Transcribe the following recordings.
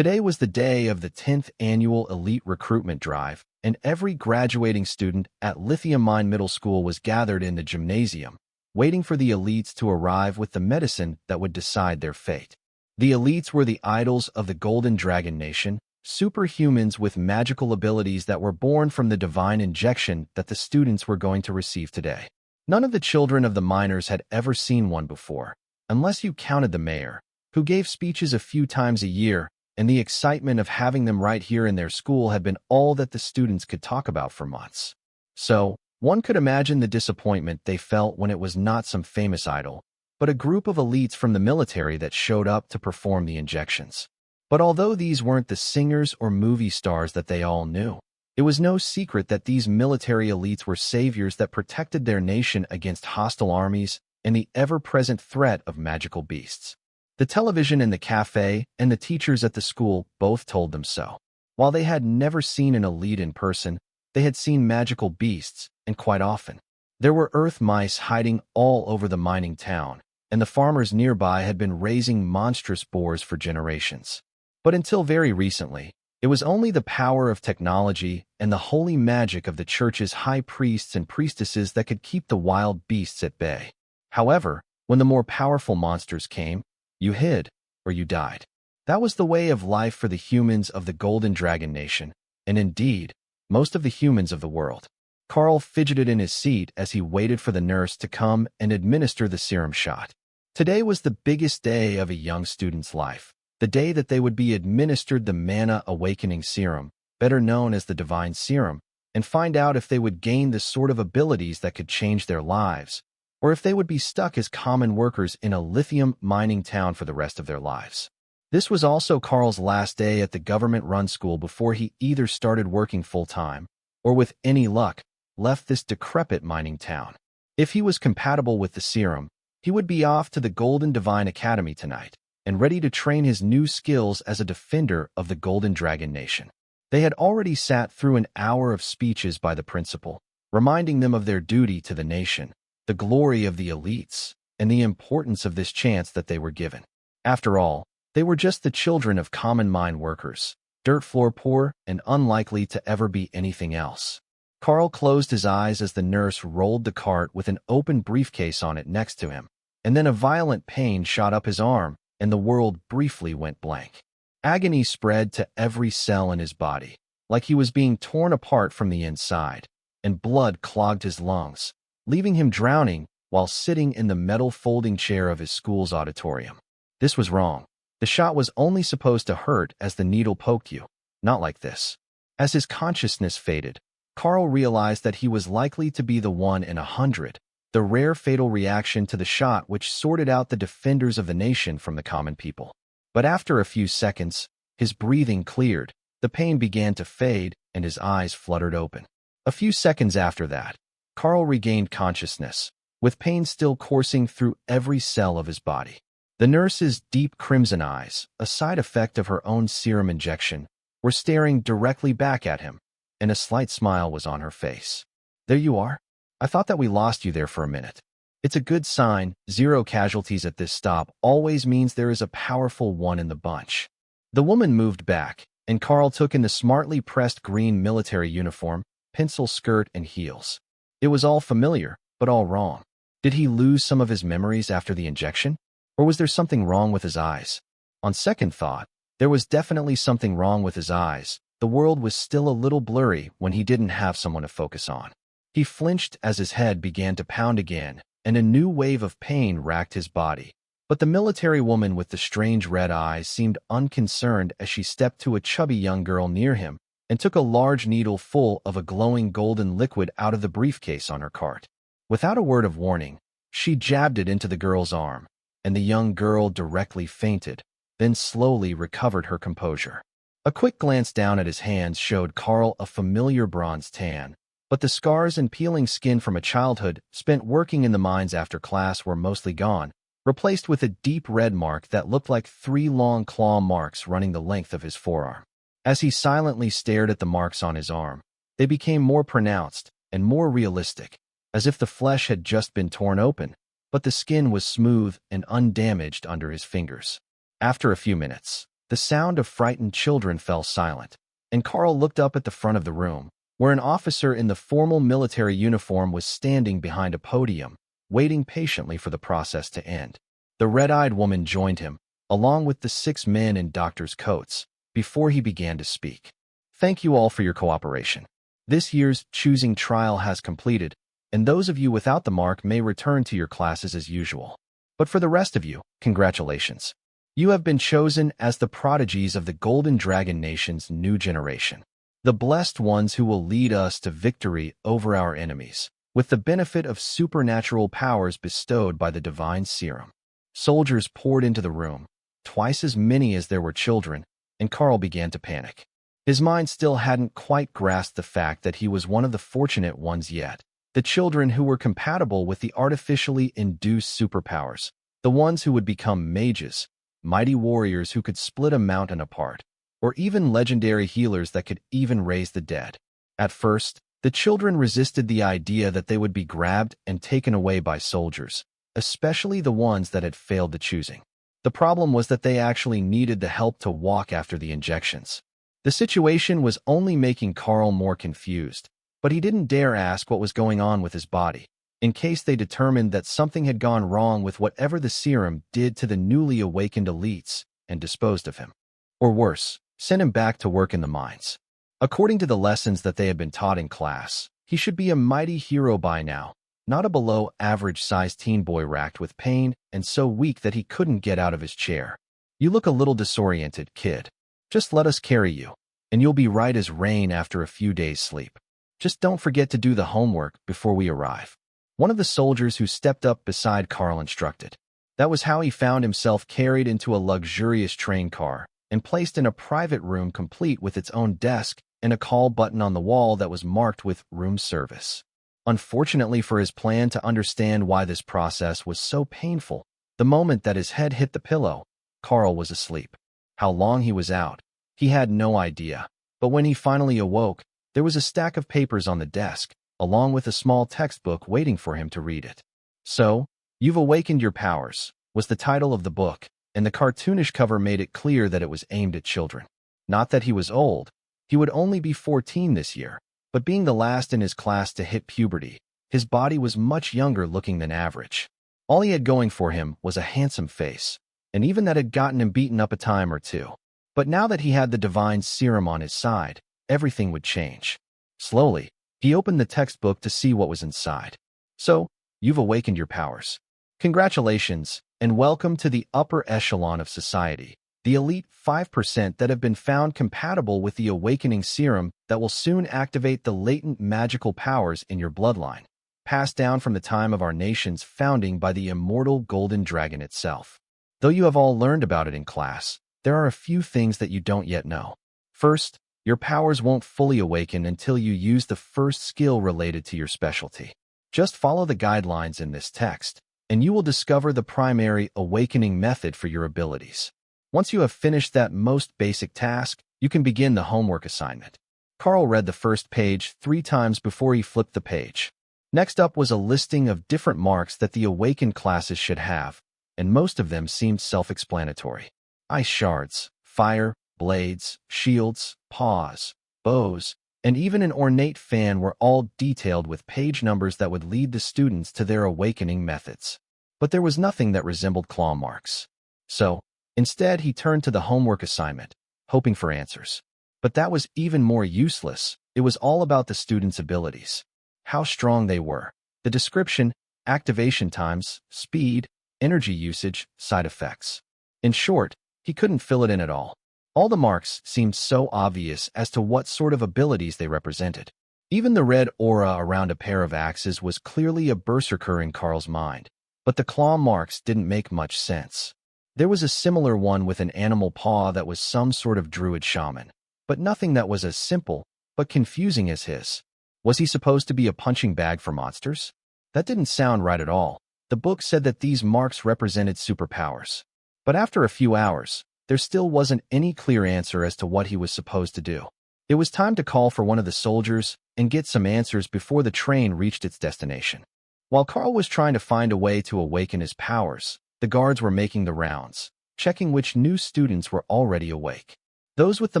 Today was the day of the 10th annual elite recruitment drive, and every graduating student at Lithium Mine Middle School was gathered in the gymnasium, waiting for the elites to arrive with the medicine that would decide their fate. The elites were the idols of the Golden Dragon Nation, superhumans with magical abilities that were born from the divine injection that the students were going to receive today. None of the children of the miners had ever seen one before, unless you counted the mayor, who gave speeches a few times a year, and the excitement of having them right here in their school had been all that the students could talk about for months. So, one could imagine the disappointment they felt when it was not some famous idol, but a group of elites from the military that showed up to perform the injections. But although these weren't the singers or movie stars that they all knew, it was no secret that these military elites were saviors that protected their nation against hostile armies and the ever-present threat of magical beasts. The television in the cafe and the teachers at the school both told them so. While they had never seen an elite in person, they had seen magical beasts, and quite often. There were earth mice hiding all over the mining town, and the farmers nearby had been raising monstrous boars for generations. But until very recently, it was only the power of technology and the holy magic of the church's high priests and priestesses that could keep the wild beasts at bay. However, when the more powerful monsters came, you hid, or you died. That was the way of life for the humans of the Golden Dragon Nation, and indeed, most of the humans of the world. Karl fidgeted in his seat as he waited for the nurse to come and administer the serum shot. Today was the biggest day of a young student's life, the day that they would be administered the Mana Awakening Serum, better known as the Divine Serum, and find out if they would gain the sort of abilities that could change their lives, or if they would be stuck as common workers in a lithium mining town for the rest of their lives. This was also Karl's last day at the government-run school before he either started working full-time, or with any luck, left this decrepit mining town. If he was compatible with the serum, he would be off to the Golden Divine Academy tonight, and ready to train his new skills as a defender of the Golden Dragon Nation. They had already sat through an hour of speeches by the principal, reminding them of their duty to the nation, the glory of the elites, and the importance of this chance that they were given. After all, they were just the children of common mine workers, dirt floor poor and unlikely to ever be anything else. Karl closed his eyes as the nurse rolled the cart with an open briefcase on it next to him, and then a violent pain shot up his arm, and the world briefly went blank. Agony spread to every cell in his body, like he was being torn apart from the inside, and blood clogged his lungs, leaving him drowning while sitting in the metal folding chair of his school's auditorium. This was wrong. The shot was only supposed to hurt as the needle poked you, not like this. As his consciousness faded, Karl realized that he was likely to be the 1 in 100, the rare fatal reaction to the shot which sorted out the defenders of the nation from the common people. But after a few seconds, his breathing cleared, the pain began to fade, and his eyes fluttered open. A few seconds after that, Karl regained consciousness, with pain still coursing through every cell of his body. The nurse's deep crimson eyes, a side effect of her own serum injection, were staring directly back at him, and a slight smile was on her face. "There you are. I thought that we lost you there for a minute. It's a good sign. 0 casualties at this stop always means there is a powerful one in the bunch." The woman moved back, and Karl took in the smartly pressed green military uniform, pencil skirt, and heels. It was all familiar, but all wrong. Did he lose some of his memories after the injection? Or was there something wrong with his eyes? On second thought, there was definitely something wrong with his eyes. The world was still a little blurry when he didn't have someone to focus on. He flinched as his head began to pound again, and a new wave of pain racked his body. But the military woman with the strange red eyes seemed unconcerned as she stepped to a chubby young girl near him and took a large needle full of a glowing golden liquid out of the briefcase on her cart. Without a word of warning, she jabbed it into the girl's arm, and the young girl directly fainted, then slowly recovered her composure. A quick glance down at his hands showed Karl a familiar bronze tan, but the scars and peeling skin from a childhood spent working in the mines after class were mostly gone, replaced with a deep red mark that looked like 3 long claw marks running the length of his forearm. As he silently stared at the marks on his arm, they became more pronounced and more realistic, as if the flesh had just been torn open, but the skin was smooth and undamaged under his fingers. After a few minutes, The sound of frightened children fell silent, and Karl looked up at the front of the room, where an officer in the formal military uniform was standing behind a podium, waiting patiently for the process to end. The red-eyed woman joined him, along with the 6 men in doctors' coats, before he began to speak. Thank you all for your cooperation. This year's choosing trial has completed, and those of you without the mark may return to your classes as usual. But for the rest of you, congratulations. You have been chosen as the prodigies of the Golden Dragon Nation's new generation, the blessed ones who will lead us to victory over our enemies, with the benefit of supernatural powers bestowed by the divine serum. Soldiers poured into the room, twice as many as there were children, and Karl began to panic. His mind still hadn't quite grasped the fact that he was one of the fortunate ones yet, the children who were compatible with the artificially induced superpowers, the ones who would become mages, mighty warriors who could split a mountain apart, or even legendary healers that could even raise the dead. At first, the children resisted the idea that they would be grabbed and taken away by soldiers, especially the ones that had failed the choosing. The problem was that they actually needed the help to walk after the injections. The situation was only making Karl more confused, but he didn't dare ask what was going on with his body, in case they determined that something had gone wrong with whatever the serum did to the newly awakened elites and disposed of him. Or worse, sent him back to work in the mines. According to the lessons that they had been taught in class, he should be a mighty hero by now, not a below-average-sized teen boy racked with pain and so weak that he couldn't get out of his chair. You look a little disoriented, kid. Just let us carry you, and you'll be right as rain after a few days' sleep. Just don't forget to do the homework before we arrive. One of the soldiers who stepped up beside Karl instructed. That was how he found himself carried into a luxurious train car and placed in a private room complete with its own desk and a call button on the wall that was marked with room service. Unfortunately for his plan to understand why this process was so painful, the moment that his head hit the pillow, Karl was asleep. How long he was out, he had no idea, but when he finally awoke, there was a stack of papers on the desk, along with a small textbook waiting for him to read it. So, You've Awakened Your Powers was the title of the book, and the cartoonish cover made it clear that it was aimed at children. Not that he was old, he would only be 14 this year, but being the last in his class to hit puberty, his body was much younger looking than average. All he had going for him was a handsome face, and even that had gotten him beaten up a time or two. But now that he had the divine serum on his side, everything would change. Slowly, he opened the textbook to see what was inside. So, you've awakened your powers. Congratulations, and welcome to the upper echelon of society, the elite 5% that have been found compatible with the awakening serum that will soon activate the latent magical powers in your bloodline, passed down from the time of our nation's founding by the immortal Golden Dragon itself. Though you have all learned about it in class, there are a few things that you don't yet know. First, your powers won't fully awaken until you use the first skill related to your specialty. Just follow the guidelines in this text, and you will discover the primary awakening method for your abilities. Once you have finished that most basic task, you can begin the homework assignment. Karl read the first page 3 times before he flipped the page. Next up was a listing of different marks that the awakened classes should have, and most of them seemed self-explanatory. Ice shards, fire, blades, shields, paws, bows, and even an ornate fan were all detailed with page numbers that would lead the students to their awakening methods. But there was nothing that resembled claw marks. So, instead he turned to the homework assignment, hoping for answers. But that was even more useless. It was all about the students' abilities. How strong they were, the description, activation times, speed, energy usage, side effects. In short, he couldn't fill it in at all. All the marks seemed so obvious as to what sort of abilities they represented. Even the red aura around a pair of axes was clearly a berserker in Karl's mind, but the claw marks didn't make much sense. There was a similar one with an animal paw that was some sort of druid shaman, but nothing that was as simple but confusing as his. Was he supposed to be a punching bag for monsters? That didn't sound right at all. The book said that these marks represented superpowers. But after a few hours, there still wasn't any clear answer as to what he was supposed to do. It was time to call for one of the soldiers and get some answers before the train reached its destination. While Karl was trying to find a way to awaken his powers, the guards were making the rounds, checking which new students were already awake. Those with the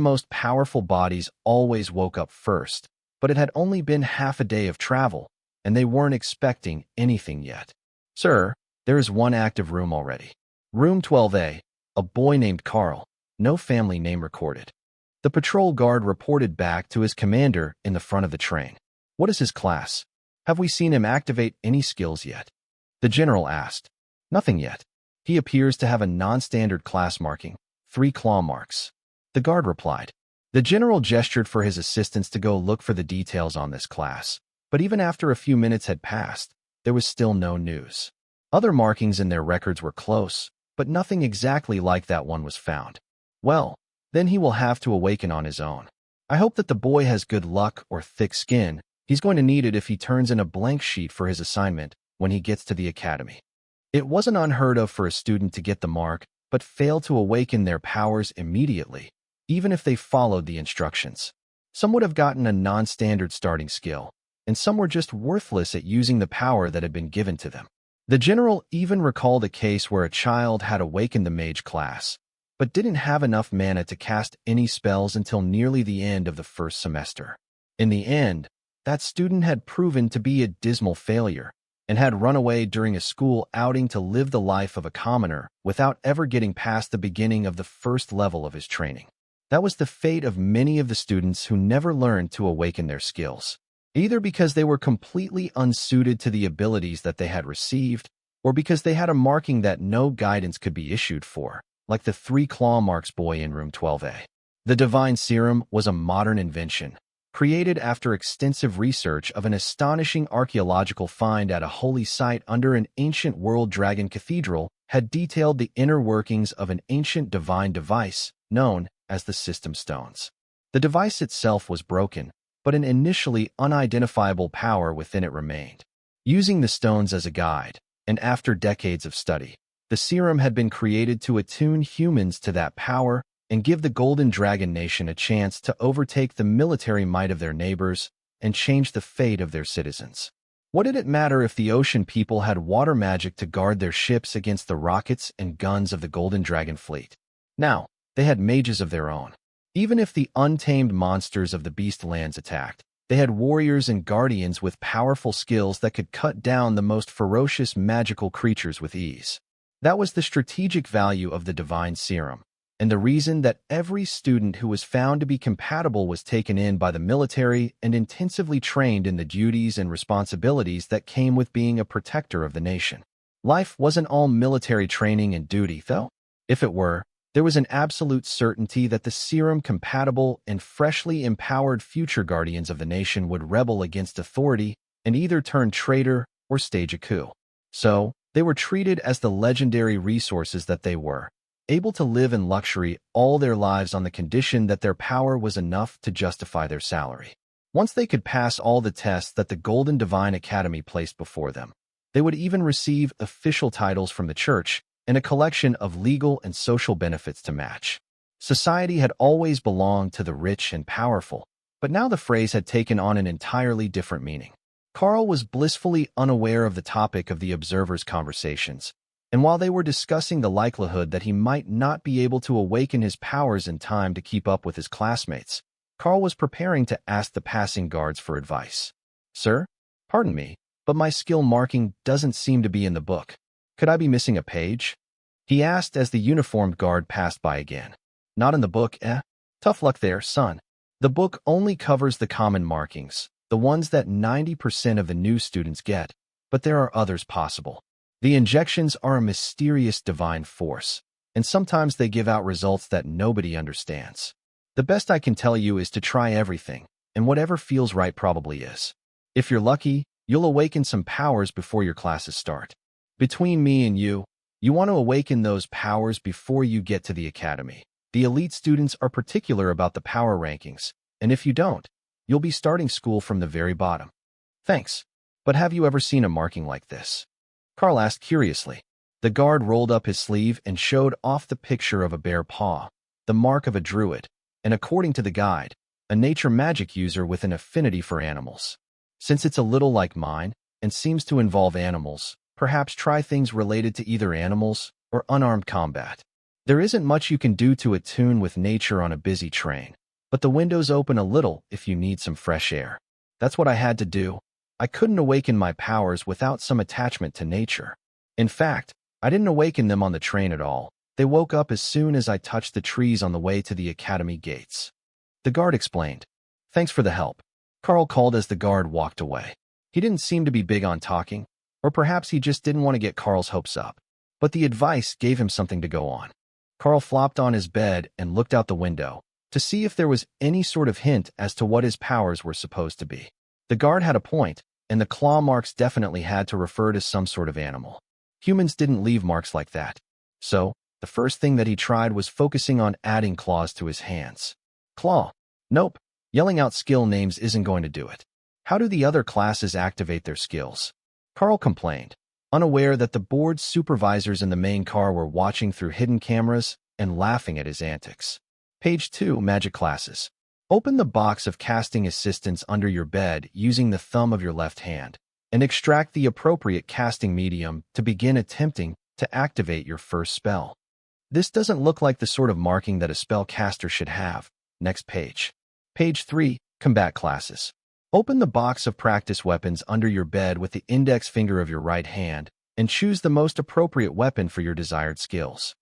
most powerful bodies always woke up first, but it had only been half a day of travel, and they weren't expecting anything yet. "Sir, there is one active room already. Room 12A, a boy named Karl, no family name recorded." The patrol guard reported back to his commander in the front of the train. "What is his class? Have we seen him activate any skills yet?" The general asked. "Nothing yet. He appears to have a non-standard class marking, 3 claw marks." The guard replied. The general gestured for his assistants to go look for the details on this class, but even after a few minutes had passed, there was still no news. Other markings in their records were close, but nothing exactly like that one was found. "Well, then he will have to awaken on his own. I hope that the boy has good luck or thick skin. He's going to need it if he turns in a blank sheet for his assignment when he gets to the academy." It wasn't unheard of for a student to get the mark, but fail to awaken their powers immediately, even if they followed the instructions. Some would have gotten a non-standard starting skill, and some were just worthless at using the power that had been given to them. The general even recalled a case where a child had awakened the mage class, but didn't have enough mana to cast any spells until nearly the end of the first semester. In the end, that student had proven to be a dismal failure, and had run away during a school outing to live the life of a commoner without ever getting past the beginning of the first level of his training. That was the fate of many of the students who never learned to awaken their skills, either because they were completely unsuited to the abilities that they had received, or because they had a marking that no guidance could be issued for, like the 3 claw marks boy in room 12A. The divine serum was a modern invention, created after extensive research of an astonishing archaeological find at a holy site under an ancient world. Dragon Cathedral had detailed the inner workings of an ancient divine device known as the System Stones. The device itself was broken, but an initially unidentifiable power within it remained. Using the stones as a guide, and after decades of study, the serum had been created to attune humans to that power and give the Golden Dragon Nation a chance to overtake the military might of their neighbors and change the fate of their citizens. What did it matter if the ocean people had water magic to guard their ships against the rockets and guns of the Golden Dragon fleet? Now, they had mages of their own. Even if the untamed monsters of the Beast Lands attacked, they had warriors and guardians with powerful skills that could cut down the most ferocious magical creatures with ease. That was the strategic value of the divine serum, and the reason that every student who was found to be compatible was taken in by the military and intensively trained in the duties and responsibilities that came with being a protector of the nation. Life wasn't all military training and duty, though. If it were, there was an absolute certainty that the serum-compatible and freshly empowered future guardians of the nation would rebel against authority and either turn traitor or stage a coup. So, they were treated as the legendary resources that they were, able to live in luxury all their lives on the condition that their power was enough to justify their salary. Once they could pass all the tests that the Golden Divine Academy placed before them, they would even receive official titles from the church and a collection of legal and social benefits to match. Society had always belonged to the rich and powerful, but now the phrase had taken on an entirely different meaning. Karl was blissfully unaware of the topic of the observers' conversations, and while they were discussing the likelihood that he might not be able to awaken his powers in time to keep up with his classmates, Karl was preparing to ask the passing guards for advice. "Sir, pardon me, but my skill marking doesn't seem to be in the book. Could I be missing a page?" he asked as the uniformed guard passed by again. "Not in the book, eh? Tough luck there, son. The book only covers the common markings, the ones that 90% of the new students get, but there are others possible. The injections are a mysterious divine force, and sometimes they give out results that nobody understands. The best I can tell you is to try everything, and whatever feels right probably is. If you're lucky, you'll awaken some powers before your classes start. Between me and you want to awaken those powers before you get to the academy. The elite students are particular about the power rankings, and if you don't, you'll be starting school from the very bottom." "Thanks, but have you ever seen a marking like this?" Karl asked curiously. The guard rolled up his sleeve and showed off the picture of a bare paw, the mark of a druid, and according to the guide, a nature magic user with an affinity for animals. "Since it's a little like mine, and seems to involve animals, perhaps try things related to either animals or unarmed combat." There isn't much you can do to attune with nature on a busy train, but the windows open a little if you need some fresh air. That's what I had to do. I couldn't awaken my powers without some attachment to nature. In fact, I didn't awaken them on the train at all. They woke up as soon as I touched the trees on the way to the academy gates. The guard explained. Thanks for the help, Karl called as the guard walked away. He didn't seem to be big on talking, or perhaps he just didn't want to get Karl's hopes up. But the advice gave him something to go on. Karl flopped on his bed and looked out the window to see if there was any sort of hint as to what his powers were supposed to be. The guard had a point, and the claw marks definitely had to refer to some sort of animal. Humans didn't leave marks like that. So, the first thing that he tried was focusing on adding claws to his hands. Claw. Nope. Yelling out skill names isn't going to do it. How do the other classes activate their skills? Karl complained, unaware that the board's supervisors in the main car were watching through hidden cameras and laughing at his antics. Page 2, Magic Classes. Open the box of casting assistance under your bed using the thumb of your left hand and extract the appropriate casting medium to begin attempting to activate your first spell. This doesn't look like the sort of marking that a spellcaster should have. Next page. Page 3, Combat Classes. Open the box of practice weapons under your bed with the index finger of your right hand and choose the most appropriate weapon for your desired skills.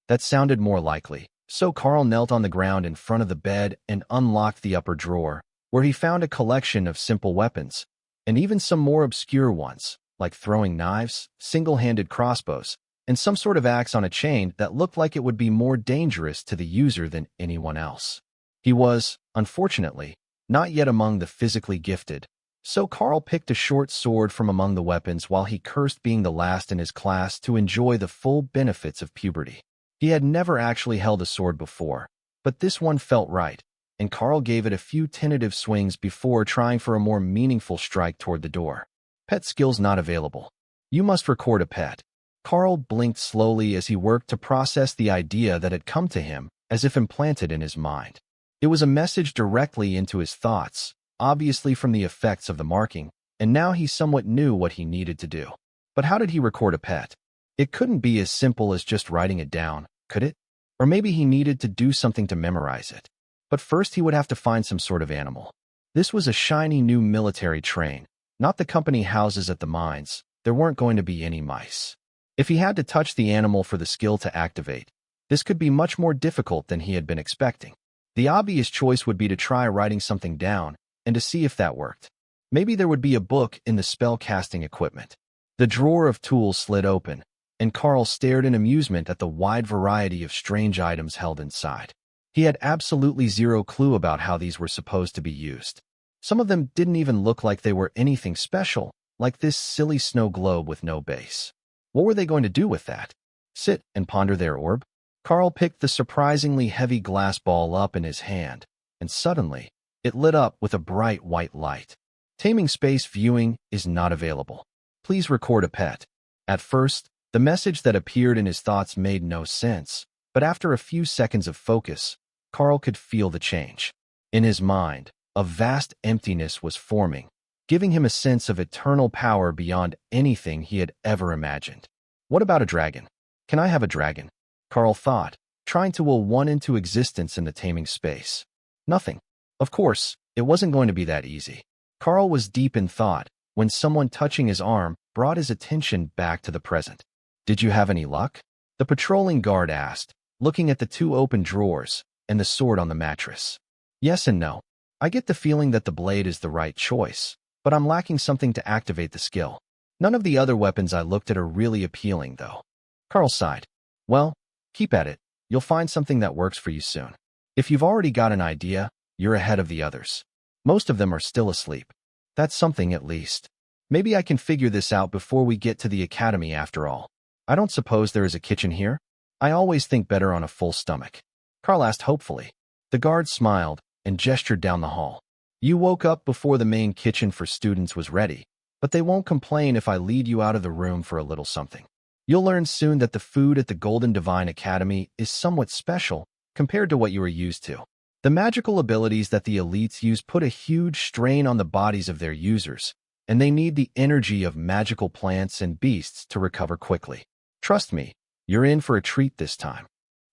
That sounded more likely, so Karl knelt on the ground in front of the bed and unlocked the upper drawer, where he found a collection of simple weapons, and even some more obscure ones, like throwing knives, single-handed crossbows, and some sort of axe on a chain that looked like it would be more dangerous to the user than anyone else. He was, unfortunately, not yet among the physically gifted, so Karl picked a short sword from among the weapons while he cursed being the last in his class to enjoy the full benefits of puberty. He had never actually held a sword before, but this one felt right, and Karl gave it a few tentative swings before trying for a more meaningful strike toward the door. Pet skills not available. You must record a pet. Karl blinked slowly as he worked to process the idea that had come to him, as if implanted in his mind. It was a message directly into his thoughts, obviously from the effects of the marking, and now he somewhat knew what he needed to do. But how did he record a pet? It couldn't be as simple as just writing it down, could it? Or maybe he needed to do something to memorize it. But first he would have to find some sort of animal. This was a shiny new military train, not the company houses at the mines. There weren't going to be any mice. If he had to touch the animal for the skill to activate, this could be much more difficult than he had been expecting. The obvious choice would be to try writing something down and to see if that worked. Maybe there would be a book in the spell casting equipment. The drawer of tools slid open, and Karl stared in amusement at the wide variety of strange items held inside. He had absolutely zero clue about how these were supposed to be used. Some of them didn't even look like they were anything special, like this silly snow globe with no base. What were they going to do with that? Sit and ponder their orb? Karl picked the surprisingly heavy glass ball up in his hand, and suddenly, it lit up with a bright white light. Taming space viewing is not available. Please record a pet. At first, the message that appeared in his thoughts made no sense, but after a few seconds of focus, Karl could feel the change. In his mind, a vast emptiness was forming, giving him a sense of eternal power beyond anything he had ever imagined. What about a dragon? Can I have a dragon? Karl thought, trying to will one into existence in the taming space. Nothing. Of course, it wasn't going to be that easy. Karl was deep in thought when someone touching his arm brought his attention back to the present. Did you have any luck? The patrolling guard asked, looking at the two open drawers and the sword on the mattress. Yes and no. I get the feeling that the blade is the right choice, but I'm lacking something to activate the skill. None of the other weapons I looked at are really appealing, though. Karl sighed. Well, keep at it. You'll find something that works for you soon. If you've already got an idea, you're ahead of the others. Most of them are still asleep. That's something at least. Maybe I can figure this out before we get to the academy after all. I don't suppose there is a kitchen here? I always think better on a full stomach. Karl asked hopefully. The guard smiled and gestured down the hall. You woke up before the main kitchen for students was ready, but they won't complain if I lead you out of the room for a little something. You'll learn soon that the food at the Golden Divine Academy is somewhat special compared to what you are used to. The magical abilities that the elites use put a huge strain on the bodies of their users, and they need the energy of magical plants and beasts to recover quickly. Trust me, you're in for a treat this time.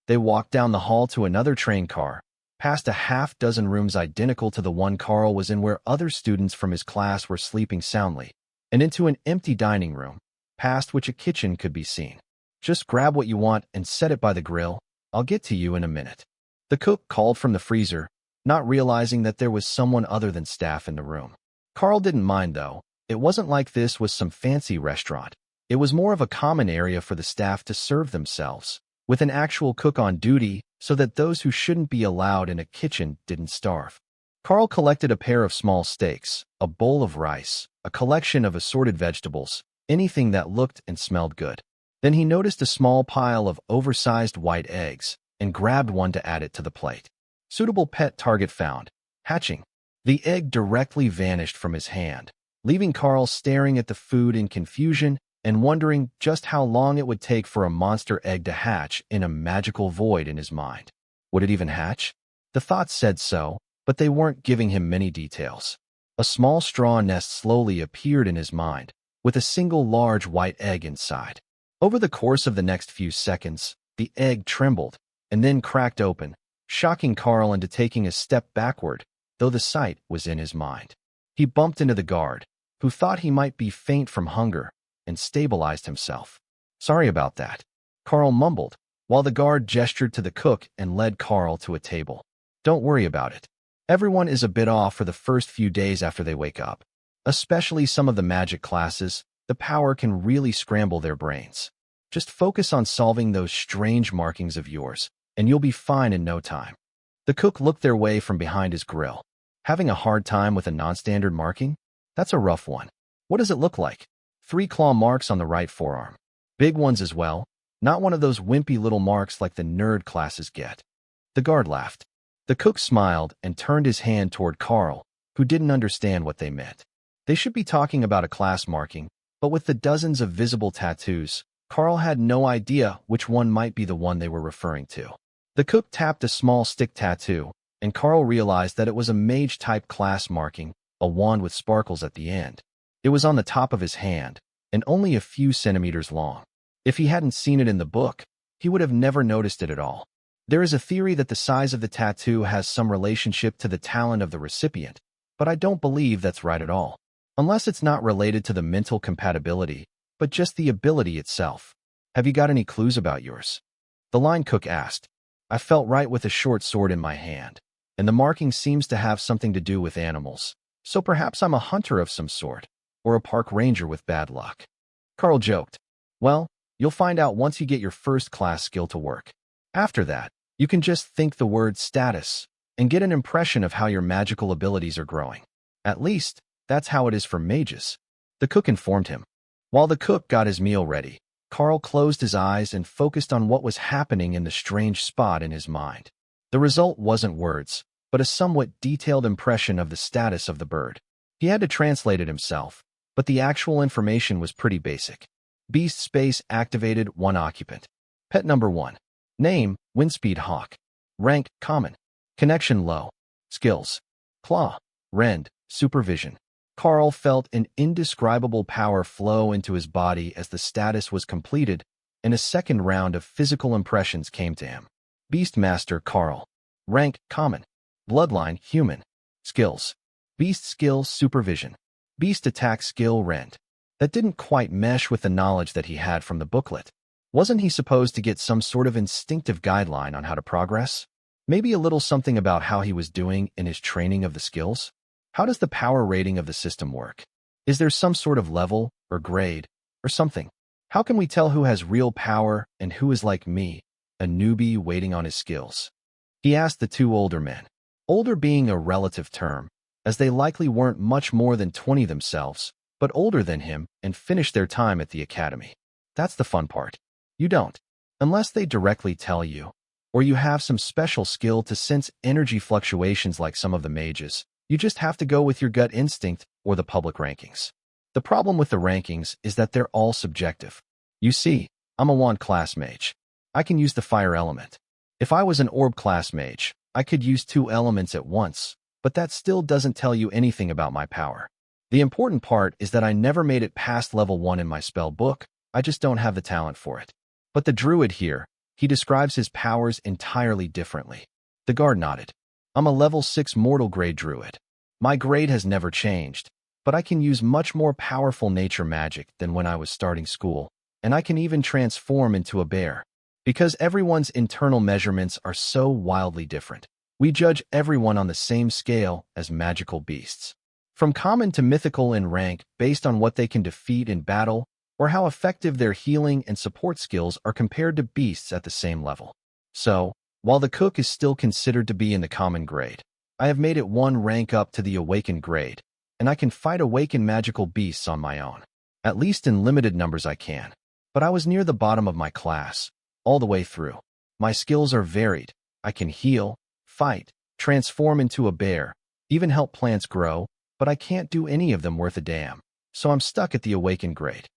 They walked down the hall to another train car, past a half-dozen rooms identical to the one Karl was in where other students from his class were sleeping soundly, and into an empty dining room, past which a kitchen could be seen. "Just grab what you want and set it by the grill. I'll get to you in a minute," the cook called from the freezer, not realizing that there was someone other than staff in the room. Karl didn't mind, though. It wasn't like this was some fancy restaurant. It was more of a common area for the staff to serve themselves, with an actual cook on duty so that those who shouldn't be allowed in a kitchen didn't starve. Karl collected a pair of small steaks, a bowl of rice, a collection of assorted vegetables, anything that looked and smelled good. Then he noticed a small pile of oversized white eggs and grabbed one to add it to the plate. Suitable pet target found. Hatching. The egg directly vanished from his hand, leaving Karl staring at the food in confusion and wondering just how long it would take for a monster egg to hatch in a magical void in his mind. Would it even hatch? The thoughts said so, but they weren't giving him many details. A small straw nest slowly appeared in his mind, with a single large white egg inside. Over the course of the next few seconds, the egg trembled and then cracked open, shocking Karl into taking a step backward, though the sight was in his mind. He bumped into the guard, who thought he might be faint from hunger, and stabilized himself. "Sorry about that," Karl mumbled, while the guard gestured to the cook and led Karl to a table. "Don't worry about it. Everyone is a bit off for the first few days after they wake up. Especially some of the magic classes, the power can really scramble their brains. Just focus on solving those strange markings of yours, and you'll be fine in no time." The cook looked their way from behind his grill. "Having a hard time with a non-standard marking? That's a rough one. What does it look like?" 3 claw marks on the right forearm. Big ones as well, not one of those wimpy little marks like the nerd classes get. The guard laughed. The cook smiled and turned his hand toward Karl, who didn't understand what they meant. They should be talking about a class marking, but with the dozens of visible tattoos, Karl had no idea which one might be the one they were referring to. The cook tapped a small stick tattoo, and Karl realized that it was a mage-type class marking, a wand with sparkles at the end. It was on the top of his hand, and only a few centimeters long. If he hadn't seen it in the book, he would have never noticed it at all. There is a theory that the size of the tattoo has some relationship to the talent of the recipient, but I don't believe that's right at all. Unless it's not related to the mental compatibility, but just the ability itself. "Have you got any clues about yours?" the line cook asked. "I felt right with a short sword in my hand, and the marking seems to have something to do with animals, so perhaps I'm a hunter of some sort, or a park ranger with bad luck." Karl joked. "Well, you'll find out once you get your first class skill to work. After that, you can just think the word status and get an impression of how your magical abilities are growing. At least, that's how it is for mages," the cook informed him. While the cook got his meal ready, Karl closed his eyes and focused on what was happening in the strange spot in his mind. The result wasn't words, but a somewhat detailed impression of the status of the bird. He had to translate it himself, but the actual information was pretty basic. Beast space activated 1 occupant. Pet number 1. Name, Windspeed Hawk. Rank, common. Connection low. Skills. Claw. Rend, supervision. Karl felt an indescribable power flow into his body as the status was completed, and a second round of physical impressions came to him. Beastmaster Karl. Rank, common. Bloodline, human. Skills. Beast skill, supervision. Beast attack skill, rend. That didn't quite mesh with the knowledge that he had from the booklet. Wasn't he supposed to get some sort of instinctive guideline on how to progress? Maybe a little something about how he was doing in his training of the skills? How does the power rating of the system work? Is there some sort of level, or grade, or something? How can we tell who has real power and who is like me, a newbie waiting on his skills? He asked the 2 older men. Older being a relative term, as they likely weren't much more than 20 themselves, but older than him and finished their time at the academy. That's the fun part. You don't. Unless they directly tell you, or you have some special skill to sense energy fluctuations like some of the mages, you just have to go with your gut instinct or the public rankings. The problem with the rankings is that they're all subjective. You see, I'm a wand class mage. I can use the fire element. If I was an orb class mage, I could use 2 elements at once, but that still doesn't tell you anything about my power. The important part is that I never made it past level 1 in my spell book, I just don't have the talent for it. But the druid here, He describes his powers entirely differently. The guard nodded. I'm a level 6 mortal grade druid. My grade has never changed, but I can use much more powerful nature magic than when I was starting school, and I can even transform into a bear. Because everyone's internal measurements are so wildly different, we judge everyone on the same scale as magical beasts. From common to mythical in rank based on what they can defeat in battle or how effective their healing and support skills are compared to beasts at the same level. So, while the cook is still considered to be in the common grade, I have made it one rank up to the awakened grade, and I can fight awakened magical beasts on my own. At least in limited numbers I can. But I was near the bottom of my class, all the way through. My skills are varied. I can heal, fight, transform into a bear, even help plants grow, but I can't do any of them worth a damn. So I'm stuck at the awakened grade.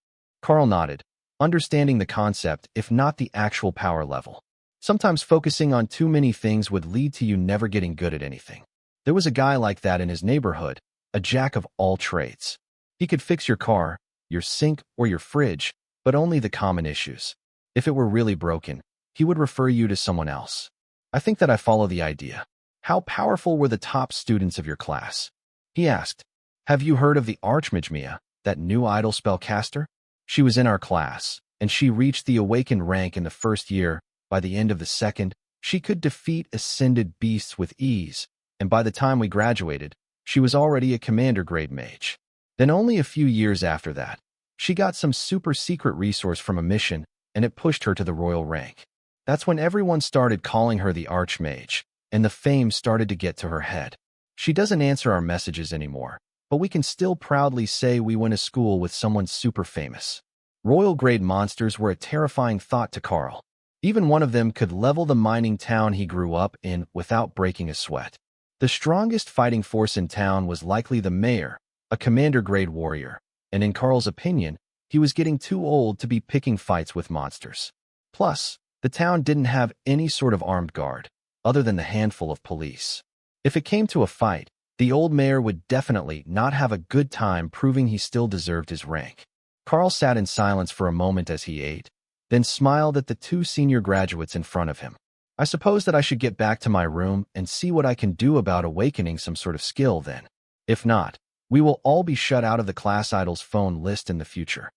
Karl nodded, understanding the concept if not the actual power level. Sometimes focusing on too many things would lead to you never getting good at anything. There was a guy like that in his neighborhood, a jack of all trades. He could fix your car, your sink, or your fridge, but only the common issues. If it were really broken, he would refer you to someone else. I think that I follow the idea. How powerful were the top students of your class? He asked. Have you heard of the Archmage Mia, that new idol spellcaster? She was in our class, and she reached the awakened rank in the first year. By the end of the second, she could defeat ascended beasts with ease, and by the time we graduated, she was already a commander-grade mage. Then only a few years after that, she got some super-secret resource from a mission, and it pushed her to the royal rank. That's when everyone started calling her the Archmage, and the fame started to get to her head. She doesn't answer our messages anymore, but we can still proudly say we went to school with someone super famous. Royal-grade monsters were a terrifying thought to Karl. Even one of them could level the mining town he grew up in without breaking a sweat. The strongest fighting force in town was likely the mayor, a commander-grade warrior, and in Karl's opinion, he was getting too old to be picking fights with monsters. Plus, the town didn't have any sort of armed guard, other than the handful of police. If it came to a fight, the old mayor would definitely not have a good time proving he still deserved his rank. Karl sat in silence for a moment as he ate, then smiled at the two senior graduates in front of him. I suppose that I should get back to my room and see what I can do about awakening some sort of skill then. If not, we will all be shut out of the class idol's phone list in the future.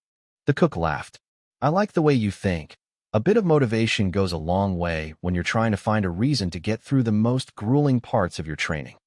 The cook laughed. I like the way you think. A bit of motivation goes a long way when you're trying to find a reason to get through the most grueling parts of your training.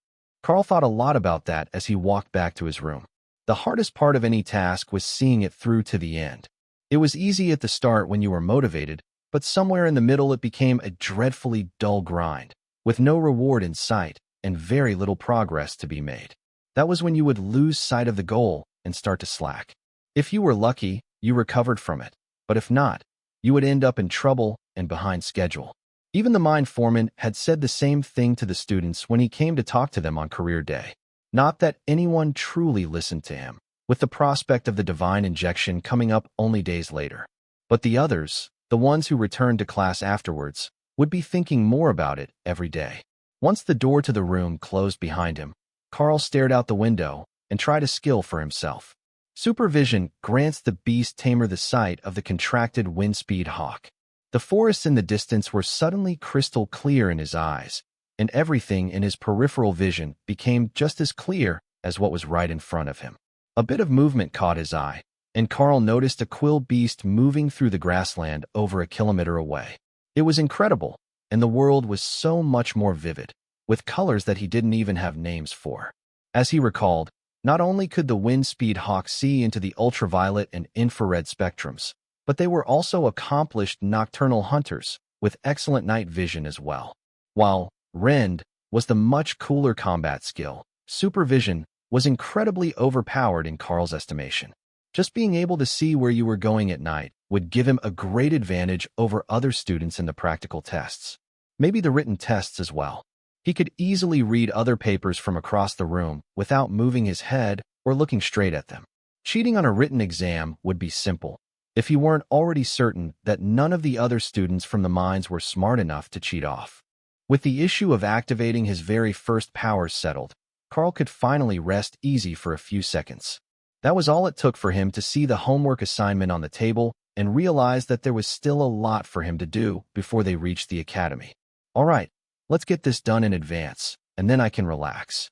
Karl thought a lot about that as he walked back to his room. The hardest part of any task was seeing it through to the end. It was easy at the start when you were motivated, but somewhere in the middle it became a dreadfully dull grind, with no reward in sight and very little progress to be made. That was when you would lose sight of the goal and start to slack. If you were lucky, you recovered from it, but if not, you would end up in trouble and behind schedule. Even the mine foreman had said the same thing to the students when he came to talk to them on career day. Not that anyone truly listened to him, with the prospect of the divine injection coming up only days later. But the others, the ones who returned to class afterwards, would be thinking more about it every day. Once the door to the room closed behind him, Karl stared out the window and tried a skill for himself. Supervision grants the beast tamer the sight of the contracted wind-speed hawk. The forests in the distance were suddenly crystal clear in his eyes, and everything in his peripheral vision became just as clear as what was right in front of him. A bit of movement caught his eye, and Karl noticed a quill beast moving through the grassland over a kilometer away. It was incredible, and the world was so much more vivid, with colors that he didn't even have names for. As he recalled, not only could the wind-speed hawk see into the ultraviolet and infrared spectrums, but they were also accomplished nocturnal hunters, with excellent night vision as well. While Rend was the much cooler combat skill, supervision was incredibly overpowered in Karl's estimation. Just being able to see where you were going at night would give him a great advantage over other students in the practical tests. Maybe the written tests as well. He could easily read other papers from across the room without moving his head or looking straight at them. Cheating on a written exam would be simple, if he weren't already certain that none of the other students from the mines were smart enough to cheat off. With the issue of activating his very first powers settled, Karl could finally rest easy for a few seconds. That was all it took for him to see the homework assignment on the table and realized that there was still a lot for him to do before they reached the academy. All right, let's get this done in advance, and then I can relax.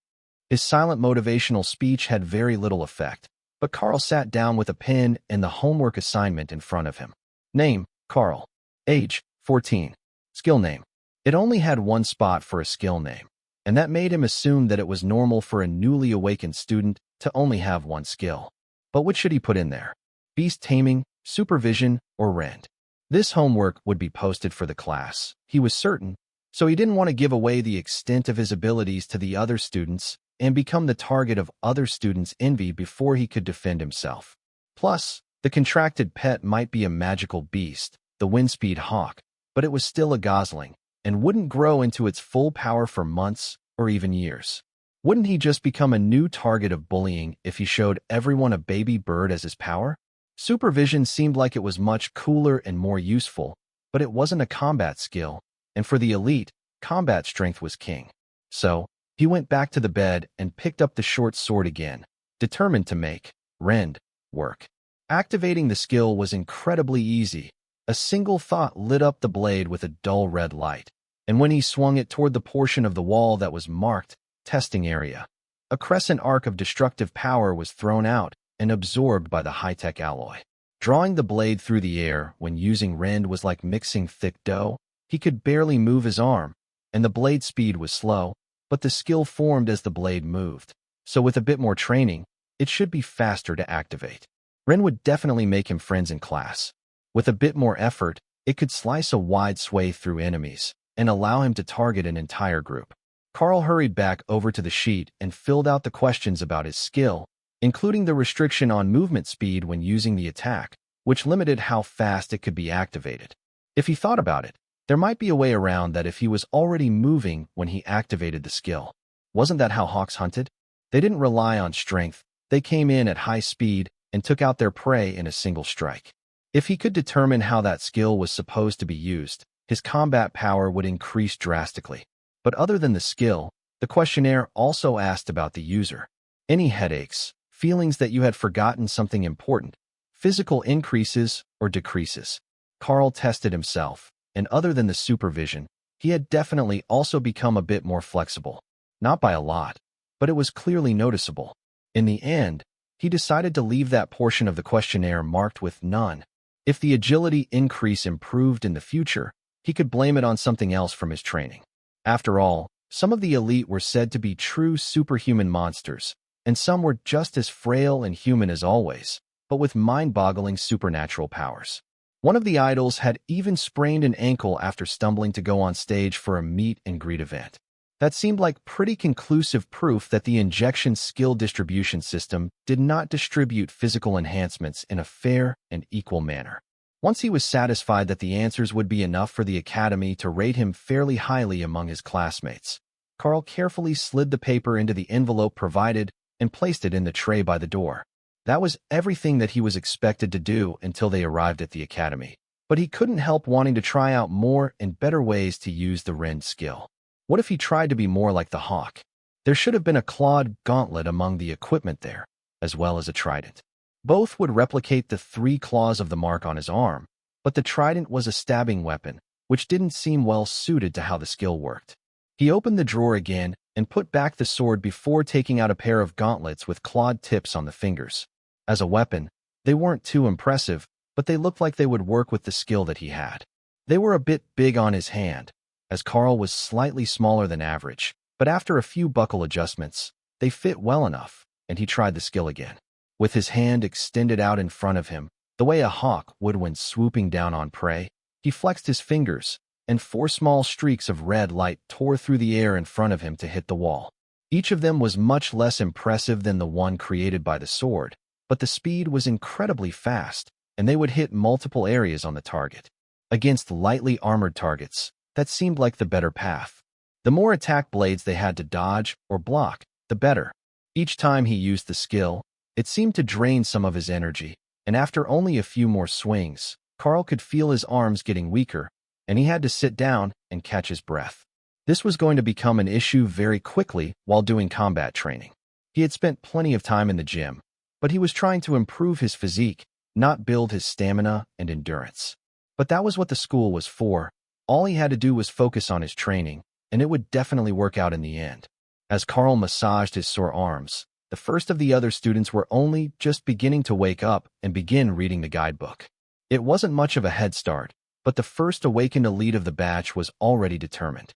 His silent motivational speech had very little effect, but Karl sat down with a pen and the homework assignment in front of him. Name, Karl. Age, 14. Skill name. It only had one spot for a skill name, and that made him assume that it was normal for a newly awakened student to only have one skill. But which should he put in there? Beast taming, supervision, or rend? This homework would be posted for the class, he was certain, so he didn't want to give away the extent of his abilities to the other students and become the target of other students' envy before he could defend himself. Plus, the contracted pet might be a magical beast, the windspeed hawk, but it was still a gosling, and wouldn't grow into its full power for months or even years. Wouldn't he just become a new target of bullying if he showed everyone a baby bird as his power? Supervision seemed like it was much cooler and more useful, but it wasn't a combat skill, and for the elite, combat strength was king. So, he went back to the bed and picked up the short sword again, determined to make rend work. Activating the skill was incredibly easy. A single thought lit up the blade with a dull red light, and when he swung it toward the portion of the wall that was marked testing area, a crescent arc of destructive power was thrown out and absorbed by the high-tech alloy. Drawing the blade through the air when using rend was like mixing thick dough. He could barely move his arm, and the blade speed was slow, but the skill formed as the blade moved. So with a bit more training, it should be faster to activate. Rend would definitely make him friends in class. With a bit more effort, it could slice a wide swathe through enemies and allow him to target an entire group. Karl hurried back over to the sheet and filled out the questions about his skill, including the restriction on movement speed when using the attack, which limited how fast it could be activated. If he thought about it, there might be a way around that if he was already moving when he activated the skill. Wasn't that how hawks hunted? They didn't rely on strength, they came in at high speed and took out their prey in a single strike. If he could determine how that skill was supposed to be used, his combat power would increase drastically. But other than the skill, the questionnaire also asked about the user. Any headaches, feelings that you had forgotten something important, physical increases or decreases. Karl tested himself, and other than the supervision, he had definitely also become a bit more flexible. Not by a lot, but it was clearly noticeable. In the end, he decided to leave that portion of the questionnaire marked with none. If the agility increase improved in the future, he could blame it on something else from his training. After all, some of the elite were said to be true superhuman monsters, and some were just as frail and human as always, but with mind-boggling supernatural powers. One of the idols had even sprained an ankle after stumbling to go on stage for a meet and greet event. That seemed like pretty conclusive proof that the injection skill distribution system did not distribute physical enhancements in a fair and equal manner. Once he was satisfied that the answers would be enough for the academy to rate him fairly highly among his classmates, Karl carefully slid the paper into the envelope provided and placed it in the tray by the door. That was everything that he was expected to do until they arrived at the academy. But he couldn't help wanting to try out more and better ways to use the rend skill. What if he tried to be more like the hawk? There should have been a clawed gauntlet among the equipment there, as well as a trident. Both would replicate the 3 claws of the mark on his arm, but the trident was a stabbing weapon, which didn't seem well suited to how the skill worked. He opened the drawer again and put back the sword before taking out a pair of gauntlets with clawed tips on the fingers. As a weapon, they weren't too impressive, but they looked like they would work with the skill that he had. They were a bit big on his hand, as Karl was slightly smaller than average, but after a few buckle adjustments, they fit well enough, and he tried the skill again. With his hand extended out in front of him, the way a hawk would when swooping down on prey, he flexed his fingers, and 4 small streaks of red light tore through the air in front of him to hit the wall. Each of them was much less impressive than the one created by the sword, but the speed was incredibly fast, and they would hit multiple areas on the target. Against lightly armored targets, that seemed like the better path. The more attack blades they had to dodge or block, the better. Each time he used the skill, it seemed to drain some of his energy, and after only a few more swings, Karl could feel his arms getting weaker, and he had to sit down and catch his breath. This was going to become an issue very quickly while doing combat training. He had spent plenty of time in the gym, but he was trying to improve his physique, not build his stamina and endurance. But that was what the school was for. All he had to do was focus on his training, and it would definitely work out in the end. As Karl massaged his sore arms, the first of the other students were only just beginning to wake up and begin reading the guidebook. It wasn't much of a head start, but the first awakened elite of the batch was already determined.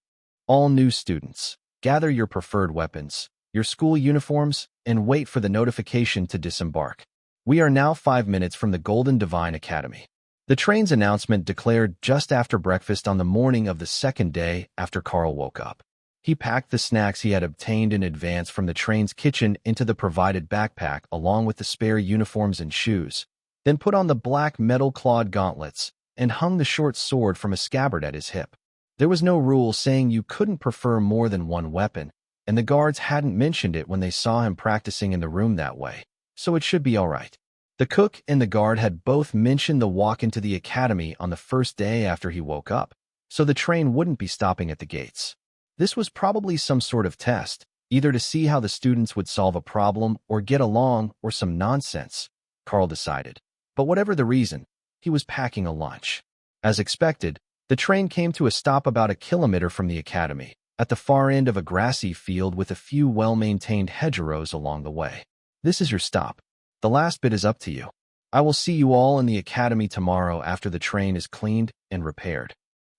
All new students, gather your preferred weapons, your school uniforms, and wait for the notification to disembark. We are now 5 minutes from the Golden Divine Academy. The train's announcement declared just after breakfast on the morning of the second day after Karl woke up. He packed the snacks he had obtained in advance from the train's kitchen into the provided backpack along with the spare uniforms and shoes, then put on the black metal-clawed gauntlets and hung the short sword from a scabbard at his hip. There was no rule saying you couldn't prefer more than one weapon, and the guards hadn't mentioned it when they saw him practicing in the room that way, so it should be all right. The cook and the guard had both mentioned the walk into the academy on the first day after he woke up, so the train wouldn't be stopping at the gates. This was probably some sort of test, either to see how the students would solve a problem or get along or some nonsense, Karl decided. But whatever the reason, he was packing a lunch. As expected, the train came to a stop about 1 kilometer from the academy, at the far end of a grassy field with a few well-maintained hedgerows along the way. This is your stop. The last bit is up to you. I will see you all in the academy tomorrow after the train is cleaned and repaired.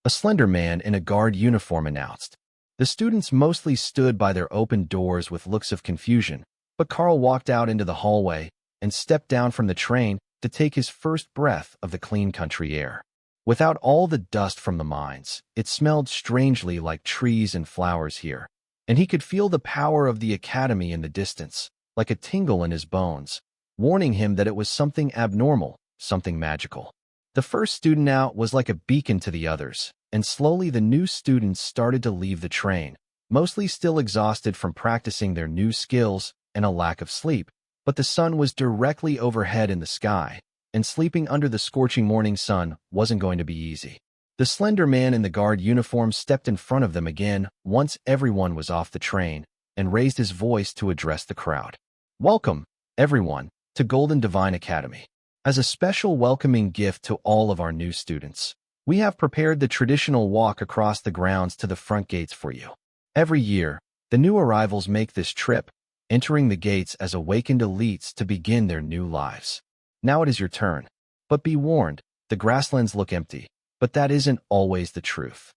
A slender man in a guard uniform announced. The students mostly stood by their open doors with looks of confusion, but Karl walked out into the hallway and stepped down from the train to take his first breath of the clean country air. Without all the dust from the mines, it smelled strangely like trees and flowers here, and he could feel the power of the academy in the distance, like a tingle in his bones, warning him that it was something abnormal, something magical. The first student out was like a beacon to the others, and slowly the new students started to leave the train, mostly still exhausted from practicing their new skills and a lack of sleep. But the sun was directly overhead in the sky, and sleeping under the scorching morning sun wasn't going to be easy. The slender man in the guard uniform stepped in front of them again once everyone was off the train and raised his voice to address the crowd. Welcome, everyone, to Golden Divine Academy. As a special welcoming gift to all of our new students, we have prepared the traditional walk across the grounds to the front gates for you. Every year, the new arrivals make this trip, entering the gates as awakened elites to begin their new lives. Now it is your turn. But be warned, the grasslands look empty, but that isn't always the truth.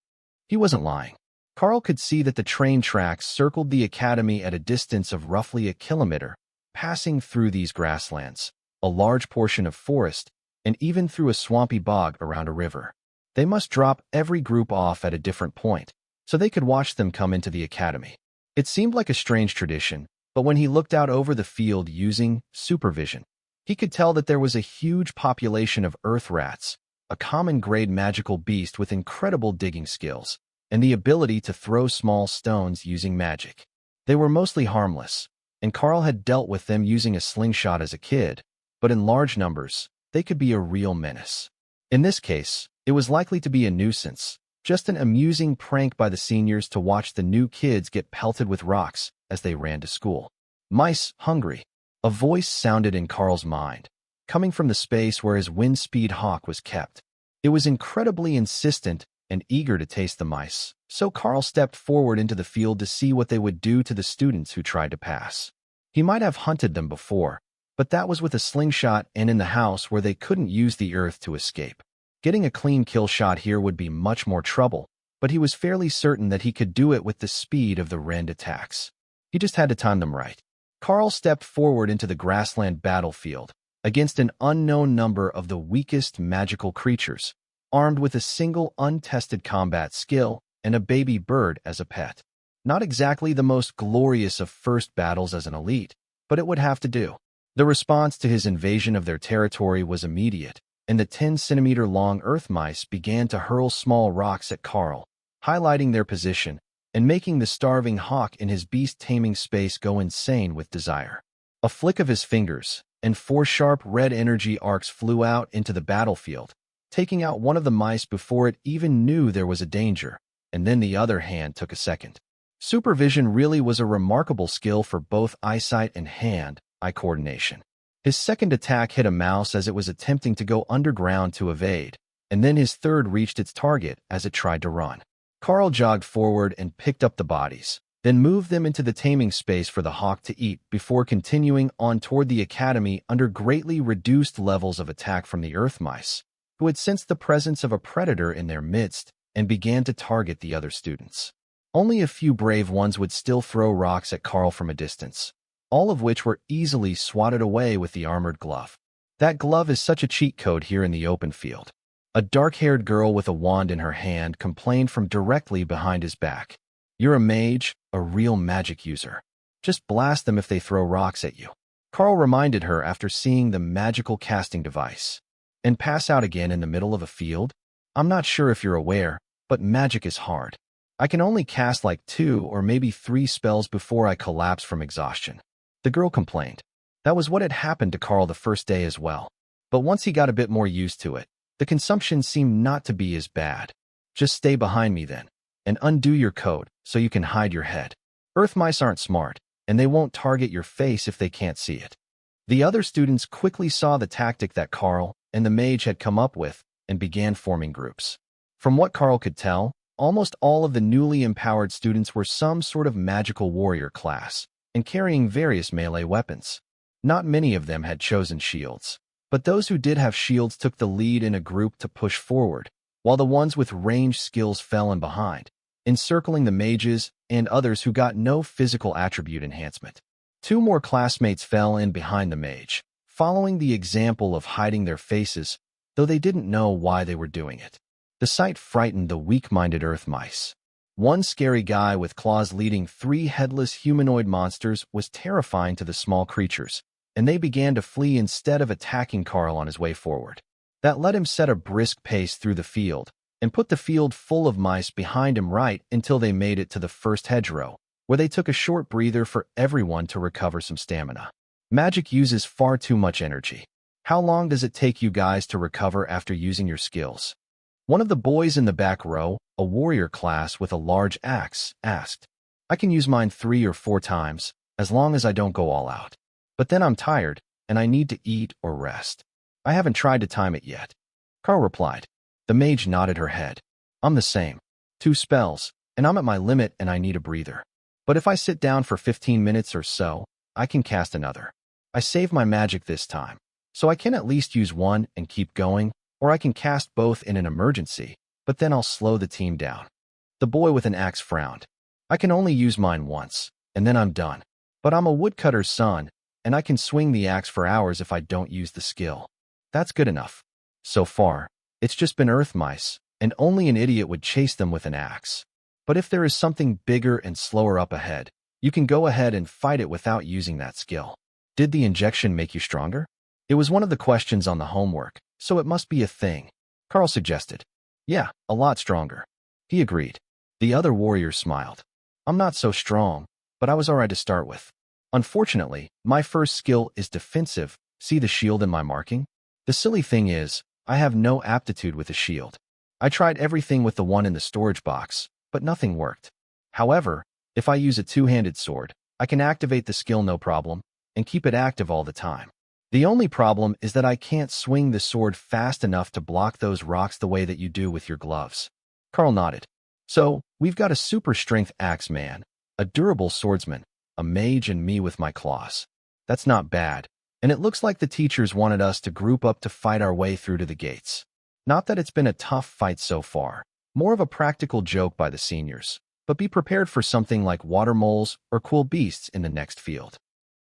He wasn't lying. Karl could see that the train tracks circled the academy at a distance of roughly 1 kilometer, passing through these grasslands, a large portion of forest, and even through a swampy bog around a river. They must drop every group off at a different point, so they could watch them come into the academy. It seemed like a strange tradition, but when he looked out over the field using supervision, he could tell that there was a huge population of earth rats, a common-grade magical beast with incredible digging skills, and the ability to throw small stones using magic. They were mostly harmless, and Karl had dealt with them using a slingshot as a kid, but in large numbers, they could be a real menace. In this case, it was likely to be a nuisance, just an amusing prank by the seniors to watch the new kids get pelted with rocks as they ran to school. Mice, hungry. A voice sounded in Karl's mind, coming from the space where his wind-speed hawk was kept. It was incredibly insistent and eager to taste the mice, so Karl stepped forward into the field to see what they would do to the students who tried to pass. He might have hunted them before, but that was with a slingshot and in the house where they couldn't use the earth to escape. Getting a clean kill shot here would be much more trouble, but he was fairly certain that he could do it with the speed of the rend attacks. He just had to time them right. Karl stepped forward into the grassland battlefield against an unknown number of the weakest magical creatures, armed with a single untested combat skill and a baby bird as a pet. Not exactly the most glorious of first battles as an elite, but it would have to do. The response to his invasion of their territory was immediate, and the 10-centimeter-long earth mice began to hurl small rocks at Karl, highlighting their position and making the starving hawk in his beast-taming space go insane with desire. A flick of his fingers, and 4 sharp red energy arcs flew out into the battlefield, taking out one of the mice before it even knew there was a danger, and then the other hand took a second. Supervision really was a remarkable skill for both eyesight and hand-eye coordination. His second attack hit a mouse as it was attempting to go underground to evade, and then his third reached its target as it tried to run. Karl jogged forward and picked up the bodies, then moved them into the taming space for the hawk to eat before continuing on toward the academy under greatly reduced levels of attack from the earth mice, who had sensed the presence of a predator in their midst and began to target the other students. Only a few brave ones would still throw rocks at Karl from a distance, all of which were easily swatted away with the armored glove. That glove is such a cheat code here in the open field. A dark-haired girl with a wand in her hand complained from directly behind his back. You're a mage, a real magic user. Just blast them if they throw rocks at you. Karl reminded her after seeing the magical casting device. And pass out again in the middle of a field? I'm not sure if you're aware, but magic is hard. I can only cast like 2 or maybe 3 spells before I collapse from exhaustion. The girl complained. That was what had happened to Karl the first day as well. But once he got a bit more used to it, the consumption seemed not to be as bad. Just stay behind me then, and undo your coat so you can hide your head. Earth mice aren't smart, and they won't target your face if they can't see it. The other students quickly saw the tactic that Karl and the mage had come up with and began forming groups. From what Karl could tell, almost all of the newly empowered students were some sort of magical warrior class and carrying various melee weapons. Not many of them had chosen shields, but those who did have shields took the lead in a group to push forward, while the ones with ranged skills fell in behind, encircling the mages and others who got no physical attribute enhancement. 2 more classmates fell in behind the mage, following the example of hiding their faces, though they didn't know why they were doing it. The sight frightened the weak-minded earth mice. One scary guy with claws leading 3 headless humanoid monsters was terrifying to the small creatures, and they began to flee instead of attacking Karl on his way forward. That let him set a brisk pace through the field, and put the field full of mice behind him right until they made it to the first hedgerow, where they took a short breather for everyone to recover some stamina. Magic uses far too much energy. How long does it take you guys to recover after using your skills? One of the boys in the back row, a warrior class with a large axe, asked. I can use mine 3 or 4 times, as long as I don't go all out. But then I'm tired, and I need to eat or rest. I haven't tried to time it yet. Karl replied. The mage nodded her head. I'm the same. 2 spells, and I'm at my limit and I need a breather. But if I sit down for 15 minutes or so, I can cast another. I save my magic this time, so I can at least use one and keep going, or I can cast both in an emergency, but then I'll slow the team down. The boy with an axe frowned. I can only use mine once, and then I'm done. But I'm a woodcutter's son, and I can swing the axe for hours if I don't use the skill. That's good enough. So far, it's just been earth mice, and only an idiot would chase them with an axe. But if there is something bigger and slower up ahead, you can go ahead and fight it without using that skill. Did the injection make you stronger? It was one of the questions on the homework, so it must be a thing. Karl suggested. Yeah, a lot stronger. He agreed. The other warriors smiled. I'm not so strong, but I was alright to start with. Unfortunately, my first skill is defensive. See the shield in my marking? The silly thing is, I have no aptitude with a shield. I tried everything with the one in the storage box, but nothing worked. However, if I use a 2-handed sword, I can activate the skill no problem and keep it active all the time. The only problem is that I can't swing the sword fast enough to block those rocks the way that you do with your gloves. Karl nodded. So, we've got a super strength axe man, a durable swordsman, a mage, and me with my claws. That's not bad, and it looks like the teachers wanted us to group up to fight our way through to the gates. Not that it's been a tough fight so far, more of a practical joke by the seniors, but be prepared for something like water moles or cool beasts in the next field.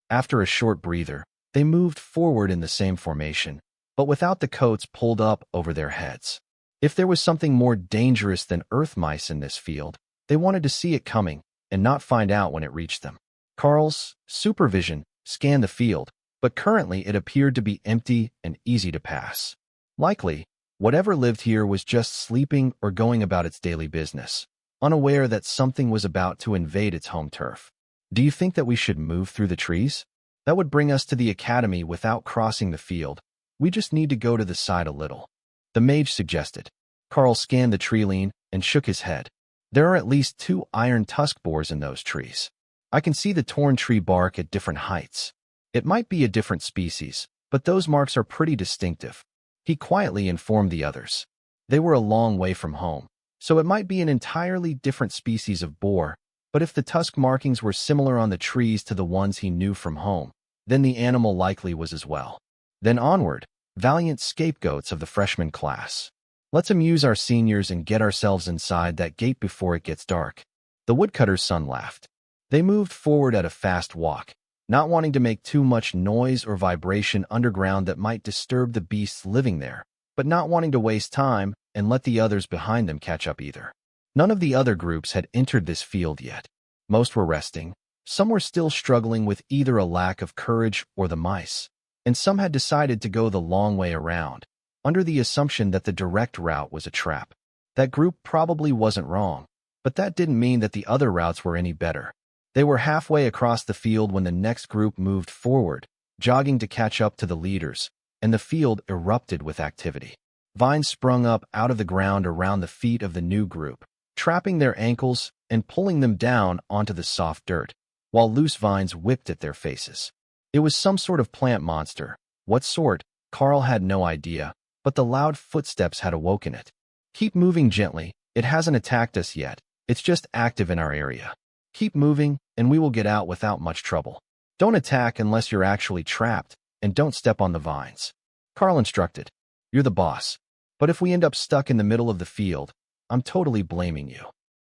After a short breather, they moved forward in the same formation, but without the coats pulled up over their heads. If there was something more dangerous than earth mice in this field, they wanted to see it coming and not find out when it reached them. Karl's supervision scanned the field, but currently it appeared to be empty and easy to pass. Likely, whatever lived here was just sleeping or going about its daily business, unaware that something was about to invade its home turf. Do you think that we should move through the trees? That would bring us to the academy without crossing the field. We just need to go to the side a little. The mage suggested. Karl scanned the tree line and shook his head. There are at least 2 iron tusk borers in those trees. I can see the torn tree bark at different heights. It might be a different species, but those marks are pretty distinctive. He quietly informed the others. They were a long way from home, so it might be an entirely different species of boar, but if the tusk markings were similar on the trees to the ones he knew from home, then the animal likely was as well. Then onward, valiant scapegoats of the freshman class. Let's amuse our seniors and get ourselves inside that gate before it gets dark. The woodcutter's son laughed. They moved forward at a fast walk, not wanting to make too much noise or vibration underground that might disturb the beasts living there, but not wanting to waste time and let the others behind them catch up either. None of the other groups had entered this field yet. Most were resting. Some were still struggling with either a lack of courage or the mice, and some had decided to go the long way around, under the assumption that the direct route was a trap. That group probably wasn't wrong, but that didn't mean that the other routes were any better. They were halfway across the field when the next group moved forward, jogging to catch up to the leaders, and the field erupted with activity. Vines sprung up out of the ground around the feet of the new group, trapping their ankles and pulling them down onto the soft dirt, while loose vines whipped at their faces. It was some sort of plant monster. What sort? Karl had no idea, but the loud footsteps had awoken it. Keep moving gently. It hasn't attacked us yet. It's just active in our area. Keep moving, and we will get out without much trouble. Don't attack unless you're actually trapped, and don't step on the vines. Karl instructed. You're the boss. But if we end up stuck in the middle of the field, I'm totally blaming you.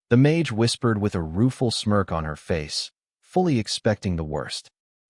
The mage whispered with a rueful smirk on her face, fully expecting the worst.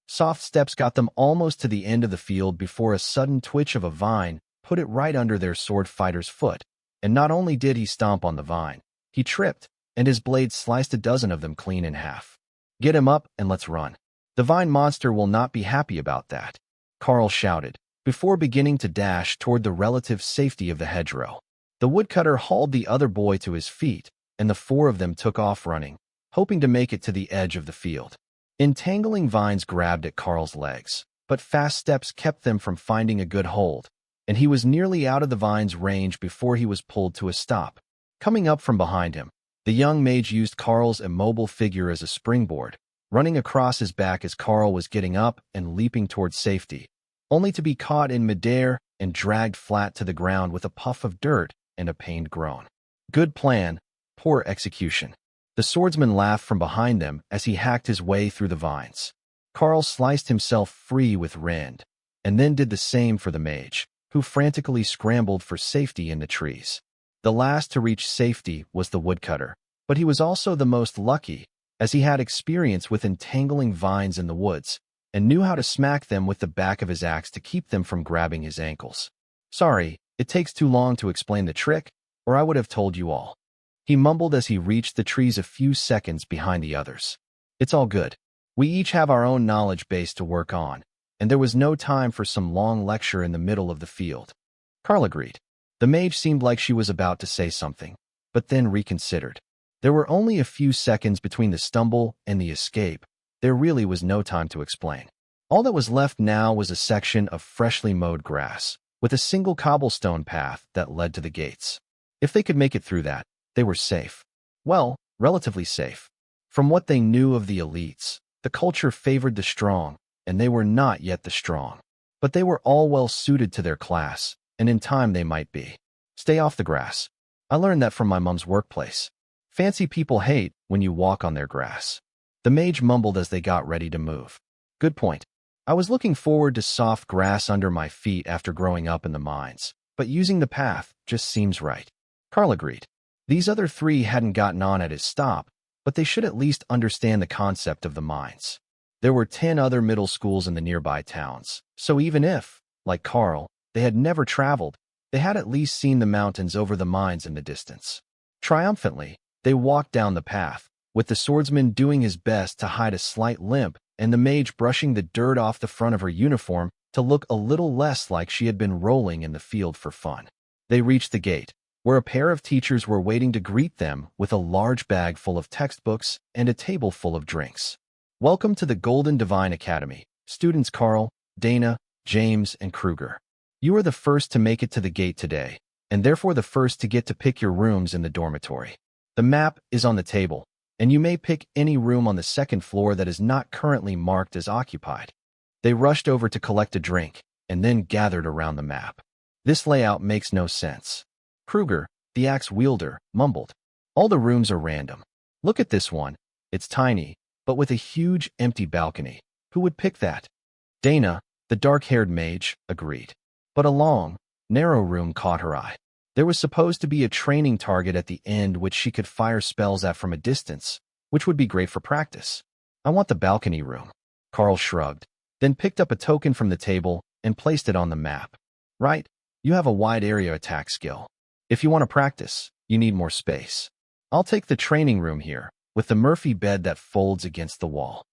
Soft steps got them almost to the end of the field before a sudden twitch of a vine put it right under their sword fighter's foot, and not only did he stomp on the vine, he tripped, and his blade sliced a dozen of them clean in half. Get him up and let's run. The vine monster will not be happy about that, Karl shouted, before beginning to dash toward the relative safety of the hedgerow. The woodcutter hauled the other boy to his feet, and the four of them took off running, hoping to make it to the edge of the field. Entangling vines grabbed at Karl's legs, but fast steps kept them from finding a good hold, and he was nearly out of the vine's range before he was pulled to a stop. Coming up from behind him, the young mage used Karl's immobile figure as a springboard, running across his back as Karl was getting up and leaping toward safety, only to be caught in midair and dragged flat to the ground with a puff of dirt and a pained groan. Good plan, poor execution. The swordsman laughed from behind them as he hacked his way through the vines. Karl sliced himself free with rend, and then did the same for the mage, who frantically scrambled for safety in the trees. The last to reach safety was the woodcutter, but he was also the most lucky, as he had experience with entangling vines in the woods, and knew how to smack them with the back of his axe to keep them from grabbing his ankles. Sorry, it takes too long to explain the trick, or I would have told you all. He mumbled as he reached the trees a few seconds behind the others. It's all good. We each have our own knowledge base to work on, and there was no time for some long lecture in the middle of the field. Karl agreed. The mage seemed like she was about to say something, but then reconsidered. There were only a few seconds between the stumble and the escape. There really was no time to explain. All that was left now was a section of freshly mowed grass, with a single cobblestone path that led to the gates. If they could make it through that, they were safe. Well, relatively safe. From what they knew of the elites, the culture favored the strong, and they were not yet the strong. But they were all well suited to their class, and in time they might be. Stay off the grass. I learned that from my mom's workplace. Fancy people hate when you walk on their grass. The mage mumbled as they got ready to move. Good point. I was looking forward to soft grass under my feet after growing up in the mines, but using the path just seems right. Karl agreed. These other three hadn't gotten on at his stop, but they should at least understand the concept of the mines. There were 10 other middle schools in the nearby towns, so even if, like Karl, they had never traveled, they had at least seen the mountains over the mines in the distance. Triumphantly, they walked down the path, with the swordsman doing his best to hide a slight limp and the mage brushing the dirt off the front of her uniform to look a little less like she had been rolling in the field for fun. They reached the gate, where a pair of teachers were waiting to greet them with a large bag full of textbooks and a table full of drinks. Welcome to the Golden Divine Academy, students Karl, Dana, James, and Kruger. You are the first to make it to the gate today, and therefore the first to get to pick your rooms in the dormitory. The map is on the table, and you may pick any room on the second floor that is not currently marked as occupied. They rushed over to collect a drink, and then gathered around the map. This layout makes no sense. Kruger, the axe wielder, mumbled. All the rooms are random. Look at this one. It's tiny, but with a huge empty balcony. Who would pick that? Dana, the dark-haired mage, agreed. But a long, narrow room caught her eye. There was supposed to be a training target at the end which she could fire spells at from a distance, which would be great for practice. I want the balcony room. Karl shrugged, then picked up a token from the table and placed it on the map. Right, you have a wide area attack skill. If you want to practice, you need more space. I'll take the training room here, with the Murphy bed that folds against the wall.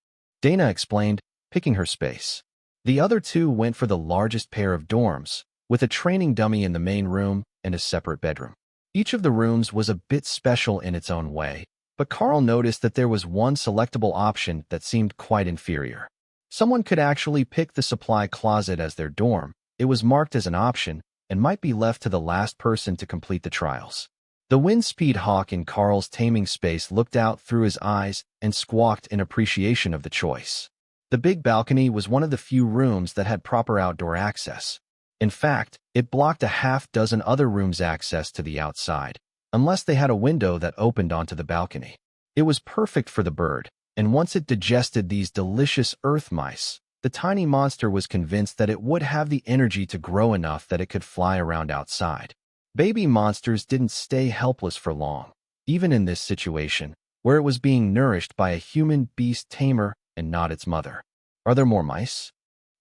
Dana explained, picking her space. The other two went for the largest pair of dorms, with a training dummy in the main room and a separate bedroom. Each of the rooms was a bit special in its own way, but Karl noticed that there was one selectable option that seemed quite inferior. Someone could actually pick the supply closet as their dorm. It was marked as an option and might be left to the last person to complete the trials. The Windspeed hawk in Karl's taming space looked out through his eyes and squawked in appreciation of the choice. The big balcony was one of the few rooms that had proper outdoor access. In fact, it blocked a half-dozen other rooms' access to the outside, unless they had a window that opened onto the balcony. It was perfect for the bird, and once it digested these delicious earth mice, the tiny monster was convinced that it would have the energy to grow enough that it could fly around outside. Baby monsters didn't stay helpless for long, even in this situation, where it was being nourished by a human beast tamer and not its mother. Are there more mice?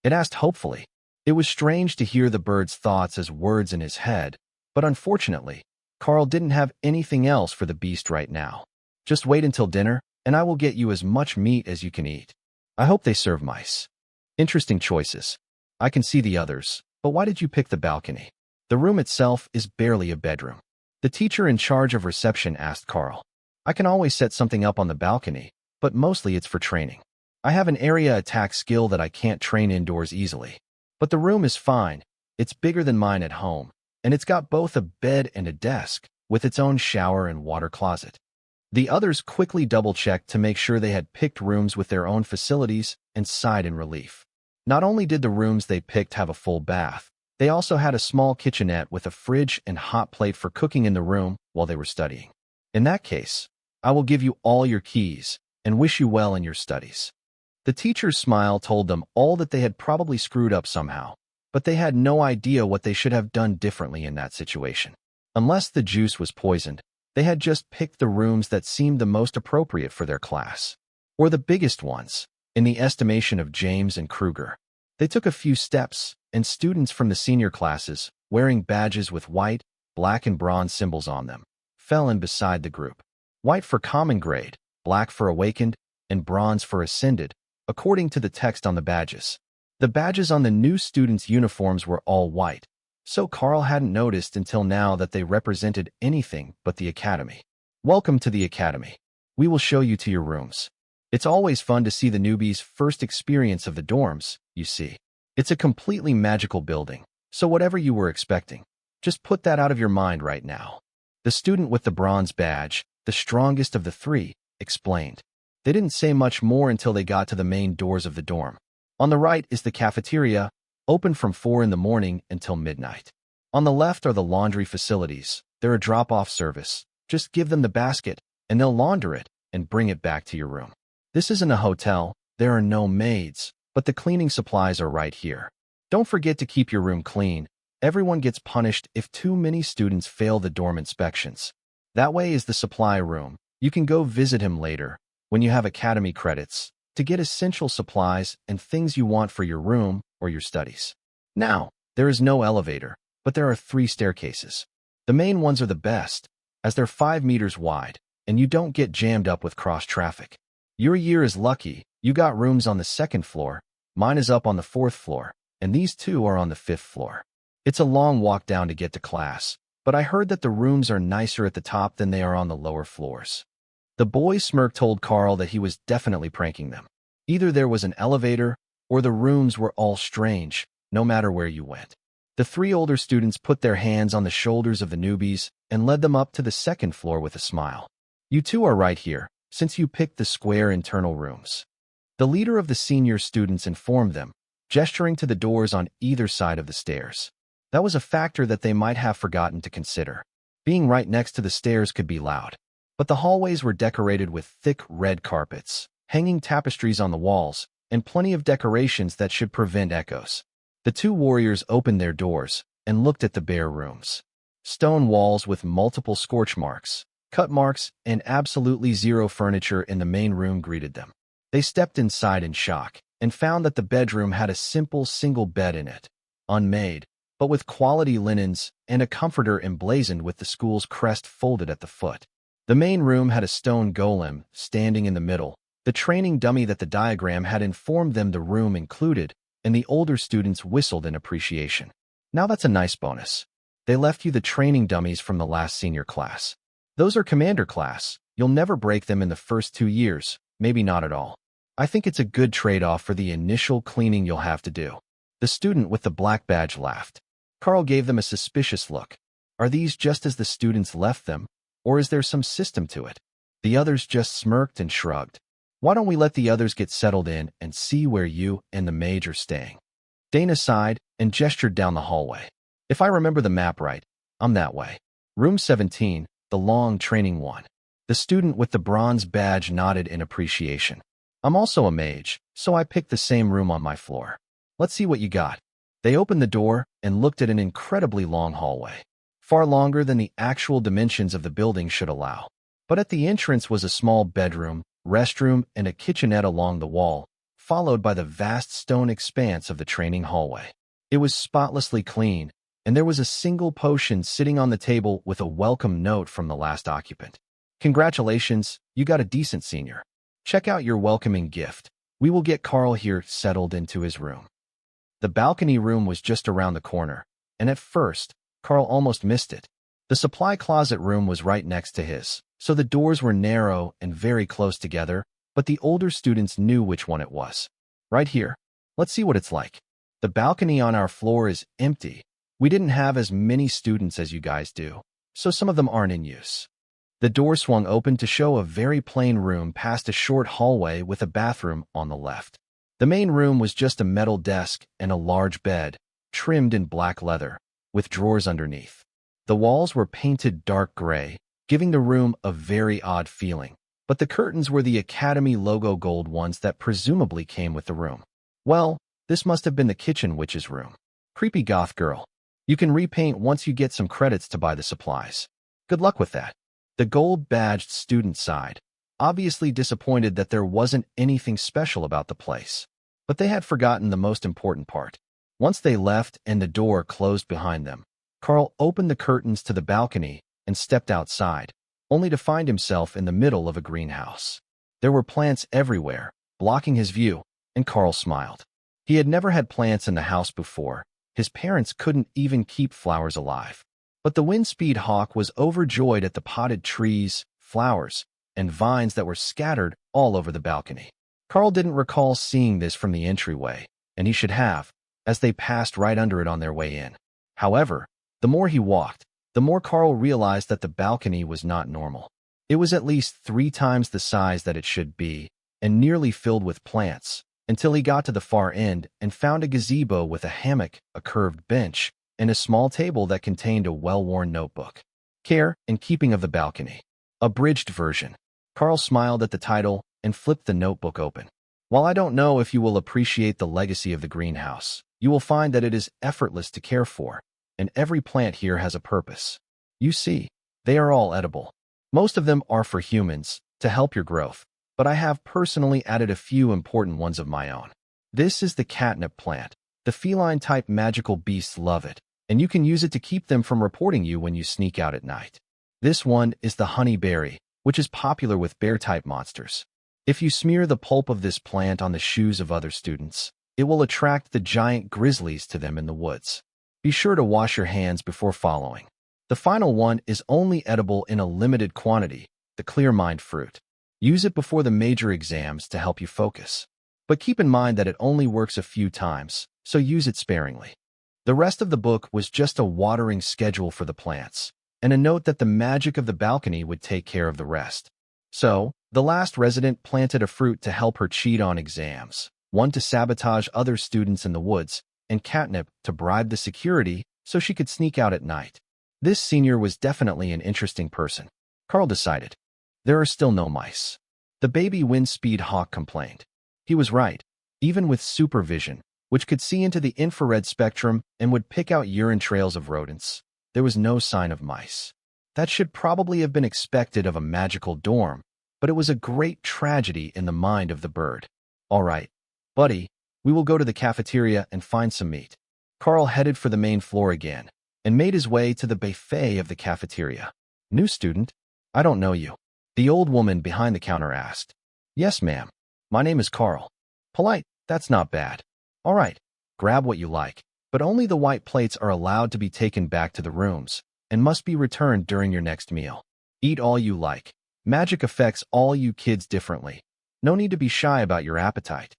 It asked hopefully. It was strange to hear the bird's thoughts as words in his head, but unfortunately, Karl didn't have anything else for the beast right now. Just wait until dinner, and I will get you as much meat as you can eat. I hope they serve mice. Interesting choices. I can see the others, but why did you pick the balcony? The room itself is barely a bedroom. The teacher in charge of reception asked Karl. I can always set something up on the balcony, but mostly it's for training. I have an area attack skill that I can't train indoors easily. But the room is fine. It's bigger than mine at home, and it's got both a bed and a desk, with its own shower and water closet. The others quickly double-checked to make sure they had picked rooms with their own facilities and sighed in relief. Not only did the rooms they picked have a full bath, they also had a small kitchenette with a fridge and hot plate for cooking in the room while they were studying. In that case, I will give you all your keys and wish you well in your studies. The teacher's smile told them all that they had probably screwed up somehow, but they had no idea what they should have done differently in that situation. Unless the juice was poisoned, they had just picked the rooms that seemed the most appropriate for their class, or the biggest ones, in the estimation of James and Kruger. They took a few steps, and students from the senior classes, wearing badges with white, black, and bronze symbols on them, fell in beside the group. White for common grade, black for awakened, and bronze for ascended, according to the text on the badges. The badges on the new students' uniforms were all white, so Karl hadn't noticed until now that they represented anything but the academy. Welcome to the academy. We will show you to your rooms. It's always fun to see the newbies' first experience of the dorms, you see. It's a completely magical building, so whatever you were expecting, just put that out of your mind right now. The student with the bronze badge, the strongest of the three, explained. They didn't say much more until they got to the main doors of the dorm. On the right is the cafeteria, open from 4 in the morning until midnight. On the left are the laundry facilities. They're a drop-off service. Just give them the basket, and they'll launder it and bring it back to your room. This isn't a hotel. There are no maids, but the cleaning supplies are right here. Don't forget to keep your room clean. Everyone gets punished if too many students fail the dorm inspections. That way is the supply room. You can go visit him later, when you have academy credits, to get essential supplies and things you want for your room or your studies. Now, there is no elevator, but there are 3 staircases. The main ones are the best, as they're 5 meters wide, and you don't get jammed up with cross-traffic. Your year is lucky. You got rooms on the 2nd floor, mine is up on the 4th floor, and these 2 are on the 5th floor. It's a long walk down to get to class, but I heard that the rooms are nicer at the top than they are on the lower floors. The boy's smirk told Karl that he was definitely pranking them. Either there was an elevator, or the rooms were all strange, no matter where you went. The 3 older students put their hands on the shoulders of the newbies and led them up to the 2nd floor with a smile. You 2 are right here, since you picked the square internal rooms. The leader of the senior students informed them, gesturing to the doors on either side of the stairs. That was a factor that they might have forgotten to consider. Being right next to the stairs could be loud, but the hallways were decorated with thick red carpets, hanging tapestries on the walls, and plenty of decorations that should prevent echoes. The two warriors opened their doors and looked at the bare rooms. Stone walls with multiple scorch marks, cut marks, and absolutely zero furniture in the main room greeted them. They stepped inside in shock and found that the bedroom had a simple single bed in it, unmade, but with quality linens and a comforter emblazoned with the school's crest folded at the foot. The main room had a stone golem standing in the middle, the training dummy that the diagram had informed them the room included, and the older students whistled in appreciation. Now that's a nice bonus. They left you the training dummies from the last senior class. Those are commander class. You'll never break them in the first 2 years, maybe not at all. I think it's a good trade-off for the initial cleaning you'll have to do. The student with the black badge laughed. Karl gave them a suspicious look. Are these just as the students left them, or is there some system to it? The others just smirked and shrugged. Why don't we let the others get settled in and see where you and the mage are staying? Dana sighed and gestured down the hallway. If I remember the map right, I'm that way. Room 17, the long training one. The student with the bronze badge nodded in appreciation. I'm also a mage, so I picked the same room on my floor. Let's see what you got. They opened the door and looked at an incredibly long hallway, far longer than the actual dimensions of the building should allow. But at the entrance was a small bedroom, restroom, and a kitchenette along the wall, followed by the vast stone expanse of the training hallway. It was spotlessly clean, and there was a single potion sitting on the table with a welcome note from the last occupant. Congratulations, you got a decent senior. Check out your welcoming gift. We will get Karl here settled into his room. The balcony room was just around the corner, and at first, Karl almost missed it. The supply closet room was right next to his, so the doors were narrow and very close together, but the older students knew which one it was. Right here. Let's see what it's like. The balcony on our floor is empty. We didn't have as many students as you guys do, so some of them aren't in use. The door swung open to show a very plain room past a short hallway with a bathroom on the left. The main room was just a metal desk and a large bed, trimmed in black leather, with drawers underneath. The walls were painted dark gray, giving the room a very odd feeling, but the curtains were the Academy logo gold ones that presumably came with the room. Well, this must have been the kitchen witch's room. Creepy goth girl. You can repaint once you get some credits to buy the supplies. Good luck with that. The gold-badged student sighed, obviously disappointed that there wasn't anything special about the place. But they had forgotten the most important part. Once they left and the door closed behind them, Karl opened the curtains to the balcony and stepped outside, only to find himself in the middle of a greenhouse. There were plants everywhere, blocking his view, and Karl smiled. He had never had plants in the house before. His parents couldn't even keep flowers alive. But the Windspeed hawk was overjoyed at the potted trees, flowers, and vines that were scattered all over the balcony. Karl didn't recall seeing this from the entryway, and he should have, as they passed right under it on their way in. However, the more he walked, the more Karl realized that the balcony was not normal. It was at least 3 times the size that it should be, and nearly filled with plants, until he got to the far end and found a gazebo with a hammock, a curved bench, and a small table that contained a well-worn notebook. Care and Keeping of the Balcony. Abridged version. Karl smiled at the title and flipped the notebook open. While I don't know if you will appreciate the legacy of the greenhouse, you will find that it is effortless to care for, and every plant here has a purpose. You see, they are all edible. Most of them are for humans, to help your growth, but I have personally added a few important ones of my own. This is the catnip plant. The feline-type magical beasts love it, and you can use it to keep them from reporting you when you sneak out at night. This one is the honeyberry, which is popular with bear-type monsters. If you smear the pulp of this plant on the shoes of other students, it will attract the giant grizzlies to them in the woods. Be sure to wash your hands before following. The final one is only edible in a limited quantity, the clear mind fruit. Use it before the major exams to help you focus. But keep in mind that it only works a few times, so use it sparingly. The rest of the book was just a watering schedule for the plants, and a note that the magic of the balcony would take care of the rest. So, the last resident planted a fruit to help her cheat on exams. one to sabotage other students in the woods, and catnip to bribe the security so she could sneak out at night. This senior was definitely an interesting person. Karl decided. There are still no mice. The baby wind speed hawk complained. He was right. Even with supervision, which could see into the infrared spectrum and would pick out urine trails of rodents, there was no sign of mice. That should probably have been expected of a magical dorm, but it was a great tragedy in the mind of the bird. All right, buddy, we will go to the cafeteria and find some meat. Karl headed for the main floor again and made his way to the buffet of the cafeteria. New student? I don't know you. The old woman behind the counter asked. Yes, ma'am. My name is Karl. Polite, that's not bad. All right, grab what you like, but only the white plates are allowed to be taken back to the rooms and must be returned during your next meal. Eat all you like. Magic affects all you kids differently. No need to be shy about your appetite.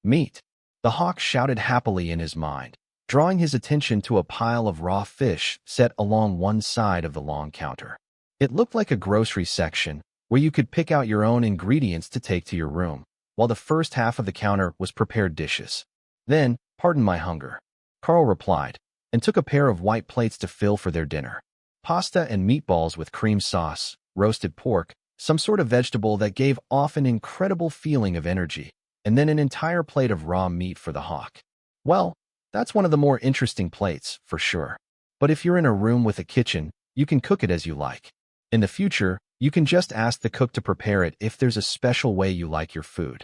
Meat. The hawk shouted happily in his mind, drawing his attention to a pile of raw fish set along one side of the long counter. It looked like a grocery section where you could pick out your own ingredients to take to your room, while the first half of the counter was prepared dishes. Then, pardon my hunger, Karl replied, and took a pair of white plates to fill for their dinner. Pasta and meatballs with cream sauce, roasted pork, some sort of vegetable that gave off an incredible feeling of energy, and then an entire plate of raw meat for the hawk. Well, that's one of the more interesting plates, for sure. But if you're in a room with a kitchen, you can cook it as you like. In the future, you can just ask the cook to prepare it if there's a special way you like your food.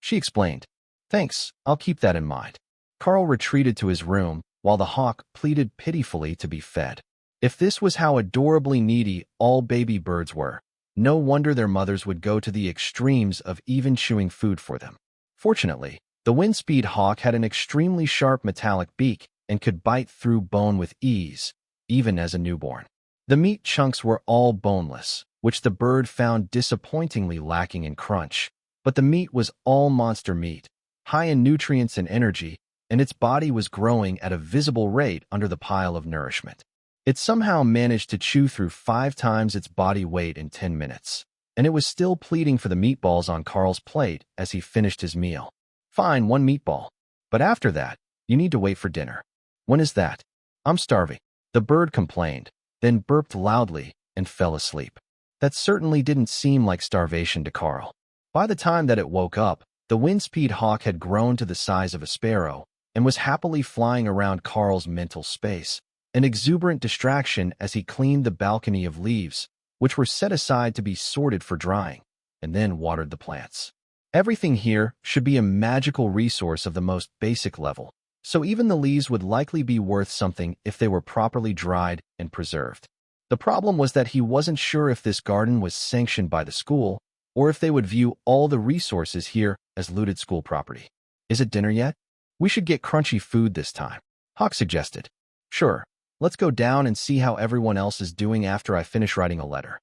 She explained. Thanks, I'll keep that in mind. Karl retreated to his room, while the hawk pleaded pitifully to be fed. If this was how adorably needy all baby birds were, no wonder their mothers would go to the extremes of even chewing food for them. Fortunately, the wind-speed hawk had an extremely sharp metallic beak and could bite through bone with ease, even as a newborn. The meat chunks were all boneless, which the bird found disappointingly lacking in crunch, but the meat was all monster meat, high in nutrients and energy, and its body was growing at a visible rate under the pile of nourishment. It somehow managed to chew through 5 times its body weight in 10 minutes, and it was still pleading for the meatballs on Karl's plate as he finished his meal. Fine, 1 meatball. But after that, you need to wait for dinner. When is that? I'm starving. The bird complained, then burped loudly and fell asleep. That certainly didn't seem like starvation to Karl. By the time that it woke up, the wind-speed hawk had grown to the size of a sparrow and was happily flying around Karl's mental space, an exuberant distraction as he cleaned the balcony of leaves, which were set aside to be sorted for drying, and then watered the plants. Everything here should be a magical resource of the most basic level, so even the leaves would likely be worth something if they were properly dried and preserved. The problem was that he wasn't sure if this garden was sanctioned by the school, or if they would view all the resources here as looted school property. Is it dinner yet? We should get crunchy food this time, Hawk suggested. Sure, let's go down and see how everyone else is doing after I finish writing a letter.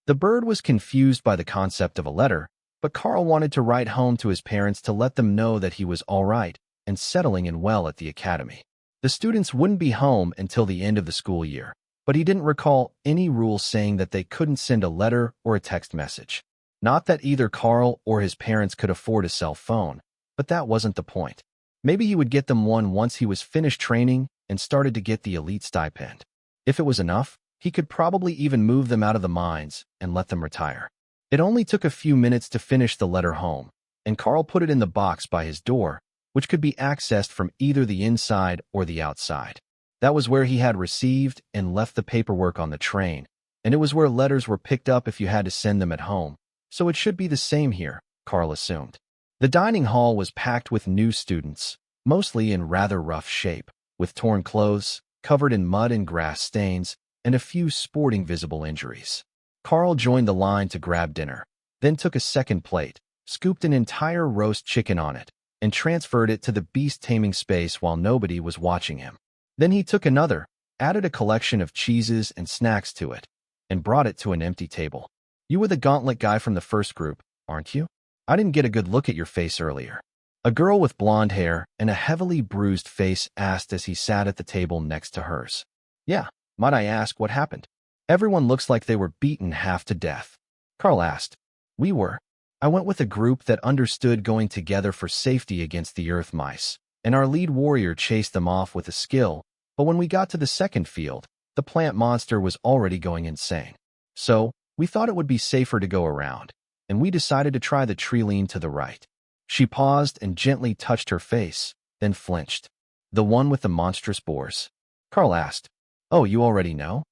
The bird was confused by the concept of a letter, but Karl wanted to write home to his parents to let them know that he was all right and settling in well at the academy. The students wouldn't be home until the end of the school year, but he didn't recall any rule saying that they couldn't send a letter or a text message. Not that either Karl or his parents could afford a cell phone, but that wasn't the point. Maybe he would get them one once he was finished training and started to get the elite stipend. If it was enough, he could probably even move them out of the mines and let them retire. It only took a few minutes to finish the letter home, and Karl put it in the box by his door, which could be accessed from either the inside or the outside. That was where he had received and left the paperwork on the train, and it was where letters were picked up if you had to send them at home, so it should be the same here, Karl assumed. The dining hall was packed with new students, mostly in rather rough shape, with torn clothes, covered in mud and grass stains, and a few sporting visible injuries. Karl joined the line to grab dinner, then took a second plate, scooped an entire roast chicken on it, and transferred it to the beast-taming space while nobody was watching him. Then he took another, added a collection of cheeses and snacks to it, and brought it to an empty table. You were the gauntlet guy from the first group, aren't you? I didn't get a good look at your face earlier. A girl with blonde hair and a heavily bruised face asked as he sat at the table next to hers. Yeah, might I ask what happened? Everyone looks like they were beaten half to death. Karl asked. We were. I went with a group that understood going together for safety against the earth mice, and our lead warrior chased them off with a skill, but when we got to the second field, the plant monster was already going insane. So, we thought it would be safer to go around, and we decided to try the tree lean to the right. She paused and gently touched her face, then flinched. The one with the monstrous boars? Karl asked. Oh, you already know?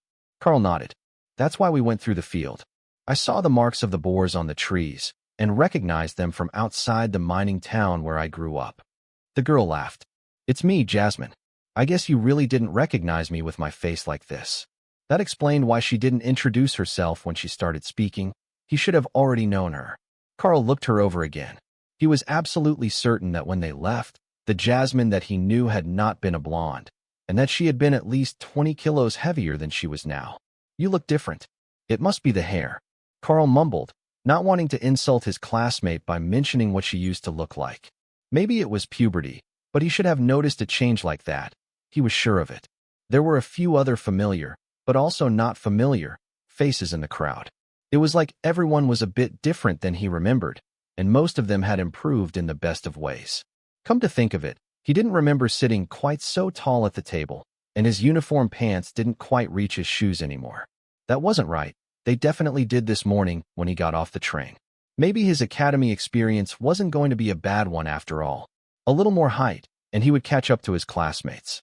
Karl nodded. That's why we went through the field. I saw the marks of the boars on the trees, and recognized them from outside the mining town where I grew up. The girl laughed. It's me, Jasmine. I guess you really didn't recognize me with my face like this. That explained why she didn't introduce herself when she started speaking. He should have already known her. Karl looked her over again. He was absolutely certain that when they left, the Jasmine that he knew had not been a blonde, and that she had been at least 20 kilos heavier than she was now. You look different. It must be the hair. Karl mumbled, not wanting to insult his classmate by mentioning what she used to look like. Maybe it was puberty, but he should have noticed a change like that. He was sure of it. There were a few other familiar, but also not familiar, faces in the crowd. It was like everyone was a bit different than he remembered, and most of them had improved in the best of ways. Come to think of it, he didn't remember sitting quite so tall at the table, and his uniform pants didn't quite reach his shoes anymore. That wasn't right. They definitely did this morning when he got off the train. Maybe his academy experience wasn't going to be a bad one after all. A little more height, and he would catch up to his classmates.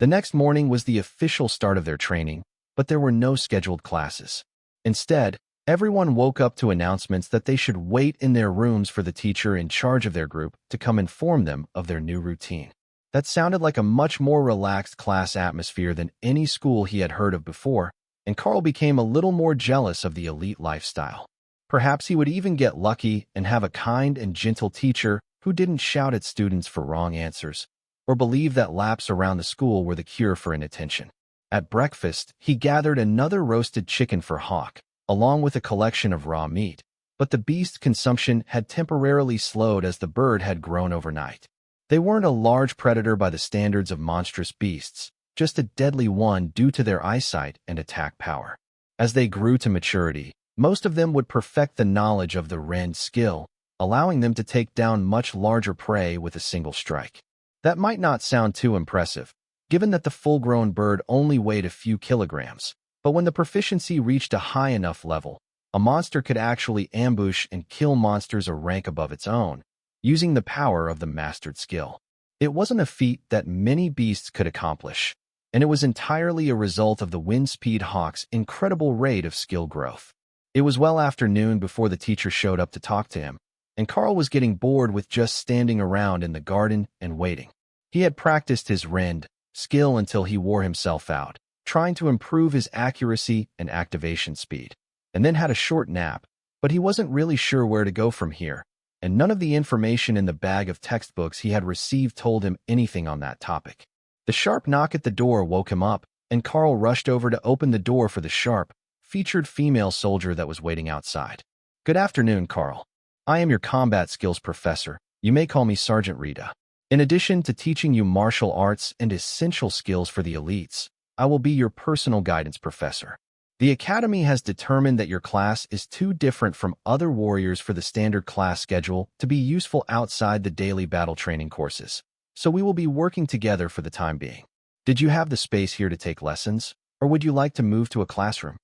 The next morning was the official start of their training, but there were no scheduled classes. Instead, everyone woke up to announcements that they should wait in their rooms for the teacher in charge of their group to come inform them of their new routine. That sounded like a much more relaxed class atmosphere than any school he had heard of before, and Karl became a little more jealous of the elite lifestyle. Perhaps he would even get lucky and have a kind and gentle teacher who didn't shout at students for wrong answers, or believe that laps around the school were the cure for inattention. At breakfast, he gathered another roasted chicken for Hawk, along with a collection of raw meat, but the beast's consumption had temporarily slowed as the bird had grown overnight. They weren't a large predator by the standards of monstrous beasts, just a deadly one due to their eyesight and attack power. As they grew to maturity, most of them would perfect the knowledge of the rend skill, allowing them to take down much larger prey with a single strike. That might not sound too impressive, given that the full-grown bird only weighed a few kilograms, but when the proficiency reached a high enough level, a monster could actually ambush and kill monsters a rank above its own, using the power of the mastered skill. It wasn't a feat that many beasts could accomplish, and it was entirely a result of the wind-speed hawk's incredible rate of skill growth. It was well after noon before the teacher showed up to talk to him, and Karl was getting bored with just standing around in the garden and waiting. He had practiced his rend skill until he wore himself out, trying to improve his accuracy and activation speed, and then had a short nap, but he wasn't really sure where to go from here, and none of the information in the bag of textbooks he had received told him anything on that topic. The sharp knock at the door woke him up, and Karl rushed over to open the door for the sharp, featured female soldier that was waiting outside. Good afternoon, Karl. I am your combat skills professor. You may call me Sergeant Rita. In addition to teaching you martial arts and essential skills for the elites, I will be your personal guidance professor. The Academy has determined that your class is too different from other warriors for the standard class schedule to be useful outside the daily battle training courses, so we will be working together for the time being. Did you have the space here to take lessons, or would you like to move to a classroom?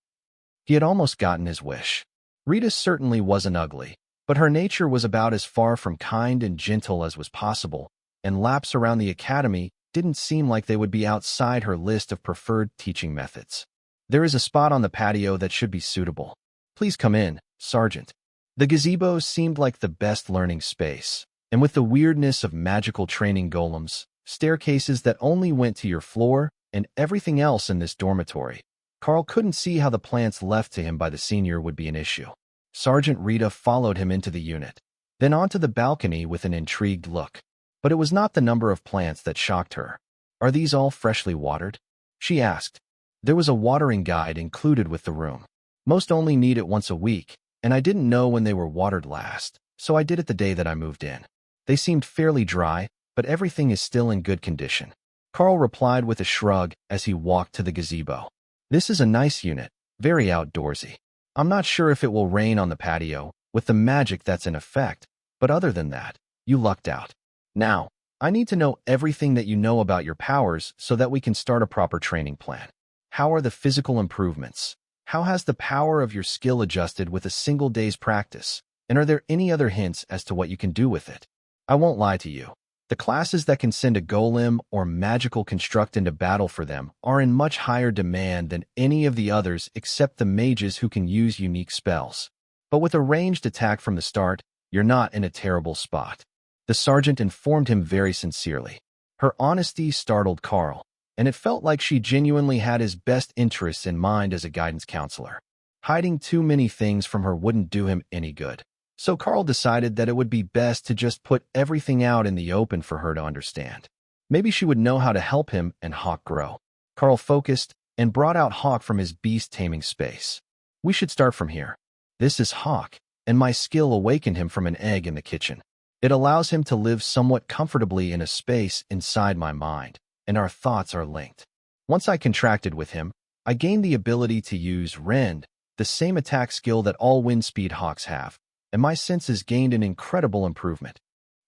He had almost gotten his wish. Rita certainly wasn't ugly, but her nature was about as far from kind and gentle as was possible, and laps around the Academy didn't seem like they would be outside her list of preferred teaching methods. There is a spot on the patio that should be suitable. Please come in, Sergeant. The gazebo seemed like the best learning space, and with the weirdness of magical training golems, staircases that only went to your floor, and everything else in this dormitory, Karl couldn't see how the plants left to him by the senior would be an issue. Sergeant Rita followed him into the unit, then onto the balcony with an intrigued look. But it was not the number of plants that shocked her. Are these all freshly watered? She asked. There was a watering guide included with the room. Most only need it once a week, and I didn't know when they were watered last, so I did it the day that I moved in. They seemed fairly dry, but everything is still in good condition. Karl replied with a shrug as he walked to the gazebo. This is a nice unit, very outdoorsy. I'm not sure if it will rain on the patio, with the magic that's in effect, but other than that, you lucked out. Now, I need to know everything that you know about your powers so that we can start a proper training plan. How are the physical improvements? How has the power of your skill adjusted with a single day's practice? And are there any other hints as to what you can do with it? I won't lie to you. The classes that can send a golem or magical construct into battle for them are in much higher demand than any of the others except the mages who can use unique spells. But with a ranged attack from the start, you're not in a terrible spot. The sergeant informed him very sincerely. Her honesty startled Karl, and it felt like she genuinely had his best interests in mind as a guidance counselor. Hiding too many things from her wouldn't do him any good. So Karl decided that it would be best to just put everything out in the open for her to understand. Maybe she would know how to help him and Hawk grow. Karl focused and brought out Hawk from his beast-taming space. We should start from here. This is Hawk, and my skill awakened him from an egg in the kitchen. It allows him to live somewhat comfortably in a space inside my mind, and our thoughts are linked. Once I contracted with him, I gained the ability to use Rend, the same attack skill that all wind speed Hawks have, and my senses gained an incredible improvement.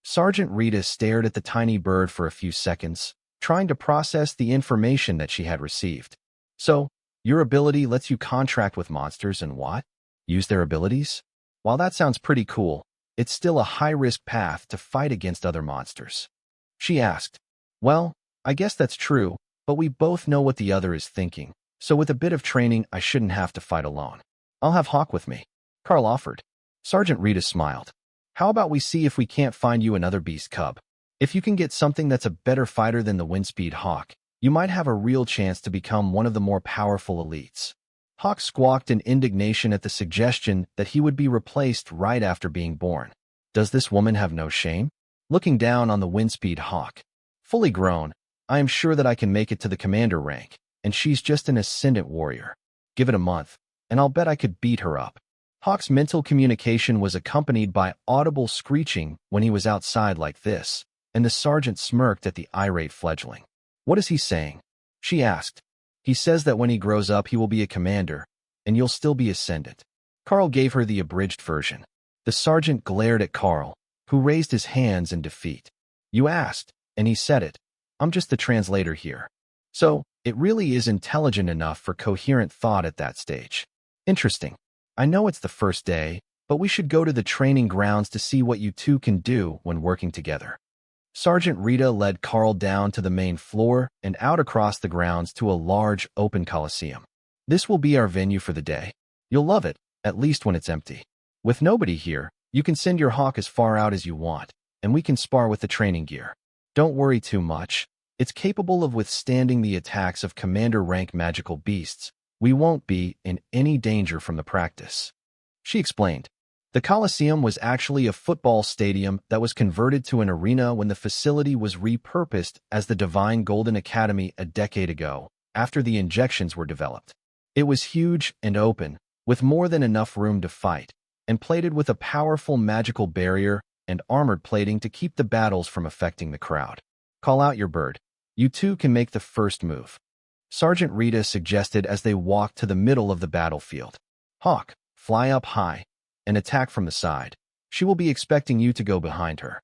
Sergeant Rita stared at the tiny bird for a few seconds, trying to process the information that she had received. So, your ability lets you contract with monsters and what? Use their abilities? While that sounds pretty cool, it's still a high-risk path to fight against other monsters. She asked. Well, I guess that's true, but we both know what the other is thinking, so with a bit of training I shouldn't have to fight alone. I'll have Hawk with me, Karl offered. Sergeant Rita smiled. How about we see if we can't find you another beast cub? If you can get something that's a better fighter than the Windspeed Hawk, you might have a real chance to become one of the more powerful elites. Hawk squawked in indignation at the suggestion that he would be replaced right after being born. Does this woman have no shame? Looking down on the Windspeed Hawk. Fully grown, I am sure that I can make it to the commander rank, and she's just an ascendant warrior. Give it a month, and I'll bet I could beat her up. Hawk's mental communication was accompanied by audible screeching when he was outside like this, and the sergeant smirked at the irate fledgling. What is he saying? She asked. He says that when he grows up he will be a commander, and you'll still be ascendant. Karl gave her the abridged version. The sergeant glared at Karl, who raised his hands in defeat. You asked, and he said it. I'm just the translator here. So, it really is intelligent enough for coherent thought at that stage. Interesting. I know it's the first day, but we should go to the training grounds to see what you two can do when working together. Sergeant Rita led Karl down to the main floor and out across the grounds to a large, open coliseum. This will be our venue for the day. You'll love it, at least when it's empty. With nobody here, you can send your Hawk as far out as you want, and we can spar with the training gear. Don't worry too much. It's capable of withstanding the attacks of commander-rank magical beasts. We won't be in any danger from the practice. She explained. The Coliseum was actually a football stadium that was converted to an arena when the facility was repurposed as the Divine Golden Academy a decade ago, after the injections were developed. It was huge and open, with more than enough room to fight, and plated with a powerful magical barrier and armored plating to keep the battles from affecting the crowd. Call out your bird. You two can make the first move. Sergeant Rita suggested as they walked to the middle of the battlefield. Hawk, fly up high, and attack from the side. She will be expecting you to go behind her.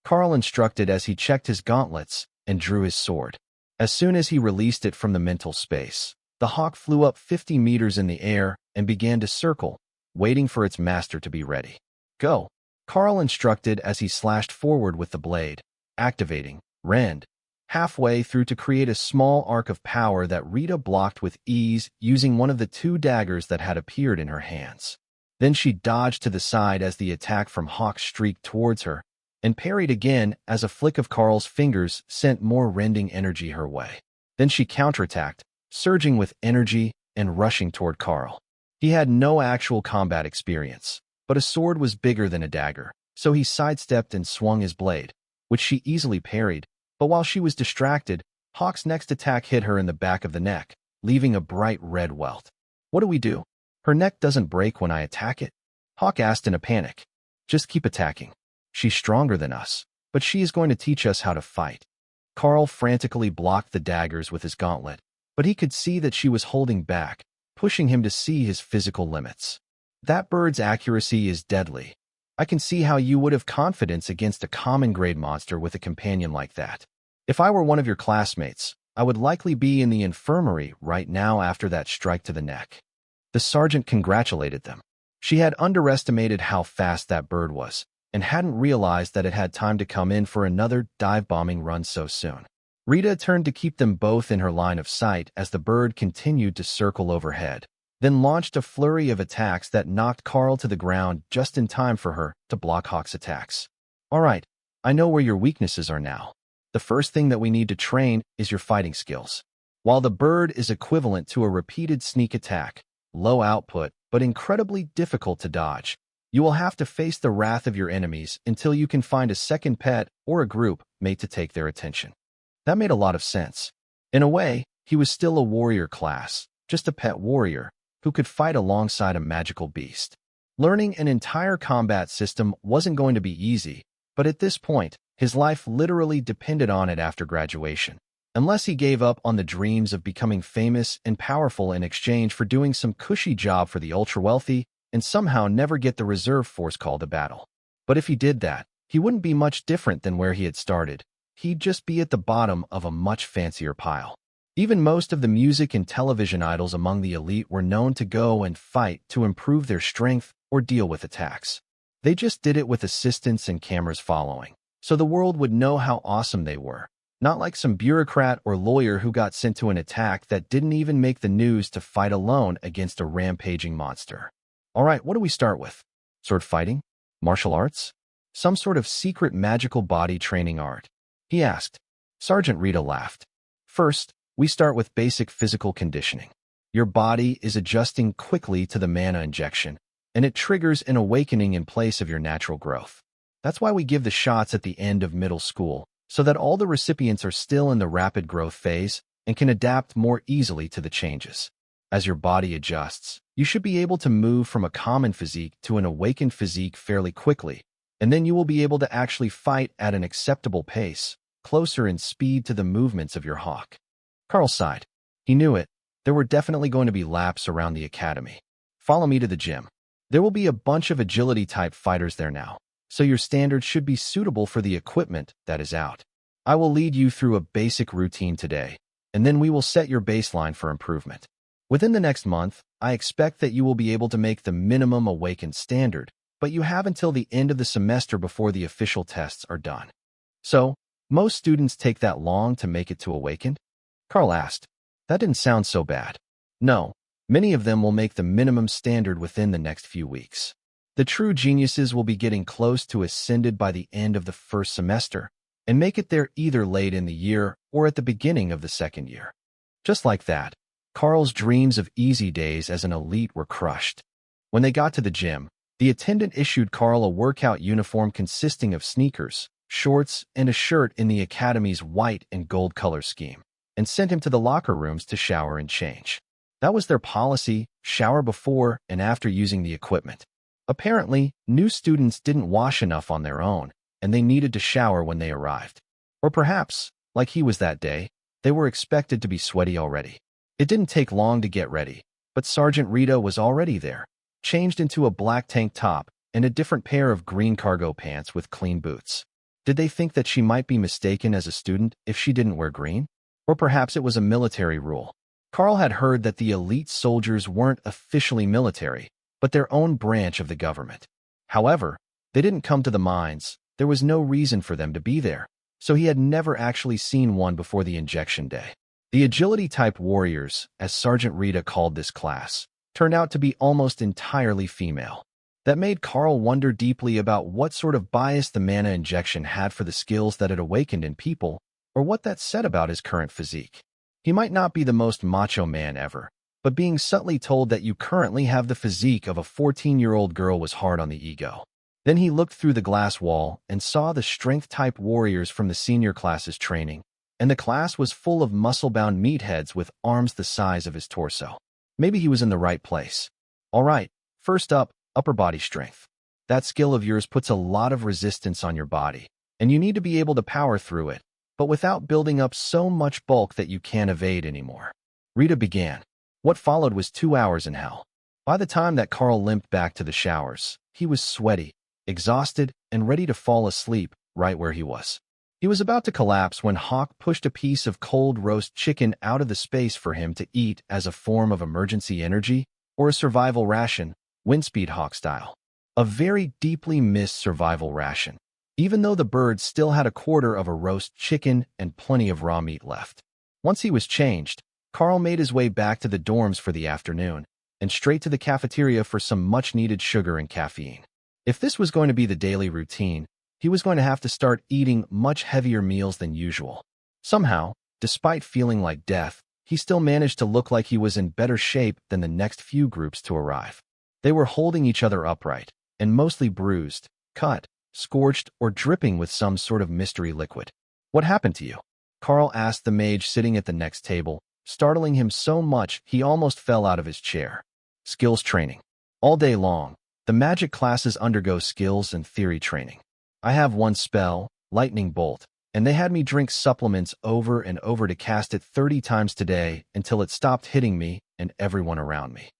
Karl instructed as he checked his gauntlets and drew his sword. As soon as he released it from the mental space, the Hawk flew up 50 meters in the air and began to circle, waiting for its master to be ready. Go, Karl instructed as he slashed forward with the blade, activating Rend. Halfway through to create a small arc of power that Rita blocked with ease using one of the two daggers that had appeared in her hands. Then she dodged to the side as the attack from Hawk streaked towards her, and parried again as a flick of Karl's fingers sent more rending energy her way. Then she counterattacked, surging with energy and rushing toward Karl. He had no actual combat experience, but a sword was bigger than a dagger, so he sidestepped and swung his blade, which she easily parried. But while she was distracted, Hawk's next attack hit her in the back of the neck, leaving a bright red welt. What do we do? Her neck doesn't break when I attack it? Hawk asked in a panic. Just keep attacking. She's stronger than us, but she is going to teach us how to fight. Karl frantically blocked the daggers with his gauntlet, but he could see that she was holding back, pushing him to see his physical limits. That bird's accuracy is deadly. I can see how you would have confidence against a common grade monster with a companion like that. If I were one of your classmates, I would likely be in the infirmary right now after that strike to the neck. The sergeant congratulated them. She had underestimated how fast that bird was, and hadn't realized that it had time to come in for another dive-bombing run so soon. Rita turned to keep them both in her line of sight as the bird continued to circle overhead, then launched a flurry of attacks that knocked Karl to the ground just in time for her to block Hawk's attacks. All right, I know where your weaknesses are now. The first thing that we need to train is your fighting skills. While the bird is equivalent to a repeated sneak attack, low output, but incredibly difficult to dodge, you will have to face the wrath of your enemies until you can find a second pet or a group mate to take their attention. That made a lot of sense. In a way, he was still a warrior class, just a pet warrior, who could fight alongside a magical beast. Learning an entire combat system wasn't going to be easy, but at this point, his life literally depended on it after graduation. Unless he gave up on the dreams of becoming famous and powerful in exchange for doing some cushy job for the ultra-wealthy and somehow never get the reserve force call to battle. But if he did that, he wouldn't be much different than where he had started. He'd just be at the bottom of a much fancier pile. Even most of the music and television idols among the elite were known to go and fight to improve their strength or deal with attacks. They just did it with assistants and cameras following, so the world would know how awesome they were. Not like some bureaucrat or lawyer who got sent to an attack that didn't even make the news to fight alone against a rampaging monster. All right, what do we start with? Sword fighting? Martial arts? Some sort of secret magical body training art? He asked. Sergeant Rita laughed. First, we start with basic physical conditioning. Your body is adjusting quickly to the mana injection, and it triggers an awakening in place of your natural growth. That's why we give the shots at the end of middle school, so that all the recipients are still in the rapid growth phase and can adapt more easily to the changes. As your body adjusts, you should be able to move from a common physique to an awakened physique fairly quickly, and then you will be able to actually fight at an acceptable pace, closer in speed to the movements of your hawk. Karl sighed. He knew it. There were definitely going to be laps around the academy. Follow me to the gym. There will be a bunch of agility-type fighters there now, so your standards should be suitable for the equipment that is out. I will lead you through a basic routine today, and then we will set your baseline for improvement. Within the next month, I expect that you will be able to make the minimum awakened standard, but you have until the end of the semester before the official tests are done. So, most students take that long to make it to awakened? Karl asked. That didn't sound so bad. No, many of them will make the minimum standard within the next few weeks. The true geniuses will be getting close to ascended by the end of the first semester, and make it there either late in the year or at the beginning of the second year. Just like that, Karl's dreams of easy days as an elite were crushed. When they got to the gym, the attendant issued Karl a workout uniform consisting of sneakers, shorts, and a shirt in the academy's white and gold color scheme, and sent him to the locker rooms to shower and change. That was their policy, shower before and after using the equipment. Apparently, new students didn't wash enough on their own, and they needed to shower when they arrived. Or perhaps, like he was that day, they were expected to be sweaty already. It didn't take long to get ready, but Sergeant Rita was already there, changed into a black tank top and a different pair of green cargo pants with clean boots. Did they think that she might be mistaken as a student if she didn't wear green? Or perhaps it was a military rule. Karl had heard that the elite soldiers weren't officially military, but their own branch of the government. However, they didn't come to the mines. There was no reason for them to be there, so he had never actually seen one before the injection day. The agility-type warriors, as Sergeant Rita called this class, turned out to be almost entirely female. That made Karl wonder deeply about what sort of bias the mana injection had for the skills that it awakened in people, or what that said about his current physique. He might not be the most macho man ever, but being subtly told that you currently have the physique of a 14-year-old girl was hard on the ego. Then he looked through the glass wall and saw the strength-type warriors from the senior class's training, and the class was full of muscle-bound meatheads with arms the size of his torso. Maybe he was in the right place. All right, first up, upper body strength. That skill of yours puts a lot of resistance on your body, and you need to be able to power through it, but without building up so much bulk that you can't evade anymore. Rita began. What followed was 2 hours in hell. By the time that Karl limped back to the showers, he was sweaty, exhausted, and ready to fall asleep right where he was. He was about to collapse when Hawk pushed a piece of cold roast chicken out of the space for him to eat as a form of emergency energy or a survival ration, Windspeed Hawk style. A very deeply missed survival ration, even though the bird still had a quarter of a roast chicken and plenty of raw meat left. Once he was changed, Karl made his way back to the dorms for the afternoon and straight to the cafeteria for some much-needed sugar and caffeine. If this was going to be the daily routine, he was going to have to start eating much heavier meals than usual. Somehow, despite feeling like death, he still managed to look like he was in better shape than the next few groups to arrive. They were holding each other upright, and mostly bruised, cut, scorched, or dripping with some sort of mystery liquid. "What happened to you?" Karl asked the mage sitting at the next table, startling him so much he almost fell out of his chair. "Skills training. All day long, the magic classes undergo skills and theory training. I have one spell, Lightning Bolt, and they had me drink supplements over and over to cast it 30 times today until it stopped hitting me and everyone around me."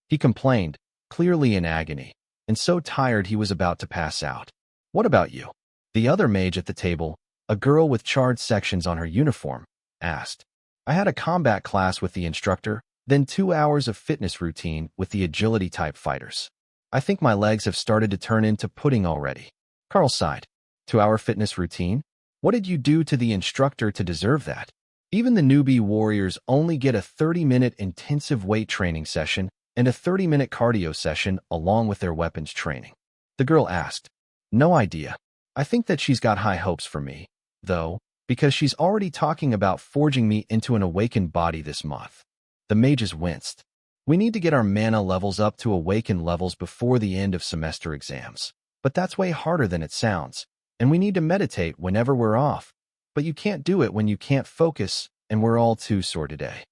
He complained, clearly in agony, and so tired he was about to pass out. "What about you?" The other mage at the table, a girl with charred sections on her uniform, asked. "I had a combat class with the instructor, then 2 hours of fitness routine with the agility-type fighters. I think my legs have started to turn into pudding already." Karl sighed. 2-hour fitness routine? What did you do to the instructor to deserve that? Even the newbie warriors only get a 30-minute intensive weight training session and a 30-minute cardio session along with their weapons training. The girl asked. "No idea. I think that she's got high hopes for me, though, because she's already talking about forging me into an awakened body this month." The mages winced. "We need to get our mana levels up to awakened levels before the end of semester exams. But that's way harder than it sounds, and we need to meditate whenever we're off. But you can't do it when you can't focus, and we're all too sore today."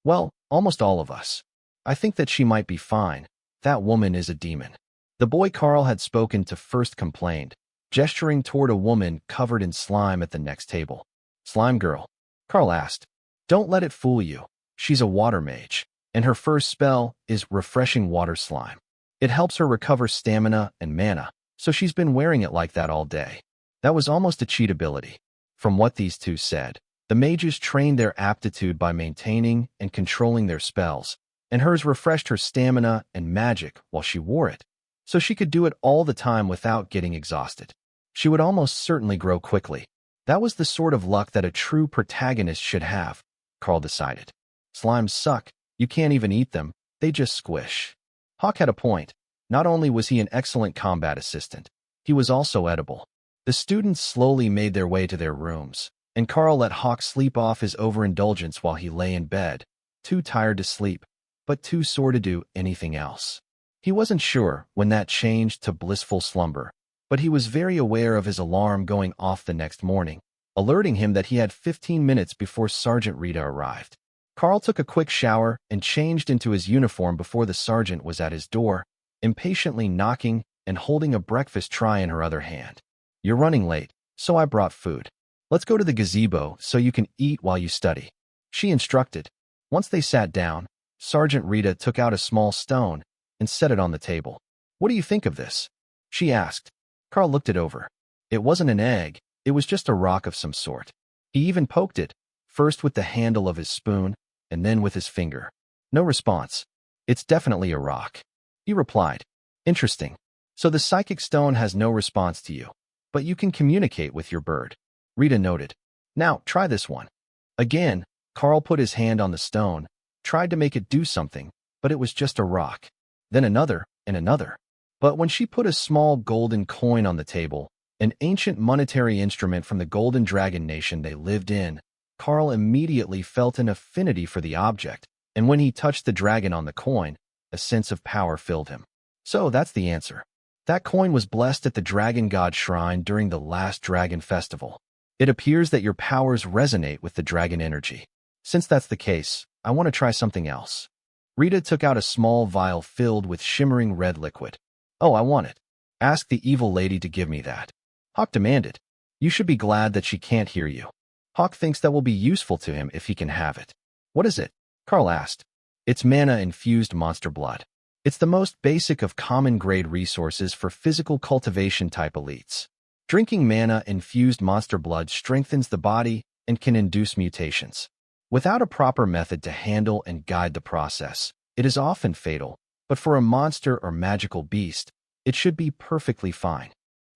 "Well, almost all of us. I think that she might be fine. That woman is a demon." The boy Karl had spoken to first complained, gesturing toward a woman covered in slime at the next table. "Slime girl?" Karl asked. "Don't let it fool you. She's a water mage, and her first spell is Refreshing Water Slime. It helps her recover stamina and mana, so she's been wearing it like that all day." That was almost a cheat ability. From what these two said, the mages trained their aptitude by maintaining and controlling their spells, and hers refreshed her stamina and magic while she wore it, so she could do it all the time without getting exhausted. She would almost certainly grow quickly. That was the sort of luck that a true protagonist should have, Karl decided. Slimes suck. You can't even eat them. They just squish. Hawk had a point. Not only was he an excellent combat assistant, he was also edible. The students slowly made their way to their rooms, and Karl let Hawk sleep off his overindulgence while he lay in bed, too tired to sleep, but too sore to do anything else. He wasn't sure when that changed to blissful slumber, but he was very aware of his alarm going off the next morning, alerting him that he had 15 minutes before Sergeant Rita arrived. Karl took a quick shower and changed into his uniform before the sergeant was at his door, impatiently knocking and holding a breakfast tray in her other hand. "You're running late, so I brought food. Let's go to the gazebo so you can eat while you study," she instructed. Once they sat down, Sergeant Rita took out a small stone and set it on the table. "What do you think of this?" she asked. Karl looked it over. It wasn't an egg, it was just a rock of some sort. He even poked it, first with the handle of his spoon, and then with his finger. No response. "It's definitely a rock," he replied. "Interesting. So the psychic stone has no response to you, but you can communicate with your bird," Rita noted. "Now, try this one." Again, Karl put his hand on the stone, tried to make it do something, but it was just a rock. Then another, and another. But when she put a small golden coin on the table, an ancient monetary instrument from the Golden Dragon Nation they lived in, Karl immediately felt an affinity for the object, and when he touched the dragon on the coin, a sense of power filled him. So that's the answer. That coin was blessed at the Dragon God Shrine during the last Dragon Festival. It appears that your powers resonate with the dragon energy. Since that's the case, I want to try something else. Rita took out a small vial filled with shimmering red liquid. "Oh, I want it. Ask the evil lady to give me that," Hawk demanded. "You should be glad that she can't hear you. Hawk thinks that will be useful to him if he can have it." "What is it?" Karl asked. "It's mana-infused monster blood. It's the most basic of common-grade resources for physical cultivation-type elites. Drinking mana-infused monster blood strengthens the body and can induce mutations. Without a proper method to handle and guide the process, it is often fatal, but for a monster or magical beast, it should be perfectly fine.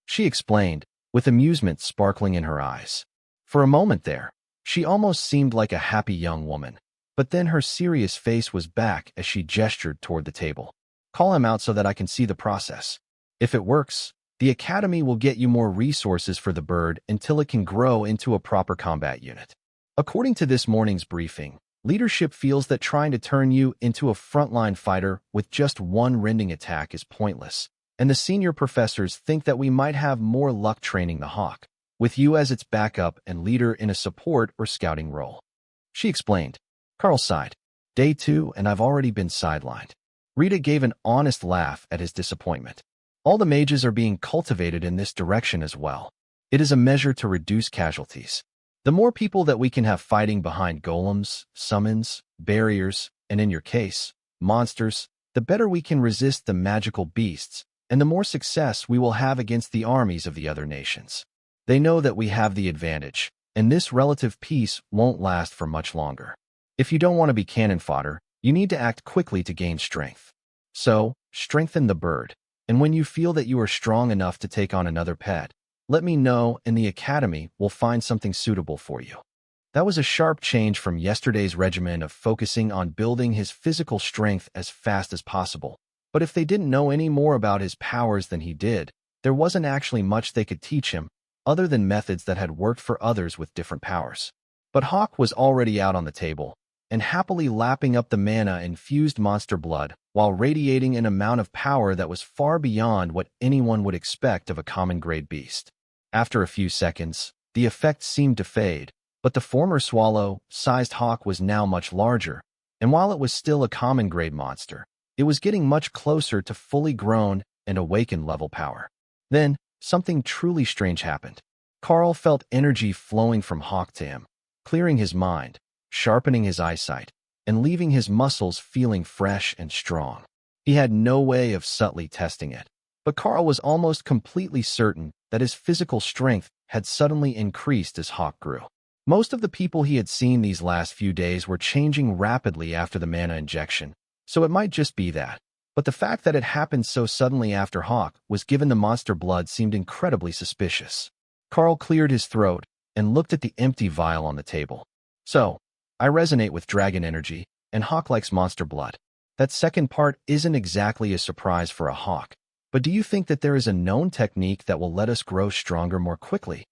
She explained, with amusement sparkling in her eyes. For a moment there, she almost seemed like a happy young woman, but then her serious face was back as she gestured toward the table. Call him out so that I can see the process. If it works, the Academy will get you more resources for the bird until it can grow into a proper combat unit. According to this morning's briefing, leadership feels that trying to turn you into a frontline fighter with just one rending attack is pointless, and the senior professors think that we might have more luck training the hawk, with you as its backup and leader in a support or scouting role. She explained. Karl sighed. Day 2 and I've already been sidelined. Rita gave an honest laugh at his disappointment. All the mages are being cultivated in this direction as well. It is a measure to reduce casualties. The more people that we can have fighting behind golems, summons, barriers, and in your case, monsters, the better we can resist the magical beasts, and the more success we will have against the armies of the other nations. They know that we have the advantage, and this relative peace won't last for much longer. If you don't want to be cannon fodder, you need to act quickly to gain strength. So, strengthen the bird, and when you feel that you are strong enough to take on another pet, let me know and the Academy will find something suitable for you. That was a sharp change from yesterday's regimen of focusing on building his physical strength as fast as possible. But if they didn't know any more about his powers than he did, there wasn't actually much they could teach him, other than methods that had worked for others with different powers. But Hawk was already out on the table, and happily lapping up the mana-infused monster blood while radiating an amount of power that was far beyond what anyone would expect of a common-grade beast. After a few seconds, the effect seemed to fade, but the former swallow-sized hawk was now much larger, and while it was still a common-grade monster, it was getting much closer to fully grown and awakened level power. Then, something truly strange happened. Karl felt energy flowing from Hawk to him, clearing his mind, sharpening his eyesight, and leaving his muscles feeling fresh and strong. He had no way of subtly testing it, but Karl was almost completely certain that his physical strength had suddenly increased as Hawk grew. Most of the people he had seen these last few days were changing rapidly after the mana injection, so it might just be that. But the fact that it happened so suddenly after Hawk was given the monster blood seemed incredibly suspicious. Karl cleared his throat and looked at the empty vial on the table. So, I resonate with dragon energy, and Hawk likes monster blood. That second part isn't exactly a surprise for a hawk, but do you think that there is a known technique that will let us grow stronger more quickly?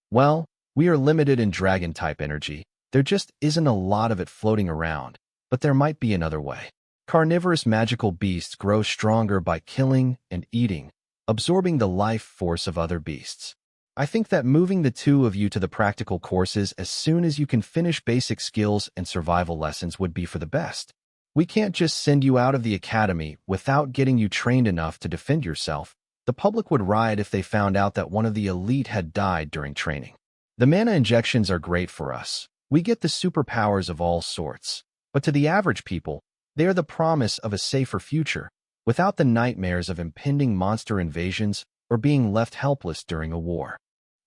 Well, we are limited in dragon-type energy. There just isn't a lot of it floating around, but there might be another way. Carnivorous magical beasts grow stronger by killing and eating, absorbing the life force of other beasts. I think that moving the two of you to the practical courses as soon as you can finish basic skills and survival lessons would be for the best. We can't just send you out of the academy without getting you trained enough to defend yourself. The public would riot if they found out that one of the elite had died during training. The mana injections are great for us. We get the superpowers of all sorts. But to the average people, they are the promise of a safer future, without the nightmares of impending monster invasions or being left helpless during a war.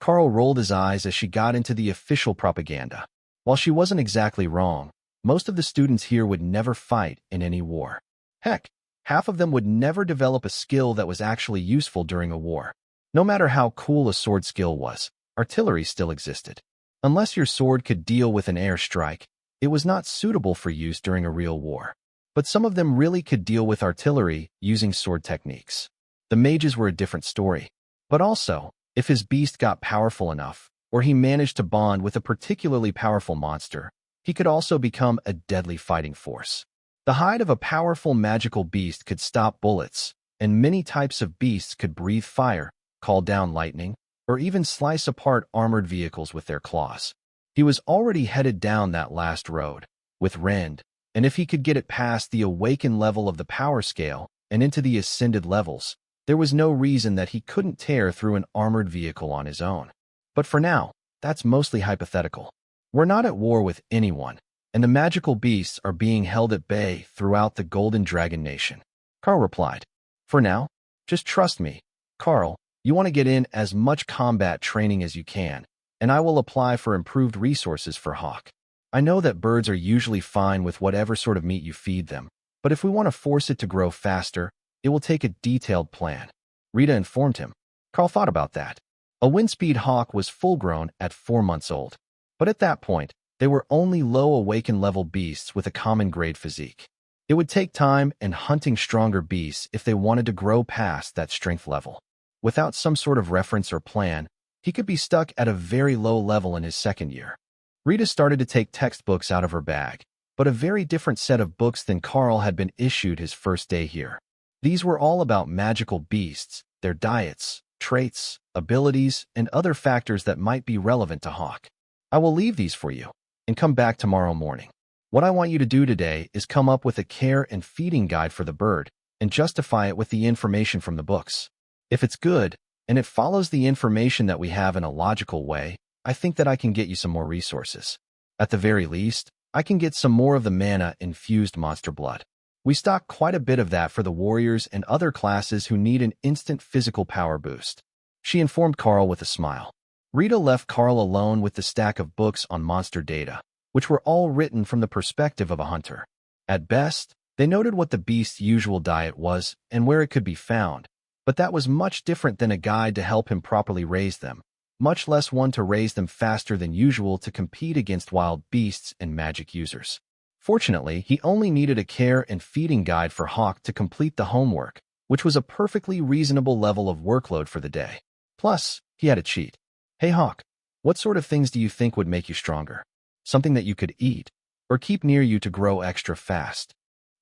Karl rolled his eyes as she got into the official propaganda. While she wasn't exactly wrong, most of the students here would never fight in any war. Heck, half of them would never develop a skill that was actually useful during a war. No matter how cool a sword skill was, artillery still existed. Unless your sword could deal with an air strike, it was not suitable for use during a real war. But some of them really could deal with artillery using sword techniques. The mages were a different story. But also, if his beast got powerful enough, or he managed to bond with a particularly powerful monster, he could also become a deadly fighting force. The hide of a powerful magical beast could stop bullets, and many types of beasts could breathe fire, call down lightning, or even slice apart armored vehicles with their claws. He was already headed down that last road, with Rend, and if he could get it past the awakened level of the power scale and into the ascended levels, there was no reason that he couldn't tear through an armored vehicle on his own. But for now, that's mostly hypothetical. We're not at war with anyone, and the magical beasts are being held at bay throughout the Golden Dragon Nation. Karl replied. For now, just trust me. Karl, you want to get in as much combat training as you can, and I will apply for improved resources for Hawk. I know that birds are usually fine with whatever sort of meat you feed them, but if we want to force it to grow faster, it will take a detailed plan. Rita informed him. Karl thought about that. A windspeed hawk was full-grown at 4 months old, but at that point, they were only low awakened level beasts with a common grade physique. It would take time and hunting stronger beasts if they wanted to grow past that strength level. Without some sort of reference or plan, he could be stuck at a very low level in his second year. Rita started to take textbooks out of her bag, but a very different set of books than Karl had been issued his first day here. These were all about magical beasts, their diets, traits, abilities, and other factors that might be relevant to Hawk. I will leave these for you, and come back tomorrow morning. What I want you to do today is come up with a care and feeding guide for the bird, and justify it with the information from the books. If it's good, and it follows the information that we have in a logical way, I think that I can get you some more resources. At the very least, I can get some more of the mana-infused monster blood. We stock quite a bit of that for the warriors and other classes who need an instant physical power boost. She informed Karl with a smile. Rita left Karl alone with the stack of books on monster data, which were all written from the perspective of a hunter. At best, they noted what the beast's usual diet was and where it could be found, but that was much different than a guide to help him properly raise them, much less one to raise them faster than usual to compete against wild beasts and magic users. Fortunately, he only needed a care and feeding guide for Hawk to complete the homework, which was a perfectly reasonable level of workload for the day. Plus, he had a cheat. Hey Hawk, what sort of things do you think would make you stronger? Something that you could eat, or keep near you to grow extra fast?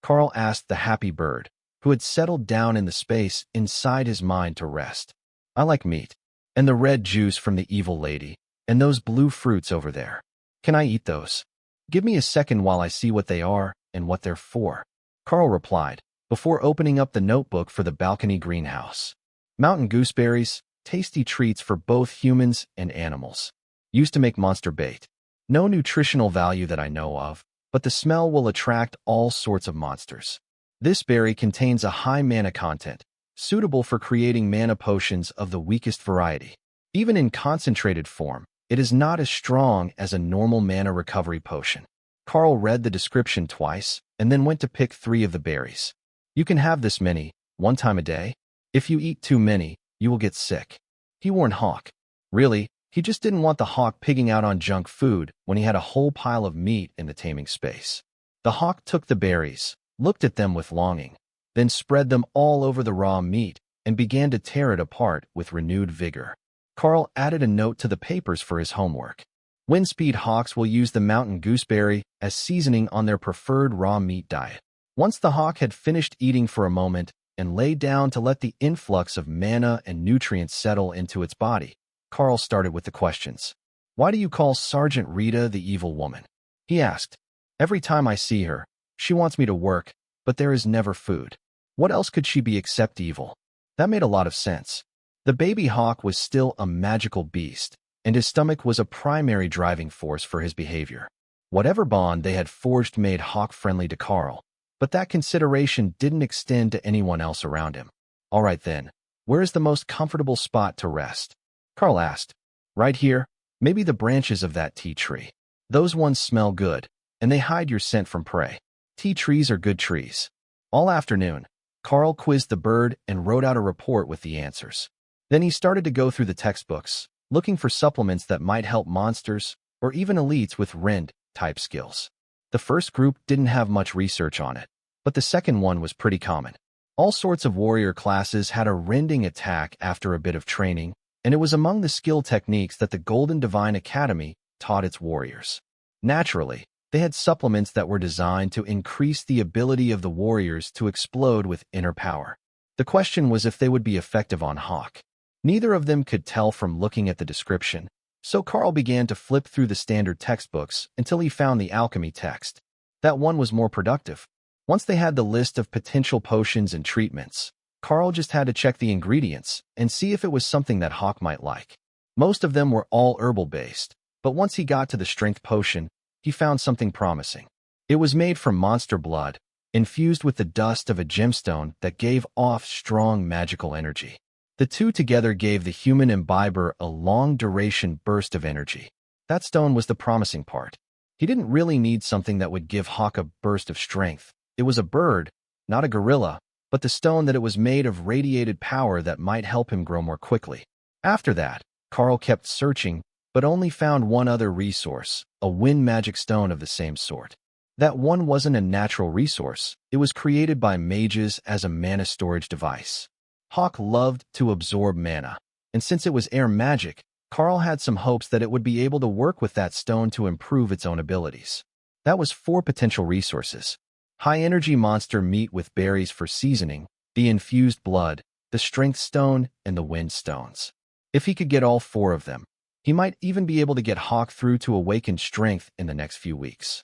Karl asked the happy bird, who had settled down in the space inside his mind to rest. I like meat, and the red juice from the evil lady, and those blue fruits over there. Can I eat those? Give me a second while I see what they are and what they're for. Karl replied, before opening up the notebook for the balcony greenhouse. Mountain gooseberries, tasty treats for both humans and animals. Used to make monster bait. No nutritional value that I know of, but the smell will attract all sorts of monsters. This berry contains a high mana content, suitable for creating mana potions of the weakest variety. Even in concentrated form, it is not as strong as a normal mana recovery potion. Karl read the description twice and then went to pick 3 of the berries. You can have this many, 1 time a day. If you eat too many, you will get sick. He warned Hawk. Really, he just didn't want the hawk pigging out on junk food when he had a whole pile of meat in the taming space. The hawk took the berries, looked at them with longing, then spread them all over the raw meat and began to tear it apart with renewed vigor. Karl added a note to the papers for his homework. Windspeed hawks will use the mountain gooseberry as seasoning on their preferred raw meat diet. Once the hawk had finished eating for a moment and lay down to let the influx of mana and nutrients settle into its body, Karl started with the questions. Why do you call Sergeant Rita the evil woman? He asked. Every time I see her, she wants me to work, but there is never food. What else could she be except evil? That made a lot of sense. The baby hawk was still a magical beast, and his stomach was a primary driving force for his behavior. Whatever bond they had forged made Hawk friendly to Karl, but that consideration didn't extend to anyone else around him. All right then, where is the most comfortable spot to rest? Karl asked. Right here, maybe the branches of that tea tree. Those ones smell good, and they hide your scent from prey. Tea trees are good trees. All afternoon, Karl quizzed the bird and wrote out a report with the answers. Then he started to go through the textbooks, looking for supplements that might help monsters or even elites with rend-type skills. The first group didn't have much research on it, but the second one was pretty common. All sorts of warrior classes had a rending attack after a bit of training, and it was among the skill techniques that the Golden Divine Academy taught its warriors. Naturally, they had supplements that were designed to increase the ability of the warriors to explode with inner power. The question was if they would be effective on Hawk. Neither of them could tell from looking at the description, so Karl began to flip through the standard textbooks until he found the alchemy text. That one was more productive. Once they had the list of potential potions and treatments, Karl just had to check the ingredients and see if it was something that Hawk might like. Most of them were all herbal-based, but once he got to the strength potion, he found something promising. It was made from monster blood, infused with the dust of a gemstone that gave off strong magical energy. The two together gave the human imbiber a long-duration burst of energy. That stone was the promising part. He didn't really need something that would give Hawk a burst of strength. It was a bird, not a gorilla, but the stone that it was made of radiated power that might help him grow more quickly. After that, Karl kept searching, but only found one other resource, a wind magic stone of the same sort. That one wasn't a natural resource. It was created by mages as a mana storage device. Hawk loved to absorb mana, and since it was air magic, Karl had some hopes that it would be able to work with that stone to improve its own abilities. That was 4 potential resources. High-energy monster meat with berries for seasoning, the infused blood, the strength stone, and the wind stones. If he could get all 4 of them, he might even be able to get Hawk through to awaken strength in the next few weeks.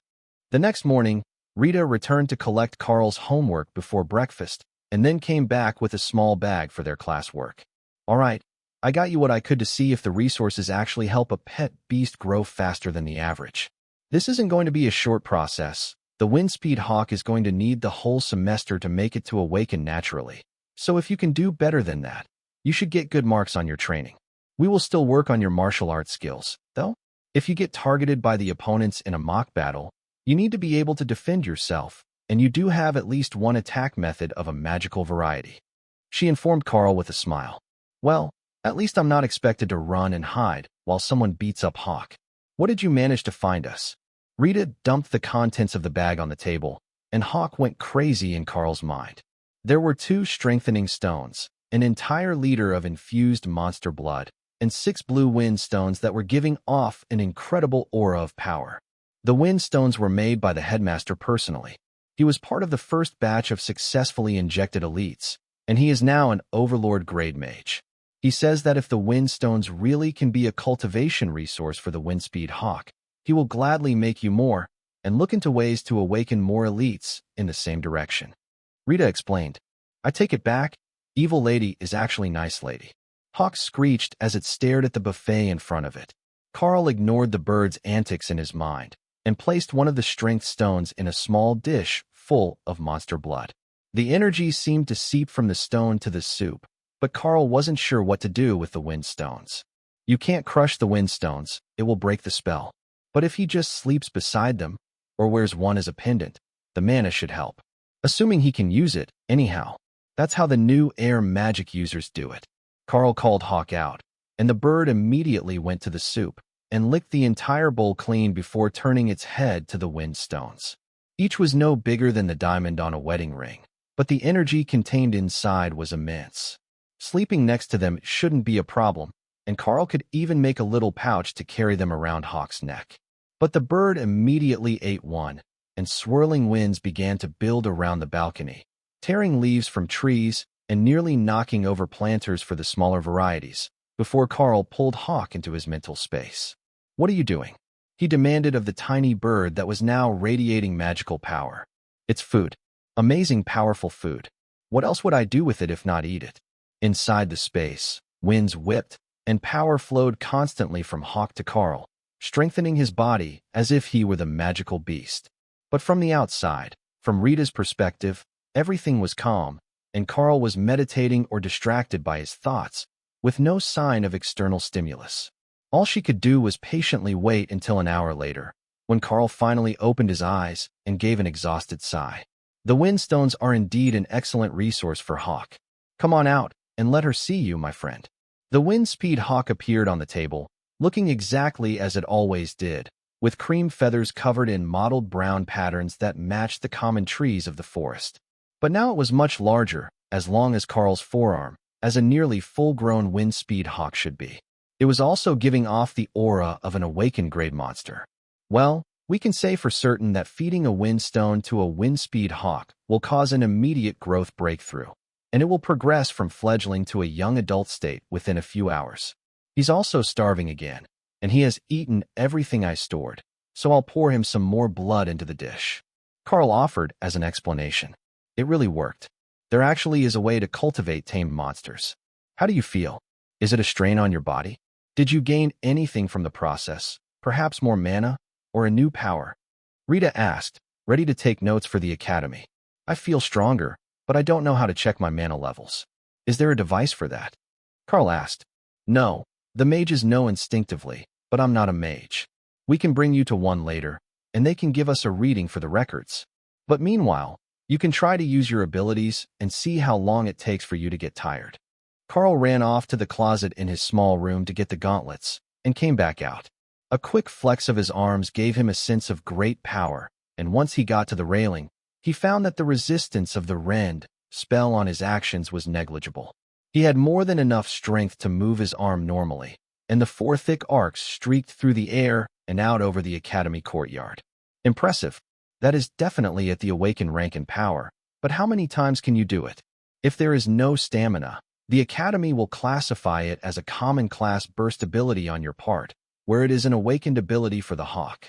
The next morning, Rita returned to collect Karl's homework before breakfast and then came back with a small bag for their classwork. All right, I got you what I could to see if the resources actually help a pet beast grow faster than the average. This isn't going to be a short process. The Windspeed Hawk is going to need the whole semester to make it to awaken naturally. So if you can do better than that, you should get good marks on your training. We will still work on your martial arts skills, though. If you get targeted by the opponents in a mock battle, you need to be able to defend yourself, and you do have at least one attack method of a magical variety. She informed Karl with a smile. Well, at least I'm not expected to run and hide while someone beats up Hawk. What did you manage to find us? Rita dumped the contents of the bag on the table, and Hawk went crazy in Karl's mind. There were 2 strengthening stones, an entire liter of infused monster blood, and 6 blue wind stones that were giving off an incredible aura of power. The wind stones were made by the headmaster personally. He was part of the first batch of successfully injected elites, and he is now an overlord grade mage. He says that if the wind stones really can be a cultivation resource for the Windspeed Hawk, he will gladly make you more and look into ways to awaken more elites in the same direction. Rita explained, I take it back, evil lady is actually nice lady. Hawk screeched as it stared at the buffet in front of it. Karl ignored the bird's antics in his mind and placed one of the strength stones in a small dish full of monster blood. The energy seemed to seep from the stone to the soup, but Karl wasn't sure what to do with the wind stones. You can't crush the wind stones, it will break the spell. But if he just sleeps beside them, or wears one as a pendant, the mana should help. Assuming he can use it, anyhow. That's how the new air magic users do it. Karl called Hawk out, and the bird immediately went to the soup and licked the entire bowl clean before turning its head to the wind stones. Each was no bigger than the diamond on a wedding ring, but the energy contained inside was immense. Sleeping next to them shouldn't be a problem, and Karl could even make a little pouch to carry them around Hawk's neck. But the bird immediately ate one, and swirling winds began to build around the balcony, tearing leaves from trees and nearly knocking over planters for the smaller varieties, before Karl pulled Hawk into his mental space. What are you doing? He demanded of the tiny bird that was now radiating magical power. It's food. Amazing powerful food. What else would I do with it if not eat it? Inside the space, winds whipped, and power flowed constantly from Hawk to Karl, strengthening his body as if he were the magical beast. But from the outside, from Rita's perspective, everything was calm, and Karl was meditating or distracted by his thoughts, with no sign of external stimulus. All she could do was patiently wait until an hour later, when Karl finally opened his eyes and gave an exhausted sigh. The windstones are indeed an excellent resource for Hawk. Come on out, and let her see you, my friend. The Windspeed Hawk appeared on the table, looking exactly as it always did, with cream feathers covered in mottled brown patterns that matched the common trees of the forest. But now it was much larger, as long as Karl's forearm, as a nearly full-grown Windspeed Hawk should be. It was also giving off the aura of an awakened grade monster. Well, we can say for certain that feeding a windstone to a Windspeed Hawk will cause an immediate growth breakthrough, and it will progress from fledgling to a young adult state within a few hours. He's also starving again, and he has eaten everything I stored, so I'll pour him some more blood into the dish. Karl offered as an explanation. It really worked. There actually is a way to cultivate tamed monsters. How do you feel? Is it a strain on your body? Did you gain anything from the process? Perhaps more mana? Or a new power? Rita asked, ready to take notes for the academy. I feel stronger, but I don't know how to check my mana levels. Is there a device for that? Karl asked. No, the mages know instinctively, but I'm not a mage. We can bring you to one later, and they can give us a reading for the records. But meanwhile, you can try to use your abilities and see how long it takes for you to get tired. Karl ran off to the closet in his small room to get the gauntlets, and came back out. A quick flex of his arms gave him a sense of great power, and once he got to the railing, he found that the resistance of the rend spell on his actions was negligible. He had more than enough strength to move his arm normally, and the four thick arcs streaked through the air and out over the academy courtyard. Impressive. That is definitely at the awakened rank and power, but how many times can you do it? If there is no stamina, the academy will classify it as a common class burst ability on your part, where it is an awakened ability for the hawk.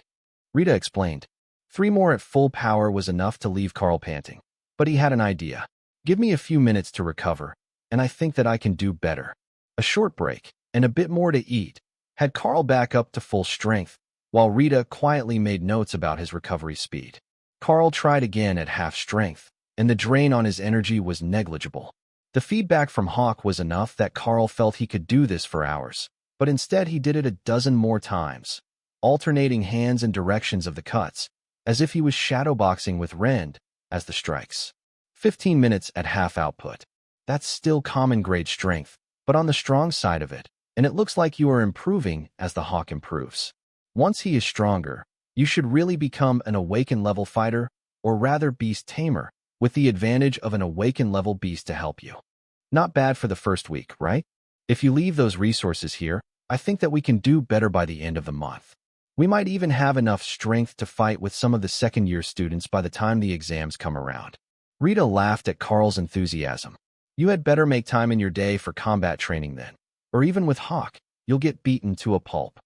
Rita explained. 3 more at full power was enough to leave Karl panting. But he had an idea. Give me a few minutes to recover, and I think that I can do better. A short break, and a bit more to eat, had Karl back up to full strength, while Rita quietly made notes about his recovery speed. Karl tried again at half strength, and the drain on his energy was negligible. The feedback from Hawk was enough that Karl felt he could do this for hours, but instead he did it a dozen more times, alternating hands and directions of the cuts, as if he was shadowboxing with rend as the strikes. 15 minutes at half output. That's still common grade strength, but on the strong side of it, and it looks like you are improving as the hawk improves. Once he is stronger, you should really become an awakened level fighter, or rather beast tamer, with the advantage of an awakened level beast to help you. Not bad for the first week, right? If you leave those resources here, I think that we can do better by the end of the month. We might even have enough strength to fight with some of the second-year students by the time the exams come around. Rita laughed at Karl's enthusiasm. You had better make time in your day for combat training then. Or even with Hawk, you'll get beaten to a pulp.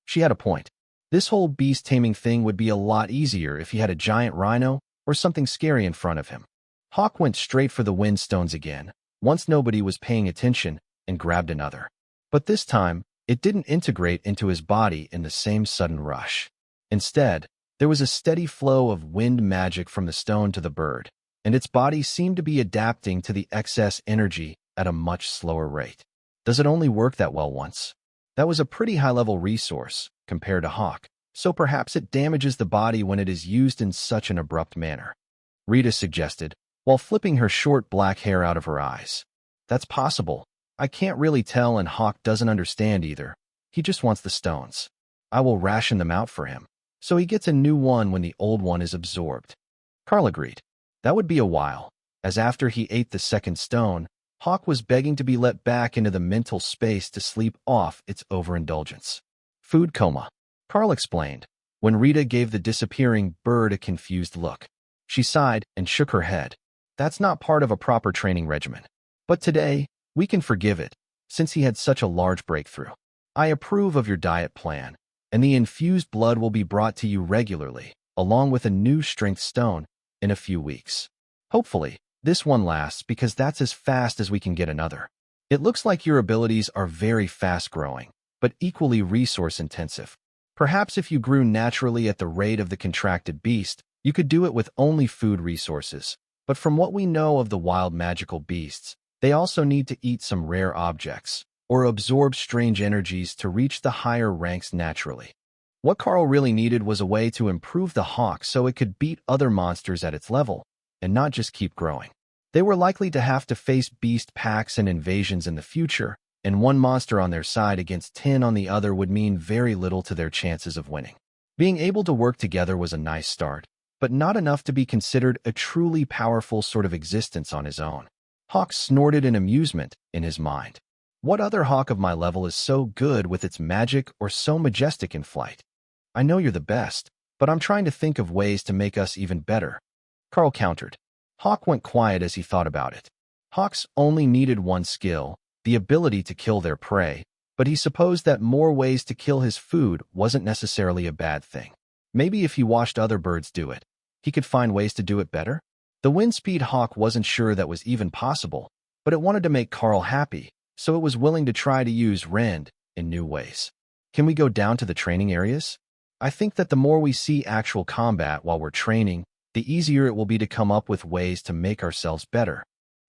She had a point. This whole beast taming thing would be a lot easier if he had a giant rhino or something scary in front of him. Hawk went straight for the wind stones again, once nobody was paying attention, and grabbed another. But this time, it didn't integrate into his body in the same sudden rush. Instead, there was a steady flow of wind magic from the stone to the bird, and its body seemed to be adapting to the excess energy at a much slower rate. Does it only work that well once? That was a pretty high-level resource, compared to Hawk, so perhaps it damages the body when it is used in such an abrupt manner. Rita suggested, while flipping her short black hair out of her eyes. That's possible. I can't really tell, and Hawk doesn't understand either. He just wants the stones. I will ration them out for him, so he gets a new one when the old one is absorbed. Karl agreed. That would be a while, as after he ate the second stone, Hawk was begging to be let back into the mental space to sleep off its overindulgence. Food coma, Karl explained, when Rita gave the disappearing bird a confused look. She sighed and shook her head. That's not part of a proper training regimen. But today, we can forgive it, since he had such a large breakthrough. I approve of your diet plan, and the infused blood will be brought to you regularly, along with a new strength stone, in a few weeks. Hopefully, this one lasts because that's as fast as we can get another. It looks like your abilities are very fast-growing, but equally resource-intensive. Perhaps if you grew naturally at the rate of the contracted beast, you could do it with only food resources. But from what we know of the wild magical beasts, they also need to eat some rare objects, or absorb strange energies to reach the higher ranks naturally. What Karl really needed was a way to improve the hawk so it could beat other monsters at its level, and not just keep growing. They were likely to have to face beast packs and invasions in the future, and one monster on their side against 10 on the other would mean very little to their chances of winning. Being able to work together was a nice start, but not enough to be considered a truly powerful sort of existence on his own. Hawk snorted in amusement in his mind. What other hawk of my level is so good with its magic or so majestic in flight? I know you're the best, but I'm trying to think of ways to make us even better. Karl countered. Hawk went quiet as he thought about it. Hawks only needed one skill, the ability to kill their prey, but he supposed that more ways to kill his food wasn't necessarily a bad thing. Maybe if he watched other birds do it, he could find ways to do it better? The wind-speed hawk wasn't sure that was even possible, but it wanted to make Karl happy, so it was willing to try to use rend in new ways. Can we go down to the training areas? I think that the more we see actual combat while we're training, the easier it will be to come up with ways to make ourselves better,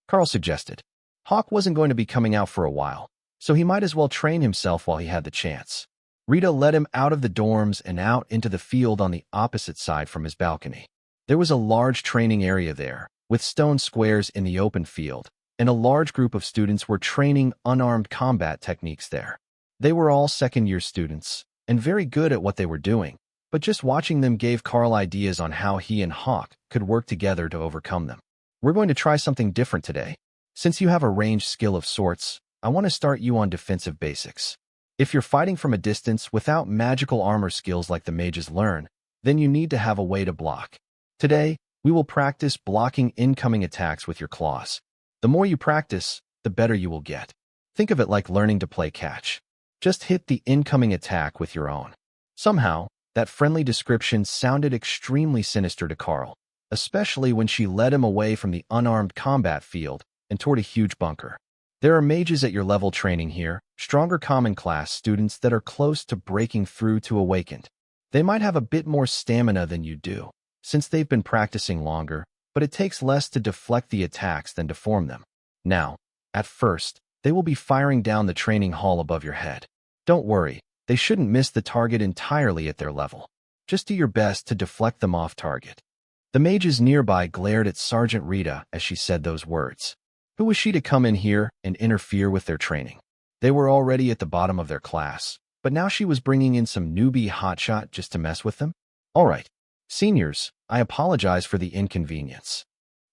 Karl suggested. Hawk wasn't going to be coming out for a while, so he might as well train himself while he had the chance. Rita led him out of the dorms and out into the field on the opposite side from his balcony. There was a large training area there, with stone squares in the open field, and a large group of students were training unarmed combat techniques there. They were all second-year students, and very good at what they were doing, but just watching them gave Karl ideas on how he and Hawk could work together to overcome them. We're going to try something different today. Since you have a ranged skill of sorts, I want to start you on defensive basics. If you're fighting from a distance without magical armor skills like the mages learn, then you need to have a way to block. Today, we will practice blocking incoming attacks with your claws. The more you practice, the better you will get. Think of it like learning to play catch. Just hit the incoming attack with your own. Somehow, that friendly description sounded extremely sinister to Karl, especially when she led him away from the unarmed combat field and toward a huge bunker. There are mages at your level training here, stronger common class students that are close to breaking through to awakened. They might have a bit more stamina than you do, since they've been practicing longer, but it takes less to deflect the attacks than to form them. Now, at first, they will be firing down the training hall above your head. Don't worry, they shouldn't miss the target entirely at their level. Just do your best to deflect them off target. The mages nearby glared at Sergeant Rita as she said those words. Who was she to come in here and interfere with their training? They were already at the bottom of their class, but now she was bringing in some newbie hotshot just to mess with them? All right, seniors, I apologize for the inconvenience.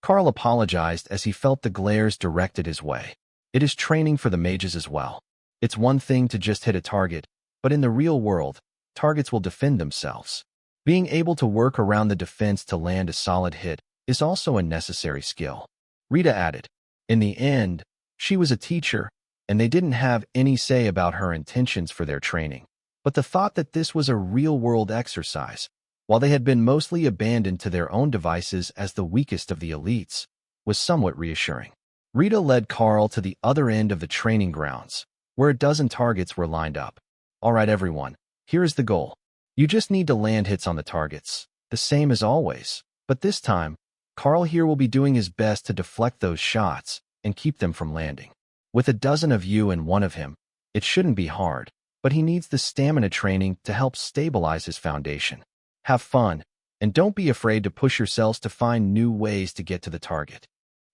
Karl apologized as he felt the glares directed his way. It is training for the mages as well. It's one thing to just hit a target, but in the real world, targets will defend themselves. Being able to work around the defense to land a solid hit is also a necessary skill. Rita added. In the end, she was a teacher, and they didn't have any say about her intentions for their training. But the thought that this was a real-world exercise, while they had been mostly abandoned to their own devices as the weakest of the elites, was somewhat reassuring. Rita led Karl to the other end of the training grounds, where a dozen targets were lined up. All right, everyone, here is the goal. You just need to land hits on the targets, the same as always. But this time, Karl here will be doing his best to deflect those shots and keep them from landing. With a dozen of you and one of him, it shouldn't be hard, but he needs the stamina training to help stabilize his foundation. Have fun, and don't be afraid to push yourselves to find new ways to get to the target.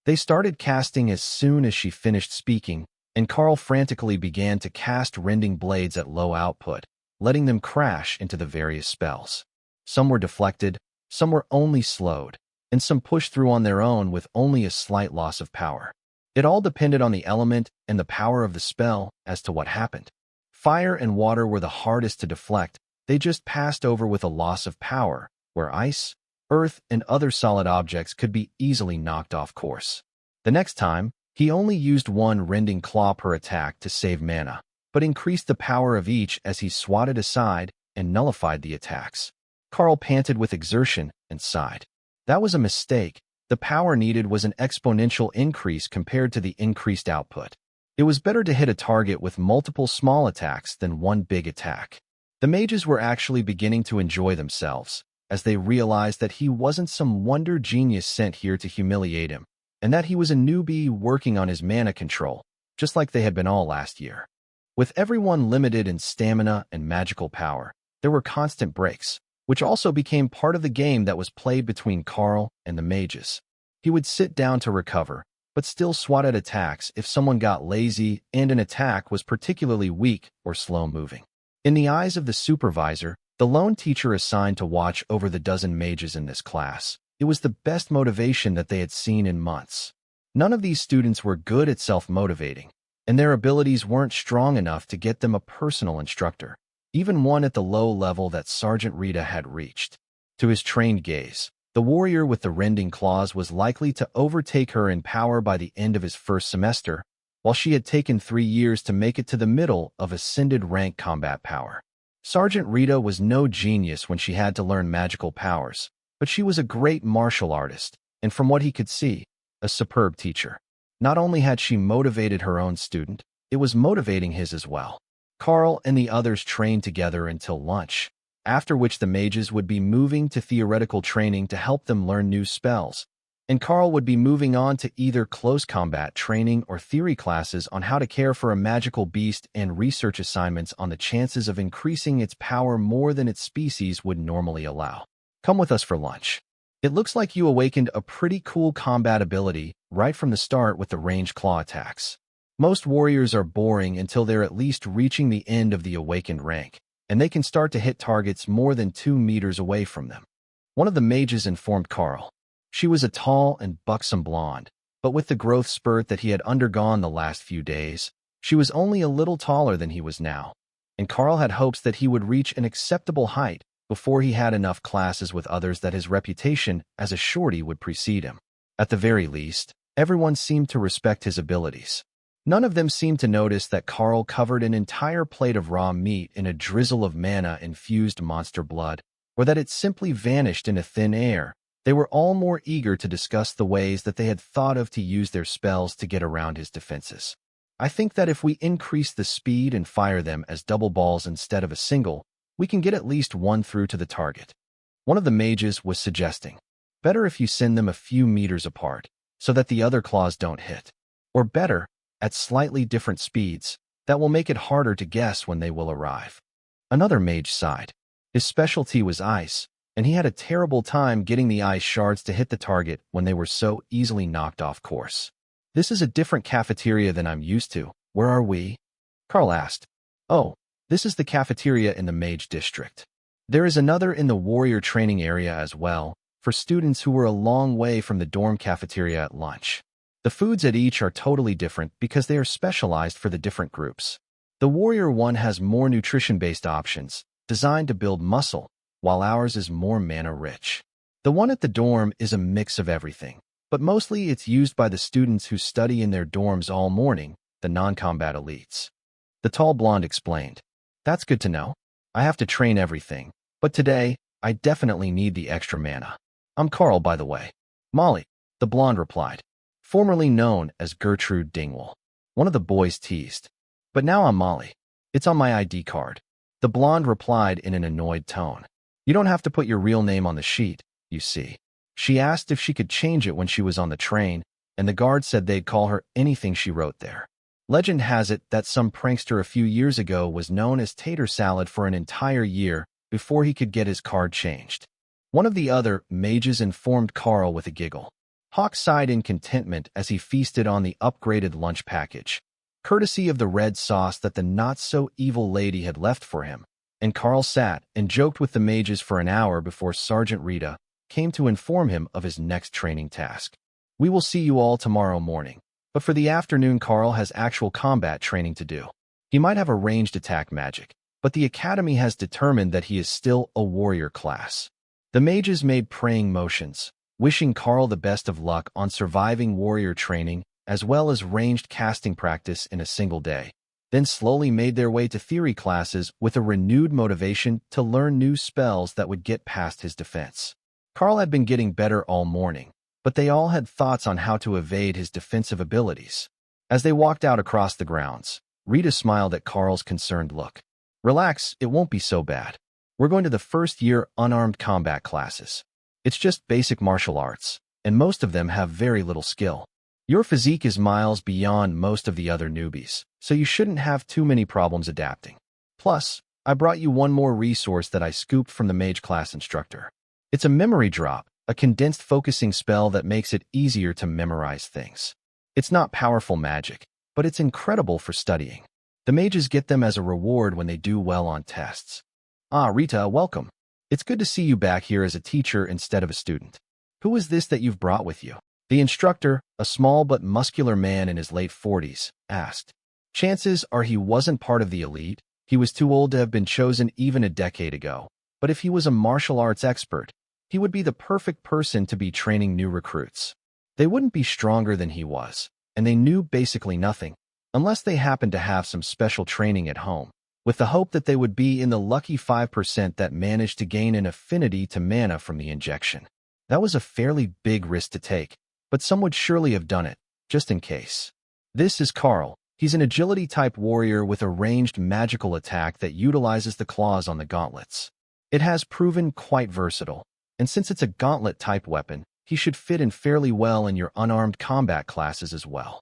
They started casting as soon as she finished speaking, and Karl frantically began to cast rending blades at low output, letting them crash into the various spells. Some were deflected, some were only slowed, and some pushed through on their own with only a slight loss of power. It all depended on the element and the power of the spell as to what happened. Fire and water were the hardest to deflect. They just passed over with a loss of power, where ice, earth, and other solid objects could be easily knocked off course. The next time, he only used one rending claw per attack to save mana, but increased the power of each as he swatted aside and nullified the attacks. Karl panted with exertion and sighed. That was a mistake. The power needed was an exponential increase compared to the increased output. It was better to hit a target with multiple small attacks than one big attack. The mages were actually beginning to enjoy themselves, as they realized that he wasn't some wonder genius sent here to humiliate him, and that he was a newbie working on his mana control, just like they had been all last year. With everyone limited in stamina and magical power, there were constant breaks, which also became part of the game that was played between Karl and the mages. He would sit down to recover, but still swat at attacks if someone got lazy and an attack was particularly weak or slow-moving. In the eyes of the supervisor, the lone teacher assigned to watch over the dozen mages in this class, it was the best motivation that they had seen in months. None of these students were good at self-motivating, and their abilities weren't strong enough to get them a personal instructor, even one at the low level that Sergeant Rita had reached. To his trained gaze, the warrior with the rending claws was likely to overtake her in power by the end of his first semester, while she had taken 3 years to make it to the middle of ascended rank combat power. Sergeant Rita was no genius when she had to learn magical powers, but she was a great martial artist, and from what he could see, a superb teacher. Not only had she motivated her own student, it was motivating his as well. Karl and the others trained together until lunch. after which the mages would be moving to theoretical training to help them learn new spells, and Karl would be moving on to either close combat training or theory classes on how to care for a magical beast and research assignments on the chances of increasing its power more than its species would normally allow. Come with us for lunch. It looks like you awakened a pretty cool combat ability right from the start with the ranged claw attacks. Most warriors are boring until they're at least reaching the end of the awakened rank, and they can start to hit targets more than 2 meters away from them. One of the mages informed Karl. She was a tall and buxom blonde, but with the growth spurt that he had undergone the last few days, she was only a little taller than he was now, and Karl had hopes that he would reach an acceptable height before he had enough classes with others that his reputation as a shorty would precede him. At the very least, everyone seemed to respect his abilities. None of them seemed to notice that Karl covered an entire plate of raw meat in a drizzle of mana-infused monster blood, or that it simply vanished into thin air. They were all more eager to discuss the ways that they had thought of to use their spells to get around his defenses. I think that if we increase the speed and fire them as double balls instead of a single, we can get at least one through to the target. One of the mages was suggesting, better if you send them a few meters apart, so that the other claws don't hit. Or better, at slightly different speeds, that will make it harder to guess when they will arrive. Another mage sighed. His specialty was ice, and he had a terrible time getting the ice shards to hit the target when they were so easily knocked off course. This is a different cafeteria than I'm used to. Where are we? Karl asked. Oh, this is the cafeteria in the mage district. There is another in the warrior training area as well, for students who were a long way from the dorm cafeteria at lunch. The foods at each are totally different because they are specialized for the different groups. The warrior one has more nutrition-based options, designed to build muscle, while ours is more mana-rich. The one at the dorm is a mix of everything, but mostly it's used by the students who study in their dorms all morning, the non-combat elites. The tall blonde explained. That's good to know. I have to train everything, but today, I definitely need the extra mana. I'm Karl, by the way. Molly, the blonde replied, formerly known as Gertrude Dingwall. One of the boys teased. But now I'm Molly. It's on my ID card. The blonde replied in an annoyed tone. You don't have to put your real name on the sheet, you see. She asked if she could change it when she was on the train, and the guard said they'd call her anything she wrote there. Legend has it that some prankster a few years ago was known as Tater Salad for an entire year before he could get his card changed. One of the other mages informed Karl with a giggle. Hawk sighed in contentment as he feasted on the upgraded lunch package, courtesy of the red sauce that the not-so-evil lady had left for him, and Karl sat and joked with the mages for an hour before Sergeant Rita came to inform him of his next training task. We will see you all tomorrow morning, but for the afternoon Karl has actual combat training to do. He might have a ranged attack magic, but the academy has determined that he is still a warrior class. The mages made praying motions, wishing Karl the best of luck on surviving warrior training as well as ranged casting practice in a single day, then slowly made their way to theory classes with a renewed motivation to learn new spells that would get past his defense. Karl had been getting better all morning, but they all had thoughts on how to evade his defensive abilities. As they walked out across the grounds, Rita smiled at Karl's concerned look. Relax, it won't be so bad. We're going to the first-year unarmed combat classes. It's just basic martial arts, and most of them have very little skill. Your physique is miles beyond most of the other newbies, so you shouldn't have too many problems adapting. Plus, I brought you one more resource that I scooped from the mage class instructor. It's a memory drop, a condensed focusing spell that makes it easier to memorize things. It's not powerful magic, but it's incredible for studying. The mages get them as a reward when they do well on tests. Ah, Rita, welcome. It's good to see you back here as a teacher instead of a student. Who is this that you've brought with you? The instructor, a small but muscular man in his late 40s, asked. Chances are he wasn't part of the elite. He was too old to have been chosen even a decade ago. But if he was a martial arts expert, he would be the perfect person to be training new recruits. They wouldn't be stronger than he was, and they knew basically nothing, unless they happened to have some special training at home, with the hope that they would be in the lucky 5% that managed to gain an affinity to mana from the injection. That was a fairly big risk to take, but some would surely have done it, just in case. This is Karl. He's an agility-type warrior with a ranged magical attack that utilizes the claws on the gauntlets. It has proven quite versatile, and since it's a gauntlet-type weapon, he should fit in fairly well in your unarmed combat classes as well.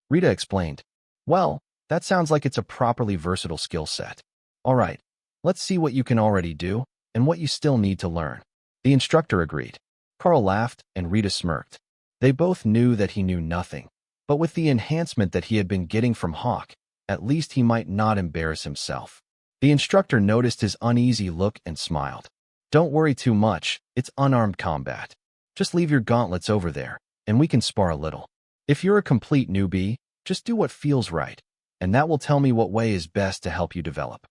Rita explained. Well, that sounds like it's a properly versatile skill set. All right, let's see what you can already do and what you still need to learn. The instructor agreed. Karl laughed and Rita smirked. They both knew that he knew nothing, but with the enhancement that he had been getting from Hawk, at least he might not embarrass himself. The instructor noticed his uneasy look and smiled. Don't worry too much, it's unarmed combat. Just leave your gauntlets over there, and we can spar a little. If you're a complete newbie, just do what feels right, and that will tell me what way is best to help you develop.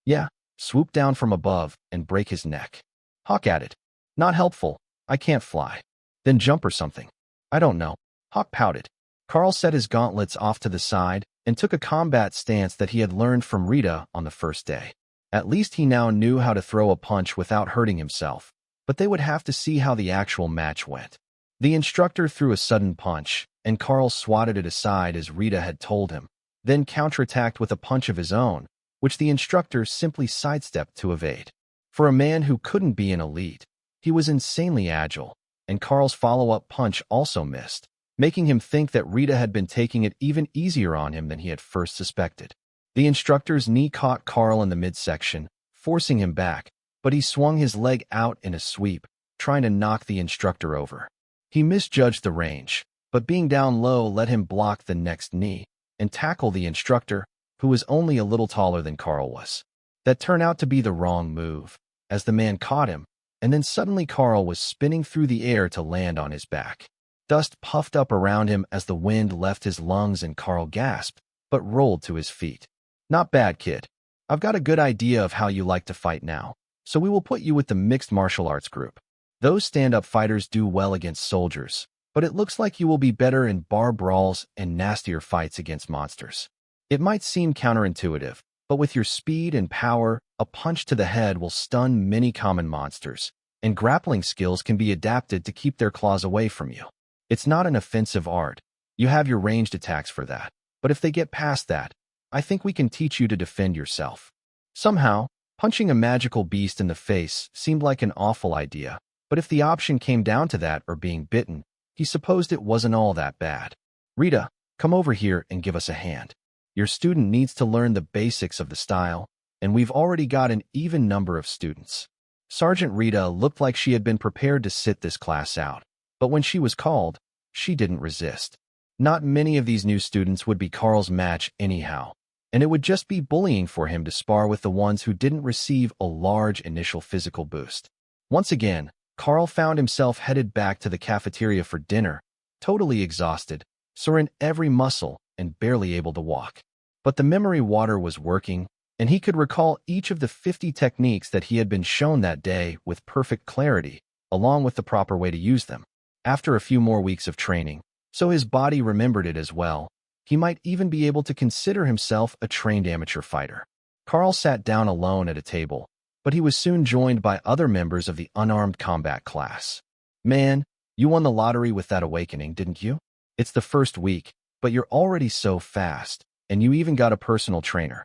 Yeah, swoop down from above and break his neck. Hawk added. Not helpful, I can't fly. Then jump or something. I don't know. Hawk pouted. Karl set his gauntlets off to the side and took a combat stance that he had learned from Rita on the first day. At least he now knew how to throw a punch without hurting himself, but they would have to see how the actual match went. The instructor threw a sudden punch, and Karl swatted it aside as Rita had told him, then counterattacked with a punch of his own, which the instructor simply sidestepped to evade. For a man who couldn't be an elite, he was insanely agile, and Karl's follow-up punch also missed, making him think that Rita had been taking it even easier on him than he had first suspected. The instructor's knee caught Karl in the midsection, forcing him back, but he swung his leg out in a sweep, trying to knock the instructor over. He misjudged the range, but being down low let him block the next knee and tackle the instructor, who was only a little taller than Karl was. That turned out to be the wrong move, as the man caught him, and then suddenly Karl was spinning through the air to land on his back. Dust puffed up around him as the wind left his lungs and Karl gasped, but rolled to his feet. Not bad, kid. I've got a good idea of how you like to fight now, so we will put you with the mixed martial arts group. Those stand-up fighters do well against soldiers, but it looks like you will be better in bar brawls and nastier fights against monsters. It might seem counterintuitive, but with your speed and power, a punch to the head will stun many common monsters, and grappling skills can be adapted to keep their claws away from you. It's not an offensive art. You have your ranged attacks for that, but if they get past that, I think we can teach you to defend yourself. Somehow, punching a magical beast in the face seemed like an awful idea, but if the option came down to that or being bitten, he supposed it wasn't all that bad. Rita, come over here and give us a hand. Your student needs to learn the basics of the style, and we've already got an even number of students. Sergeant Rita looked like she had been prepared to sit this class out, but when she was called, she didn't resist. Not many of these new students would be Karl's match anyhow, and it would just be bullying for him to spar with the ones who didn't receive a large initial physical boost. Once again, Karl found himself headed back to the cafeteria for dinner, totally exhausted, sore in every muscle and barely able to walk. But the memory water was working, and he could recall each of the 50 techniques that he had been shown that day with perfect clarity, along with the proper way to use them. After a few more weeks of training, so his body remembered it as well, he might even be able to consider himself a trained amateur fighter. Karl sat down alone at a table, but he was soon joined by other members of the unarmed combat class. Man, you won the lottery with that awakening, didn't you? It's the first week, but you're already so fast, and you even got a personal trainer.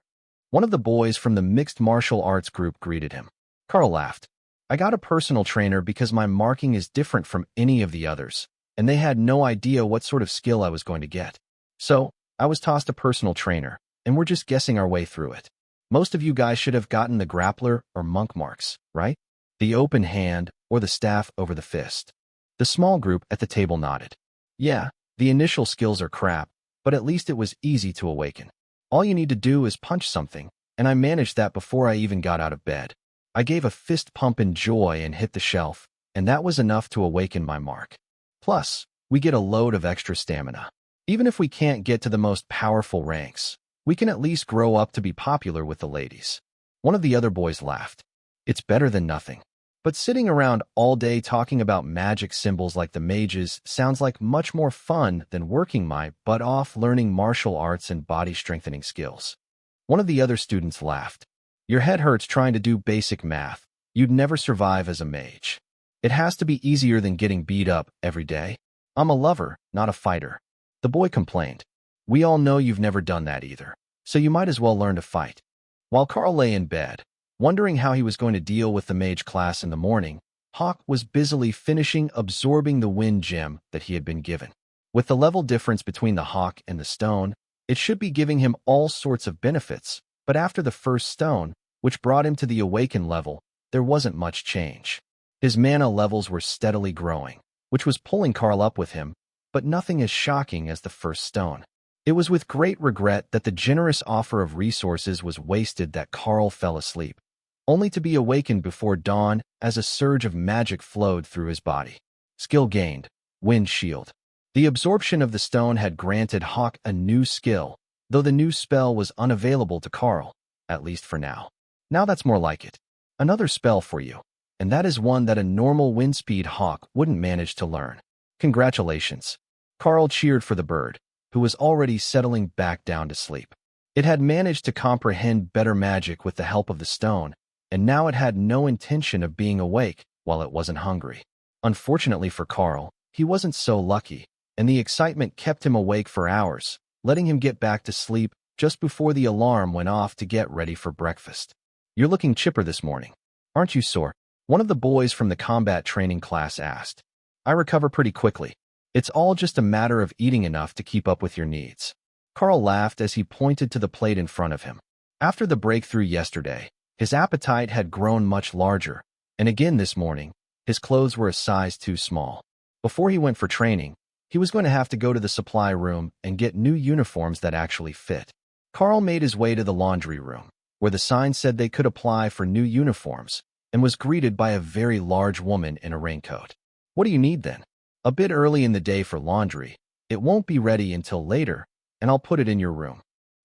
One of the boys from the mixed martial arts group greeted him. Karl laughed. I got a personal trainer because my marking is different from any of the others, and they had no idea what sort of skill I was going to get. So, I was tossed a personal trainer, and we're just guessing our way through it. Most of you guys should have gotten the grappler or monk marks, right? The open hand or the staff over the fist. The small group at the table nodded. Yeah, the initial skills are crap, but at least it was easy to awaken. All you need to do is punch something, and I managed that before I even got out of bed. I gave a fist pump in joy and hit the shelf, and that was enough to awaken my mark. Plus, we get a load of extra stamina. Even if we can't get to the most powerful ranks, we can at least grow up to be popular with the ladies. One of the other boys laughed. It's better than nothing. But sitting around all day talking about magic symbols like the mages sounds like much more fun than working my butt off learning martial arts and body strengthening skills. One of the other students laughed. Your head hurts trying to do basic math. You'd never survive as a mage. It has to be easier than getting beat up every day. I'm a lover, not a fighter. The boy complained. We all know you've never done that either, so you might as well learn to fight. While Karl lay in bed, Wondering how he was going to deal with the mage class in the morning, Hawk was busily finishing absorbing the wind gem that he had been given. With the level difference between the hawk and the stone, it should be giving him all sorts of benefits, but after the first stone, which brought him to the awakened level, there wasn't much change. His mana levels were steadily growing, which was pulling Karl up with him, but nothing as shocking as the first stone. It was with great regret that the generous offer of resources was wasted that Karl fell asleep, only to be awakened before dawn as a surge of magic flowed through his body. Skill gained, Wind Shield. The absorption of the stone had granted Hawk a new skill, though the new spell was unavailable to Karl, at least for now. Now that's more like it. Another spell for you, and that is one that a normal windspeed Hawk wouldn't manage to learn. Congratulations. Karl cheered for the bird, who was already settling back down to sleep. It had managed to comprehend better magic with the help of the stone, and now it had no intention of being awake while it wasn't hungry. Unfortunately for Karl, he wasn't so lucky, and the excitement kept him awake for hours, letting him get back to sleep just before the alarm went off to get ready for breakfast. You're looking chipper this morning. Aren't you sore? One of the boys from the combat training class asked. I recover pretty quickly. It's all just a matter of eating enough to keep up with your needs. Karl laughed as he pointed to the plate in front of him. After the breakthrough yesterday, his appetite had grown much larger, and again this morning, his clothes were a size too small. Before he went for training, he was going to have to go to the supply room and get new uniforms that actually fit. Karl made his way to the laundry room, where the sign said they could apply for new uniforms, and was greeted by a very large woman in a raincoat. What do you need then? A bit early in the day for laundry. It won't be ready until later, and I'll put it in your room,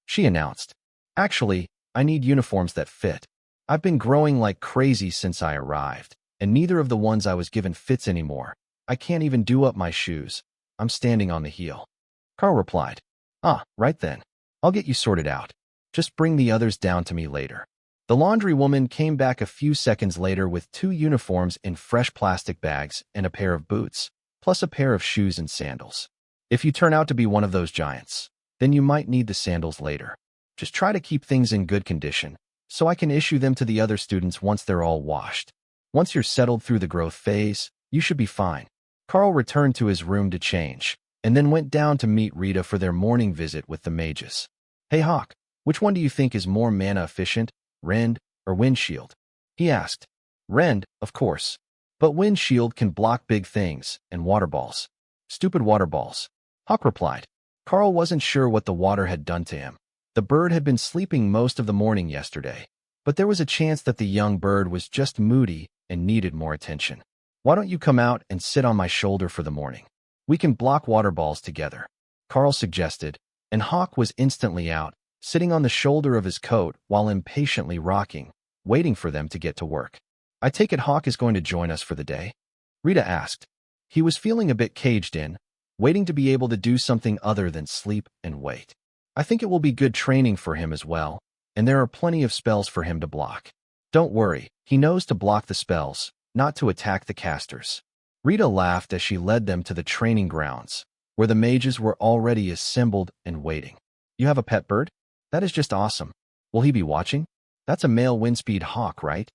she announced. Actually, I need uniforms that fit. I've been growing like crazy since I arrived, and neither of the ones I was given fits anymore. I can't even do up my shoes. I'm standing on the heel. Karl replied. Ah, right then. I'll get you sorted out. Just bring the others down to me later. The laundry woman came back a few seconds later with 2 uniforms in fresh plastic bags and a pair of boots, plus a pair of shoes and sandals. If you turn out to be one of those giants, then you might need the sandals later. Just try to keep things in good condition, so I can issue them to the other students once they're all washed. Once you're settled through the growth phase, you should be fine. Karl returned to his room to change, and then went down to meet Rita for their morning visit with the mages. Hey Hawk, which one do you think is more mana efficient, Rend or Windshield? He asked. Rend, of course. But Windshield can block big things and water balls. Stupid water balls, Hawk replied. Karl wasn't sure what the water had done to him. The bird had been sleeping most of the morning yesterday, but there was a chance that the young bird was just moody and needed more attention. Why don't you come out and sit on my shoulder for the morning? We can block water balls together, Karl suggested, and Hawk was instantly out, sitting on the shoulder of his coat while impatiently rocking, waiting for them to get to work. I take it Hawk is going to join us for the day? Rita asked. He was feeling a bit caged in, waiting to be able to do something other than sleep and wait. I think it will be good training for him as well, and there are plenty of spells for him to block. Don't worry, he knows to block the spells, not to attack the casters. Rita laughed as she led them to the training grounds, where the mages were already assembled and waiting. You have a pet bird? That is just awesome. Will he be watching? That's a male windspeed hawk, right?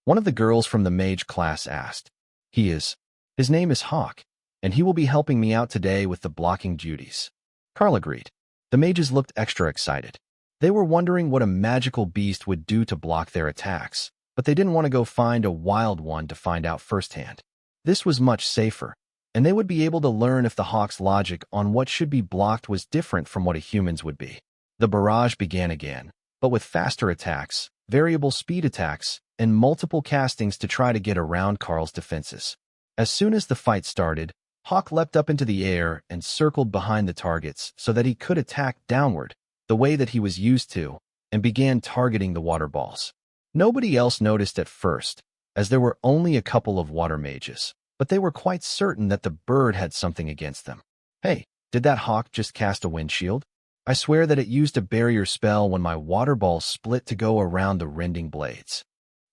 One of the girls from the mage class asked. He is. His name is Hawk, and he will be helping me out today with the blocking duties. Karl agreed. The mages looked extra excited. They were wondering what a magical beast would do to block their attacks, but they didn't want to go find a wild one to find out firsthand. This was much safer, and they would be able to learn if the hawk's logic on what should be blocked was different from what a human's would be. The barrage began again, but with faster attacks, variable speed attacks, and multiple castings to try to get around Karl's defenses. As soon as the fight started, Hawk leapt up into the air and circled behind the targets so that he could attack downward, the way that he was used to, and began targeting the water balls. Nobody else noticed at first, as there were only a couple of water mages, but they were quite certain that the bird had something against them. Hey, did that hawk just cast a windshield? I swear that it used a barrier spell when my water ball split to go around the rending blades.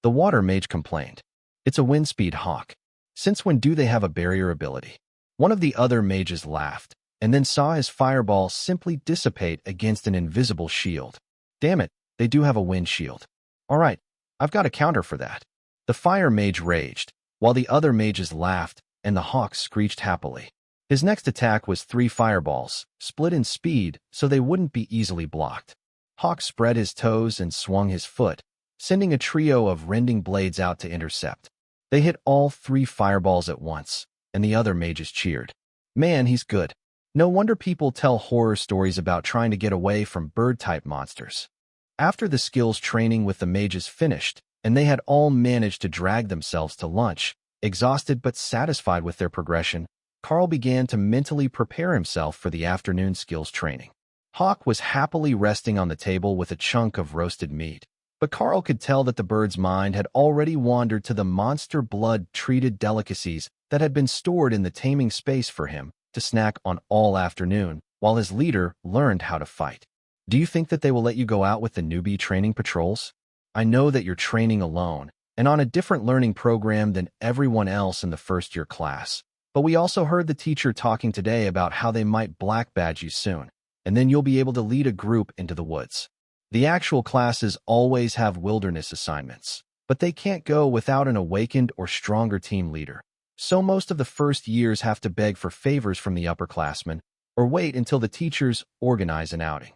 The water mage complained. It's a windspeed hawk. Since when do they have a barrier ability? One of the other mages laughed, and then saw his fireball simply dissipate against an invisible shield. Damn it, they do have a wind shield. All right, I've got a counter for that. The fire mage raged, while the other mages laughed, and the hawk screeched happily. His next attack was 3 fireballs, split in speed so they wouldn't be easily blocked. Hawk spread his toes and swung his foot, sending a trio of rending blades out to intercept. They hit all 3 fireballs at once, and the other mages cheered. Man, he's good. No wonder people tell horror stories about trying to get away from bird-type monsters. After the skills training with the mages finished, and they had all managed to drag themselves to lunch, exhausted but satisfied with their progression, Karl began to mentally prepare himself for the afternoon skills training. Hawk was happily resting on the table with a chunk of roasted meat, but Karl could tell that the bird's mind had already wandered to the monster blood-treated delicacies that had been stored in the taming space for him to snack on all afternoon while his leader learned how to fight. Do you think that they will let you go out with the newbie training patrols? I know that you're training alone and on a different learning program than everyone else in the first-year class, but we also heard the teacher talking today about how they might black badge you soon, and then you'll be able to lead a group into the woods. The actual classes always have wilderness assignments, but they can't go without an awakened or stronger team leader. So most of the first years have to beg for favors from the upperclassmen or wait until the teachers organize an outing.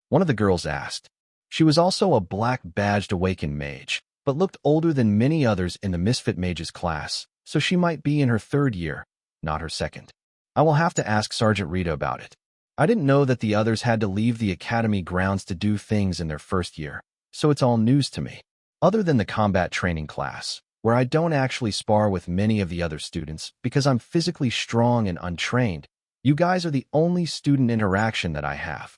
One of the girls asked. She was also a black-badged awakened mage, but looked older than many others in the Misfit Mages class, so she might be in her 3rd year, not her 2nd. I will have to ask Sergeant Rita about it. I didn't know that the others had to leave the academy grounds to do things in their 1st year, so it's all news to me. Other than the combat training class, where I don't actually spar with many of the other students because I'm physically strong and untrained, you guys are the only student interaction that I have.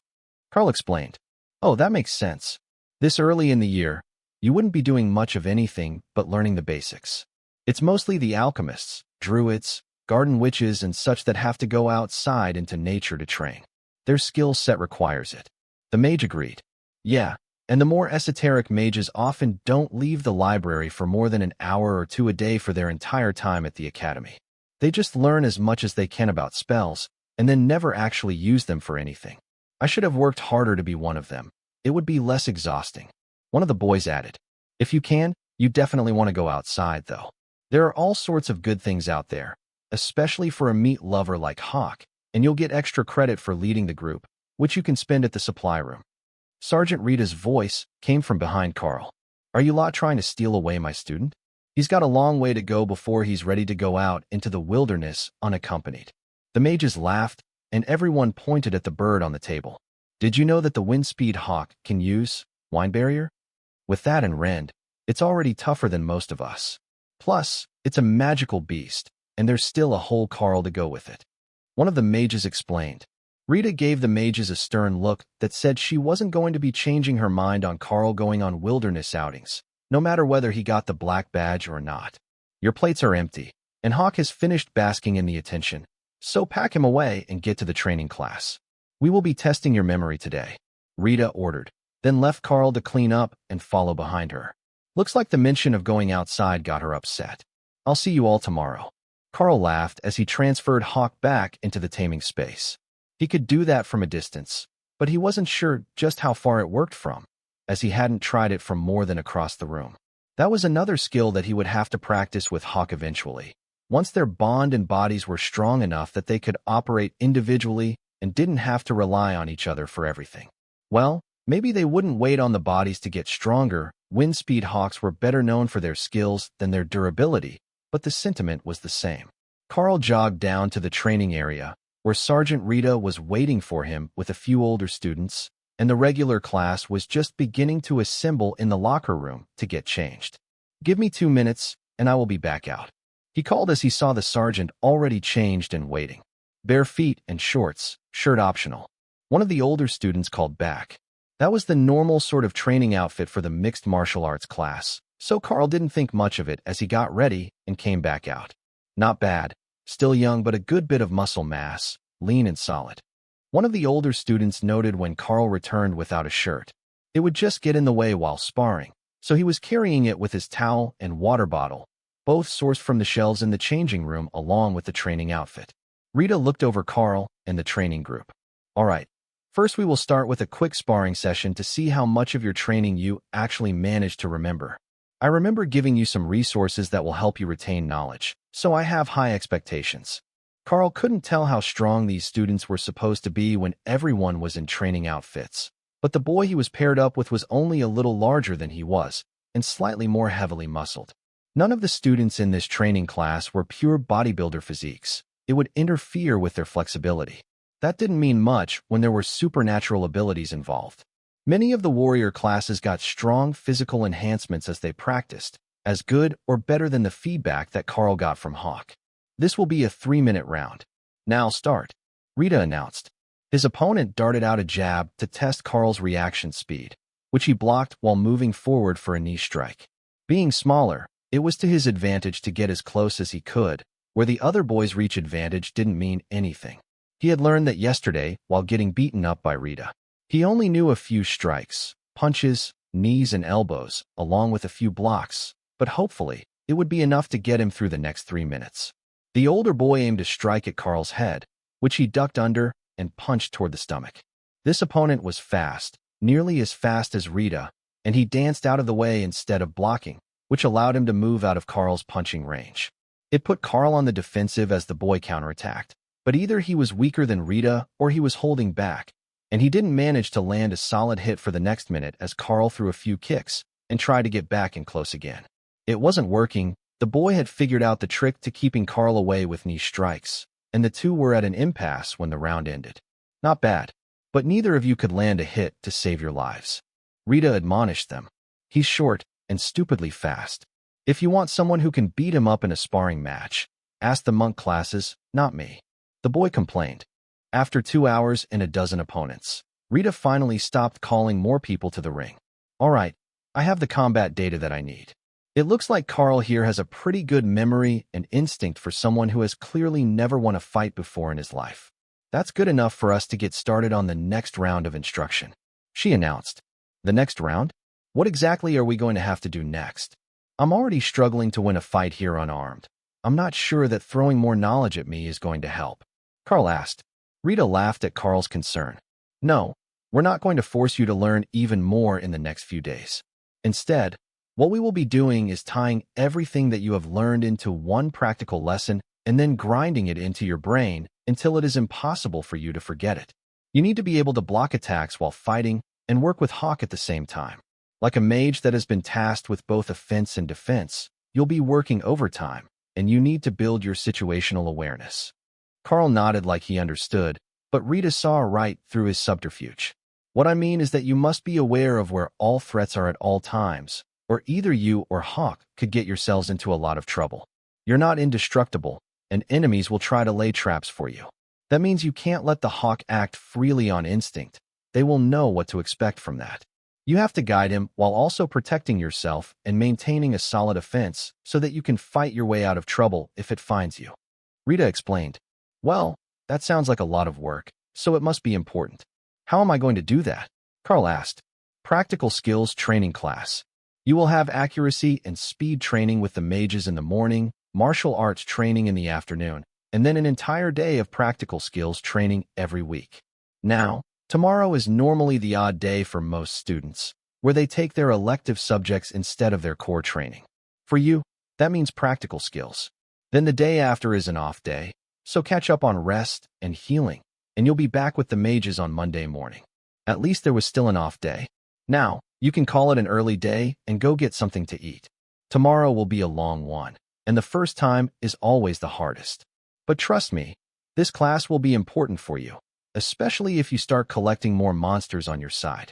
Karl explained. Oh, that makes sense. This early in the year, you wouldn't be doing much of anything but learning the basics. It's mostly the alchemists, druids, garden witches, and such that have to go outside into nature to train. Their skill set requires it. The mage agreed. Yeah, and the more esoteric mages often don't leave the library for more than an hour or 2 a day for their entire time at the academy. They just learn as much as they can about spells, and then never actually use them for anything. I should have worked harder to be one of them. It would be less exhausting. One of the boys added. If you can, you definitely want to go outside, though. There are all sorts of good things out there, especially for a meat lover like Hawk, and you'll get extra credit for leading the group, which you can spend at the supply room. Sergeant Rita's voice came from behind Karl. Are you lot trying to steal away my student? He's got a long way to go before he's ready to go out into the wilderness unaccompanied. The mages laughed, and everyone pointed at the bird on the table. Did you know that the wind-speed hawk can use wine barrier? With that and rend, it's already tougher than most of us. Plus, it's a magical beast, and there's still a whole Karl to go with it. One of the mages explained. Rita gave the mages a stern look that said she wasn't going to be changing her mind on Karl going on wilderness outings, no matter whether he got the black badge or not. Your plates are empty, and Hawk has finished basking in the attention, so pack him away and get to the training class. We will be testing your memory today, Rita ordered, then left Karl to clean up and follow behind her. Looks like the mention of going outside got her upset. I'll see you all tomorrow. Karl laughed as he transferred Hawk back into the taming space. He could do that from a distance, but he wasn't sure just how far it worked from, as he hadn't tried it from more than across the room. That was another skill that he would have to practice with Hawk eventually, once their bond and bodies were strong enough that they could operate individually and didn't have to rely on each other for everything. Well, maybe they wouldn't wait on the bodies to get stronger. Wind-speed hawks were better known for their skills than their durability, but the sentiment was the same. Karl jogged down to the training area, where Sergeant Rita was waiting for him with a few older students, and the regular class was just beginning to assemble in the locker room to get changed. Give me 2 minutes, and I will be back out, he called as he saw the sergeant already changed and waiting. Bare feet and shorts, shirt optional. One of the older students called back. That was the normal sort of training outfit for the mixed martial arts class, so Karl didn't think much of it as he got ready and came back out. Not bad. Still young but a good bit of muscle mass, lean and solid. One of the older students noted when Karl returned without a shirt. It would just get in the way while sparring, so he was carrying it with his towel and water bottle, both sourced from the shelves in the changing room along with the training outfit. Rita looked over Karl and the training group. All right, first we will start with a quick sparring session to see how much of your training you actually managed to remember. I remember giving you some resources that will help you retain knowledge, so I have high expectations. Karl couldn't tell how strong these students were supposed to be when everyone was in training outfits. But the boy he was paired up with was only a little larger than he was, and slightly more heavily muscled. None of the students in this training class were pure bodybuilder physiques. It would interfere with their flexibility. That didn't mean much when there were supernatural abilities involved. Many of the warrior classes got strong physical enhancements as they practiced, as good or better than the feedback that Karl got from Hawk. This will be a 3-minute round. Now start, Rita announced. His opponent darted out a jab to test Karl's reaction speed, which he blocked while moving forward for a knee strike. Being smaller, it was to his advantage to get as close as he could, where the other boy's reach advantage didn't mean anything. He had learned that yesterday while getting beaten up by Rita. He only knew a few strikes, punches, knees, and elbows, along with a few blocks, but hopefully, it would be enough to get him through the next 3 minutes. The older boy aimed a strike at Karl's head, which he ducked under and punched toward the stomach. This opponent was fast, nearly as fast as Rita, and he danced out of the way instead of blocking, which allowed him to move out of Karl's punching range. It put Karl on the defensive as the boy counterattacked, but either he was weaker than Rita or he was holding back, and he didn't manage to land a solid hit for the next minute as Karl threw a few kicks and tried to get back in close again. It wasn't working. The boy had figured out the trick to keeping Karl away with knee strikes, and the two were at an impasse when the round ended. Not bad, but neither of you could land a hit to save your lives. Rita admonished them. He's short and stupidly fast. If you want someone who can beat him up in a sparring match, ask the monk classes, not me. The boy complained. After 2 hours and a dozen opponents, Rita finally stopped calling more people to the ring. All right, I have the combat data that I need. It looks like Karl here has a pretty good memory and instinct for someone who has clearly never won a fight before in his life. That's good enough for us to get started on the next round of instruction, she announced. The next round? What exactly are we going to have to do next? I'm already struggling to win a fight here unarmed. I'm not sure that throwing more knowledge at me is going to help, Karl asked. Rita laughed at Karl's concern. No, we're not going to force you to learn even more in the next few days. Instead, what we will be doing is tying everything that you have learned into one practical lesson and then grinding it into your brain until it is impossible for you to forget it. You need to be able to block attacks while fighting and work with Hawk at the same time. Like a mage that has been tasked with both offense and defense, you'll be working overtime, and you need to build your situational awareness. Karl nodded like he understood, but Rita saw right through his subterfuge. What I mean is that you must be aware of where all threats are at all times, or either you or Hawk could get yourselves into a lot of trouble. You're not indestructible, and enemies will try to lay traps for you. That means you can't let the Hawk act freely on instinct. They will know what to expect from that. You have to guide him while also protecting yourself and maintaining a solid offense so that you can fight your way out of trouble if it finds you. Rita explained. Well, that sounds like a lot of work, so it must be important. How am I going to do that? Karl asked. Practical skills training class. You will have accuracy and speed training with the mages in the morning, martial arts training in the afternoon, and then an entire day of practical skills training every week. Now, tomorrow is normally the odd day for most students, where they take their elective subjects instead of their core training. For you, that means practical skills. Then the day after is an off day, so catch up on rest and healing, and you'll be back with the mages on Monday morning. At least there was still an off day. Now, you can call it an early day and go get something to eat. Tomorrow will be a long one, and the first time is always the hardest. But trust me, this class will be important for you, especially if you start collecting more monsters on your side.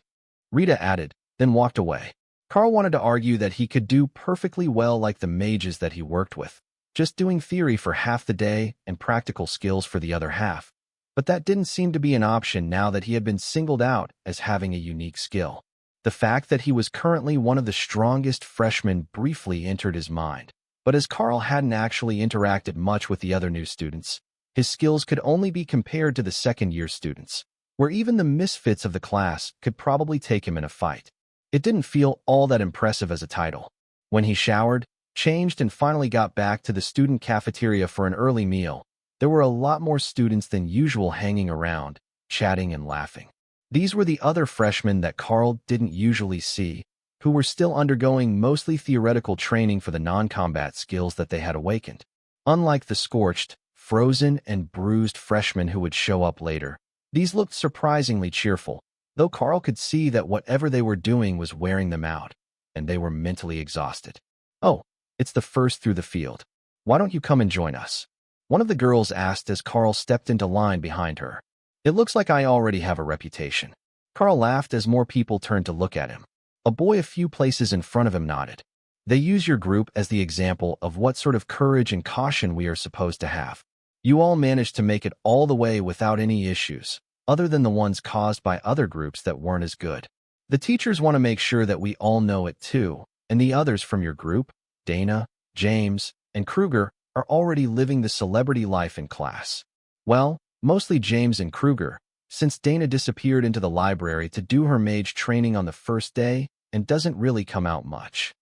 Rita added, then walked away. Karl wanted to argue that he could do perfectly well like the mages that he worked with, just doing theory for half the day and practical skills for the other half. But that didn't seem to be an option now that he had been singled out as having a unique skill. The fact that he was currently one of the strongest freshmen briefly entered his mind, but as Karl hadn't actually interacted much with the other new students, his skills could only be compared to the second-year students, where even the misfits of the class could probably take him in a fight. It didn't feel all that impressive as a title. When he showered, changed, and finally got back to the student cafeteria for an early meal, there were a lot more students than usual hanging around, chatting and laughing. These were the other freshmen that Karl didn't usually see. who were still undergoing mostly theoretical training for the non-combat skills that they had awakened. Unlike the scorched, frozen, and bruised freshmen who would show up later, these looked surprisingly cheerful, though Karl could see that whatever they were doing was wearing them out, and they were mentally exhausted. "Oh, it's the first through the field. Why don't you come and join us?" one of the girls asked as Karl stepped into line behind her. "It looks like I already have a reputation." Karl laughed as more people turned to look at him. A boy a few places in front of him nodded. "They use your group as the example of what sort of courage and caution we are supposed to have. You all managed to make it all the way without any issues, other than the ones caused by other groups that weren't as good. The teachers want to make sure that we all know it too, and the others from your group, Dana, James, and Kruger, are already living the celebrity life in class." Well, mostly James and Kruger, since Dana disappeared into the library to do her mage training on the first day and doesn't really come out much.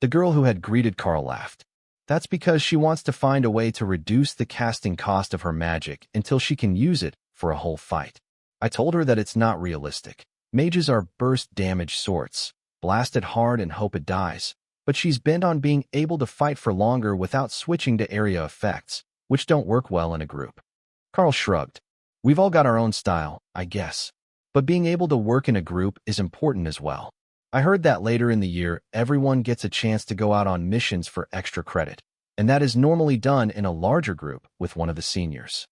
The girl who had greeted Karl laughed. "That's because she wants to find a way to reduce the casting cost of her magic until she can use it for a whole fight. I told her that it's not realistic. Mages are burst damage sorts, blast it hard and hope it dies, but she's bent on being able to fight for longer without switching to area effects, which don't work well in a group." Karl shrugged. "We've all got our own style, I guess. But being able to work in a group is important as well. I heard that later in the year, everyone gets a chance to go out on missions for extra credit, and that is normally done in a larger group with one of the seniors."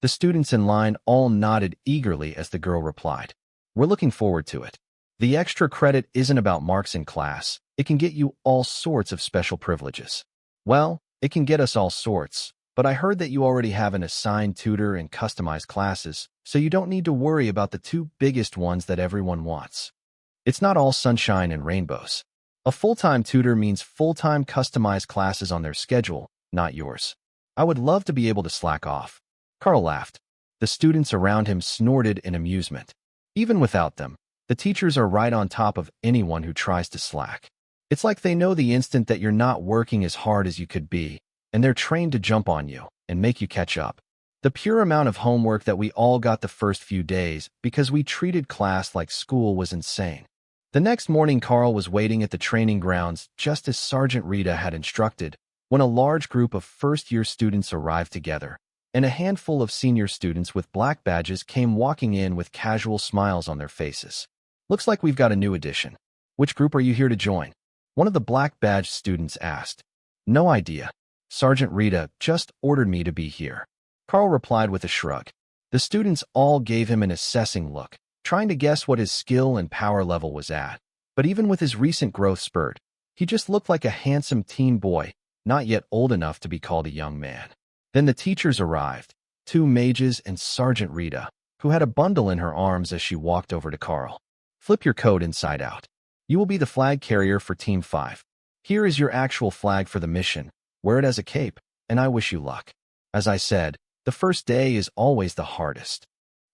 The students in line all nodded eagerly as the girl replied, "We're looking forward to it. The extra credit isn't about marks in class. It can get you all sorts of special privileges." "Well, it can get us all sorts, but I heard that you already have an assigned tutor and customized classes, so you don't need to worry about the two biggest ones that everyone wants. It's not all sunshine and rainbows. A full-time tutor means full-time customized classes on their schedule, not yours. I would love to be able to slack off." Karl laughed. The students around him snorted in amusement. Even without them, the teachers are right on top of anyone who tries to slack. It's like they know the instant that you're not working as hard as you could be, and they're trained to jump on you and make you catch up. The pure amount of homework that we all got the first few days because we treated class like school was insane. The next morning, Karl was waiting at the training grounds just as Sergeant Rita had instructed, when a large group of first-year students arrived together, and a handful of senior students with black badges came walking in with casual smiles on their faces. "Looks like we've got a new addition. Which group are you here to join?" one of the black badge students asked. "No idea. Sergeant Rita just ordered me to be here." Karl replied with a shrug. The students all gave him an assessing look, trying to guess what his skill and power level was at. But even with his recent growth spurt, he just looked like a handsome teen boy, not yet old enough to be called a young man. Then the teachers arrived, 2 mages and Sergeant Rita, who had a bundle in her arms as she walked over to Karl. "Flip your coat inside out. You will be the flag carrier for Team 5. Here is your actual flag for the mission. Wear it as a cape, and I wish you luck. As I said, the first day is always the hardest."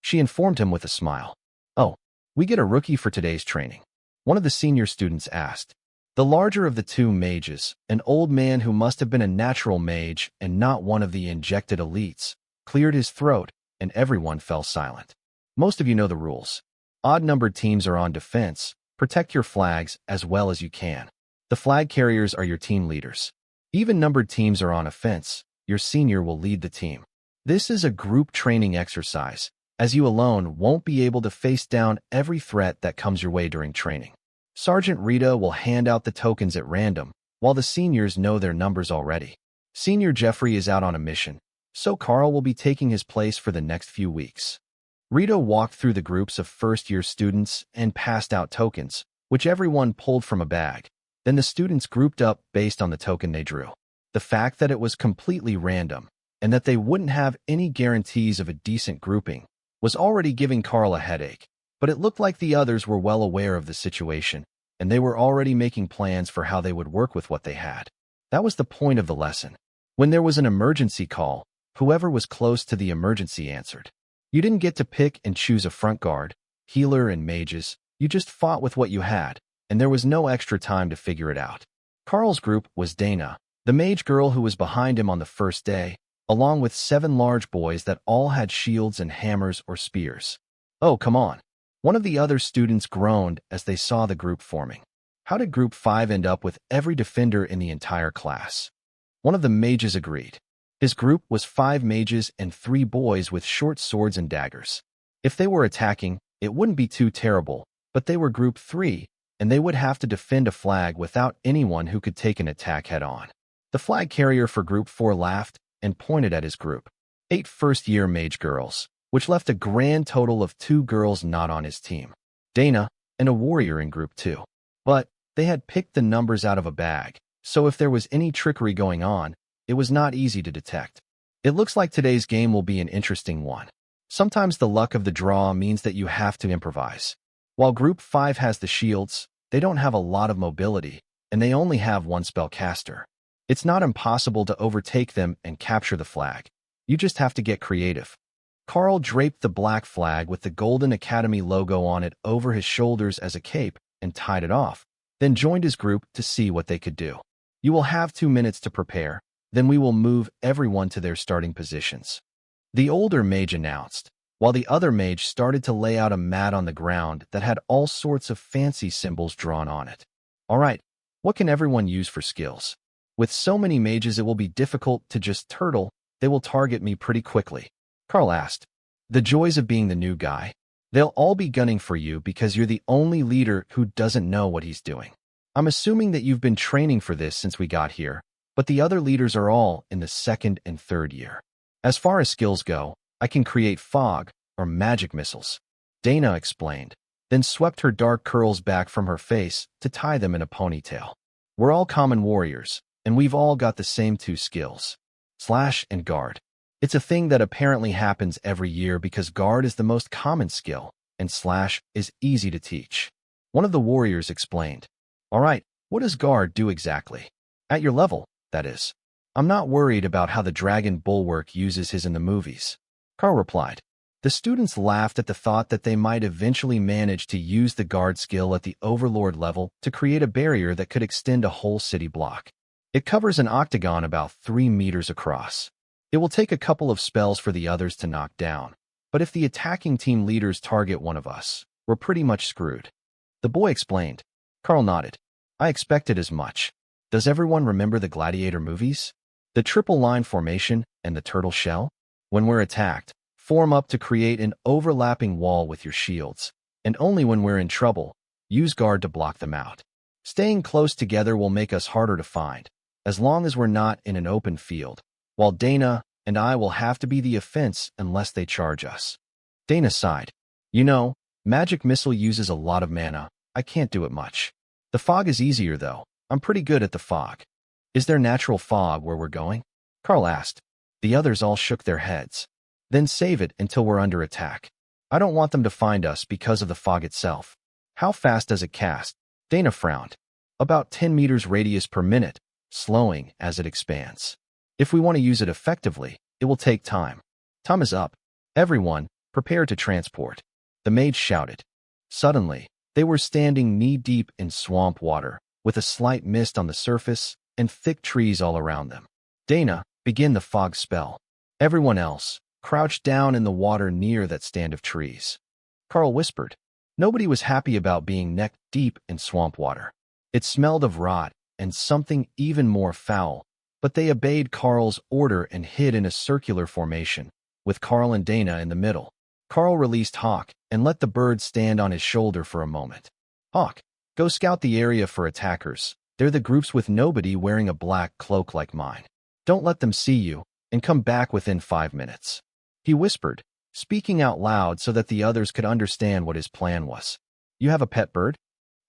She informed him with a smile. "Oh, we get a rookie for today's training?" one of the senior students asked. The larger of the 2 mages, an old man who must have been a natural mage and not one of the injected elites, cleared his throat, and everyone fell silent. "Most of you know the rules. Odd-numbered teams are on defense. Protect your flags as well as you can. The flag carriers are your team leaders. Even-numbered teams are on offense. Your senior will lead the team. This is a group training exercise, as you alone won't be able to face down every threat that comes your way during training. Sergeant Rita will hand out the tokens at random, while the seniors know their numbers already. Senior Jeffrey is out on a mission, so Karl will be taking his place for the next few weeks." Rita walked through the groups of first-year students and passed out tokens, which everyone pulled from a bag. Then the students grouped up based on the token they drew. The fact that it was completely random, and that they wouldn't have any guarantees of a decent grouping, was already giving Karl a headache. But it looked like the others were well aware of the situation, and they were already making plans for how they would work with what they had. That was the point of the lesson. When there was an emergency call, whoever was close to the emergency answered. You didn't get to pick and choose a front guard, healer, and mages. You just fought with what you had, and there was no extra time to figure it out. Karl's group was Dana, the mage girl who was behind him on the first day, along with 7 large boys that all had shields and hammers or spears. "Oh, come on." One of the other students groaned as they saw the group forming. How did Group 5 end up with every defender in the entire class? One of the mages agreed. His group was 5 mages and 3 boys with short swords and daggers. If they were attacking, it wouldn't be too terrible, but they were Group 3, and they would have to defend a flag without anyone who could take an attack head-on. The flag carrier for Group 4 laughed and pointed at his group. 8 first-year mage girls, which left a grand total of 2 girls not on his team. Dana, and a warrior in Group 2. But they had picked the numbers out of a bag, so if there was any trickery going on, it was not easy to detect. It looks like today's game will be an interesting one. Sometimes the luck of the draw means that you have to improvise. While Group 5 has the shields, they don't have a lot of mobility, and they only have 1 spellcaster. It's not impossible to overtake them and capture the flag. You just have to get creative. Karl draped the black flag with the Golden Academy logo on it over his shoulders as a cape and tied it off, then joined his group to see what they could do. You will have 2 minutes to prepare, then we will move everyone to their starting positions. The older mage announced, while the other mage started to lay out a mat on the ground that had all sorts of fancy symbols drawn on it. All right, what can everyone use for skills? With so many mages it will be difficult to just turtle, they will target me pretty quickly. Karl asked. The joys of being the new guy. They'll all be gunning for you because you're the only leader who doesn't know what he's doing. I'm assuming that you've been training for this since we got here, but the other leaders are all in the 2nd and 3rd year. As far as skills go, I can create fog or magic missiles. Dana explained, then swept her dark curls back from her face to tie them in a ponytail. We're all common warriors, and we've all got the same 2 skills. Slash and guard. It's a thing that apparently happens every year because guard is the most common skill, and slash is easy to teach. One of the warriors explained. All right, what does guard do exactly? At your level, that is. I'm not worried about how the dragon bulwark uses his in the movies. Karl replied. The students laughed at the thought that they might eventually manage to use the guard skill at the overlord level to create a barrier that could extend a whole city block. It covers an octagon about 3 meters across. It will take a couple of spells for the others to knock down, but if the attacking team leaders target one of us, we're pretty much screwed. The boy explained. Karl nodded. I expected as much. Does everyone remember the gladiator movies? The triple line formation and the turtle shell? When we're attacked, form up to create an overlapping wall with your shields, and only when we're in trouble, use guard to block them out. Staying close together will make us harder to find, as long as we're not in an open field, while Dana and I will have to be the offense unless they charge us. Dana sighed. You know, magic missile uses a lot of mana. I can't do it much. The fog is easier though. I'm pretty good at the fog. Is there natural fog where we're going? Karl asked. The others all shook their heads. Then save it until we're under attack. I don't want them to find us because of the fog itself. How fast does it cast? Dana frowned. About 10 meters radius per minute, slowing as it expands. If we want to use it effectively, it will take time. Time is up. Everyone, prepare to transport. The mage shouted. Suddenly, they were standing knee-deep in swamp water, with a slight mist on the surface and thick trees all around them. Dana, begin the fog spell. Everyone else, crouch down in the water near that stand of trees. Karl whispered. Nobody was happy about being neck-deep in swamp water. It smelled of rot and something even more foul, but they obeyed Karl's order and hid in a circular formation, with Karl and Dana in the middle. Karl released Hawk and let the bird stand on his shoulder for a moment. Hawk, go scout the area for attackers. They're the groups with nobody wearing a black cloak like mine. Don't let them see you, and come back within 5 minutes. He whispered, speaking out loud so that the others could understand what his plan was. You have a pet bird?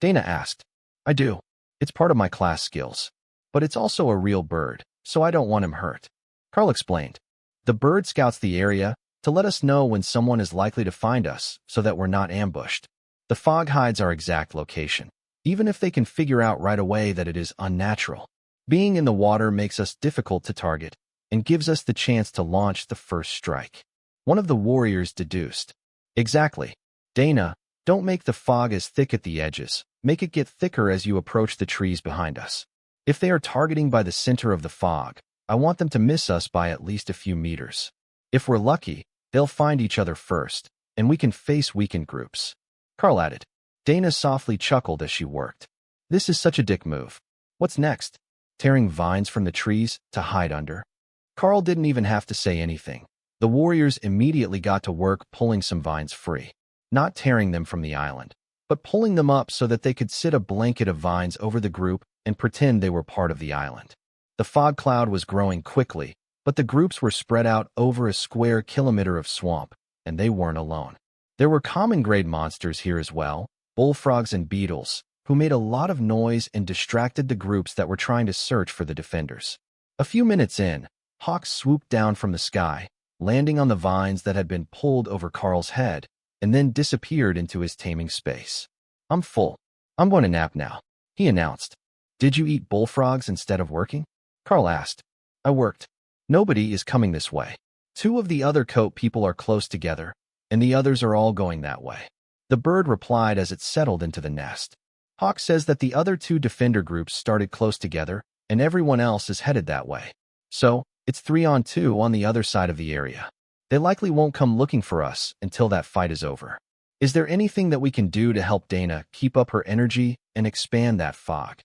Dana asked. I do. It's part of my class skills. But it's also a real bird, so I don't want him hurt. Karl explained. The bird scouts the area to let us know when someone is likely to find us so that we're not ambushed. The fog hides our exact location, even if they can figure out right away that it is unnatural. Being in the water makes us difficult to target and gives us the chance to launch the first strike. One of the warriors deduced. Exactly. Dana, don't make the fog as thick at the edges. Make it get thicker as you approach the trees behind us. If they are targeting by the center of the fog, I want them to miss us by at least a few meters. If we're lucky, they'll find each other first, and we can face weakened groups. Karl added. Dana softly chuckled as she worked. This is such a dick move. What's next? Tearing vines from the trees to hide under? Karl didn't even have to say anything. The warriors immediately got to work pulling some vines free, not tearing them from the island, but pulling them up so that they could sit a blanket of vines over the group and pretend they were part of the island. The fog cloud was growing quickly, but the groups were spread out over a square kilometer of swamp, and they weren't alone. There were common grade monsters here as well, bullfrogs and beetles, who made a lot of noise and distracted the groups that were trying to search for the defenders. A few minutes in, hawks swooped down from the sky, landing on the vines that had been pulled over Karl's head, and then disappeared into his taming space. I'm full. I'm going to nap now, he announced. Did you eat bullfrogs instead of working? Karl asked. I worked. Nobody is coming this way. 2 of the other coat people are close together, and the others are all going that way. The bird replied as it settled into the nest. Hawk says that the other 2 defender groups started close together, and everyone else is headed that way. So, it's 3 on 2 on the other side of the area. They likely won't come looking for us until that fight is over. Is there anything that we can do to help Dana keep up her energy and expand that fog?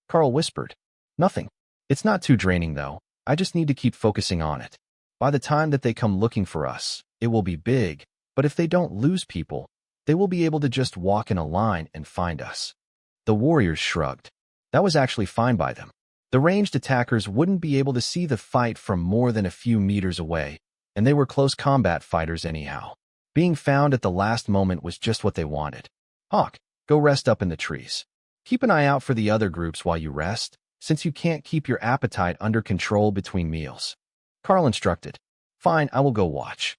Karl whispered. Nothing. It's not too draining though. I just need to keep focusing on it. By the time that they come looking for us, it will be big, but if they don't lose people, they will be able to just walk in a line and find us. The warriors shrugged. That was actually fine by them. The ranged attackers wouldn't be able to see the fight from more than a few meters away, and they were close combat fighters anyhow. Being found at the last moment was just what they wanted. Hawk, go rest up in the trees. Keep an eye out for the other groups while you rest, since you can't keep your appetite under control between meals. Karl instructed. Fine, I will go watch.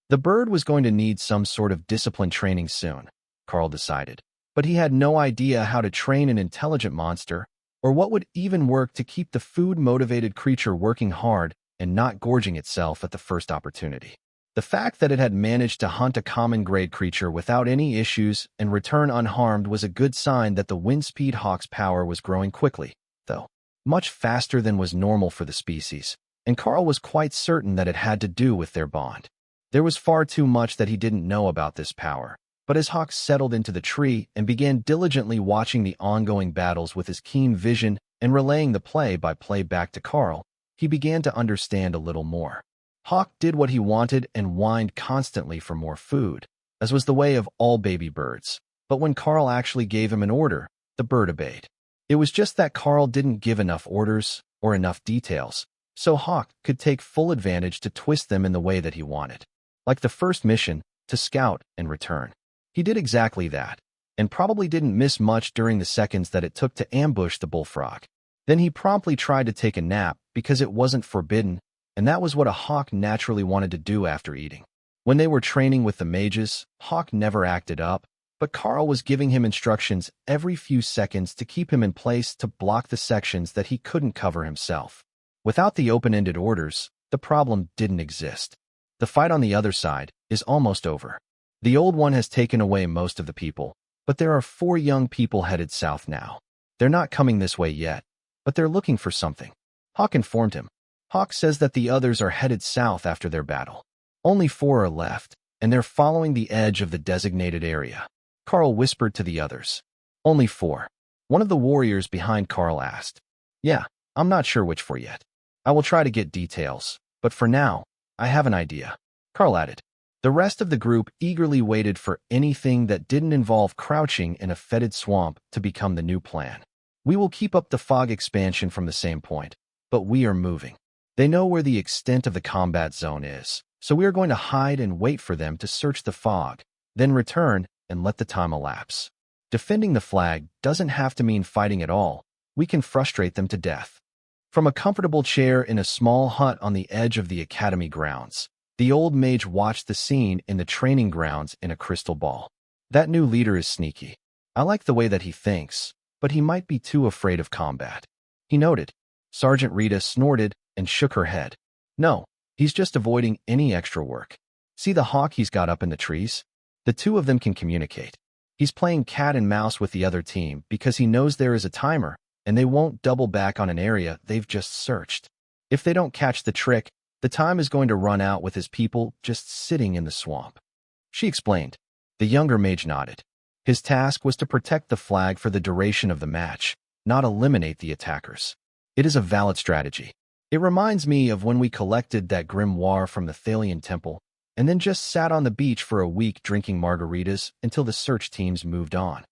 The bird was going to need some sort of discipline training soon, Karl decided, but he had no idea how to train an intelligent monster, or what would even work to keep the food-motivated creature working hard and not gorging itself at the first opportunity. The fact that it had managed to hunt a common-grade creature without any issues and return unharmed was a good sign that the Windspeed Hawk's power was growing quickly, though much faster than was normal for the species, and Karl was quite certain that it had to do with their bond. There was far too much that he didn't know about this power, but as Hawk settled into the tree and began diligently watching the ongoing battles with his keen vision and relaying the play-by-play back to Karl, he began to understand a little more. Hawk did what he wanted and whined constantly for more food, as was the way of all baby birds, but when Karl actually gave him an order, the bird obeyed. It was just that Karl didn't give enough orders or enough details, so Hawk could take full advantage to twist them in the way that he wanted. Like the first mission, to scout and return. He did exactly that, and probably didn't miss much during the seconds that it took to ambush the bullfrog. Then he promptly tried to take a nap because it wasn't forbidden, and that was what a hawk naturally wanted to do after eating. When they were training with the mages, Hawk never acted up, but Karl was giving him instructions every few seconds to keep him in place to block the sections that he couldn't cover himself. Without the open-ended orders, the problem didn't exist. The fight on the other side is almost over. The old one has taken away most of the people, but there are 4 young people headed south now. They're not coming this way yet, but they're looking for something. Hawk informed him. Hawk says that the others are headed south after their battle. Only 4 are left, and they're following the edge of the designated area. Karl whispered to the others. Only 4. One of the warriors behind Karl asked. Yeah, I'm not sure which 4 yet. I will try to get details, but for now, I have an idea. Karl added. The rest of the group eagerly waited for anything that didn't involve crouching in a fetid swamp to become the new plan. We will keep up the fog expansion from the same point, but we are moving. They know where the extent of the combat zone is, so we are going to hide and wait for them to search the fog, then return and let the time elapse. Defending the flag doesn't have to mean fighting at all. We can frustrate them to death. From a comfortable chair in a small hut on the edge of the academy grounds, the old mage watched the scene in the training grounds in a crystal ball. That new leader is sneaky. I like the way that he thinks, but he might be too afraid of combat. He noted. Sergeant Rita snorted and shook her head. No, he's just avoiding any extra work. See the hawk he's got up in the trees? The 2 of them can communicate. He's playing cat and mouse with the other team because he knows there is a timer, and they won't double back on an area they've just searched. If they don't catch the trick, the time is going to run out with his people just sitting in the swamp. She explained. The younger mage nodded. His task was to protect the flag for the duration of the match, not eliminate the attackers. It is a valid strategy. It reminds me of when we collected that grimoire from the Thalian temple and then just sat on the beach for a week drinking margaritas until the search teams moved on.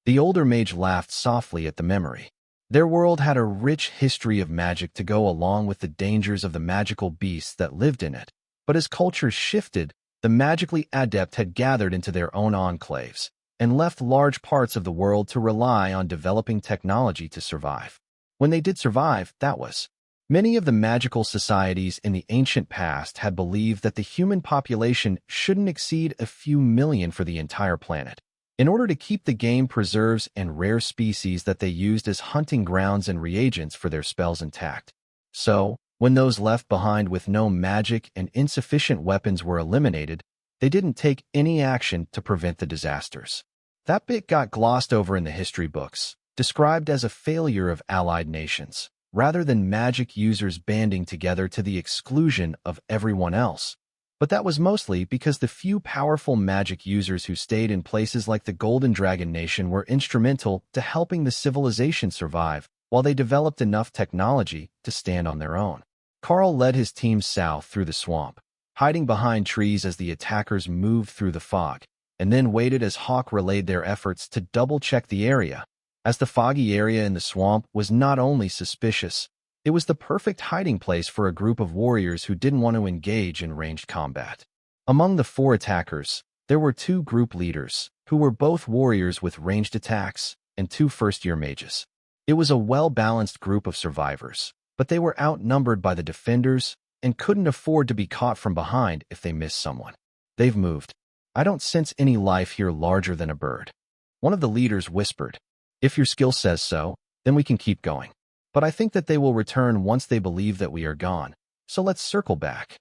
The older mage laughed softly at the memory. Their world had a rich history of magic to go along with the dangers of the magical beasts that lived in it. But as cultures shifted, the magically adept had gathered into their own enclaves and left large parts of the world to rely on developing technology to survive. When they did survive, that was. Many of the magical societies in the ancient past had believed that the human population shouldn't exceed a few million for the entire planet. In order to keep the game preserves and rare species that they used as hunting grounds and reagents for their spells intact. So, when those left behind with no magic and insufficient weapons were eliminated, they didn't take any action to prevent the disasters. That bit got glossed over in the history books, described as a failure of allied nations, rather than magic users banding together to the exclusion of everyone else. But that was mostly because the few powerful magic users who stayed in places like the Golden Dragon Nation were instrumental to helping the civilization survive, while they developed enough technology to stand on their own. Karl led his team south through the swamp, hiding behind trees as the attackers moved through the fog, and then waited as Hawk relayed their efforts to double-check the area, as the foggy area in the swamp was not only suspicious, it was the perfect hiding place for a group of warriors who didn't want to engage in ranged combat. Among the 4 attackers, there were 2 group leaders, who were both warriors with ranged attacks, and 2 first-year mages. It was a well-balanced group of survivors, but they were outnumbered by the defenders and couldn't afford to be caught from behind if they missed someone. They've moved. I don't sense any life here larger than a bird. One of the leaders whispered. If your skill says so, then we can keep going. But I think that they will return once they believe that we are gone, so let's circle back.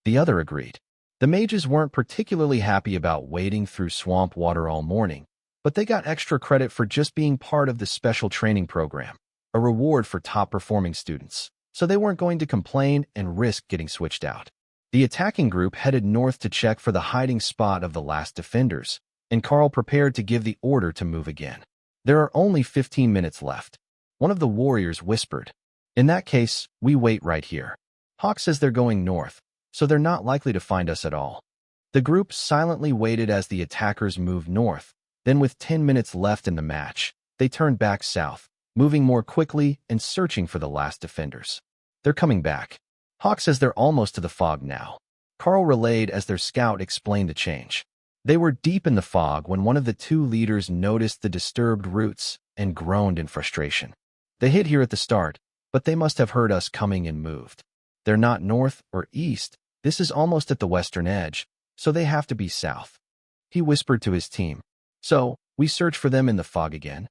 The other agreed. The mages weren't particularly happy about wading through swamp water all morning, but they got extra credit for just being part of the special training program, a reward for top-performing students, so they weren't going to complain and risk getting switched out. The attacking group headed north to check for the hiding spot of the last defenders, and Karl prepared to give the order to move again. There are only 15 minutes left. One of the warriors whispered. In that case, we wait right here. Hawk says they're going north, so they're not likely to find us at all. The group silently waited as the attackers moved north. Then with 10 minutes left in the match, they turned back south, moving more quickly and searching for the last defenders. They're coming back. Hawk says they're almost to the fog now. Karl relayed as their scout explained the change. They were deep in the fog when one of the 2 leaders noticed the disturbed routes and groaned in frustration. They hid here at the start, but they must have heard us coming and moved. They're not north or east, this is almost at the western edge, so they have to be south. He whispered to his team. So, we search for them in the fog again?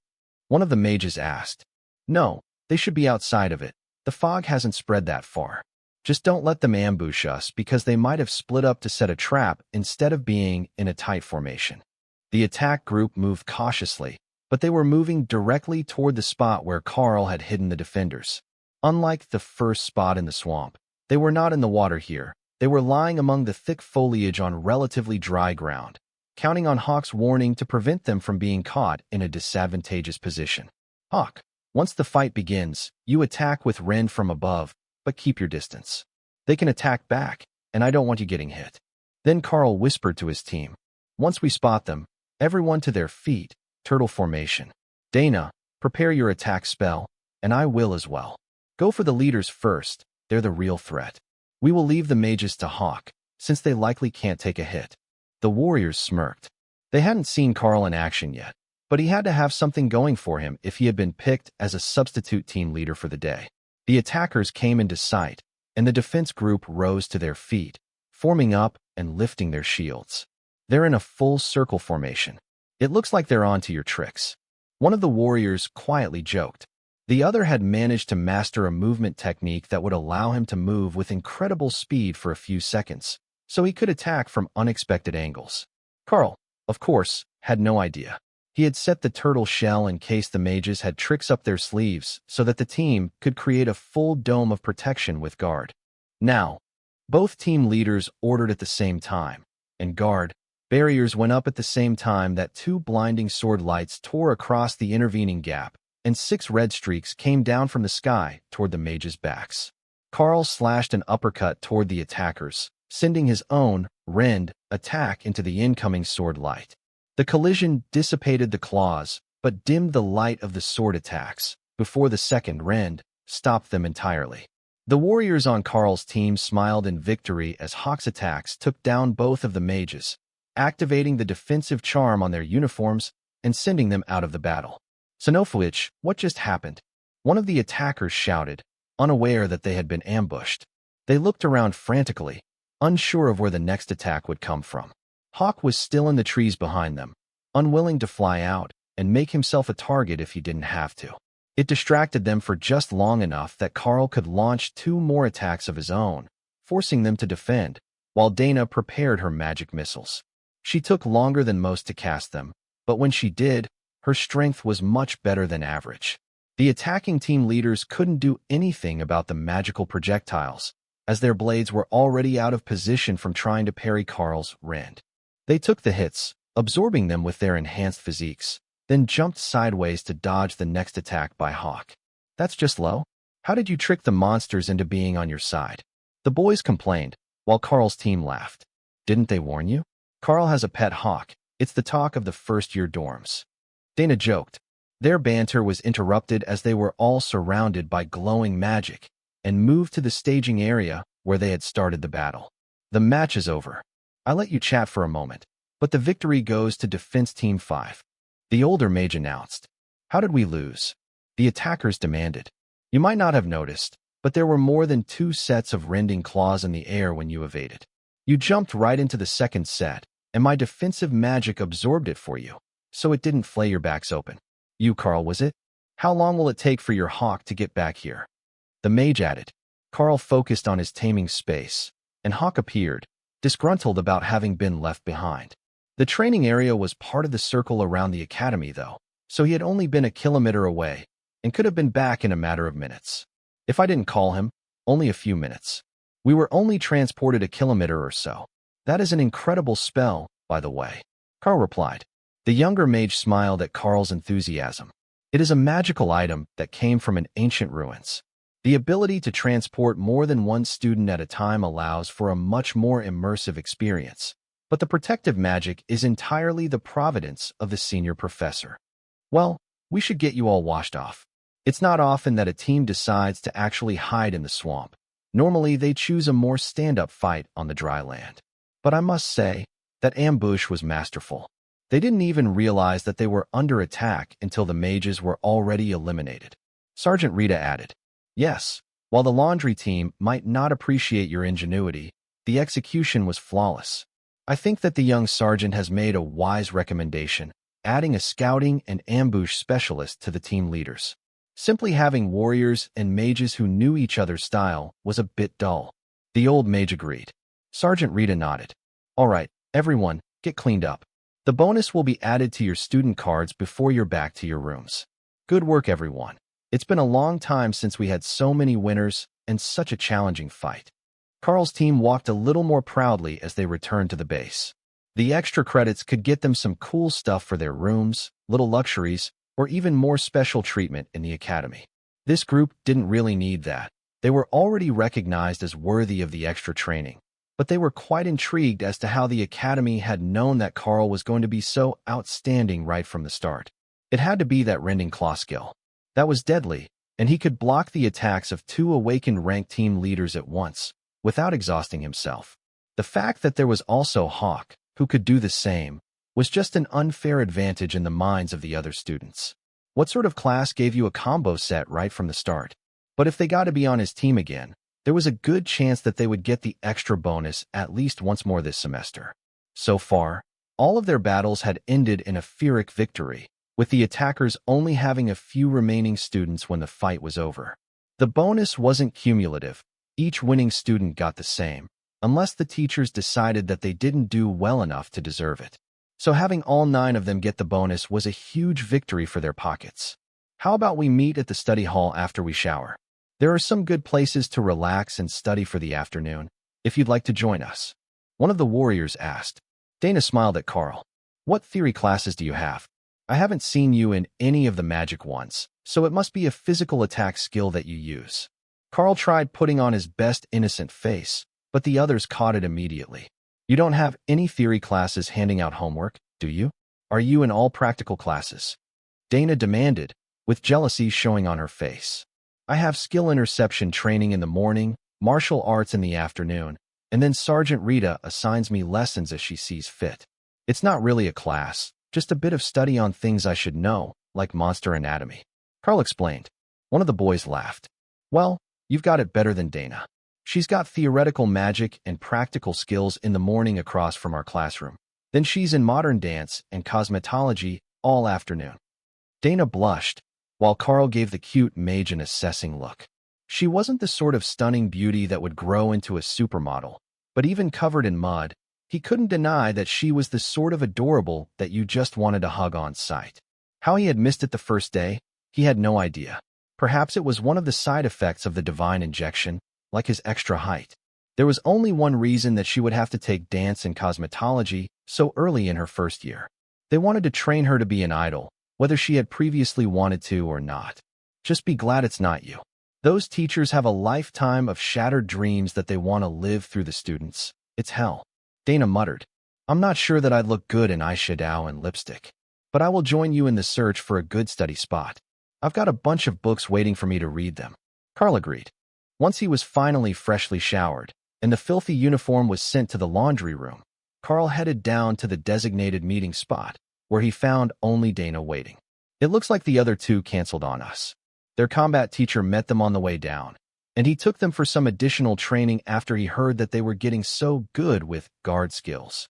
One of the mages asked. No, they should be outside of it. The fog hasn't spread that far. Just don't let them ambush us because they might have split up to set a trap instead of being in a tight formation. The attack group moved cautiously, but they were moving directly toward the spot where Karl had hidden the defenders. Unlike the first spot in the swamp, they were not in the water here. They were lying among the thick foliage on relatively dry ground, counting on Hawk's warning to prevent them from being caught in a disadvantageous position. Hawk, once the fight begins, you attack with Ren from above, but keep your distance. They can attack back, and I don't want you getting hit. Then Karl whispered to his team. Once we spot them, everyone to their feet, turtle formation. Dana, prepare your attack spell, and I will as well. Go for the leaders first, they're the real threat. We will leave the mages to Hawk, since they likely can't take a hit. The warriors smirked. They hadn't seen Karl in action yet, but he had to have something going for him if he had been picked as a substitute team leader for the day. The attackers came into sight, and the defense group rose to their feet, forming up and lifting their shields. They're in a full circle formation. It looks like they're onto your tricks. One of the warriors quietly joked. The other had managed to master a movement technique that would allow him to move with incredible speed for a few seconds, so he could attack from unexpected angles. Karl, of course, had no idea. He had set the turtle shell in case the mages had tricks up their sleeves so that the team could create a full dome of protection with guard. Now, both team leaders ordered at the same time, and guard, Barriers went up at the same time that two blinding sword lights tore across the intervening gap, and 6 red streaks came down from the sky toward the mages' backs. Karl slashed an uppercut toward the attackers, sending his own, rend, attack into the incoming sword light. The collision dissipated the claws, but dimmed the light of the sword attacks, before the second rend stopped them entirely. The warriors on Karl's team smiled in victory as Hawk's attacks took down both of the mages, activating the defensive charm on their uniforms and sending them out of the battle. Sinofwich, what just happened? One of the attackers shouted, unaware that they had been ambushed. They looked around frantically, unsure of where the next attack would come from. Hawk was still in the trees behind them, unwilling to fly out and make himself a target if he didn't have to. It distracted them for just long enough that Karl could launch 2 more attacks of his own, forcing them to defend, while Dana prepared her magic missiles. She took longer than most to cast them, but when she did, her strength was much better than average. The attacking team leaders couldn't do anything about the magical projectiles, as their blades were already out of position from trying to parry Karl's rend. They took the hits, absorbing them with their enhanced physiques, then jumped sideways to dodge the next attack by Hawk. That's just low? How did you trick the monsters into being on your side? The boys complained, while Karl's team laughed. Didn't they warn you? Karl has a pet hawk. It's the talk of the first-year dorms. Dana joked. Their banter was interrupted as they were all surrounded by glowing magic and moved to the staging area where they had started the battle. The match is over. I let you chat for a moment, but the victory goes to Defense Team 5. The older mage announced. How did we lose? The attackers demanded. You might not have noticed, but there were more than 2 sets of rending claws in the air when you evaded. You jumped right into the second set, and my defensive magic absorbed it for you, so it didn't flay your backs open. You, Karl, was it? How long will it take for your hawk to get back here? The mage added. Karl focused on his taming space, and Hawk appeared, disgruntled about having been left behind. The training area was part of the circle around the academy, though, so he had only been a kilometer away and could have been back in a matter of minutes. If I didn't call him, only a few minutes. We were only transported a kilometer or so. That is an incredible spell, by the way, Karl replied. The younger mage smiled at Karl's enthusiasm. It is a magical item that came from an ancient ruins. The ability to transport more than one student at a time allows for a much more immersive experience, but the protective magic is entirely the providence of the senior professor. Well, we should get you all washed off. It's not often that a team decides to actually hide in the swamp. Normally, they choose a more stand-up fight on the dry land. But I must say, that ambush was masterful. They didn't even realize that they were under attack until the mages were already eliminated. Sergeant Rita added, Yes, while the laundry team might not appreciate your ingenuity, the execution was flawless. I think that the young sergeant has made a wise recommendation, adding a scouting and ambush specialist to the team leaders. Simply having warriors and mages who knew each other's style was a bit dull. The old mage agreed. Sergeant Rita nodded. All right, everyone, get cleaned up. The bonus will be added to your student cards before you're back to your rooms. Good work, everyone. It's been a long time since we had so many winners and such a challenging fight. Karl's team walked a little more proudly as they returned to the base. The extra credits could get them some cool stuff for their rooms, little luxuries, or even more special treatment in the academy. This group didn't really need that. They were already recognized as worthy of the extra training, but they were quite intrigued as to how the academy had known that Karl was going to be so outstanding right from the start. It had to be that rending claw skill. That was deadly, and he could block the attacks of 2 awakened rank team leaders at once, without exhausting himself. The fact that there was also Hawk, who could do the same, was just an unfair advantage in the minds of the other students. What sort of class gave you a combo set right from the start? But if they got to be on his team again, there was a good chance that they would get the extra bonus at least once more this semester. So far, all of their battles had ended in a Pyrrhic victory, with the attackers only having a few remaining students when the fight was over. The bonus wasn't cumulative. Each winning student got the same, unless the teachers decided that they didn't do well enough to deserve it. So having all 9 of them get the bonus was a huge victory for their pockets. How about we meet at the study hall after we shower? There are some good places to relax and study for the afternoon, if you'd like to join us. One of the warriors asked. Dana smiled at Karl. What theory classes do you have? I haven't seen you in any of the magic ones, so it must be a physical attack skill that you use. Karl tried putting on his best innocent face, but the others caught it immediately. You don't have any theory classes handing out homework, do you? Are you in all practical classes? Dana demanded, with jealousy showing on her face. I have skill interception training in the morning, martial arts in the afternoon, and then Sergeant Rita assigns me lessons as she sees fit. It's not really a class, just a bit of study on things I should know, like monster anatomy. Karl explained. One of the boys laughed. Well, you've got it better than Dana. She's got theoretical magic and practical skills in the morning across from our classroom. Then she's in modern dance and cosmetology all afternoon. Dana blushed, while Karl gave the cute mage an assessing look. She wasn't the sort of stunning beauty that would grow into a supermodel, but even covered in mud, he couldn't deny that she was the sort of adorable that you just wanted to hug on sight. How he had missed it the first day, he had no idea. Perhaps it was one of the side effects of the divine injection, like his extra height. There was only one reason that she would have to take dance and cosmetology so early in her first year. They wanted to train her to be an idol, whether she had previously wanted to or not. Just be glad it's not you. Those teachers have a lifetime of shattered dreams that they want to live through the students. It's hell. Dana muttered. I'm not sure that I'd look good in eyeshadow and lipstick, but I will join you in the search for a good study spot. I've got a bunch of books waiting for me to read them. Karl agreed. Once he was finally freshly showered, and the filthy uniform was sent to the laundry room, Karl headed down to the designated meeting spot, where he found only Dana waiting. It looks like the other two canceled on us. Their combat teacher met them on the way down, and he took them for some additional training after he heard that they were getting so good with guard skills.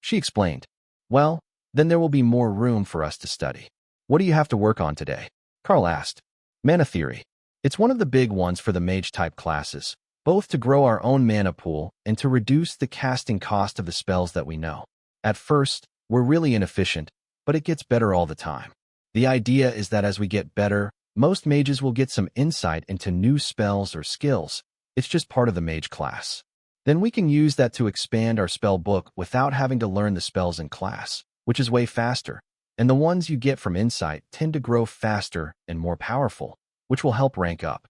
She explained, well, then there will be more room for us to study. What do you have to work on today? Karl asked. Mana theory. It's one of the big ones for the mage-type classes, both to grow our own mana pool and to reduce the casting cost of the spells that we know. At first, we're really inefficient, but it gets better all the time. The idea is that as we get better, most mages will get some insight into new spells or skills. It's just part of the mage class. Then we can use that to expand our spell book without having to learn the spells in class, which is way faster. And the ones you get from insight tend to grow faster and more powerful, which will help rank up.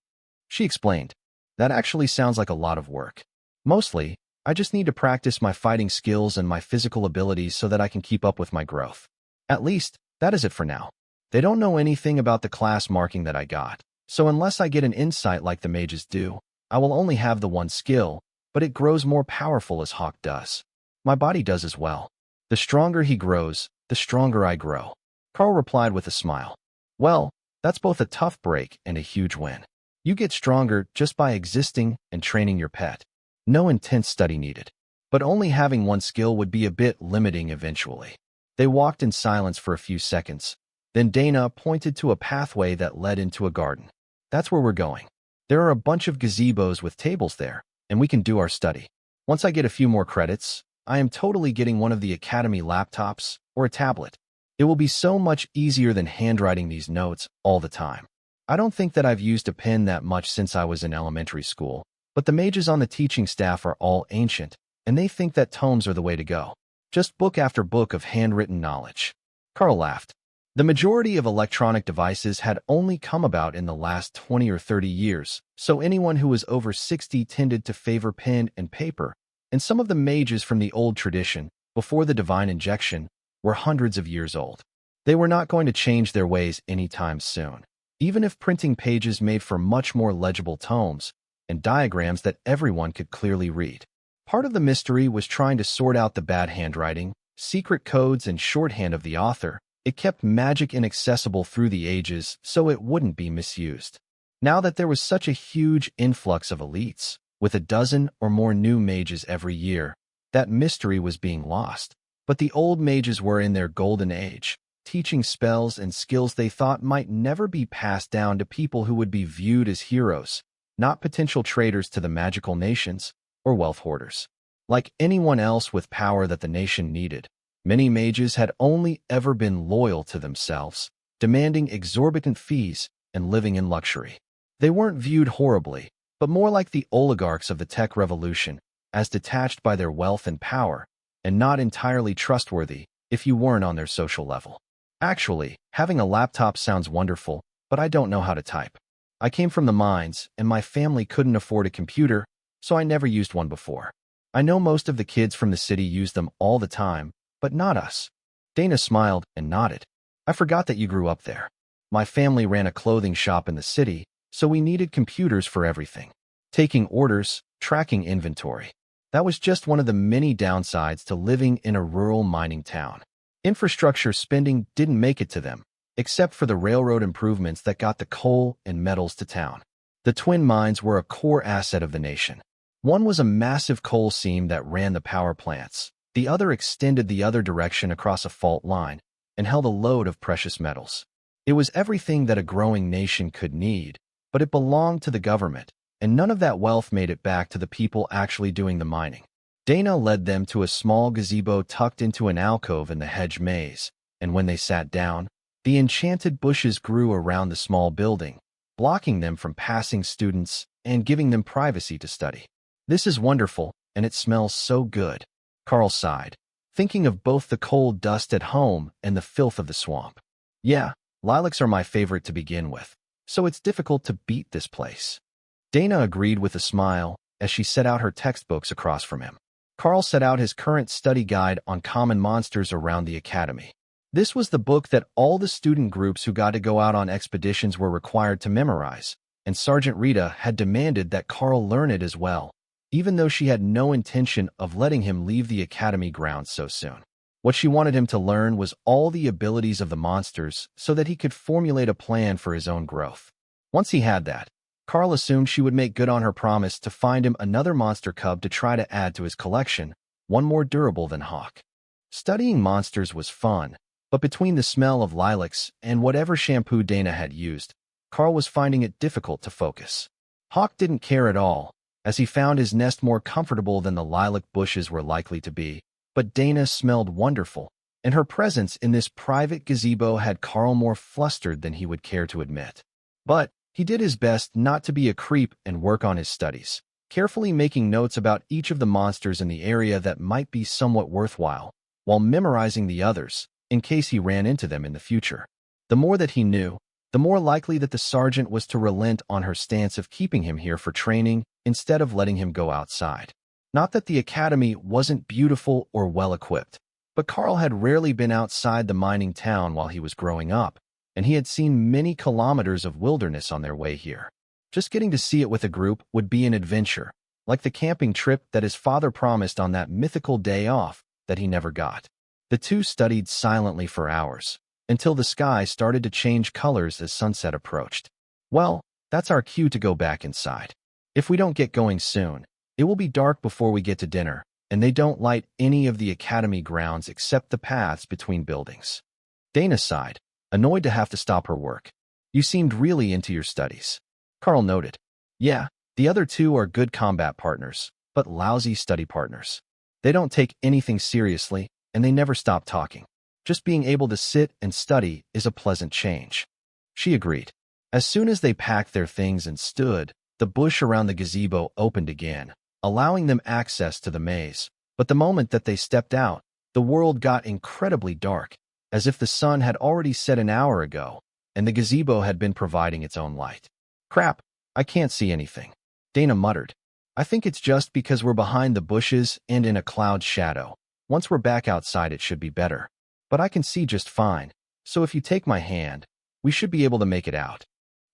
She explained. That actually sounds like a lot of work. Mostly, I just need to practice my fighting skills and my physical abilities so that I can keep up with my growth. At least, that is it for now. They don't know anything about the class marking that I got, so unless I get an insight like the mages do, I will only have the one skill, but it grows more powerful as Hawk does. My body does as well. The stronger he grows, the stronger I grow. Karl replied with a smile. Well, that's both a tough break and a huge win. You get stronger just by existing and training your pet. No intense study needed. But only having one skill would be a bit limiting eventually. They walked in silence for a few seconds. Then Dana pointed to a pathway that led into a garden. That's where we're going. There are a bunch of gazebos with tables there, and we can do our study. Once I get a few more credits, I am totally getting one of the academy laptops or a tablet. It will be so much easier than handwriting these notes all the time. I don't think that I've used a pen that much since I was in elementary school, but the mages on the teaching staff are all ancient, and they think that tomes are the way to go. Just book after book of handwritten knowledge. Karl laughed. The majority of electronic devices had only come about in the last 20 or 30 years, so anyone who was over 60 tended to favor pen and paper, and some of the mages from the old tradition, before the divine injection, were hundreds of years old. They were not going to change their ways anytime soon, even if printing pages made for much more legible tomes and diagrams that everyone could clearly read. Part of the mystery was trying to sort out the bad handwriting, secret codes, and shorthand of the author. It kept magic inaccessible through the ages so it wouldn't be misused. Now that there was such a huge influx of elites, with a dozen or more new mages every year, that mystery was being lost. But the old mages were in their golden age, teaching spells and skills they thought might never be passed down to people who would be viewed as heroes, not potential traitors to the magical nations or wealth hoarders. Like anyone else with power that the nation needed, many mages had only ever been loyal to themselves, demanding exorbitant fees and living in luxury. They weren't viewed horribly, but more like the oligarchs of the tech revolution, as detached by their wealth and power, and not entirely trustworthy if you weren't on their social level. Actually, having a laptop sounds wonderful, but I don't know how to type. I came from the mines, and my family couldn't afford a computer, so I never used one before. I know most of the kids from the city use them all the time, but not us. Dana smiled and nodded. I forgot that you grew up there. My family ran a clothing shop in the city, so we needed computers for everything. Taking orders, tracking inventory. That was just one of the many downsides to living in a rural mining town. Infrastructure spending didn't make it to them, except for the railroad improvements that got the coal and metals to town. The twin mines were a core asset of the nation. One was a massive coal seam that ran the power plants. The other extended the other direction across a fault line and held a load of precious metals. It was everything that a growing nation could need, but it belonged to the government, and none of that wealth made it back to the people actually doing the mining. Dana led them to a small gazebo tucked into an alcove in the hedge maze, and when they sat down, the enchanted bushes grew around the small building, blocking them from passing students and giving them privacy to study. This is wonderful, and it smells so good, Karl sighed, thinking of both the coal dust at home and the filth of the swamp. Yeah, lilacs are my favorite to begin with, so it's difficult to beat this place. Dana agreed with a smile as she set out her textbooks across from him. Karl set out his current study guide on common monsters around the academy. This was the book that all the student groups who got to go out on expeditions were required to memorize, and Sergeant Rita had demanded that Karl learn it as well, even though she had no intention of letting him leave the academy grounds so soon. What she wanted him to learn was all the abilities of the monsters so that he could formulate a plan for his own growth. Once he had that, Karl assumed she would make good on her promise to find him another monster cub to try to add to his collection, one more durable than Hawk. Studying monsters was fun, but between the smell of lilacs and whatever shampoo Dana had used, Karl was finding it difficult to focus. Hawk didn't care at all, as he found his nest more comfortable than the lilac bushes were likely to be, but Dana smelled wonderful, and her presence in this private gazebo had Karl more flustered than he would care to admit. But he did his best not to be a creep and work on his studies, carefully making notes about each of the monsters in the area that might be somewhat worthwhile, while memorizing the others, in case he ran into them in the future. The more that he knew, the more likely that the sergeant was to relent on her stance of keeping him here for training instead of letting him go outside. Not that the academy wasn't beautiful or well-equipped, but Karl had rarely been outside the mining town while he was growing up, and he had seen many kilometers of wilderness on their way here. Just getting to see it with a group would be an adventure, like the camping trip that his father promised on that mythical day off that he never got. The two studied silently for hours, until the sky started to change colors as sunset approached. Well, that's our cue to go back inside. If we don't get going soon, it will be dark before we get to dinner, and they don't light any of the academy grounds except the paths between buildings. Dana sighed, annoyed to have to stop her work. You seemed really into your studies. Karl noted. Yeah, the other two are good combat partners, but lousy study partners. They don't take anything seriously, and they never stop talking. Just being able to sit and study is a pleasant change. She agreed. As soon as they packed their things and stood, the bush around the gazebo opened again, allowing them access to the maze. But the moment that they stepped out, the world got incredibly dark, as if the sun had already set an hour ago, and the gazebo had been providing its own light. Crap, I can't see anything, Dana muttered. I think it's just because we're behind the bushes and in a cloud shadow. Once we're back outside, it should be better. But I can see just fine, so if you take my hand, we should be able to make it out,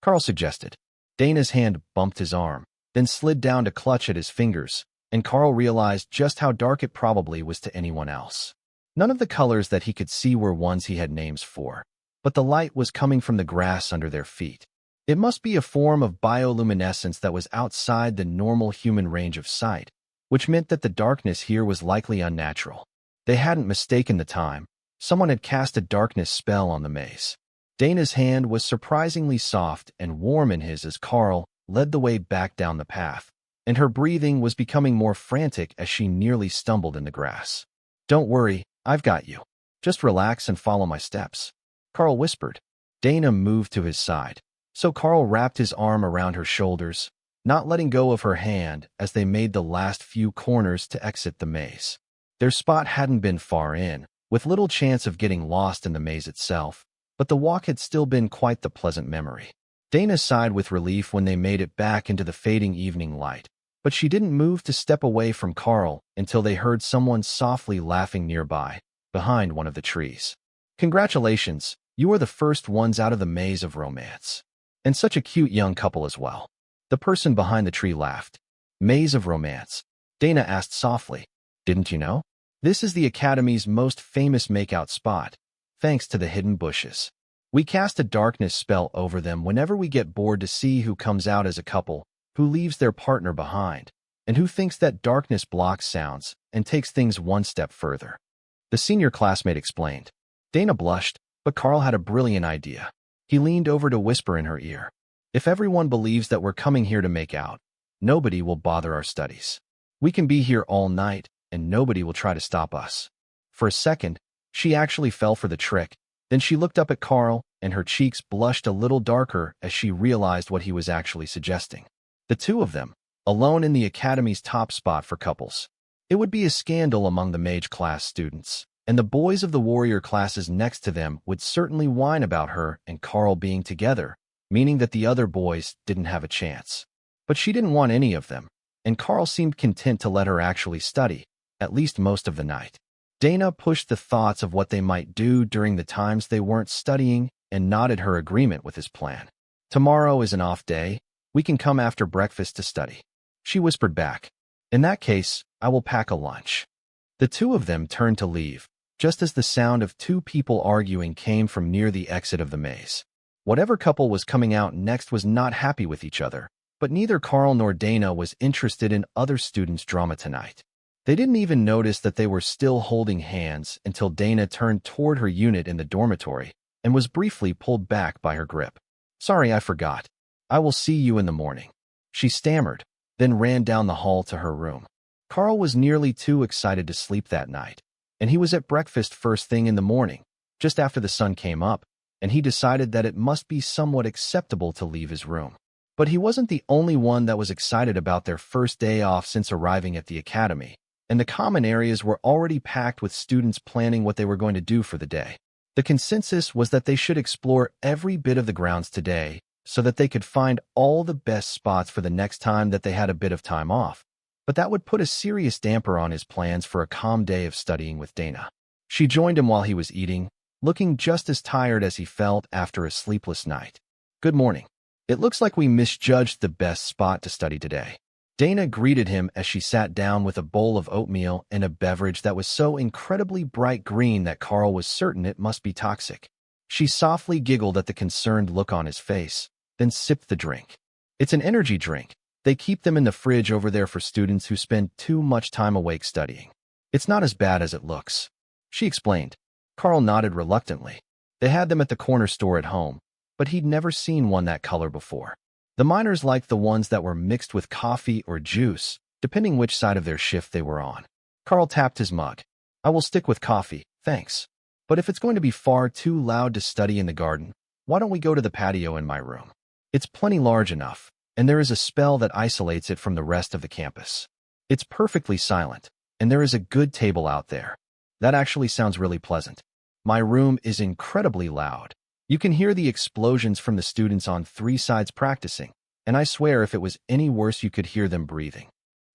Karl suggested. Dana's hand bumped his arm, then slid down to clutch at his fingers, and Karl realized just how dark it probably was to anyone else. None of the colors that he could see were ones he had names for, but the light was coming from the grass under their feet. It must be a form of bioluminescence that was outside the normal human range of sight, which meant that the darkness here was likely unnatural. They hadn't mistaken the time. Someone had cast a darkness spell on the maze. Dana's hand was surprisingly soft and warm in his as Karl led the way back down the path, and her breathing was becoming more frantic as she nearly stumbled in the grass. Don't worry, I've got you. Just relax and follow my steps, Karl whispered. Dana moved to his side, so Karl wrapped his arm around her shoulders, not letting go of her hand as they made the last few corners to exit the maze. Their spot hadn't been far in, with little chance of getting lost in the maze itself, but the walk had still been quite the pleasant memory. Dana sighed with relief when they made it back into the fading evening light, but she didn't move to step away from Karl until they heard someone softly laughing nearby, behind one of the trees. "Congratulations, you are the first ones out of the maze of romance. And such a cute young couple as well." The person behind the tree laughed. "Maze of romance?" Dana asked softly. "Didn't you know? This is the Academy's most famous makeout spot, thanks to the hidden bushes. We cast a darkness spell over them whenever we get bored to see who comes out as a couple, who leaves their partner behind, and who thinks that darkness blocks sounds and takes things one step further." The senior classmate explained. Dana blushed, but Karl had a brilliant idea. He leaned over to whisper in her ear, "If everyone believes that we're coming here to make out, nobody will bother our studies. We can be here all night, and nobody will try to stop us." For a second, she actually fell for the trick. Then she looked up at Karl, and her cheeks blushed a little darker as she realized what he was actually suggesting. The two of them, alone in the Academy's top spot for couples. It would be a scandal among the mage class students, and the boys of the warrior classes next to them would certainly whine about her and Karl being together, meaning that the other boys didn't have a chance. But she didn't want any of them, and Karl seemed content to let her actually study, at least most of the night. Dana pushed the thoughts of what they might do during the times they weren't studying and nodded her agreement with his plan. "Tomorrow is an off day. We can come after breakfast to study." She whispered back, "In that case, I will pack a lunch." The two of them turned to leave, just as the sound of two people arguing came from near the exit of the maze. Whatever couple was coming out next was not happy with each other, but neither Karl nor Dana was interested in other students' drama tonight. They didn't even notice that they were still holding hands until Dana turned toward her unit in the dormitory and was briefly pulled back by her grip. "Sorry, I forgot. I will see you in the morning," she stammered, then ran down the hall to her room. Karl was nearly too excited to sleep that night, and he was at breakfast first thing in the morning, just after the sun came up, and he decided that it must be somewhat acceptable to leave his room. But he wasn't the only one that was excited about their first day off since arriving at the academy, and the common areas were already packed with students planning what they were going to do for the day. The consensus was that they should explore every bit of the grounds today so that they could find all the best spots for the next time that they had a bit of time off. But that would put a serious damper on his plans for a calm day of studying with Dana. She joined him while he was eating, looking just as tired as he felt after a sleepless night. "Good morning. It looks like we misjudged the best spot to study today." Dana greeted him as she sat down with a bowl of oatmeal and a beverage that was so incredibly bright green that Karl was certain it must be toxic. She softly giggled at the concerned look on his face, then sipped the drink. "It's an energy drink. They keep them in the fridge over there for students who spend too much time awake studying. It's not as bad as it looks," she explained. Karl nodded reluctantly. They had them at the corner store at home, but he'd never seen one that color before. The miners liked the ones that were mixed with coffee or juice, depending which side of their shift they were on. Karl tapped his mug. "I will stick with coffee, thanks. But if it's going to be far too loud to study in the garden, why don't we go to the patio in my room? It's plenty large enough, and there is a spell that isolates it from the rest of the campus. It's perfectly silent, and there is a good table out there. That actually sounds really pleasant. My room is incredibly loud. You can hear the explosions from the students on 3 sides practicing, and I swear if it was any worse you could hear them breathing."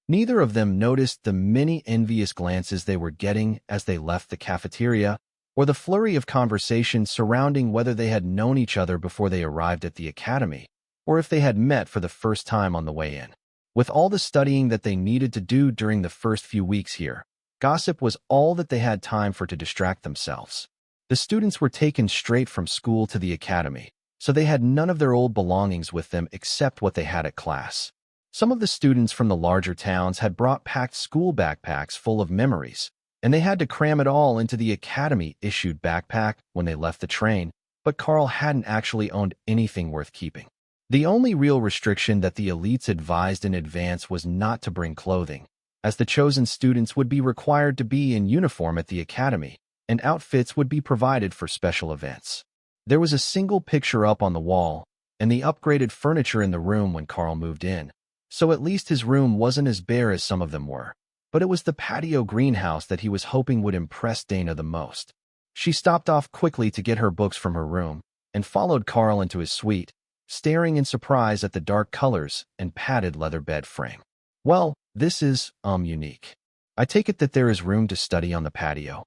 Neither of them noticed the many envious glances they were getting as they left the cafeteria, or the flurry of conversation surrounding whether they had known each other before they arrived at the academy, or if they had met for the first time on the way in. With all the studying that they needed to do during the first few weeks here, gossip was all that they had time for to distract themselves. The students were taken straight from school to the academy, so they had none of their old belongings with them except what they had at class. Some of the students from the larger towns had brought packed school backpacks full of memories, and they had to cram it all into the academy-issued backpack when they left the train, but Karl hadn't actually owned anything worth keeping. The only real restriction that the elites advised in advance was not to bring clothing, as the chosen students would be required to be in uniform at the academy, and outfits would be provided for special events. There was a single picture up on the wall, and the upgraded furniture in the room when Karl moved in, so at least his room wasn't as bare as some of them were. but it was the patio greenhouse that he was hoping would impress Dana the most. She stopped off quickly to get her books from her room and followed Karl into his suite, staring in surprise at the dark colors and padded leather bed frame. Well, this is, unique. I take it that there is room to study on the patio?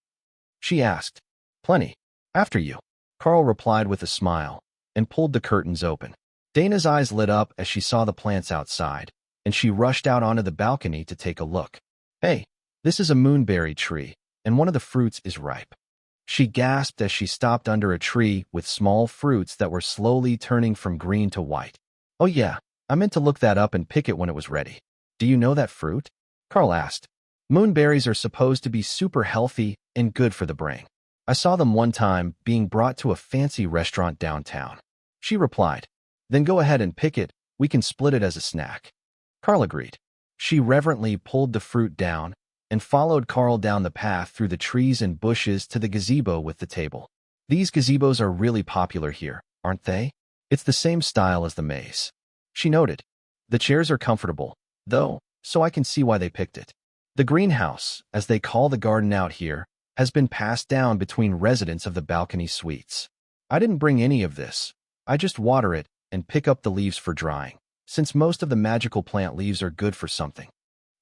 She asked. Plenty. After you. Karl replied with a smile and pulled the curtains open. Dana's eyes lit up as she saw the plants outside, and she rushed out onto the balcony to take a look. Hey, this is a moonberry tree, and one of the fruits is ripe. She gasped as she stopped under a tree with small fruits that were slowly turning from green to white. Oh yeah, I meant to look that up and pick it when it was ready. Do you know that fruit? Karl asked. Moonberries are supposed to be super healthy and good for the brain. I saw them one time being brought to a fancy restaurant downtown. She replied. Then go ahead and pick it. We can split it as a snack. Karl agreed. She reverently pulled the fruit down and followed Karl down the path through the trees and bushes to the gazebo with the table. These gazebos are really popular here, aren't they? It's the same style as the maze. She noted. The chairs are comfortable, though, so I can see why they picked it. The greenhouse, as they call the garden out here, has been passed down between residents of the balcony suites. I didn't bring any of this. I just water it and pick up the leaves for drying, since most of the magical plant leaves are good for something.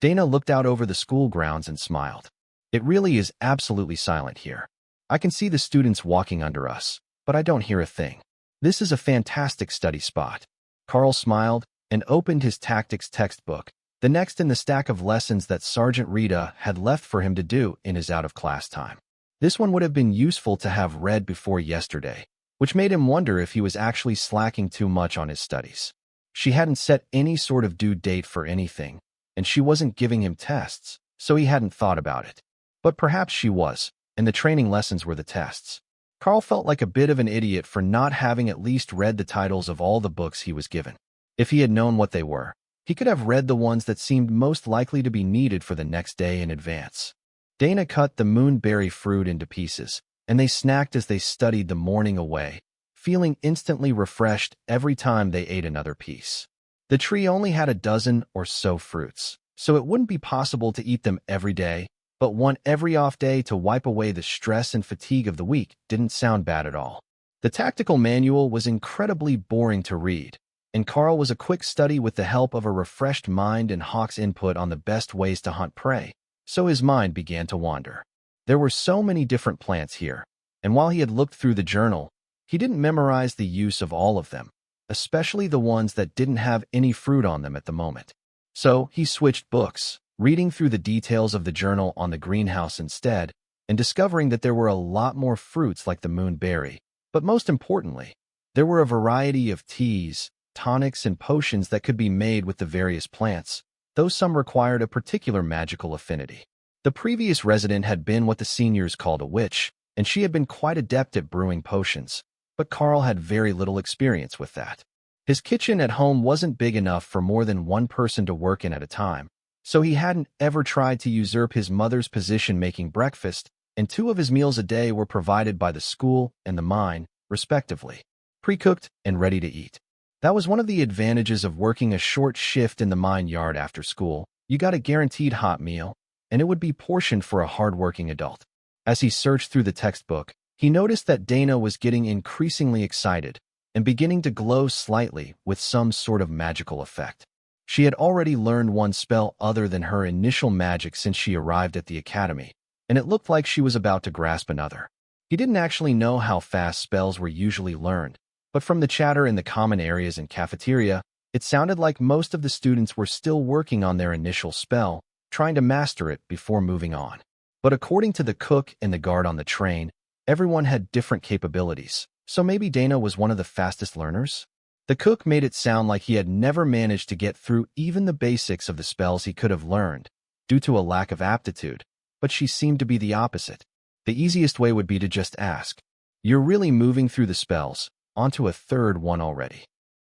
Dana looked out over the school grounds and smiled. It really is absolutely silent here. I can see the students walking under us, but I don't hear a thing. This is a fantastic study spot. Karl smiled and opened his tactics textbook, the next in the stack of lessons that Sergeant Rita had left for him to do in his out-of-class time. This one would have been useful to have read before yesterday, which made him wonder if he was actually slacking too much on his studies. She hadn't set any sort of due date for anything, and she wasn't giving him tests, so he hadn't thought about it. But perhaps she was, and the training lessons were the tests. Karl felt like a bit of an idiot for not having at least read the titles of all the books he was given. If he had known what they were, he could have read the ones that seemed most likely to be needed for the next day in advance. Dana cut the moonberry fruit into pieces, and they snacked as they studied the morning away, feeling instantly refreshed every time they ate another piece. The tree only had a dozen or so fruits, so it wouldn't be possible to eat them every day, but one every off day to wipe away the stress and fatigue of the week didn't sound bad at all. The tactical manual was incredibly boring to read, and Karl was a quick study with the help of a refreshed mind and Hawk's input on the best ways to hunt prey, so his mind began to wander. There were so many different plants here, and while he had looked through the journal, he didn't memorize the use of all of them, especially the ones that didn't have any fruit on them at the moment. So he switched books, reading through the details of the journal on the greenhouse instead, and discovering that there were a lot more fruits like the moonberry, but most importantly, there were a variety of teas, tonics, and potions that could be made with the various plants, though some required a particular magical affinity. The previous resident had been what the seniors called a witch, and she had been quite adept at brewing potions, but Karl had very little experience with that. His kitchen at home wasn't big enough for more than one person to work in at a time, so he hadn't ever tried to usurp his mother's position making breakfast, and 2 of his meals a day were provided by the school and the mine, respectively, pre-cooked and ready to eat. That was one of the advantages of working a short shift in the mine yard after school. You got a guaranteed hot meal, and it would be portioned for a hard-working adult. As he searched through the textbook, he noticed that Dana was getting increasingly excited and beginning to glow slightly with some sort of magical effect. She had already learned one spell other than her initial magic since she arrived at the academy, and it looked like she was about to grasp another. He didn't actually know how fast spells were usually learned, but from the chatter in the common areas and cafeteria, it sounded like most of the students were still working on their initial spell, trying to master it before moving on. But according to the cook and the guard on the train, everyone had different capabilities, so maybe Dana was one of the fastest learners? The cook made it sound like he had never managed to get through even the basics of the spells he could have learned, due to a lack of aptitude, but she seemed to be the opposite. The easiest way would be to just ask, "You're really moving through the spells, onto a third one already,"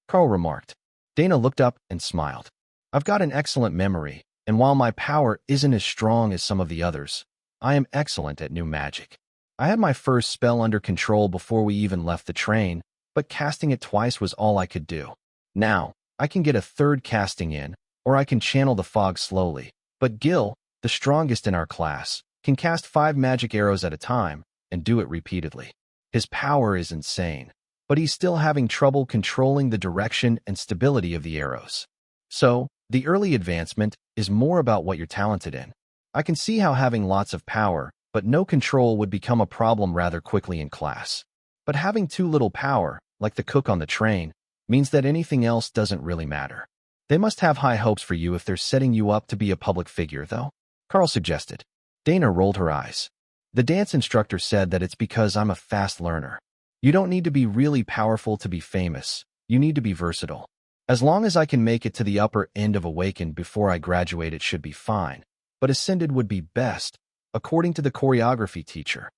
Karl remarked. Dana looked up and smiled. "I've got an excellent memory, and while my power isn't as strong as some of the others, I am excellent at new magic. I had my first spell under control before we even left the train, but casting it twice was all I could do. Now, I can get a third casting in, or I can channel the fog slowly, but Gil, the strongest in our class, can cast 5 magic arrows at a time and do it repeatedly. His power is insane, but he's still having trouble controlling the direction and stability of the arrows. So, the early advancement is more about what you're talented in. I can see how having lots of power, but no control would become a problem rather quickly in class. But having too little power, like the cook on the train, means that anything else doesn't really matter. They must have high hopes for you if they're setting you up to be a public figure, though, Karl suggested. Dana rolled her eyes. The dance instructor said that it's because I'm a fast learner. You don't need to be really powerful to be famous. You need to be versatile. As long as I can make it to the upper end of awakened before I graduate, it should be fine. But ascended would be best, according to the choreography teacher.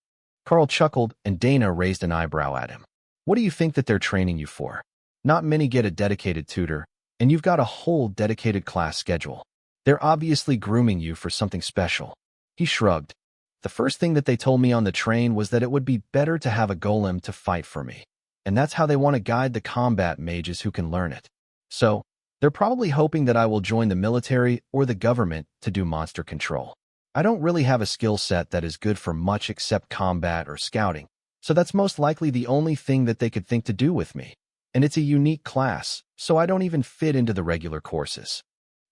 Karl chuckled and Dana raised an eyebrow at him. What do you think that they're training you for? Not many get a dedicated tutor, and you've got a whole dedicated class schedule. They're obviously grooming you for something special. He shrugged. The first thing that they told me on the train was that it would be better to have a golem to fight for me. And that's how they want to guide the combat mages who can learn it. So, they're probably hoping that I will join the military or the government to do monster control. I don't really have a skill set that is good for much except combat or scouting, so that's most likely the only thing that they could think to do with me. And it's a unique class, so I don't even fit into the regular courses.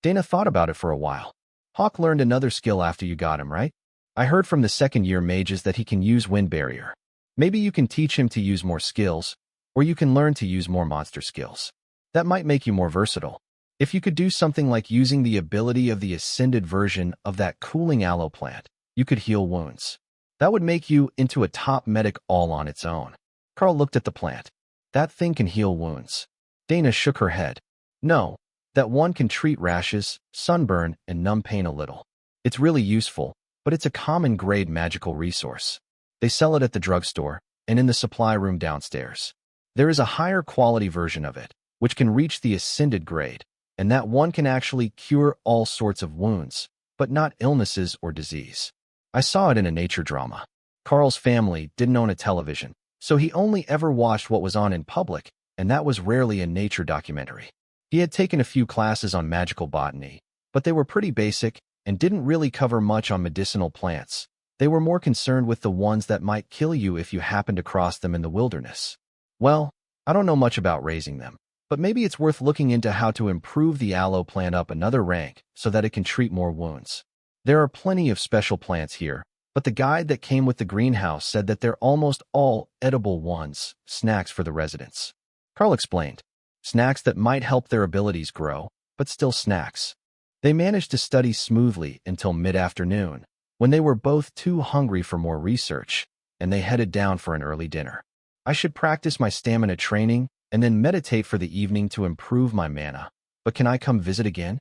Dana thought about it for a while. Hawk learned another skill after you got him, right? I heard from the second-year mages that he can use wind barrier. Maybe you can teach him to use more skills, or you can learn to use more monster skills. That might make you more versatile. If you could do something like using the ability of the ascended version of that cooling aloe plant, you could heal wounds. That would make you into a top medic all on its own. Karl looked at the plant. That thing can heal wounds. Dana shook her head. No, that one can treat rashes, sunburn, and numb pain a little. It's really useful, but it's a common grade magical resource. They sell it at the drugstore and in the supply room downstairs. There is a higher quality version of it, which can reach the ascended grade, and that one can actually cure all sorts of wounds, but not illnesses or disease. I saw it in a nature drama. Karl's family didn't own a television, so he only ever watched what was on in public, and that was rarely a nature documentary. He had taken a few classes on magical botany, but they were pretty basic and didn't really cover much on medicinal plants. They were more concerned with the ones that might kill you if you happened across them in the wilderness. Well, I don't know much about raising them, but maybe it's worth looking into how to improve the aloe plant up another rank so that it can treat more wounds. There are plenty of special plants here, but the guide that came with the greenhouse said that they're almost all edible ones, snacks for the residents. Karl explained. Snacks that might help their abilities grow, but still snacks. They managed to study smoothly until mid-afternoon, when they were both too hungry for more research, and they headed down for an early dinner. I should practice my stamina training and then meditate for the evening to improve my mana. But can I come visit again?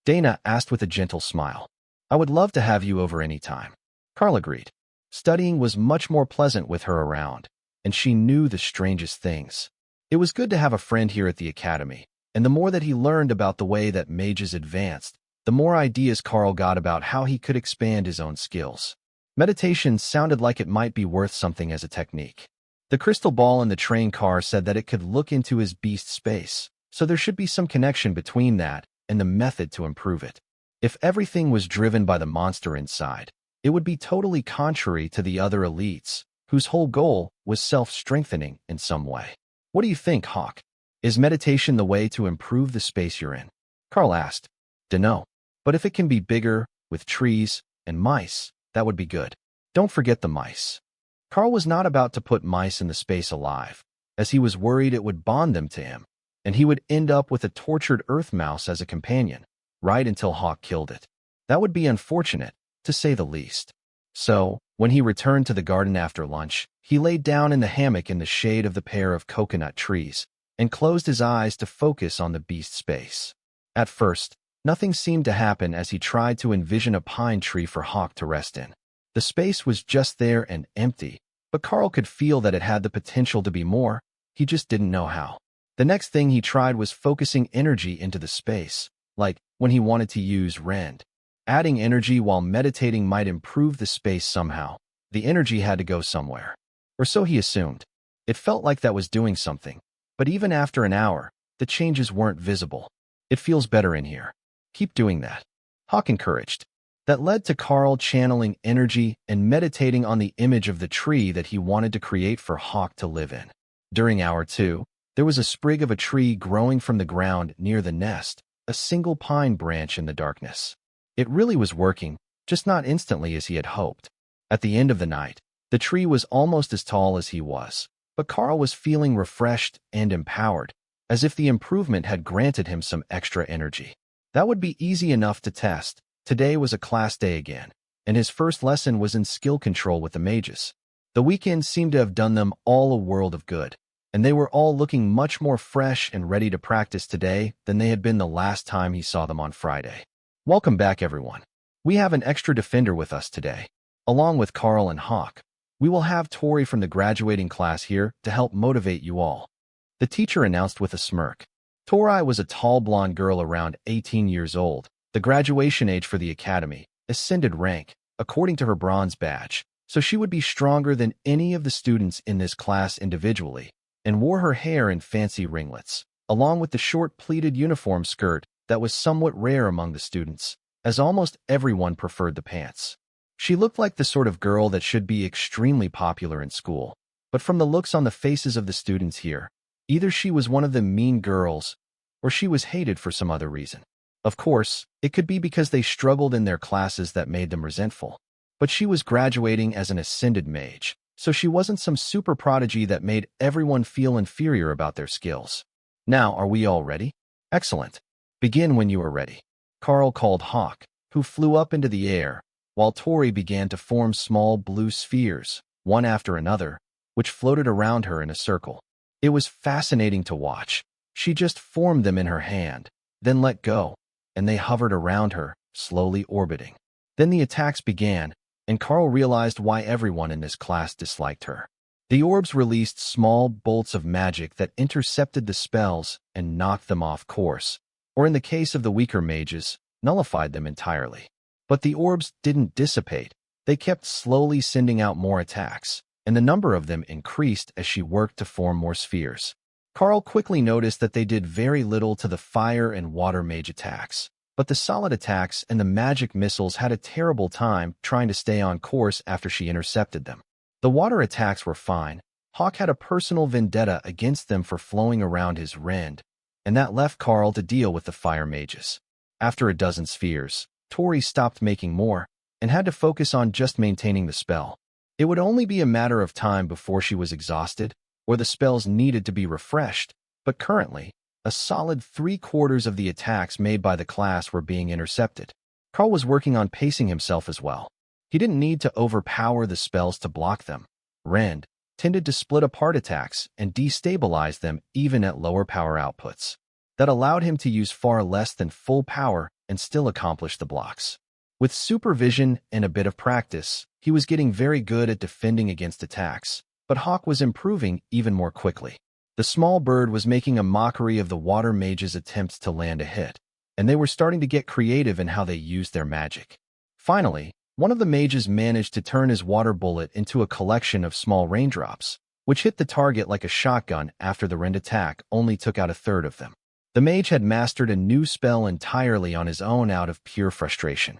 Dana asked with a gentle smile. I would love to have you over any time. Karl agreed. Studying was much more pleasant with her around, and she knew the strangest things. It was good to have a friend here at the academy, and the more that he learned about the way that mages advanced, the more ideas Karl got about how he could expand his own skills. Meditation sounded like it might be worth something as a technique. The crystal ball in the train car said that it could look into his beast space, so there should be some connection between that and the method to improve it. If everything was driven by the monster inside, it would be totally contrary to the other elites, whose whole goal was self-strengthening in some way. What do you think, Hawk? Is meditation the way to improve the space you're in? Karl asked. Dunno. But if it can be bigger, with trees and mice, that would be good. Don't forget the mice. Karl was not about to put mice in the space alive, as he was worried it would bond them to him, and he would end up with a tortured earth mouse as a companion, right until Hawk killed it. That would be unfortunate, to say the least. So, when he returned to the garden after lunch, he laid down in the hammock in the shade of the pair of coconut trees and closed his eyes to focus on the beast space. At first, nothing seemed to happen as he tried to envision a pine tree for Hawk to rest in. The space was just there and empty, but Karl could feel that it had the potential to be more. He just didn't know how. The next thing he tried was focusing energy into the space, like when he wanted to use rend. Adding energy while meditating might improve the space somehow. The energy had to go somewhere. Or so he assumed. It felt like that was doing something. But even after an hour, the changes weren't visible. It feels better in here. Keep doing that. Hawk encouraged. that led to Karl channeling energy and meditating on the image of the tree that he wanted to create for Hawk to live in. During hour 2, there was a sprig of a tree growing from the ground near the nest, a single pine branch in the darkness. It really was working, just not instantly as he had hoped. At the end of the night, the tree was almost as tall as he was, but Karl was feeling refreshed and empowered, as if the improvement had granted him some extra energy. That would be easy enough to test. Today was a class day again, and his first lesson was in skill control with the mages. The weekend seemed to have done them all a world of good, and they were all looking much more fresh and ready to practice today than they had been the last time he saw them on Friday. Welcome back, everyone. We have an extra defender with us today. Along with Karl and Hawk, we will have Tori from the graduating class here to help motivate you all. The teacher announced with a smirk. Tori was a tall blonde girl around 18 years old, the graduation age for the academy, ascended rank, according to her bronze badge, so she would be stronger than any of the students in this class individually, and wore her hair in fancy ringlets, along with the short pleated uniform skirt that was somewhat rare among the students, as almost everyone preferred the pants. She looked like the sort of girl that should be extremely popular in school, but from the looks on the faces of the students here, either she was one of the mean girls, or she was hated for some other reason. Of course, it could be because they struggled in their classes that made them resentful. But she was graduating as an ascended mage, so she wasn't some super prodigy that made everyone feel inferior about their skills. Now, are we all ready? Excellent. Begin when you are ready. Karl called Hawk, who flew up into the air, while Tori began to form small blue spheres, one after another, which floated around her in a circle. It was fascinating to watch. She just formed them in her hand, then let go, and they hovered around her, slowly orbiting. Then the attacks began, and Karl realized why everyone in this class disliked her. The orbs released small bolts of magic that intercepted the spells and knocked them off course, or in the case of the weaker mages, nullified them entirely. But the orbs didn't dissipate. They kept slowly sending out more attacks, and the number of them increased as she worked to form more spheres. Karl quickly noticed that they did very little to the fire and water mage attacks, but the solid attacks and the magic missiles had a terrible time trying to stay on course after she intercepted them. The water attacks were fine. Hawk had a personal vendetta against them for flowing around his rend, and that left Karl to deal with the fire mages. After a dozen spheres, Tori stopped making more and had to focus on just maintaining the spell. It would only be a matter of time before she was exhausted or the spells needed to be refreshed, but currently, a solid 3/4 of the attacks made by the class were being intercepted. Karl was working on pacing himself as well. He didn't need to overpower the spells to block them. Rend tended to split apart attacks and destabilize them even at lower power outputs. That allowed him to use far less than full power and still accomplish the blocks. With supervision and a bit of practice, he was getting very good at defending against attacks, but Hawk was improving even more quickly. The small bird was making a mockery of the water mage's attempts to land a hit, and they were starting to get creative in how they used their magic. Finally, one of the mages managed to turn his water bullet into a collection of small raindrops, which hit the target like a shotgun after the rend attack only took out 1/3 of them. The mage had mastered a new spell entirely on his own out of pure frustration.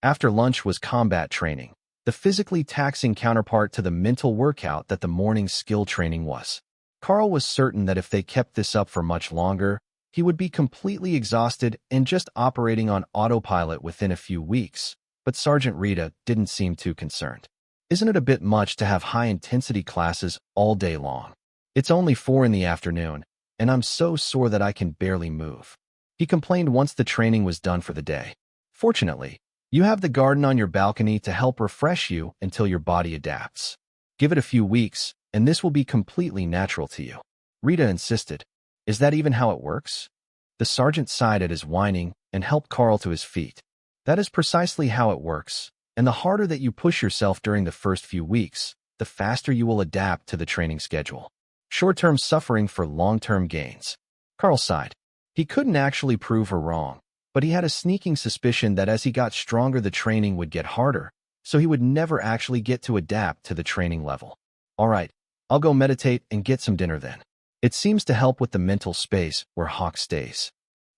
After lunch was combat training, the physically taxing counterpart to the mental workout that the morning's skill training was. Karl was certain that if they kept this up for much longer, he would be completely exhausted and just operating on autopilot within a few weeks, but Sergeant Rita didn't seem too concerned. Isn't it a bit much to have high-intensity classes all day long? It's only 4 in the afternoon, and I'm so sore that I can barely move, he complained once the training was done for the day. Fortunately, you have the garden on your balcony to help refresh you until your body adapts. Give it a few weeks, and this will be completely natural to you. Rita insisted. Is that even how it works? The sergeant sighed at his whining and helped Karl to his feet. That is precisely how it works, and the harder that you push yourself during the first few weeks, the faster you will adapt to the training schedule. Short-term suffering for long-term gains. Karl sighed. He couldn't actually prove her wrong, but he had a sneaking suspicion that as he got stronger the training would get harder, so he would never actually get to adapt to the training level. All right, I'll go meditate and get some dinner then. It seems to help with the mental space where Hawk stays.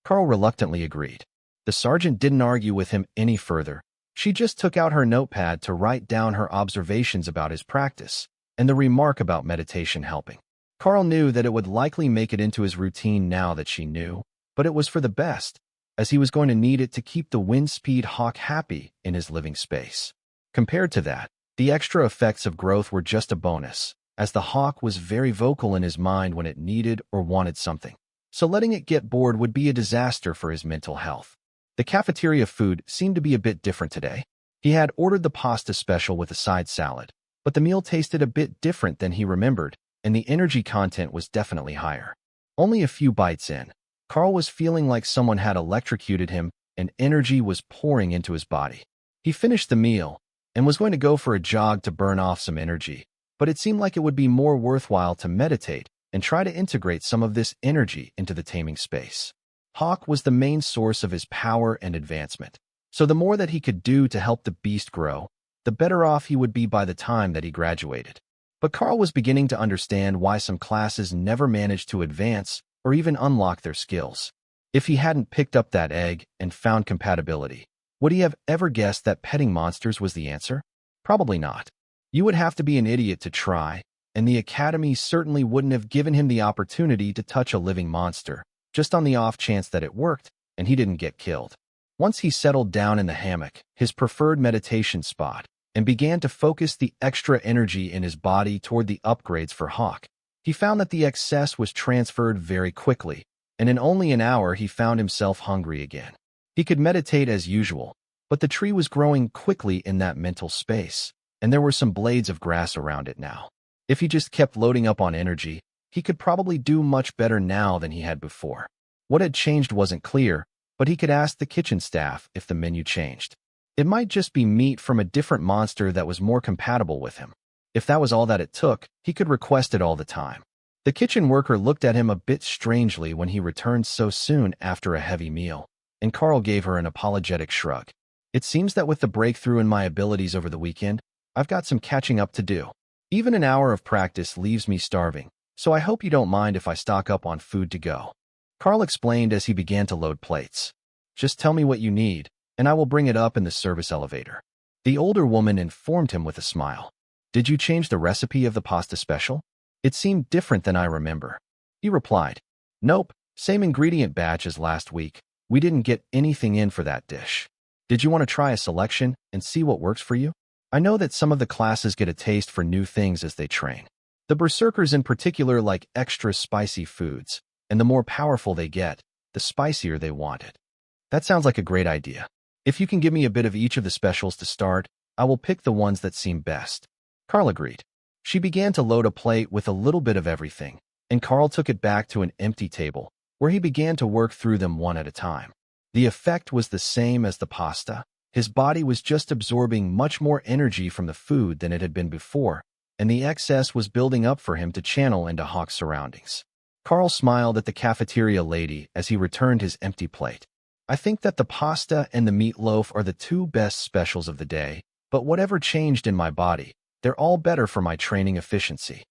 Karl reluctantly agreed. The sergeant didn't argue with him any further, She just took out her notepad to write down her observations about his practice, and the remark about meditation helping. Karl knew that it would likely make it into his routine now that she knew, but it was for the best, as he was going to need it to keep the wind speed hawk happy in his living space. Compared to that, the extra effects of growth were just a bonus, as the hawk was very vocal in his mind when it needed or wanted something. So letting it get bored would be a disaster for his mental health. The cafeteria food seemed to be a bit different today. He had ordered the pasta special with a side salad, but the meal tasted a bit different than he remembered, and the energy content was definitely higher. Only a few bites in, Karl was feeling like someone had electrocuted him and energy was pouring into his body. He finished the meal and was going to go for a jog to burn off some energy, but it seemed like it would be more worthwhile to meditate and try to integrate some of this energy into the taming space. Hawk was the main source of his power and advancement, so the more that he could do to help the beast grow, the better off he would be by the time that he graduated. But Karl was beginning to understand why some classes never managed to advance or even unlock their skills. If he hadn't picked up that egg and found compatibility, would he have ever guessed that petting monsters was the answer? Probably not. You would have to be an idiot to try, and the academy certainly wouldn't have given him the opportunity to touch a living monster, just on the off chance that it worked and he didn't get killed. Once he settled down in the hammock, his preferred meditation spot, and began to focus the extra energy in his body toward the upgrades for Hawk, he found that the excess was transferred very quickly, and in only an hour he found himself hungry again. He could meditate as usual, but the tree was growing quickly in that mental space, and there were some blades of grass around it now. If he just kept loading up on energy, he could probably do much better now than he had before. What had changed wasn't clear, but he could ask the kitchen staff if the menu changed. It might just be meat from a different monster that was more compatible with him. If that was all that it took, he could request it all the time. The kitchen worker looked at him a bit strangely when he returned so soon after a heavy meal, and Karl gave her an apologetic shrug. It seems that with the breakthrough in my abilities over the weekend, I've got some catching up to do. Even an hour of practice leaves me starving, so I hope you don't mind if I stock up on food to go. Karl explained as he began to load plates. Just tell me what you need, and I will bring it up in the service elevator. The older woman informed him with a smile. Did you change the recipe of the pasta special? It seemed different than I remember. He replied, Nope, same ingredient batch as last week. We didn't get anything in for that dish. Did you want to try a selection and see what works for you? I know that some of the classes get a taste for new things as they train. The berserkers in particular like extra spicy foods, and the more powerful they get, the spicier they want it. That sounds like a great idea. If you can give me a bit of each of the specials to start, I will pick the ones that seem best. Karl agreed. She began to load a plate with a little bit of everything, and Karl took it back to an empty table, where he began to work through them one at a time. The effect was the same as the pasta. His body was just absorbing much more energy from the food than it had been before, and the excess was building up for him to channel into Hawk's surroundings. Karl smiled at the cafeteria lady as he returned his empty plate. I think that the pasta and the meatloaf are the two best specials of the day, but whatever changed in my body, they're all better for my training efficiency.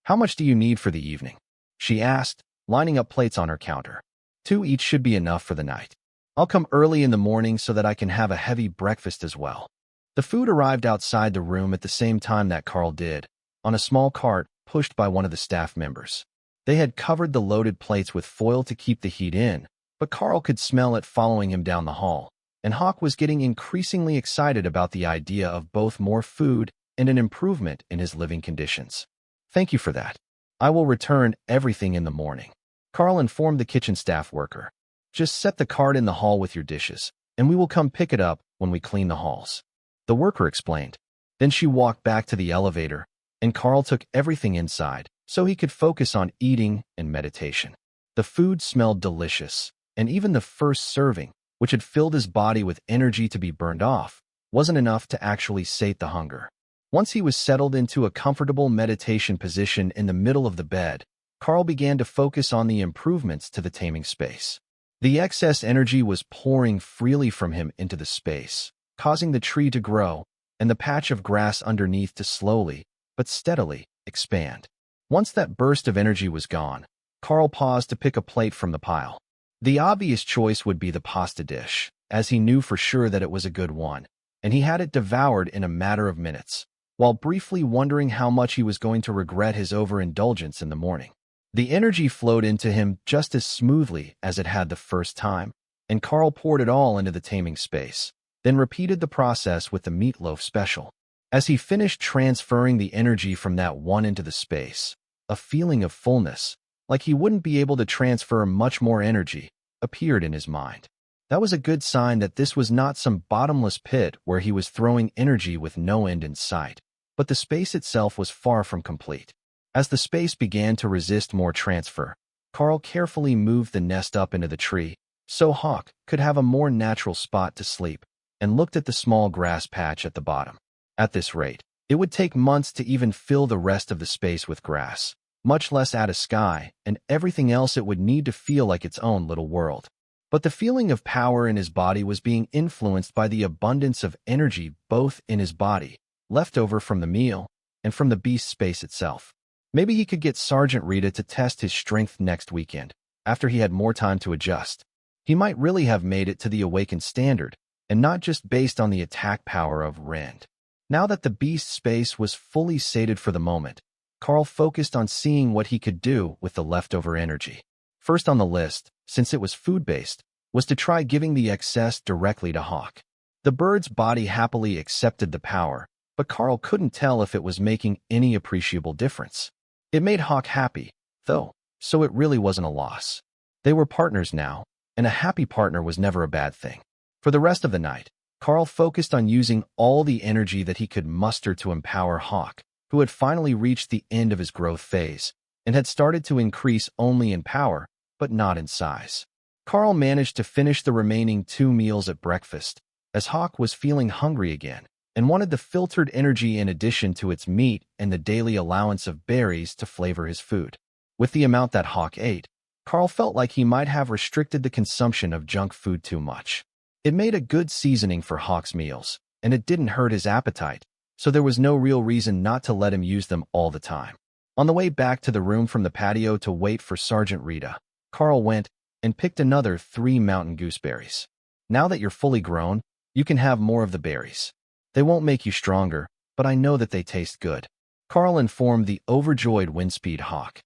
How much do you need for the evening? She asked, lining up plates on her counter. 2 each should be enough for the night. I'll come early in the morning so that I can have a heavy breakfast as well. The food arrived outside the room at the same time that Karl did, on a small cart pushed by one of the staff members. They had covered the loaded plates with foil to keep the heat in, but Karl could smell it following him down the hall, and Hawk was getting increasingly excited about the idea of both more food and an improvement in his living conditions. Thank you for that. I will return everything in the morning. Karl informed the kitchen staff worker. Just set the cart in the hall with your dishes, and we will come pick it up when we clean the halls. The worker explained. Then she walked back to the elevator, and Karl took everything inside so he could focus on eating and meditation. The food smelled delicious, and even the first serving, which had filled his body with energy to be burned off, wasn't enough to actually sate the hunger. Once he was settled into a comfortable meditation position in the middle of the bed, Karl began to focus on the improvements to the taming space. The excess energy was pouring freely from him into the space, causing the tree to grow and the patch of grass underneath to slowly, but steadily, expand. Once that burst of energy was gone, Karl paused to pick a plate from the pile. The obvious choice would be the pasta dish, as he knew for sure that it was a good one, and he had it devoured in a matter of minutes, while briefly wondering how much he was going to regret his overindulgence in the morning. The energy flowed into him just as smoothly as it had the first time, and Karl poured it all into the taming space, then repeated the process with the meatloaf special. As he finished transferring the energy from that one into the space, a feeling of fullness, like he wouldn't be able to transfer much more energy, appeared in his mind. That was a good sign that this was not some bottomless pit where he was throwing energy with no end in sight, but the space itself was far from complete. As the space began to resist more transfer, Karl carefully moved the nest up into the tree so Hawk could have a more natural spot to sleep, and looked at the small grass patch at the bottom. At this rate, it would take months to even fill the rest of the space with grass, much less add a sky and everything else it would need to feel like its own little world. But the feeling of power in his body was being influenced by the abundance of energy both in his body, left over from the meal, and from the beast space itself. Maybe he could get Sergeant Rita to test his strength next weekend, after he had more time to adjust. He might really have made it to the awakened standard, and not just based on the attack power of Rend. Now that the beast space was fully sated for the moment, Karl focused on seeing what he could do with the leftover energy. First on the list, since it was food-based, was to try giving the excess directly to Hawk. The bird's body happily accepted the power, but Karl couldn't tell if it was making any appreciable difference. It made Hawk happy, though, so it really wasn't a loss. They were partners now, and a happy partner was never a bad thing. For the rest of the night, Karl focused on using all the energy that he could muster to empower Hawk, who had finally reached the end of his growth phase, and had started to increase only in power, but not in size. Karl managed to finish the remaining 2 meals at breakfast, as Hawk was feeling hungry again, and wanted the filtered energy in addition to its meat and the daily allowance of berries to flavor his food. With the amount that Hawk ate, Karl felt like he might have restricted the consumption of junk food too much. It made a good seasoning for Hawk's meals, and it didn't hurt his appetite, so there was no real reason not to let him use them all the time. On the way back to the room from the patio to wait for Sergeant Rita, Karl went and picked another 3 mountain gooseberries. Now that you're fully grown, you can have more of the berries. They won't make you stronger, but I know that they taste good. Karl informed the overjoyed Windspeed Hawk.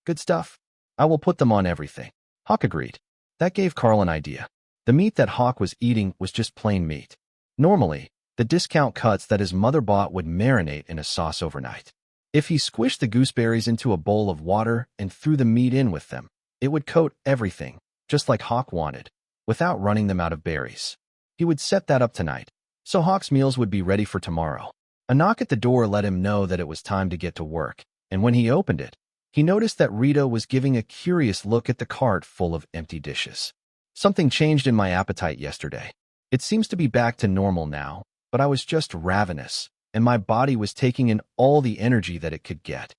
Good stuff. I will put them on everything. Hawk agreed. That gave Karl an idea. The meat that Hawk was eating was just plain meat. Normally, the discount cuts that his mother bought would marinate in a sauce overnight. If he squished the gooseberries into a bowl of water and threw the meat in with them, it would coat everything, just like Hawk wanted, without running them out of berries. He would set that up tonight, so Hawk's meals would be ready for tomorrow. A knock at the door let him know that it was time to get to work, and when he opened it, he noticed that Rita was giving a curious look at the cart full of empty dishes. Something changed in my appetite yesterday. It seems to be back to normal now, but I was just ravenous, and my body was taking in all the energy that it could get.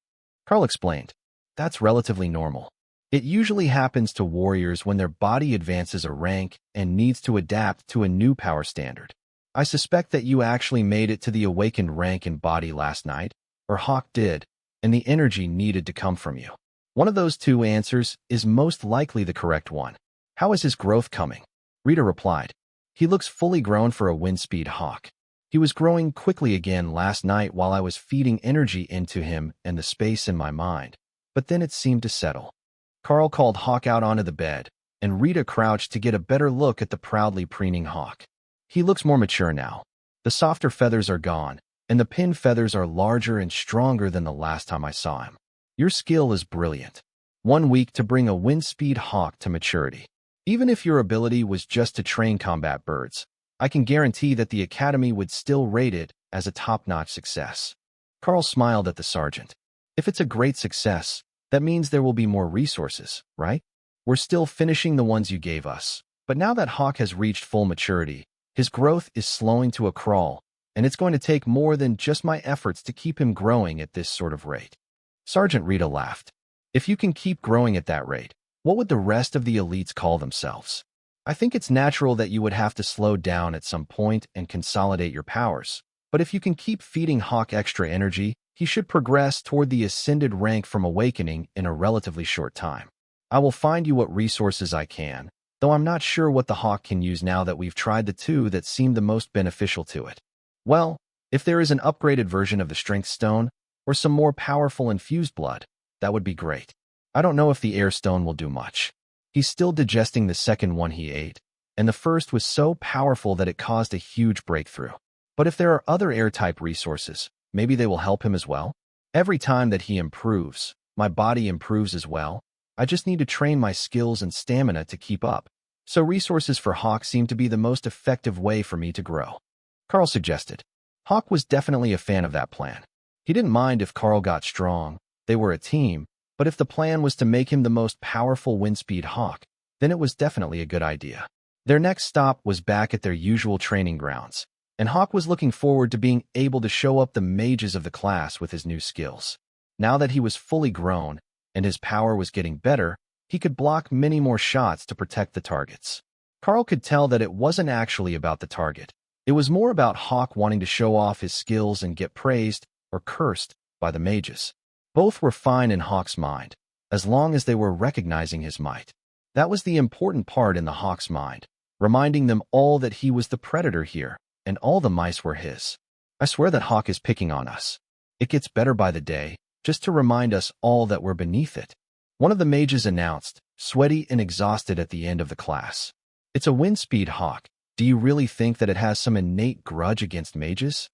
Karl explained. That's relatively normal. It usually happens to warriors when their body advances a rank and needs to adapt to a new power standard. I suspect that you actually made it to the awakened rank in body last night, or Hawk did, and the energy needed to come from you. One of those 2 answers is most likely the correct one. How is his growth coming? Rita replied. He looks fully grown for a Windspeed Hawk. He was growing quickly again last night while I was feeding energy into him and the space in my mind, but then it seemed to settle. Karl called Hawk out onto the bed, and Rita crouched to get a better look at the proudly preening Hawk. He looks more mature now. The softer feathers are gone, and the pin feathers are larger and stronger than the last time I saw him. Your skill is brilliant. 1 week to bring a Windspeed Hawk to maturity. Even if your ability was just to train combat birds, I can guarantee that the Academy would still rate it as a top-notch success. Karl smiled at the sergeant. If it's a great success, that means there will be more resources, right? We're still finishing the ones you gave us, but now that Hawk has reached full maturity, his growth is slowing to a crawl, and it's going to take more than just my efforts to keep him growing at this sort of rate. Sergeant Rita laughed. If you can keep growing at that rate, what would the rest of the elites call themselves? I think it's natural that you would have to slow down at some point and consolidate your powers. But if you can keep feeding Hawk extra energy, he should progress toward the ascended rank from awakening in a relatively short time. I will find you what resources I can, though I'm not sure what the Hawk can use now that we've tried the two that seem the most beneficial to it. Well, if there is an upgraded version of the Strength Stone, or some more powerful infused blood, that would be great. I don't know if the Air Stone will do much. He's still digesting the second one he ate, and the first was so powerful that it caused a huge breakthrough. But if there are other air-type resources, maybe they will help him as well? Every time that he improves, my body improves as well. I just need to train my skills and stamina to keep up. So resources for Hawk seem to be the most effective way for me to grow. Karl suggested. Hawk was definitely a fan of that plan. He didn't mind if Karl got strong. They were a team, but if the plan was to make him the most powerful wind-speed Hawk, then it was definitely a good idea. Their next stop was back at their usual training grounds, and Hawk was looking forward to being able to show up the mages of the class with his new skills. Now that he was fully grown, and his power was getting better, he could block many more shots to protect the targets. Karl could tell that it wasn't actually about the target. It was more about Hawk wanting to show off his skills and get praised, or cursed, by the mages. Both were fine in Hawk's mind, as long as they were recognizing his might. That was the important part in the Hawk's mind, reminding them all that he was the predator here, and all the mice were his. I swear that Hawk is picking on us. It gets better by the day, just to remind us all that we're beneath it. One of the mages announced, sweaty and exhausted at the end of the class. It's a wind-speed Hawk. Do you really think that it has some innate grudge against mages?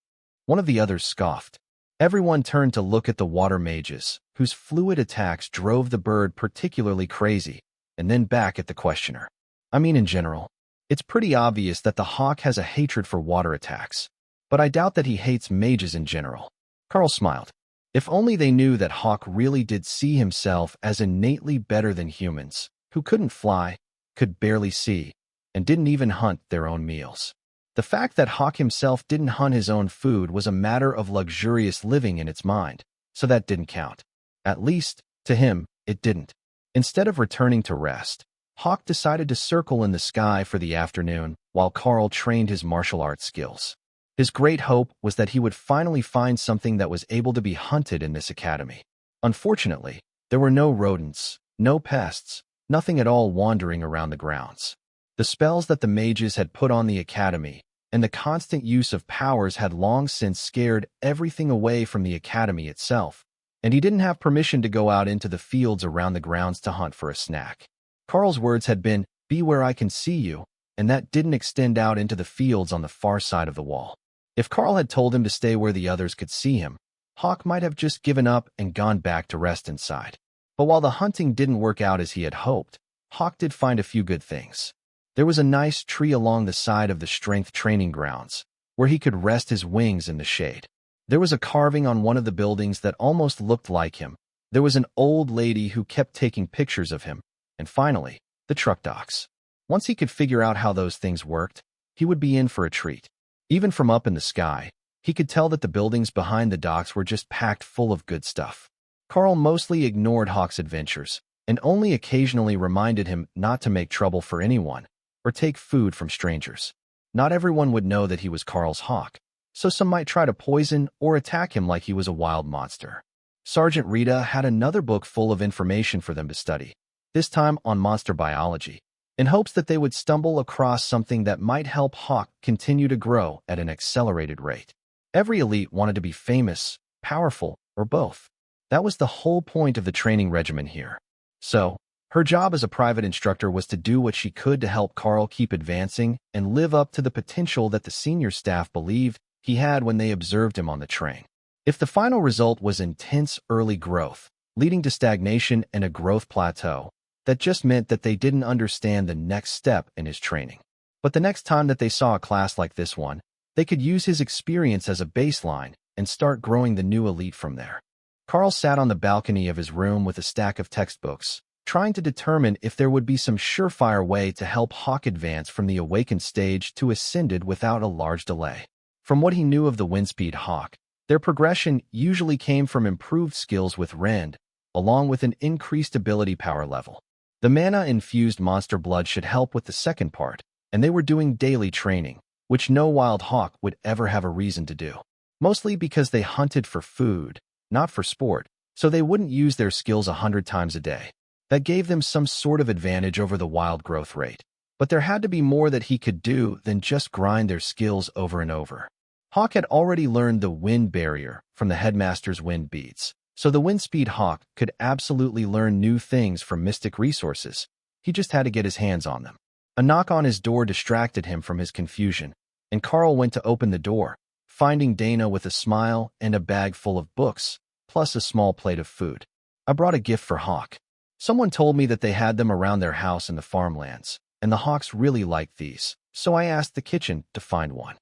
One of the others scoffed. Everyone turned to look at the water mages, whose fluid attacks drove the bird particularly crazy, and then back at the questioner. I mean, in general, it's pretty obvious that the Hawk has a hatred for water attacks, but I doubt that he hates mages in general. Karl smiled. If only they knew that Hawk really did see himself as innately better than humans, who couldn't fly, could barely see, and didn't even hunt their own meals. The fact that Hawk himself didn't hunt his own food was a matter of luxurious living in its mind, so that didn't count. At least, to him, it didn't. Instead of returning to rest, Hawk decided to circle in the sky for the afternoon while Karl trained his martial arts skills. His great hope was that he would finally find something that was able to be hunted in this academy. Unfortunately, there were no rodents, no pests, nothing at all wandering around the grounds. The spells that the mages had put on the academy and the constant use of powers had long since scared everything away from the academy itself, and he didn't have permission to go out into the fields around the grounds to hunt for a snack. Karl's words had been, "Be where I can see you," and that didn't extend out into the fields on the far side of the wall. If Karl had told him to stay where the others could see him, Hawk might have just given up and gone back to rest inside. But while the hunting didn't work out as he had hoped, Hawk did find a few good things. There was a nice tree along the side of the strength training grounds, where he could rest his wings in the shade. There was a carving on one of the buildings that almost looked like him. There was an old lady who kept taking pictures of him. And finally, the truck docks. Once he could figure out how those things worked, he would be in for a treat. Even from up in the sky, he could tell that the buildings behind the docks were just packed full of good stuff. Karl mostly ignored Hawk's adventures, and only occasionally reminded him not to make trouble for anyone, or take food from strangers. Not everyone would know that he was Karl's Hawk, so some might try to poison or attack him like he was a wild monster. Sergeant Rita had another book full of information for them to study, this time on monster biology, in hopes that they would stumble across something that might help Hawk continue to grow at an accelerated rate. Every elite wanted to be famous, powerful, or both. That was the whole point of the training regimen here. So, her job as a private instructor was to do what she could to help Karl keep advancing and live up to the potential that the senior staff believed he had when they observed him on the train. If the final result was intense early growth, leading to stagnation and a growth plateau, that just meant that they didn't understand the next step in his training. But the next time that they saw a class like this one, they could use his experience as a baseline and start growing the new elite from there. Karl sat on the balcony of his room with a stack of textbooks, trying to determine if there would be some surefire way to help Hawk advance from the awakened stage to ascended without a large delay. From what he knew of the windspeed Hawk, their progression usually came from improved skills with Rend, along with an increased ability power level. The mana-infused monster blood should help with the second part, and they were doing daily training, which no wild hawk would ever have a reason to do. Mostly because they hunted for food, not for sport, so they wouldn't use their skills 100 times a day. That gave them some sort of advantage over the wild growth rate. But there had to be more that he could do than just grind their skills over and over. Hawk had already learned the wind barrier from the headmaster's wind beads, so the wind-speed Hawk could absolutely learn new things from mystic resources. He just had to get his hands on them. A knock on his door distracted him from his confusion, and Karl went to open the door, finding Dana with a smile and a bag full of books, plus a small plate of food. I brought a gift for Hawk. Someone told me that they had them around their house in the farmlands, and the Hawks really liked these, so I asked the kitchen to find one.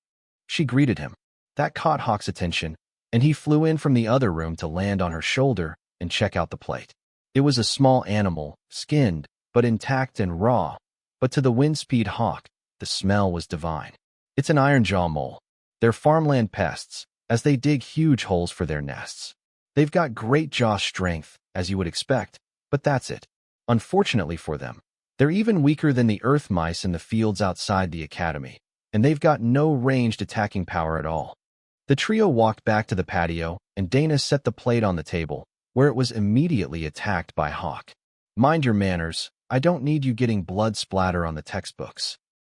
She greeted him. That caught Hawk's attention, and he flew in from the other room to land on her shoulder and check out the plate. It was a small animal, skinned, but intact and raw, but to the wind-speed Hawk, the smell was divine. It's an ironjaw mole. They're farmland pests, as they dig huge holes for their nests. They've got great jaw strength, as you would expect, but that's it. Unfortunately for them, they're even weaker than the earth mice in the fields outside the academy, and they've got no ranged attacking power at all. The trio walked back to the patio, and Dana set the plate on the table, where it was immediately attacked by Hawk. Mind your manners, I don't need you getting blood splatter on the textbooks.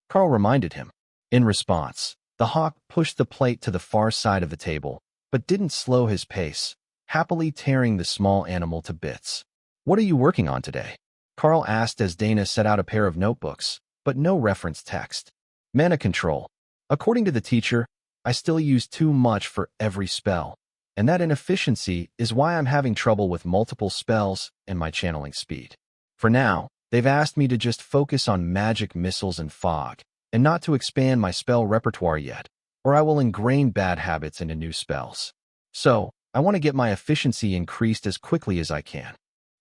Karl reminded him. In response, the Hawk pushed the plate to the far side of the table, but didn't slow his pace, happily tearing the small animal to bits. What are you working on today? Karl asked as Dana set out a pair of notebooks, but no reference text. Mana control. According to the teacher, I still use too much for every spell, and that inefficiency is why I'm having trouble with multiple spells and my channeling speed. For now, they've asked me to just focus on magic missiles and fog, and not to expand my spell repertoire yet, or I will ingrain bad habits into new spells. So, I want to get my efficiency increased as quickly as I can.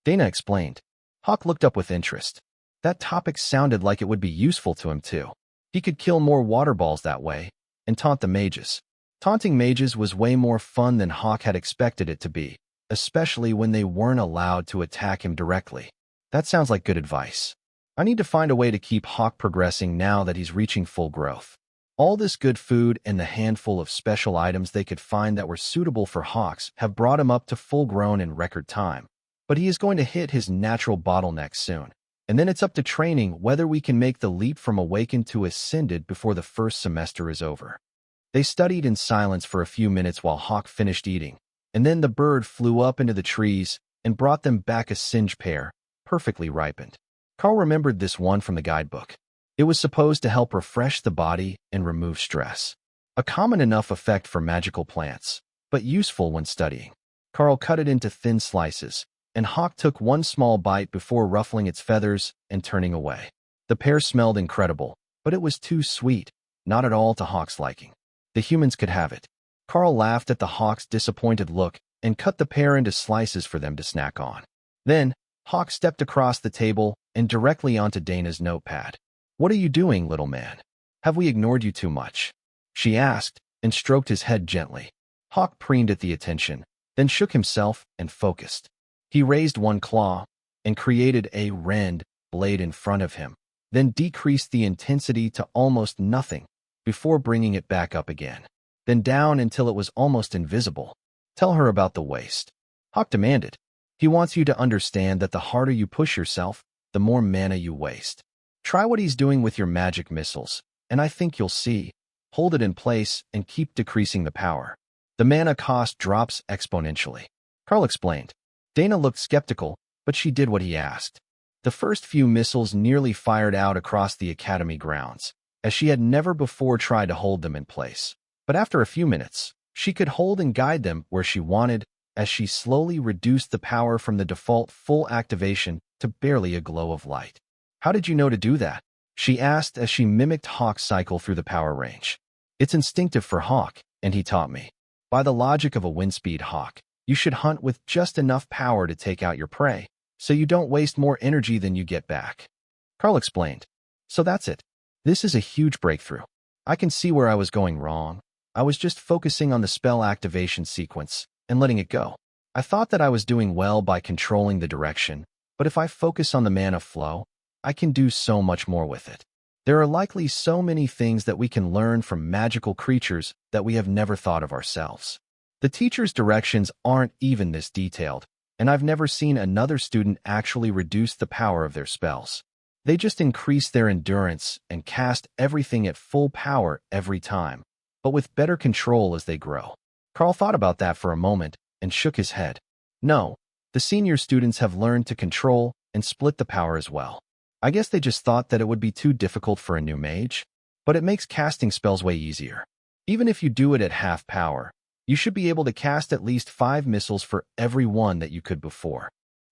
Dana explained. Hawk looked up with interest. That topic sounded like it would be useful to him too. He could kill more water balls that way, and taunt the mages. Taunting mages was way more fun than Hawk had expected it to be, especially when they weren't allowed to attack him directly. That sounds like good advice. I need to find a way to keep Hawk progressing now that he's reaching full growth. All this good food and the handful of special items they could find that were suitable for Hawks have brought him up to full grown in record time. But he is going to hit his natural bottleneck soon. And then it's up to training whether we can make the leap from awakened to ascended before the first semester is over. They studied in silence for a few minutes while Hawk finished eating, and then the bird flew up into the trees and brought them back a singed pear, perfectly ripened. Karl remembered this one from the guidebook. It was supposed to help refresh the body and remove stress. A common enough effect for magical plants, but useful when studying. Karl cut it into thin slices, and Hawk took one small bite before ruffling its feathers and turning away. The pear smelled incredible, but it was too sweet, not at all to Hawk's liking. The humans could have it. Karl laughed at the Hawk's disappointed look and cut the pear into slices for them to snack on. Then, Hawk stepped across the table and directly onto Dana's notepad. What are you doing, little man? Have we ignored you too much? She asked, and stroked his head gently. Hawk preened at the attention, then shook himself and focused. He raised one claw and created a rend blade in front of him, then decreased the intensity to almost nothing before bringing it back up again, then down until it was almost invisible. Tell her about the waste. Hawk demanded. He wants you to understand that the harder you push yourself, the more mana you waste. Try what he's doing with your magic missiles, and I think you'll see. Hold it in place and keep decreasing the power. The mana cost drops exponentially. Karl explained. Dana looked skeptical, but she did what he asked. The first few missiles nearly fired out across the academy grounds, as she had never before tried to hold them in place. But after a few minutes, she could hold and guide them where she wanted, as she slowly reduced the power from the default full activation to barely a glow of light. How did you know to do that? She asked as she mimicked Hawk's cycle through the power range. It's instinctive for Hawk, and he taught me. By the logic of a wind-speed Hawk, you should hunt with just enough power to take out your prey, so you don't waste more energy than you get back. Karl explained. So that's it. This is a huge breakthrough. I can see where I was going wrong. I was just focusing on the spell activation sequence and letting it go. I thought that I was doing well by controlling the direction, but if I focus on the mana flow, I can do so much more with it. There are likely so many things that we can learn from magical creatures that we have never thought of ourselves. The teacher's directions aren't even this detailed, and I've never seen another student actually reduce the power of their spells. They just increase their endurance and cast everything at full power every time, but with better control as they grow. Karl thought about that for a moment and shook his head. No, the senior students have learned to control and split the power as well. I guess they just thought that it would be too difficult for a new mage, but it makes casting spells way easier. Even if you do it at half power, you should be able to cast at least 5 missiles for every one that you could before.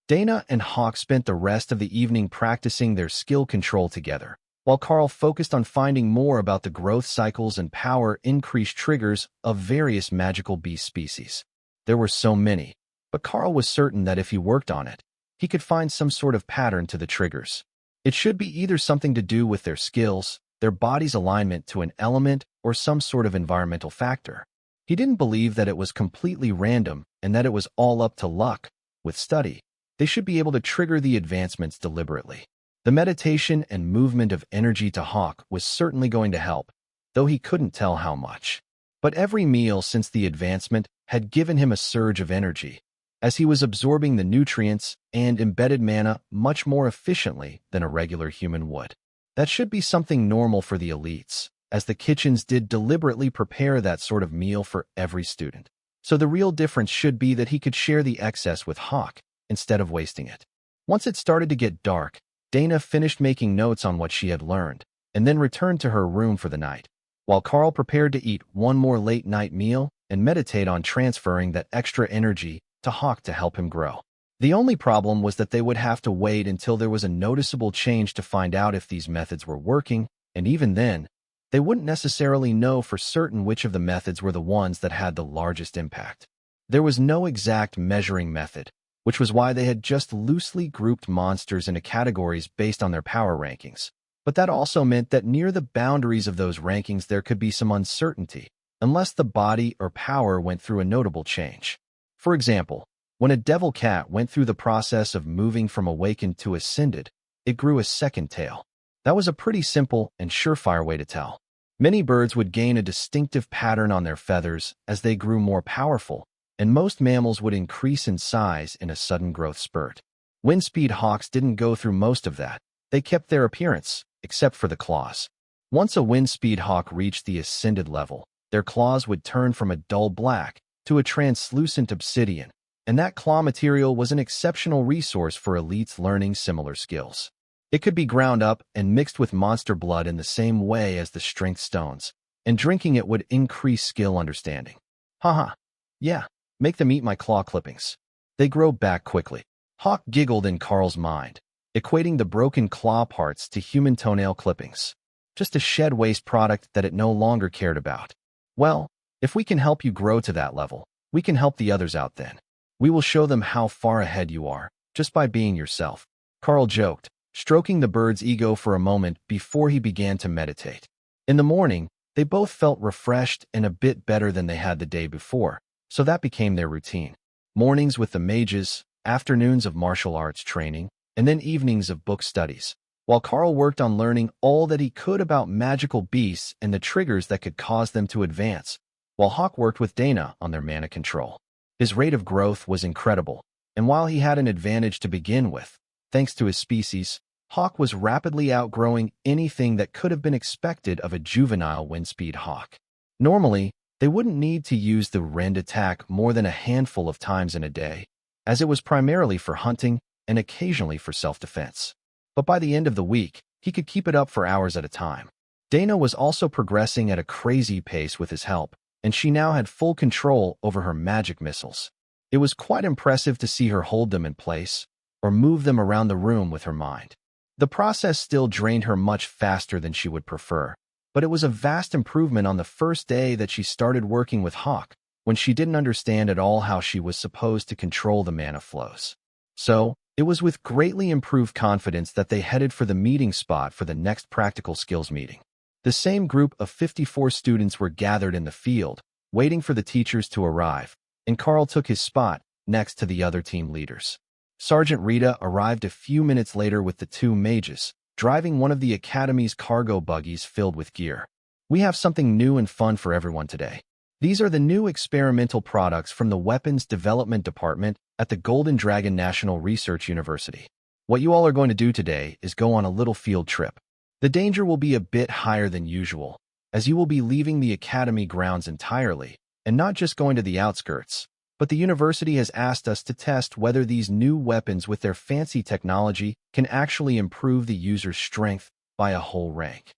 Dana and Hawk spent the rest of the evening practicing their skill control together, while Karl focused on finding more about the growth cycles and power increase triggers of various magical beast species. There were so many, but Karl was certain that if he worked on it, he could find some sort of pattern to the triggers. It should be either something to do with their skills, their body's alignment to an element, or some sort of environmental factor. He didn't believe that it was completely random and that it was all up to luck. With study, they should be able to trigger the advancements deliberately. The meditation and movement of energy to Hawk was certainly going to help, though he couldn't tell how much. But every meal since the advancement had given him a surge of energy, as he was absorbing the nutrients and embedded mana much more efficiently than a regular human would. That should be something normal for the elites, as the kitchens did deliberately prepare that sort of meal for every student. So the real difference should be that he could share the excess with Hawk instead of wasting it. Once it started to get dark, Dana finished making notes on what she had learned, and then returned to her room for the night, while Karl prepared to eat one more late-night meal and meditate on transferring that extra energy to Hawk to help him grow. The only problem was that they would have to wait until there was a noticeable change to find out if these methods were working, and even then, they wouldn't necessarily know for certain which of the methods were the ones that had the largest impact. There was no exact measuring method, which was why they had just loosely grouped monsters into categories based on their power rankings. But that also meant that near the boundaries of those rankings there could be some uncertainty, unless the body or power went through a notable change. For example, when a devil cat went through the process of moving from awakened to ascended, it grew a second tail. That was a pretty simple and surefire way to tell. Many birds would gain a distinctive pattern on their feathers as they grew more powerful, and most mammals would increase in size in a sudden growth spurt. Windspeed hawks didn't go through most of that. They kept their appearance, except for the claws. Once a windspeed hawk reached the ascended level, their claws would turn from a dull black to a translucent obsidian, and that claw material was an exceptional resource for elites learning similar skills. It could be ground up and mixed with monster blood in the same way as the strength stones, and drinking it would increase skill understanding. Haha. Yeah, make them eat my claw clippings. They grow back quickly. Hawk giggled in Karl's mind, equating the broken claw parts to human toenail clippings. Just a shed waste product that it no longer cared about. Well, if we can help you grow to that level, we can help the others out then. We will show them how far ahead you are, just by being yourself. Karl joked, stroking the bird's ego for a moment before he began to meditate. In the morning, they both felt refreshed and a bit better than they had the day before, so that became their routine. Mornings with the mages, afternoons of martial arts training, and then evenings of book studies, while Karl worked on learning all that he could about magical beasts and the triggers that could cause them to advance, while Hawk worked with Dana on their mana control. His rate of growth was incredible, and while he had an advantage to begin with, thanks to his species, Hawk was rapidly outgrowing anything that could have been expected of a juvenile windspeed hawk. Normally, they wouldn't need to use the rend attack more than a handful of times in a day, as it was primarily for hunting and occasionally for self-defense. But by the end of the week, he could keep it up for hours at a time. Dana was also progressing at a crazy pace with his help, and she now had full control over her magic missiles. It was quite impressive to see her hold them in place, or move them around the room with her mind. The process still drained her much faster than she would prefer, but it was a vast improvement on the first day that she started working with Hawk, when she didn't understand at all how she was supposed to control the mana flows. So, it was with greatly improved confidence that they headed for the meeting spot for the next practical skills meeting. The same group of 54 students were gathered in the field, waiting for the teachers to arrive, and Karl took his spot next to the other team leaders. Sergeant Rita arrived a few minutes later with the 2 mages, driving one of the academy's cargo buggies filled with gear. We have something new and fun for everyone today. These are the new experimental products from the Weapons Development Department at the Golden Dragon National Research University. What you all are going to do today is go on a little field trip. The danger will be a bit higher than usual, as you will be leaving the academy grounds entirely, and not just going to the outskirts. But the university has asked us to test whether these new weapons with their fancy technology can actually improve the user's strength by a whole rank.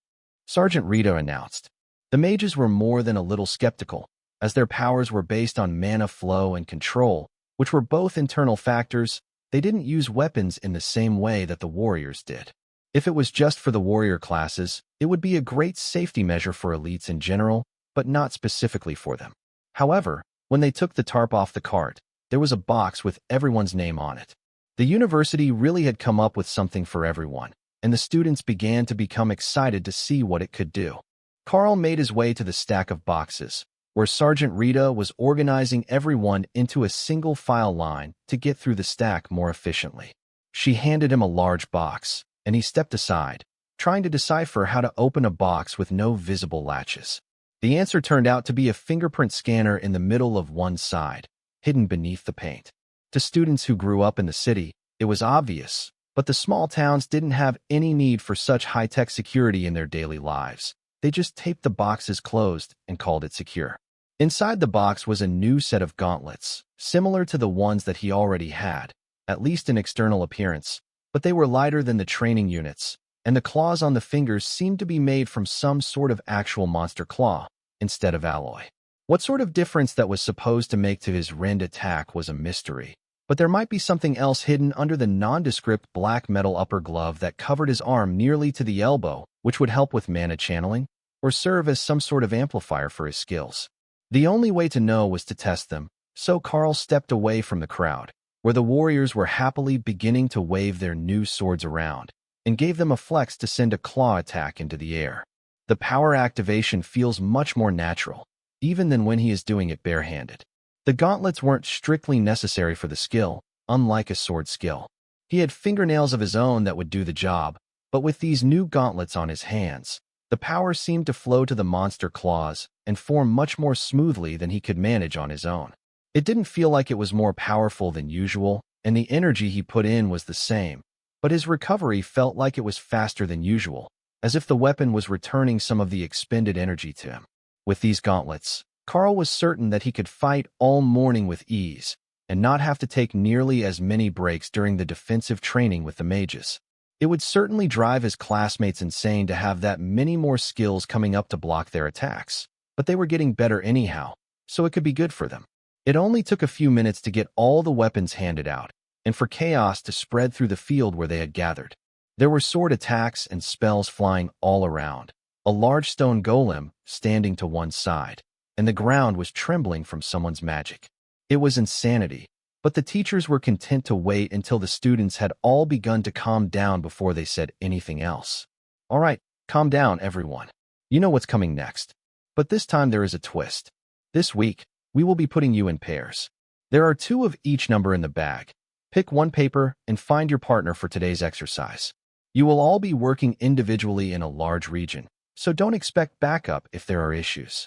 Sergeant Rita announced. The mages were more than a little skeptical, as their powers were based on mana flow and control, which were both internal factors. They didn't use weapons in the same way that the warriors did. If it was just for the warrior classes, it would be a great safety measure for elites in general, but not specifically for them. However, when they took the tarp off the cart, there was a box with everyone's name on it. The university really had come up with something for everyone, and the students began to become excited to see what it could do. Karl made his way to the stack of boxes, where Sergeant Rita was organizing everyone into a single file line to get through the stack more efficiently. She handed him a large box, and he stepped aside, trying to decipher how to open a box with no visible latches. The answer turned out to be a fingerprint scanner in the middle of one side, hidden beneath the paint. To students who grew up in the city, it was obvious, but the small towns didn't have any need for such high-tech security in their daily lives. They just taped the boxes closed and called it secure. Inside the box was a new set of gauntlets, similar to the ones that he already had, at least in external appearance, but they were lighter than the training units, and the claws on the fingers seemed to be made from some sort of actual monster claw, instead of alloy. What sort of difference that was supposed to make to his rend attack was a mystery, but there might be something else hidden under the nondescript black metal upper glove that covered his arm nearly to the elbow, which would help with mana channeling, or serve as some sort of amplifier for his skills. The only way to know was to test them, so Karl stepped away from the crowd, where the warriors were happily beginning to wave their new swords around, and gave them a flex to send a claw attack into the air. The power activation feels much more natural, even than when he is doing it barehanded. The gauntlets weren't strictly necessary for the skill, unlike a sword skill. He had fingernails of his own that would do the job, but with these new gauntlets on his hands, the power seemed to flow to the monster claws and form much more smoothly than he could manage on his own. It didn't feel like it was more powerful than usual, and the energy he put in was the same, but his recovery felt like it was faster than usual, as if the weapon was returning some of the expended energy to him. With these gauntlets, Karl was certain that he could fight all morning with ease, and not have to take nearly as many breaks during the defensive training with the mages. It would certainly drive his classmates insane to have that many more skills coming up to block their attacks, but they were getting better anyhow, so it could be good for them. It only took a few minutes to get all the weapons handed out, and for chaos to spread through the field where they had gathered. There were sword attacks and spells flying all around, a large stone golem standing to one side, and the ground was trembling from someone's magic. It was insanity, but the teachers were content to wait until the students had all begun to calm down before they said anything else. All right, calm down, everyone. You know what's coming next. But this time there is a twist. This week, we will be putting you in pairs. There are 2 of each number in the bag. Pick one paper and find your partner for today's exercise. You will all be working individually in a large region, so don't expect backup if there are issues.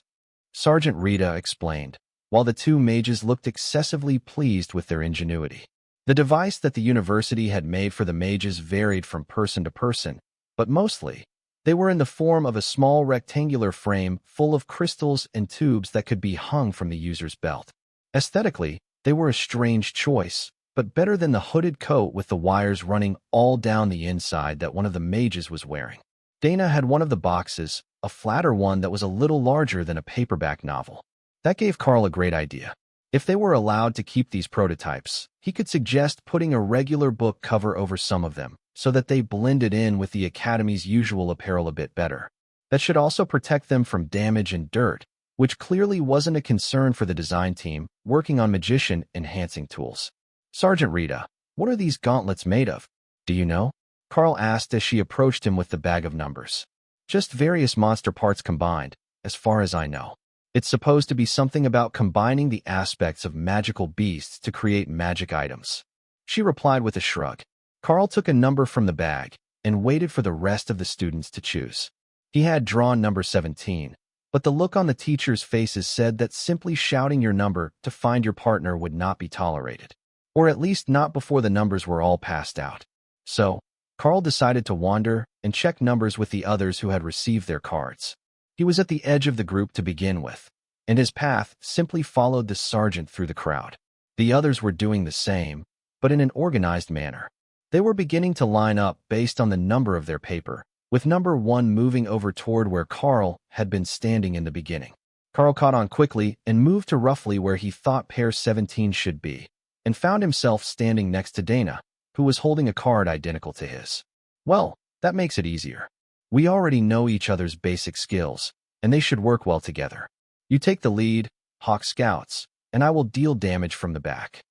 Sergeant Rita explained, while the 2 mages looked excessively pleased with their ingenuity. The device that the university had made for the mages varied from person to person, but mostly, they were in the form of a small rectangular frame full of crystals and tubes that could be hung from the user's belt. Aesthetically, they were a strange choice, but better than the hooded coat with the wires running all down the inside that one of the mages was wearing. Dana had one of the boxes, a flatter one that was a little larger than a paperback novel. That gave Karl a great idea. If they were allowed to keep these prototypes, he could suggest putting a regular book cover over some of them, so that they blended in with the Academy's usual apparel a bit better. That should also protect them from damage and dirt, which clearly wasn't a concern for the design team working on magician-enhancing tools. Sergeant Rita, what are these gauntlets made of? Do you know? Karl asked as she approached him with the bag of numbers. Just various monster parts combined, as far as I know. It's supposed to be something about combining the aspects of magical beasts to create magic items. She replied with a shrug. Karl took a number from the bag and waited for the rest of the students to choose. He had drawn number 17, but the look on the teachers' faces said that simply shouting your number to find your partner would not be tolerated, or at least not before the numbers were all passed out. So, Karl decided to wander and check numbers with the others who had received their cards. He was at the edge of the group to begin with, and his path simply followed the sergeant through the crowd. The others were doing the same, but in an organized manner. They were beginning to line up based on the number of their paper, with number 1 moving over toward where Karl had been standing in the beginning. Karl caught on quickly and moved to roughly where he thought pair 17 should be, and found himself standing next to Dana, who was holding a card identical to his. Well, that makes it easier. We already know each other's basic skills, and they should work well together. You take the lead, Hawk scouts, and I will deal damage from the back.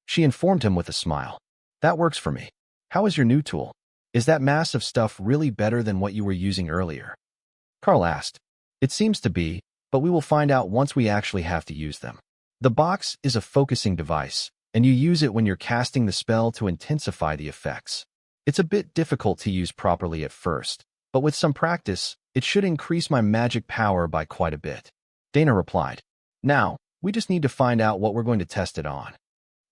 She informed him with a smile. That works for me. How is your new tool? Is that mass of stuff really better than what you were using earlier? Karl asked. It seems to be, but we will find out once we actually have to use them. The box is a focusing device, and you use it when you're casting the spell to intensify the effects. It's a bit difficult to use properly at first, but with some practice, it should increase my magic power by quite a bit. Dana replied. Now, we just need to find out what we're going to test it on.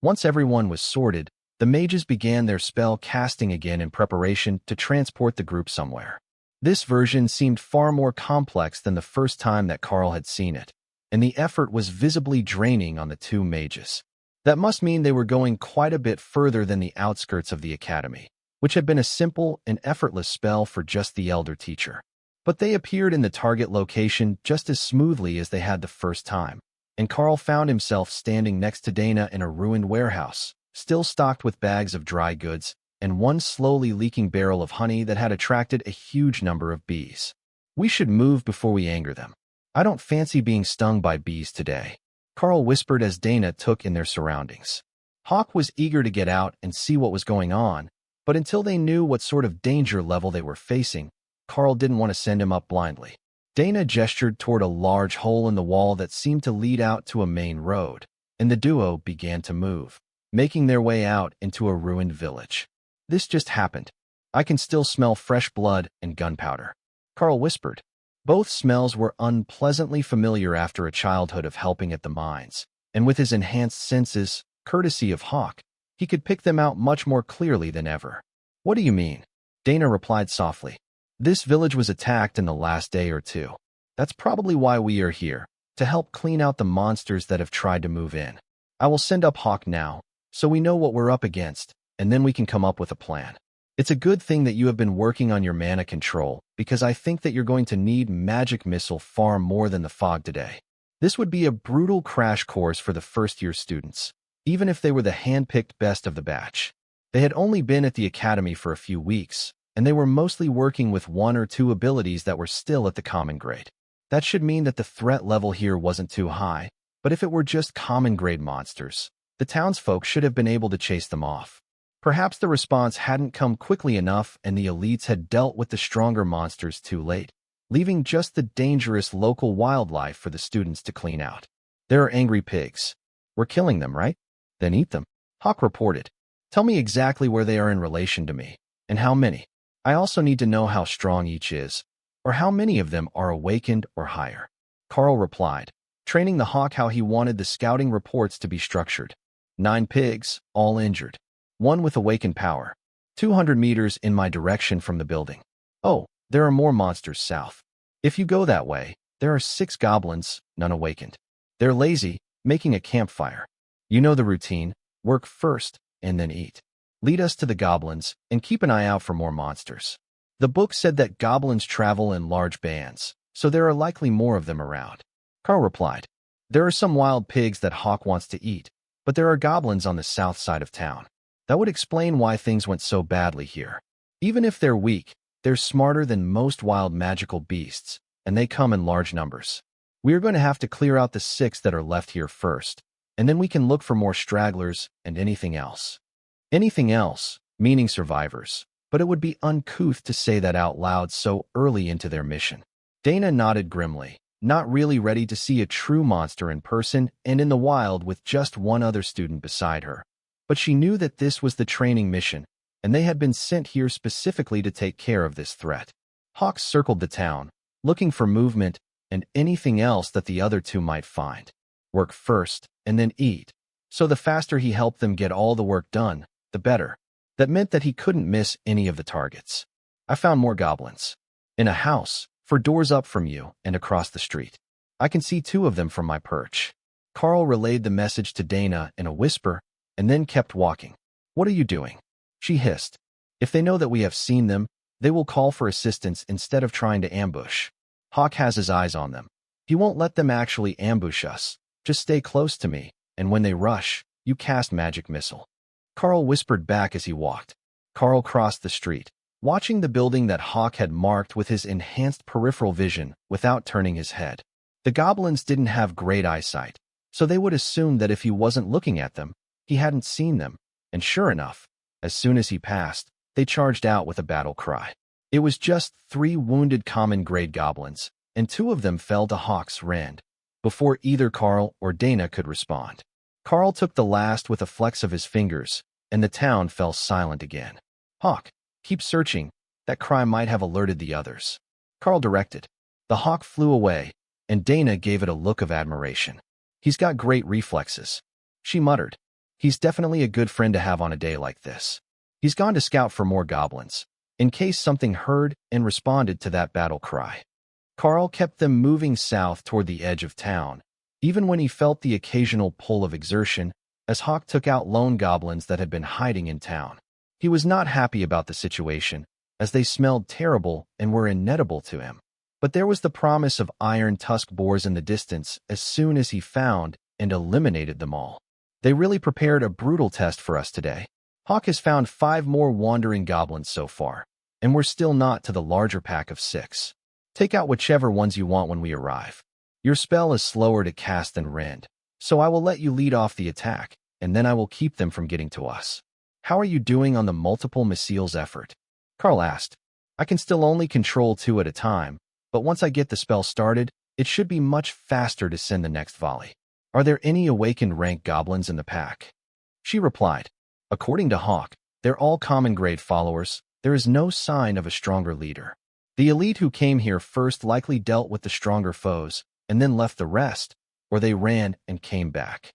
Once everyone was sorted, the mages began their spell casting again in preparation to transport the group somewhere. This version seemed far more complex than the first time that Karl had seen it, and the effort was visibly draining on the two mages. That must mean they were going quite a bit further than the outskirts of the academy, which had been a simple and effortless spell for just the elder teacher. But they appeared in the target location just as smoothly as they had the first time, and Karl found himself standing next to Dana in a ruined warehouse, still stocked with bags of dry goods and one slowly leaking barrel of honey that had attracted a huge number of bees. We should move before we anger them. I don't fancy being stung by bees today, Karl whispered as Dana took in their surroundings. Hawk was eager to get out and see what was going on, but until they knew what sort of danger level they were facing, Karl didn't want to send him up blindly. Dana gestured toward a large hole in the wall that seemed to lead out to a main road, and the duo began to move, making their way out into a ruined village. This just happened. I can still smell fresh blood and gunpowder, Karl whispered. Both smells were unpleasantly familiar after a childhood of helping at the mines, and with his enhanced senses, courtesy of Hawk, he could pick them out much more clearly than ever. What do you mean? Dana replied softly. This village was attacked in the last day or two. That's probably why we are here, to help clean out the monsters that have tried to move in. I will send up Hawk now, so we know what we're up against, and then we can come up with a plan. It's a good thing that you have been working on your mana control, because I think that you're going to need magic missile far more than the fog today. This would be a brutal crash course for the first-year students, even if they were the hand-picked best of the batch. They had only been at the academy for a few weeks, and they were mostly working with 1 or 2 abilities that were still at the common grade. That should mean that the threat level here wasn't too high, but if it were just common grade monsters, the townsfolk should have been able to chase them off. Perhaps the response hadn't come quickly enough and the elites had dealt with the stronger monsters too late, leaving just the dangerous local wildlife for the students to clean out. There are angry pigs. We're killing them, right? Then eat them, Hawk reported. Tell me exactly where they are in relation to me, and how many. I also need to know how strong each is, or how many of them are awakened or higher. Karl replied, training the Hawk how he wanted the scouting reports to be structured. 9 pigs, all injured. 1 with awakened power. 200 meters in my direction from the building. Oh, there are more monsters south. If you go that way, there are 6 goblins, none awakened. They're lazy, making a campfire. You know the routine, work first, and then eat. Lead us to the goblins, and keep an eye out for more monsters. The book said that goblins travel in large bands, so there are likely more of them around. Karl replied, there are some wild pigs that Hawk wants to eat, but there are goblins on the south side of town. That would explain why things went so badly here. Even if they're weak, they're smarter than most wild magical beasts, and they come in large numbers. We are going to have to clear out the 6 that are left here first, and then we can look for more stragglers and anything else. Anything else, meaning survivors, but it would be uncouth to say that out loud so early into their mission. Dana nodded grimly, not really ready to see a true monster in person and in the wild with just one other student beside her. But she knew that this was the training mission, and they had been sent here specifically to take care of this threat. Hawk circled the town, looking for movement and anything else that the other 2 might find. Work first, and then eat. So the faster he helped them get all the work done, the better. That meant that he couldn't miss any of the targets. I found more goblins. In a house, 4 doors up from you and across the street. I can see 2 of them from my perch. Karl relayed the message to Dana in a whisper and then kept walking. What are you doing? She hissed. If they know that we have seen them, they will call for assistance instead of trying to ambush. Hawk has his eyes on them. He won't let them actually ambush us. Just stay close to me, and when they rush, you cast magic missile. Karl whispered back as he walked. Karl crossed the street, watching the building that Hawk had marked with his enhanced peripheral vision without turning his head. The goblins didn't have great eyesight, so they would assume that if he wasn't looking at them, he hadn't seen them, and sure enough, as soon as he passed, they charged out with a battle cry. It was just 3 wounded common-grade goblins, and 2 of them fell to Hawk's rend, before either Karl or Dana could respond. Karl took the last with a flex of his fingers, and the town fell silent again. Hawk, keep searching. That cry might have alerted the others. Karl directed. The hawk flew away, and Dana gave it a look of admiration. He's got great reflexes. She muttered. He's definitely a good friend to have on a day like this. He's gone to scout for more goblins, in case something heard and responded to that battle cry. Karl kept them moving south toward the edge of town, even when he felt the occasional pull of exertion, as Hawk took out lone goblins that had been hiding in town. He was not happy about the situation, as they smelled terrible and were inedible to him. But there was the promise of iron tusk boars in the distance as soon as he found and eliminated them all. They really prepared a brutal test for us today. Hawk has found 5 more wandering goblins so far, and we're still not to the larger pack of 6. Take out whichever ones you want when we arrive. Your spell is slower to cast than rend, so I will let you lead off the attack, and then I will keep them from getting to us. How are you doing on the multiple missiles effort? Karl asked. I can still only control 2 at a time, but once I get the spell started, it should be much faster to send the next volley. Are there any awakened rank goblins in the pack? She replied. According to Hawk, they're all common grade followers. There is no sign of a stronger leader. The elite who came here first likely dealt with the stronger foes, and then left the rest, or they ran and came back.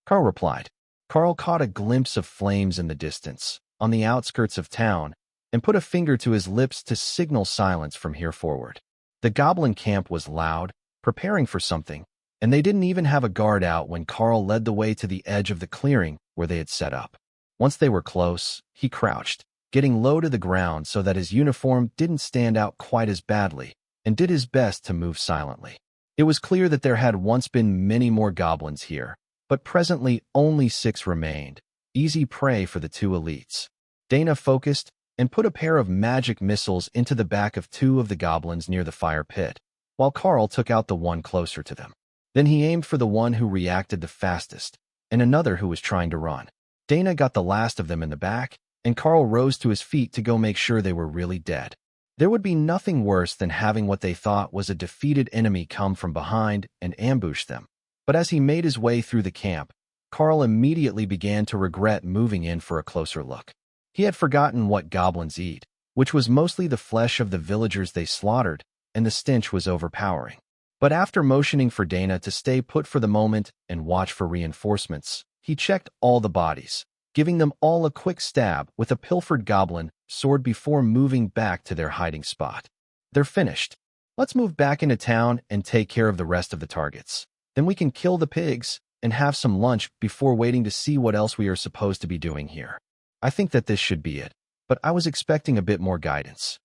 Karl replied. Karl caught a glimpse of flames in the distance, on the outskirts of town, and put a finger to his lips to signal silence from here forward. The goblin camp was loud, preparing for something, and they didn't even have a guard out when Karl led the way to the edge of the clearing where they had set up. Once they were close, he crouched, getting low to the ground so that his uniform didn't stand out quite as badly, and did his best to move silently. It was clear that there had once been many more goblins here, but presently only 6 remained, easy prey for the 2 elites. Dana focused and put a pair of magic missiles into the back of 2 of the goblins near the fire pit, while Karl took out the one closer to them. Then he aimed for the one who reacted the fastest, and another who was trying to run. Dana got the last of them in the back, and Karl rose to his feet to go make sure they were really dead. There would be nothing worse than having what they thought was a defeated enemy come from behind and ambush them. But as he made his way through the camp, Karl immediately began to regret moving in for a closer look. He had forgotten what goblins eat, which was mostly the flesh of the villagers they slaughtered, and the stench was overpowering. But after motioning for Dana to stay put for the moment and watch for reinforcements, he checked all the bodies, giving them all a quick stab with a pilfered goblin sword before moving back to their hiding spot. They're finished. Let's move back into town and take care of the rest of the targets. Then we can kill the pigs and have some lunch before waiting to see what else we are supposed to be doing here. I think that this should be it, but I was expecting a bit more guidance.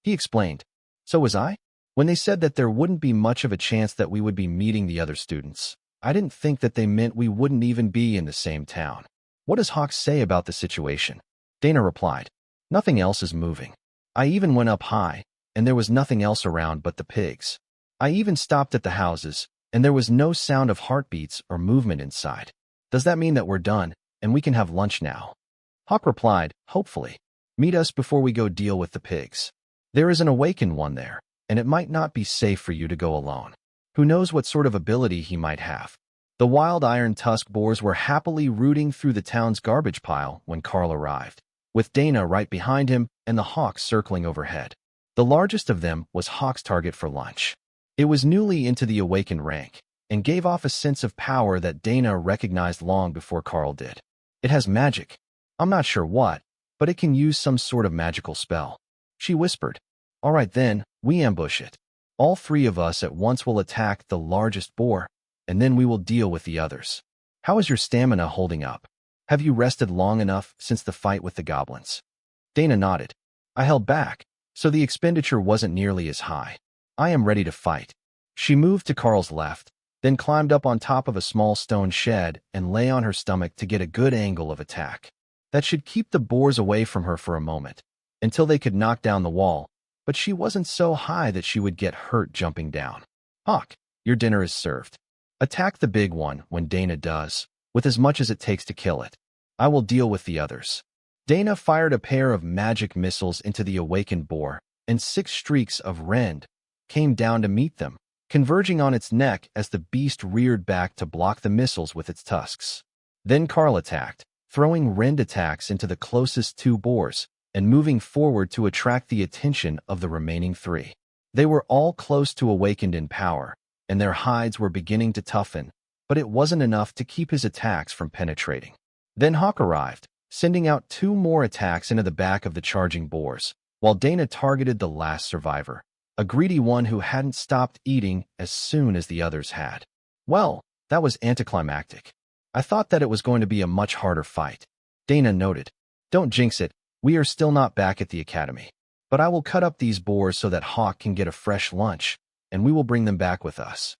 He explained. So was I. When they said that there wouldn't be much of a chance that we would be meeting the other students, I didn't think that they meant we wouldn't even be in the same town. What does Hawk say about the situation? Dana replied. Nothing else is moving. I even went up high, and there was nothing else around but the pigs. I even stopped at the houses, and there was no sound of heartbeats or movement inside. Does that mean that we're done, and we can have lunch now? Hawk replied, hopefully. Meet us before we go deal with the pigs. There is an awakened one there, and it might not be safe for you to go alone. Who knows what sort of ability he might have. The wild iron tusk boars were happily rooting through the town's garbage pile when Karl arrived, with Dana right behind him and the hawk circling overhead. The largest of them was Hawk's target for lunch. It was newly into the awakened rank, and gave off a sense of power that Dana recognized long before Karl did. It has magic. I'm not sure what, but it can use some sort of magical spell. She whispered. All right then, we ambush it. All three of us at once will attack the largest boar, and then we will deal with the others. How is your stamina holding up? Have you rested long enough since the fight with the goblins? Dana nodded. I held back, so the expenditure wasn't nearly as high. I am ready to fight. She moved to Karl's left, then climbed up on top of a small stone shed and lay on her stomach to get a good angle of attack. That should keep the boars away from her for a moment, until they could knock down the wall, but she wasn't so high that she would get hurt jumping down. Hawk, your dinner is served. Attack the big one when Dana does, with as much as it takes to kill it. I will deal with the others. Dana fired a pair of magic missiles into the awakened boar, and 6 streaks of rend came down to meet them, converging on its neck as the beast reared back to block the missiles with its tusks. Then Karl attacked, throwing rend attacks into the closest 2 boars, and moving forward to attract the attention of the remaining 3. They were all close to awakened in power, and their hides were beginning to toughen, but it wasn't enough to keep his attacks from penetrating. Then Hawk arrived, sending out 2 more attacks into the back of the charging boars, while Dana targeted the last survivor, a greedy one who hadn't stopped eating as soon as the others had. Well, that was anticlimactic. I thought that it was going to be a much harder fight. Dana noted. Don't jinx it, we are still not back at the academy. But I will cut up these boars so that Hawk can get a fresh lunch, and we will bring them back with us.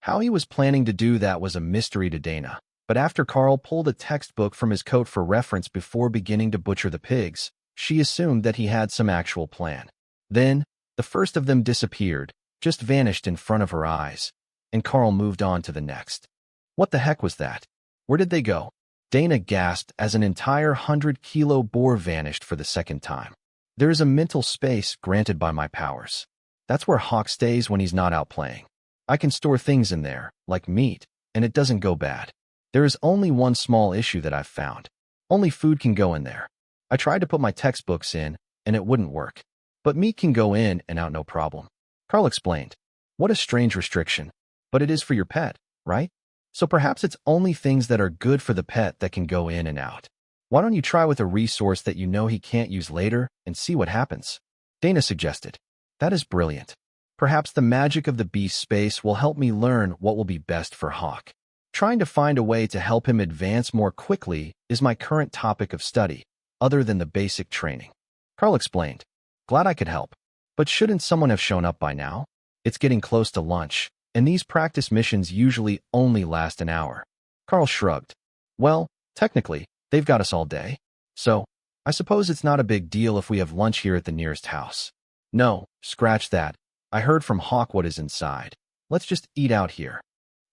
How he was planning to do that was a mystery to Dana, but after Karl pulled a textbook from his coat for reference before beginning to butcher the pigs, she assumed that he had some actual plan. Then, the first of them disappeared, just vanished in front of her eyes, and Karl moved on to the next. What the heck was that? Where did they go? Dana gasped as an entire 100-kilo boar vanished for the second time. There is a mental space granted by my powers. That's where Hawk stays when he's not out playing. I can store things in there, like meat, and it doesn't go bad. There is only one small issue that I've found. Only food can go in there. I tried to put my textbooks in, and it wouldn't work. But meat can go in and out no problem. Karl explained. What a strange restriction. But it is for your pet, right? So perhaps it's only things that are good for the pet that can go in and out. Why don't you try with a resource that you know he can't use later and see what happens? Dana suggested. That is brilliant. Perhaps the magic of the beast space will help me learn what will be best for Hawk. Trying to find a way to help him advance more quickly is my current topic of study, other than the basic training. Karl explained. Glad I could help. But shouldn't someone have shown up by now? It's getting close to lunch, and these practice missions usually only last an hour. Karl shrugged. Well, technically, they've got us all day. So, I suppose it's not a big deal if we have lunch here at the nearest house. No, scratch that. I heard from Hawk what is inside. Let's just eat out here.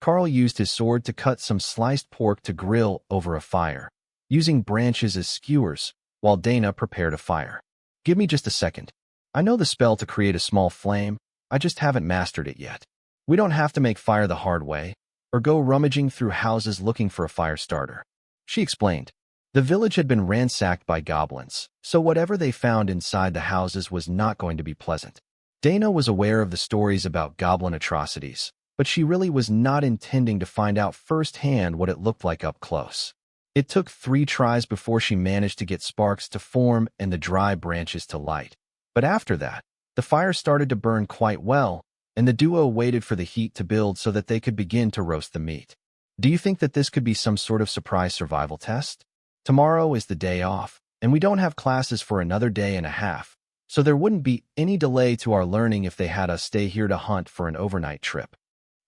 Karl used his sword to cut some sliced pork to grill over a fire, using branches as skewers, while Dana prepared a fire. Give me just a second. I know the spell to create a small flame, I just haven't mastered it yet. We don't have to make fire the hard way, or go rummaging through houses looking for a fire starter. She explained. The village had been ransacked by goblins, so whatever they found inside the houses was not going to be pleasant. Dana was aware of the stories about goblin atrocities, but she really was not intending to find out firsthand what it looked like up close. It took 3 tries before she managed to get sparks to form and the dry branches to light. But after that, the fire started to burn quite well, and the duo waited for the heat to build so that they could begin to roast the meat. Do you think that this could be some sort of surprise survival test? Tomorrow is the day off, and we don't have classes for another day and a half, so there wouldn't be any delay to our learning if they had us stay here to hunt for an overnight trip.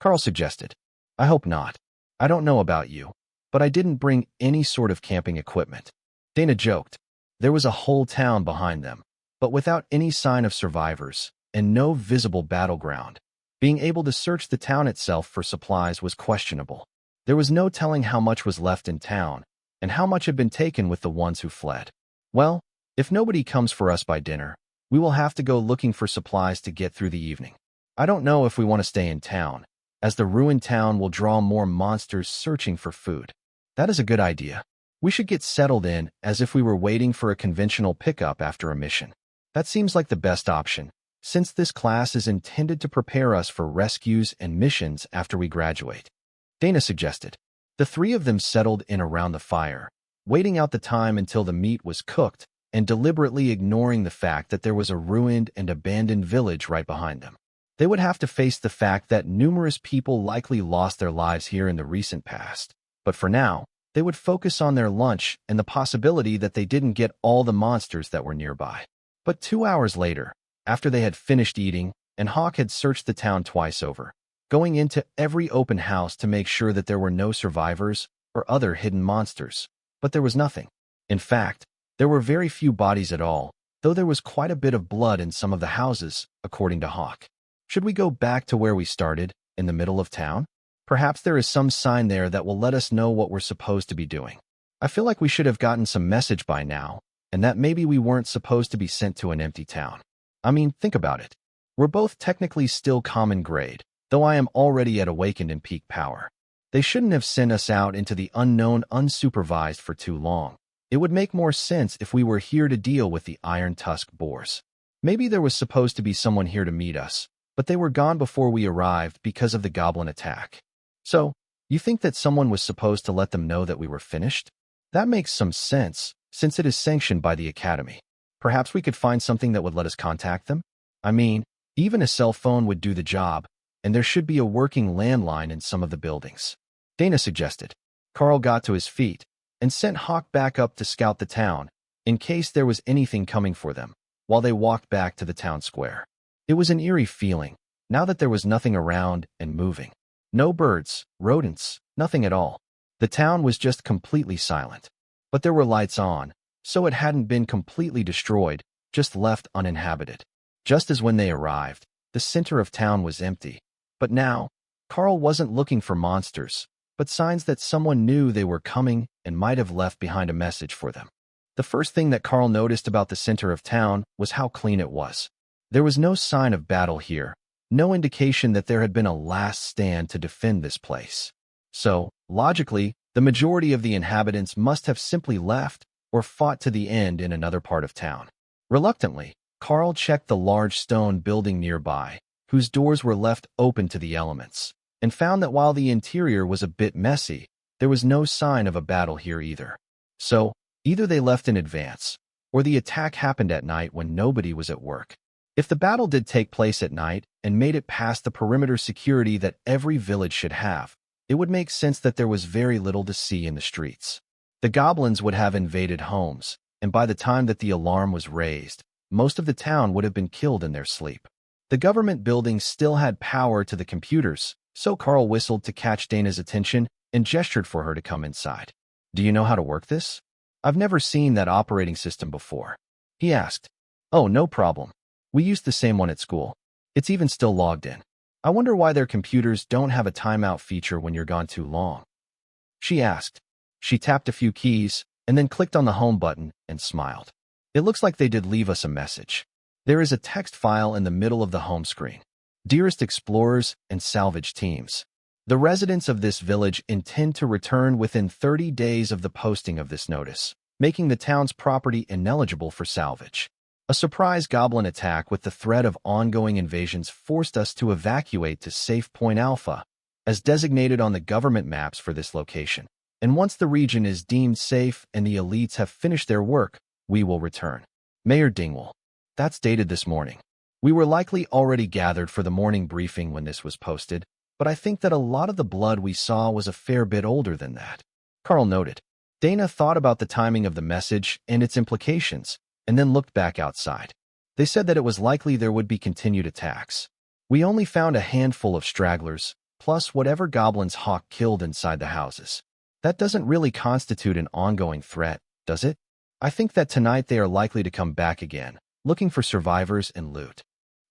Karl suggested. I hope not. I don't know about you, but I didn't bring any sort of camping equipment. Dana joked. There was a whole town behind them, but without any sign of survivors and no visible battleground. Being able to search the town itself for supplies was questionable. There was no telling how much was left in town, and how much had been taken with the ones who fled. Well, if nobody comes for us by dinner, we will have to go looking for supplies to get through the evening. I don't know if we want to stay in town, as the ruined town will draw more monsters searching for food. That is a good idea. We should get settled in as if we were waiting for a conventional pickup after a mission. That seems like the best option, since this class is intended to prepare us for rescues and missions after we graduate. Dana suggested. The 3 of them settled in around the fire, waiting out the time until the meat was cooked and deliberately ignoring the fact that there was a ruined and abandoned village right behind them. They would have to face the fact that numerous people likely lost their lives here in the recent past. But for now, they would focus on their lunch and the possibility that they didn't get all the monsters that were nearby. But 2 hours later, after they had finished eating, and Hawk had searched the town twice over, going into every open house to make sure that there were no survivors or other hidden monsters. But there was nothing. In fact, there were very few bodies at all, though there was quite a bit of blood in some of the houses, according to Hawk. Should we go back to where we started, in the middle of town? Perhaps there is some sign there that will let us know what we're supposed to be doing. I feel like we should have gotten some message by now, and that maybe we weren't supposed to be sent to an empty town. I mean, think about it. We're both technically still common grade, though I am already at awakened in peak power. They shouldn't have sent us out into the unknown unsupervised for too long. It would make more sense if we were here to deal with the iron tusk boars. Maybe there was supposed to be someone here to meet us, but they were gone before we arrived because of the goblin attack. So, you think that someone was supposed to let them know that we were finished? That makes some sense, since it is sanctioned by the Academy. Perhaps we could find something that would let us contact them? I mean, even a cell phone would do the job, and there should be a working landline in some of the buildings. Dana suggested. Karl got to his feet and sent Hawk back up to scout the town, in case there was anything coming for them, while they walked back to the town square. It was an eerie feeling, now that there was nothing around and moving. No birds, rodents, nothing at all. The town was just completely silent. But there were lights on, so it hadn't been completely destroyed, just left uninhabited. Just as when they arrived, the center of town was empty. But now, Karl wasn't looking for monsters, but signs that someone knew they were coming and might have left behind a message for them. The first thing that Karl noticed about the center of town was how clean it was. There was no sign of battle here, no indication that there had been a last stand to defend this place. So, logically, the majority of the inhabitants must have simply left or fought to the end in another part of town. Reluctantly, Karl checked the large stone building nearby, whose doors were left open to the elements, and found that while the interior was a bit messy, there was no sign of a battle here either. So, either they left in advance, or the attack happened at night when nobody was at work. If the battle did take place at night and made it past the perimeter security that every village should have, it would make sense that there was very little to see in the streets. The goblins would have invaded homes, and by the time that the alarm was raised, most of the town would have been killed in their sleep. The government buildings still had power to the computers, so Karl whistled to catch Dana's attention and gestured for her to come inside. "Do you know how to work this? I've never seen that operating system before," he asked. "Oh, no problem. We used the same one at school. It's even still logged in. I wonder why their computers don't have a timeout feature when you're gone too long," she asked. She tapped a few keys and then clicked on the home button and smiled. "It looks like they did leave us a message. There is a text file in the middle of the home screen. Dearest explorers and salvage teams, the residents of this village intend to return within 30 days of the posting of this notice, making the town's property ineligible for salvage. A surprise goblin attack with the threat of ongoing invasions forced us to evacuate to Safe Point Alpha, as designated on the government maps for this location. And once the region is deemed safe and the elites have finished their work, we will return. Mayor Dingwall." That's dated this morning. We were likely already gathered for the morning briefing when this was posted, but I think that a lot of the blood we saw was a fair bit older than that. Karl noted. Dana thought about the timing of the message and its implications, and then looked back outside. They said that it was likely there would be continued attacks. We only found a handful of stragglers, plus whatever goblins Hawk killed inside the houses. That doesn't really constitute an ongoing threat, does it? I think that tonight they are likely to come back again, looking for survivors and loot.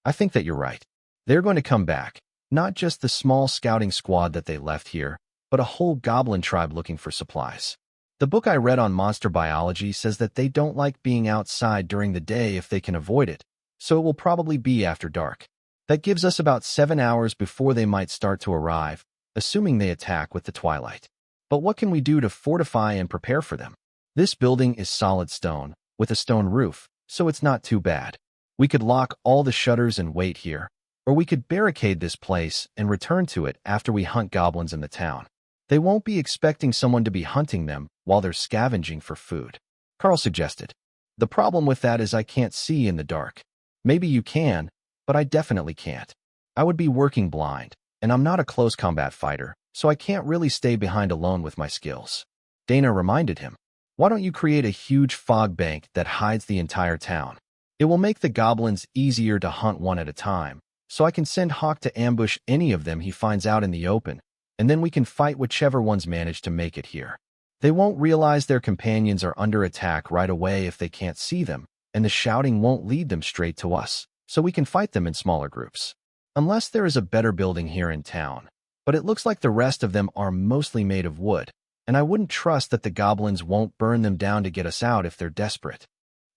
I think that you're right. They're going to come back, not just the small scouting squad that they left here, but a whole goblin tribe looking for supplies. The book I read on monster biology says that they don't like being outside during the day if they can avoid it, so it will probably be after dark. That gives us about 7 hours before they might start to arrive, assuming they attack with the twilight. But what can we do to fortify and prepare for them? This building is solid stone, with a stone roof, so it's not too bad. We could lock all the shutters and wait here, or we could barricade this place and return to it after we hunt goblins in the town. They won't be expecting someone to be hunting them while they're scavenging for food," Karl suggested. The problem with that is I can't see in the dark. Maybe you can, but I definitely can't. I would be working blind, and I'm not a close combat fighter, so I can't really stay behind alone with my skills. Dana reminded him, why don't you create a huge fog bank that hides the entire town? It will make the goblins easier to hunt one at a time, so I can send Hawk to ambush any of them he finds out in the open, and then we can fight whichever ones manage to make it here. They won't realize their companions are under attack right away if they can't see them, and the shouting won't lead them straight to us, so we can fight them in smaller groups. Unless there is a better building here in town, but it looks like the rest of them are mostly made of wood, and I wouldn't trust that the goblins won't burn them down to get us out if they're desperate.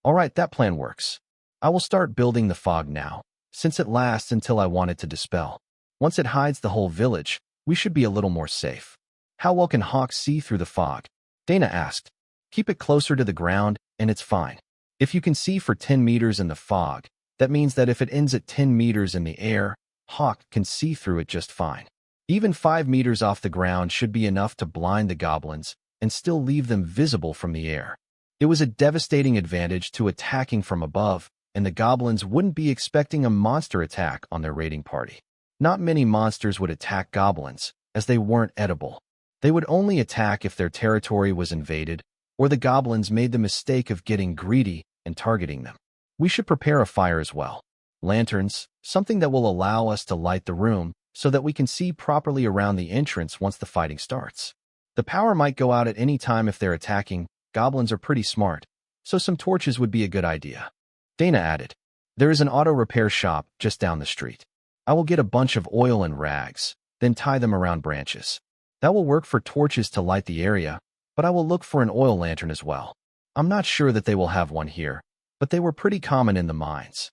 All right, that plan works. I will start building the fog now, since it lasts until I want it to dispel. Once it hides the whole village, we should be a little more safe. How well can Hawk see through the fog? Dana asked. Keep it closer to the ground, and it's fine. If you can see for 10 meters in the fog, that means that if it ends at 10 meters in the air, Hawk can see through it just fine. Even 5 meters off the ground should be enough to blind the goblins and still leave them visible from the air. It was a devastating advantage to attacking from above, and the goblins wouldn't be expecting a monster attack on their raiding party. Not many monsters would attack goblins, as they weren't edible. They would only attack if their territory was invaded, or the goblins made the mistake of getting greedy and targeting them. We should prepare a fire as well. Lanterns, something that will allow us to light the room so that we can see properly around the entrance once the fighting starts. The power might go out at any time if they're attacking. Goblins are pretty smart, so some torches would be a good idea. Dana added, there is an auto repair shop just down the street. I will get a bunch of oil and rags, then tie them around branches. That will work for torches to light the area, but I will look for an oil lantern as well. I'm not sure that they will have one here, but they were pretty common in the mines.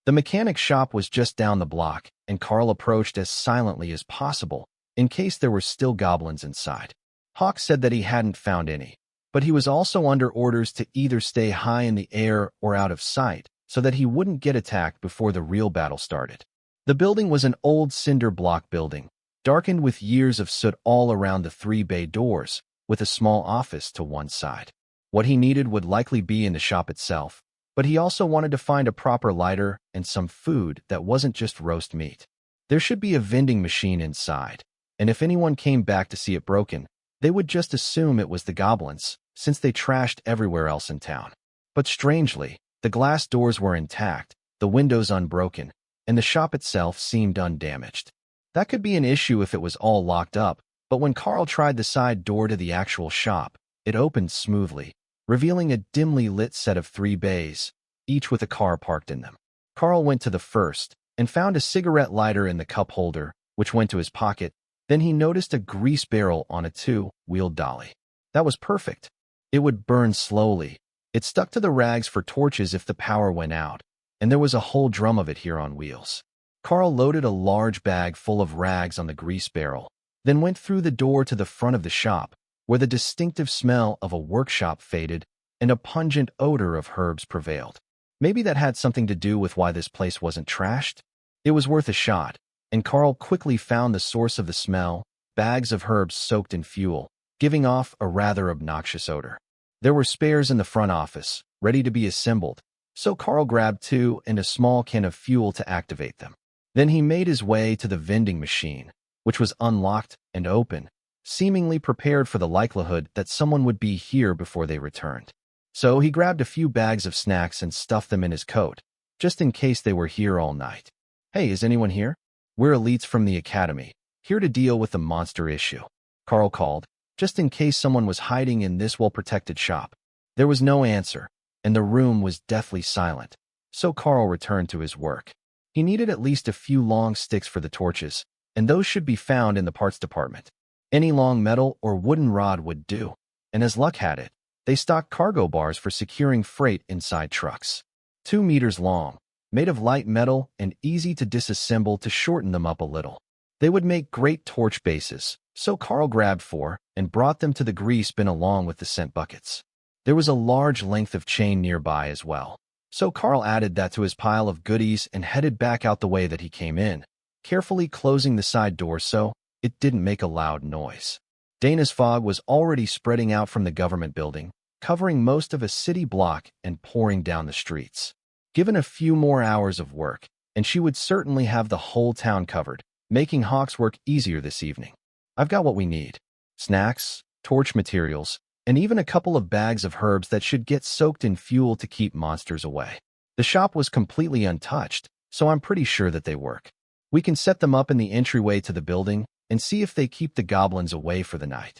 The mechanic shop was just down the block, and Karl approached as silently as possible, in case there were still goblins inside. Hawk said that he hadn't found any, but he was also under orders to either stay high in the air or out of sight, so that he wouldn't get attacked before the real battle started. The building was an old cinder block building, darkened with years of soot all around the 3 bay doors, with a small office to one side. What he needed would likely be in the shop itself, but he also wanted to find a proper lighter and some food that wasn't just roast meat. There should be a vending machine inside, and if anyone came back to see it broken, they would just assume it was the goblins, since they trashed everywhere else in town. But strangely, the glass doors were intact, the windows unbroken, and the shop itself seemed undamaged. That could be an issue if it was all locked up, but when Karl tried the side door to the actual shop, it opened smoothly, revealing a dimly lit set of 3 bays, each with a car parked in them. Karl went to the first and found a cigarette lighter in the cup holder, which went to his pocket. Then he noticed a grease barrel on a 2-wheeled dolly. That was perfect. It would burn slowly. It stuck to the rags for torches if the power went out, and there was a whole drum of it here on wheels. Karl loaded a large bag full of rags on the grease barrel, then went through the door to the front of the shop, where the distinctive smell of a workshop faded and a pungent odor of herbs prevailed. Maybe that had something to do with why this place wasn't trashed? It was worth a shot, and Karl quickly found the source of the smell, bags of herbs soaked in fuel, giving off a rather obnoxious odor. There were spares in the front office, ready to be assembled, so Karl grabbed 2 and a small can of fuel to activate them. Then he made his way to the vending machine, which was unlocked and open, seemingly prepared for the likelihood that someone would be here before they returned. So he grabbed a few bags of snacks and stuffed them in his coat, just in case they were here all night. Hey, is anyone here? We're elites from the academy, here to deal with the monster issue, Karl called, just in case someone was hiding in this well-protected shop. There was no answer, and the room was deathly silent, so Karl returned to his work. He needed at least a few long sticks for the torches, and those should be found in the parts department. Any long metal or wooden rod would do, and as luck had it, they stocked cargo bars for securing freight inside trucks. 2 meters long, made of light metal and easy to disassemble to shorten them up a little. They would make great torch bases, so Karl grabbed 4 and brought them to the grease bin along with the scent buckets. There was a large length of chain nearby as well, so Karl added that to his pile of goodies and headed back out the way that he came in, carefully closing the side door so it didn't make a loud noise. Dana's fog was already spreading out from the government building, covering most of a city block and pouring down the streets. Given a few more hours of work, and she would certainly have the whole town covered, making Hawk's work easier this evening. I've got what we need: snacks, torch materials, and even a couple of bags of herbs that should get soaked in fuel to keep monsters away. The shop was completely untouched, so I'm pretty sure that they work. We can set them up in the entryway to the building and see if they keep the goblins away for the night.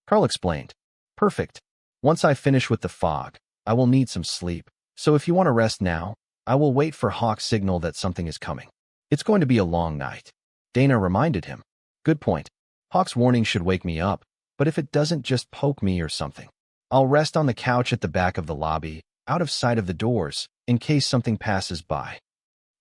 Karl explained. Perfect. Once I finish with the fog, I will need some sleep, so if you want to rest now, I will wait for Hawk's signal that something is coming. It's going to be a long night. Dana reminded him. Good point. Hawk's warning should wake me up, but if it doesn't, just poke me or something. I'll rest on the couch at the back of the lobby, out of sight of the doors, in case something passes by.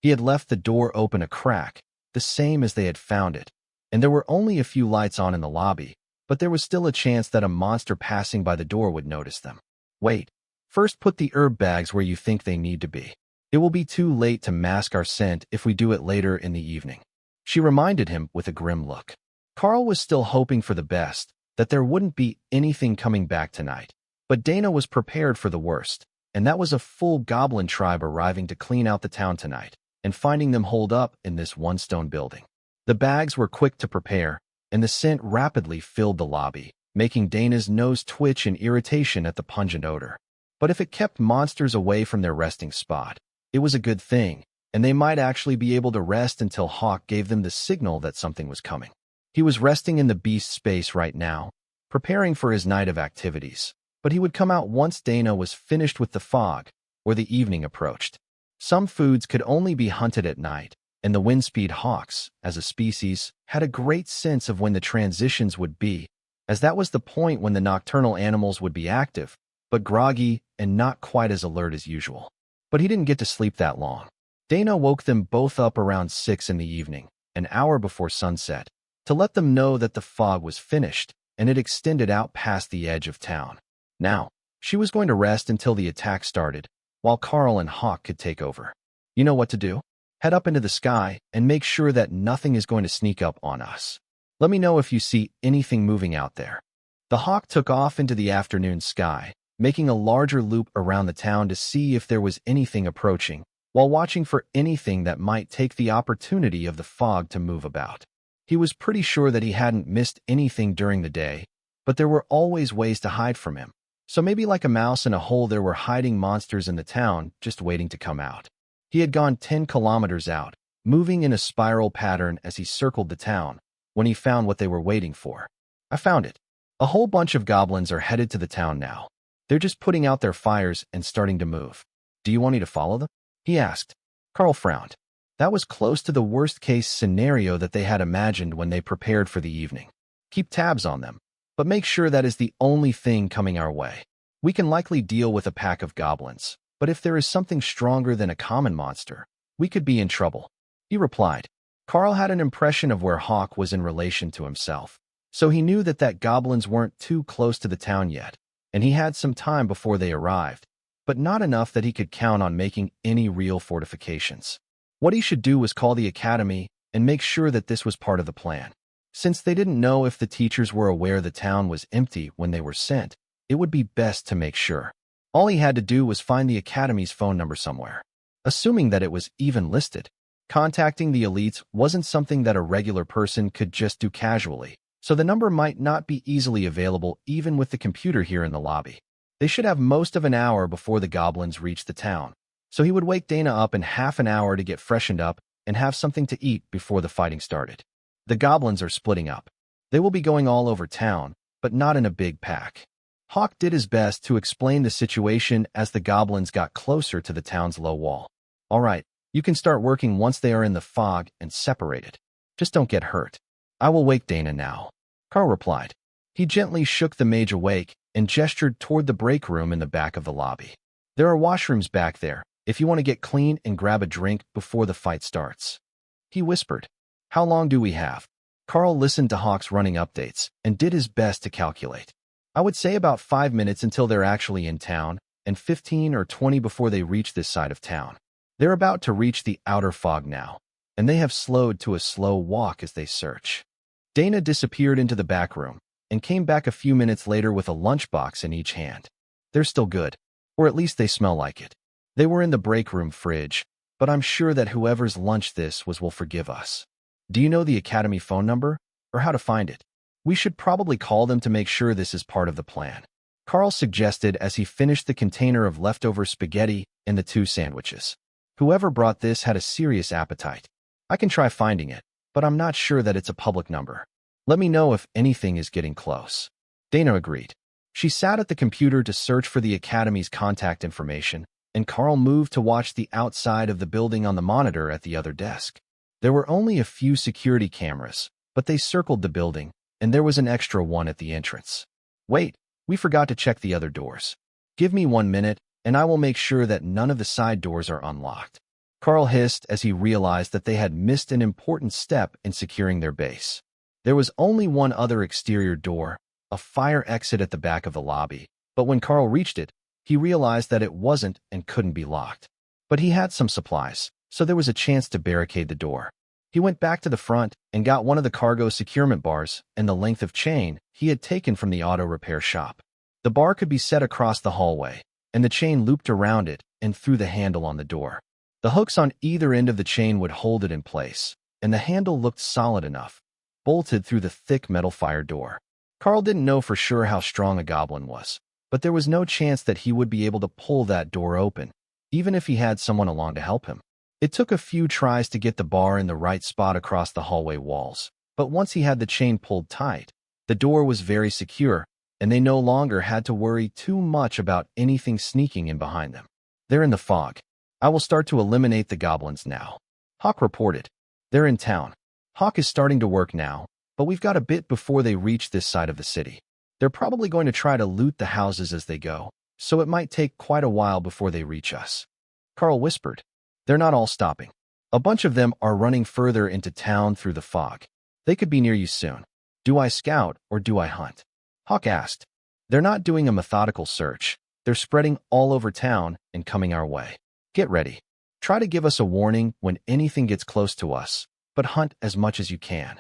He had left the door open a crack, the same as they had found it, and there were only a few lights on in the lobby, but there was still a chance that a monster passing by the door would notice them. Wait. First, put the herb bags where you think they need to be. It will be too late to mask our scent if we do it later in the evening. She reminded him with a grim look. Karl was still hoping for the best, that there wouldn't be anything coming back tonight. But Dana was prepared for the worst, and that was a full goblin tribe arriving to clean out the town tonight, and finding them holed up in this one stone building. The bags were quick to prepare, and the scent rapidly filled the lobby, making Dana's nose twitch in irritation at the pungent odor. But if it kept monsters away from their resting spot, it was a good thing, and they might actually be able to rest until Hawk gave them the signal that something was coming. He was resting in the beast space right now, preparing for his night of activities, but he would come out once Dana was finished with the fog, or the evening approached. Some foods could only be hunted at night, and the windspeed hawks, as a species, had a great sense of when the transitions would be, as that was the point when the nocturnal animals would be active, but groggy and not quite as alert as usual. But he didn't get to sleep that long. Dana woke them both up around 6 in the evening, an hour before sunset, to let them know that the fog was finished, and it extended out past the edge of town. Now, she was going to rest until the attack started, while Karl and Hawk could take over. You know what to do? Head up into the sky and make sure that nothing is going to sneak up on us. Let me know if you see anything moving out there. The Hawk took off into the afternoon sky, making a larger loop around the town to see if there was anything approaching, while watching for anything that might take the opportunity of the fog to move about. He was pretty sure that he hadn't missed anything during the day, but there were always ways to hide from him. So maybe like a mouse in a hole, there were hiding monsters in the town just waiting to come out. He had gone 10 kilometers out, moving in a spiral pattern as he circled the town, when he found what they were waiting for. I found it. A whole bunch of goblins are headed to the town now. They're just putting out their fires and starting to move. Do you want me to follow them? He asked. Karl frowned. That was close to the worst-case scenario that they had imagined when they prepared for the evening. Keep tabs on them, but make sure that is the only thing coming our way. We can likely deal with a pack of goblins, but if there is something stronger than a common monster, we could be in trouble. He replied. Karl had an impression of where Hawk was in relation to himself, so he knew that goblins weren't too close to the town yet, and he had some time before they arrived, but not enough that he could count on making any real fortifications. What he should do was call the academy and make sure that this was part of the plan. Since they didn't know if the teachers were aware the town was empty when they were sent, it would be best to make sure. All he had to do was find the academy's phone number somewhere, assuming that it was even listed. Contacting the elites wasn't something that a regular person could just do casually, so the number might not be easily available even with the computer here in the lobby. They should have most of an hour before the goblins reach the town, so he would wake Dana up in half an hour to get freshened up and have something to eat before the fighting started. The goblins are splitting up. They will be going all over town, but not in a big pack. Hawk did his best to explain the situation as the goblins got closer to the town's low wall. All right, you can start working once they are in the fog and separated. Just don't get hurt. I will wake Dana now. Karl replied. He gently shook the mage awake and gestured toward the break room in the back of the lobby. There are washrooms back there, if you want to get clean and grab a drink before the fight starts. He whispered. How long do we have? Karl listened to Hawk's running updates and did his best to calculate. I would say about 5 minutes until they're actually in town, and 15 or 20 before they reach this side of town. They're about to reach the outer fog now, and they have slowed to a slow walk as they search. Dana disappeared into the back room and came back a few minutes later with a lunchbox in each hand. They're still good. Or at least they smell like it. They were in the break room fridge, but I'm sure that whoever's lunch this was will forgive us. Do you know the Academy phone number? Or how to find it? We should probably call them to make sure this is part of the plan. Karl suggested as he finished the container of leftover spaghetti and the 2 sandwiches. Whoever brought this had a serious appetite. I can try finding it, but I'm not sure that it's a public number. Let me know if anything is getting close. Dana agreed. She sat at the computer to search for the Academy's contact information, and Karl moved to watch the outside of the building on the monitor at the other desk. There were only a few security cameras, but they circled the building, and there was an extra one at the entrance. Wait, we forgot to check the other doors. Give me 1 minute, and I will make sure that none of the side doors are unlocked. Karl hissed as he realized that they had missed an important step in securing their base. There was only one other exterior door, a fire exit at the back of the lobby, but when Karl reached it, he realized that it wasn't and couldn't be locked. But he had some supplies, so there was a chance to barricade the door. He went back to the front and got one of the cargo securement bars and the length of chain he had taken from the auto repair shop. The bar could be set across the hallway, and the chain looped around it and through the handle on the door. The hooks on either end of the chain would hold it in place, and the handle looked solid enough, bolted through the thick metal fire door. Karl didn't know for sure how strong a goblin was, but there was no chance that he would be able to pull that door open, even if he had someone along to help him. It took a few tries to get the bar in the right spot across the hallway walls, but once he had the chain pulled tight, the door was very secure, and they no longer had to worry too much about anything sneaking in behind them. They're in the fog. I will start to eliminate the goblins now. Hawk reported. They're in town. Hawk is starting to work now, but we've got a bit before they reach this side of the city. They're probably going to try to loot the houses as they go, so it might take quite a while before they reach us. Karl whispered. They're not all stopping. A bunch of them are running further into town through the fog. They could be near you soon. Do I scout or do I hunt? Hawk asked. They're not doing a methodical search. They're spreading all over town and coming our way. Get ready. Try to give us a warning when anything gets close to us, but hunt as much as you can.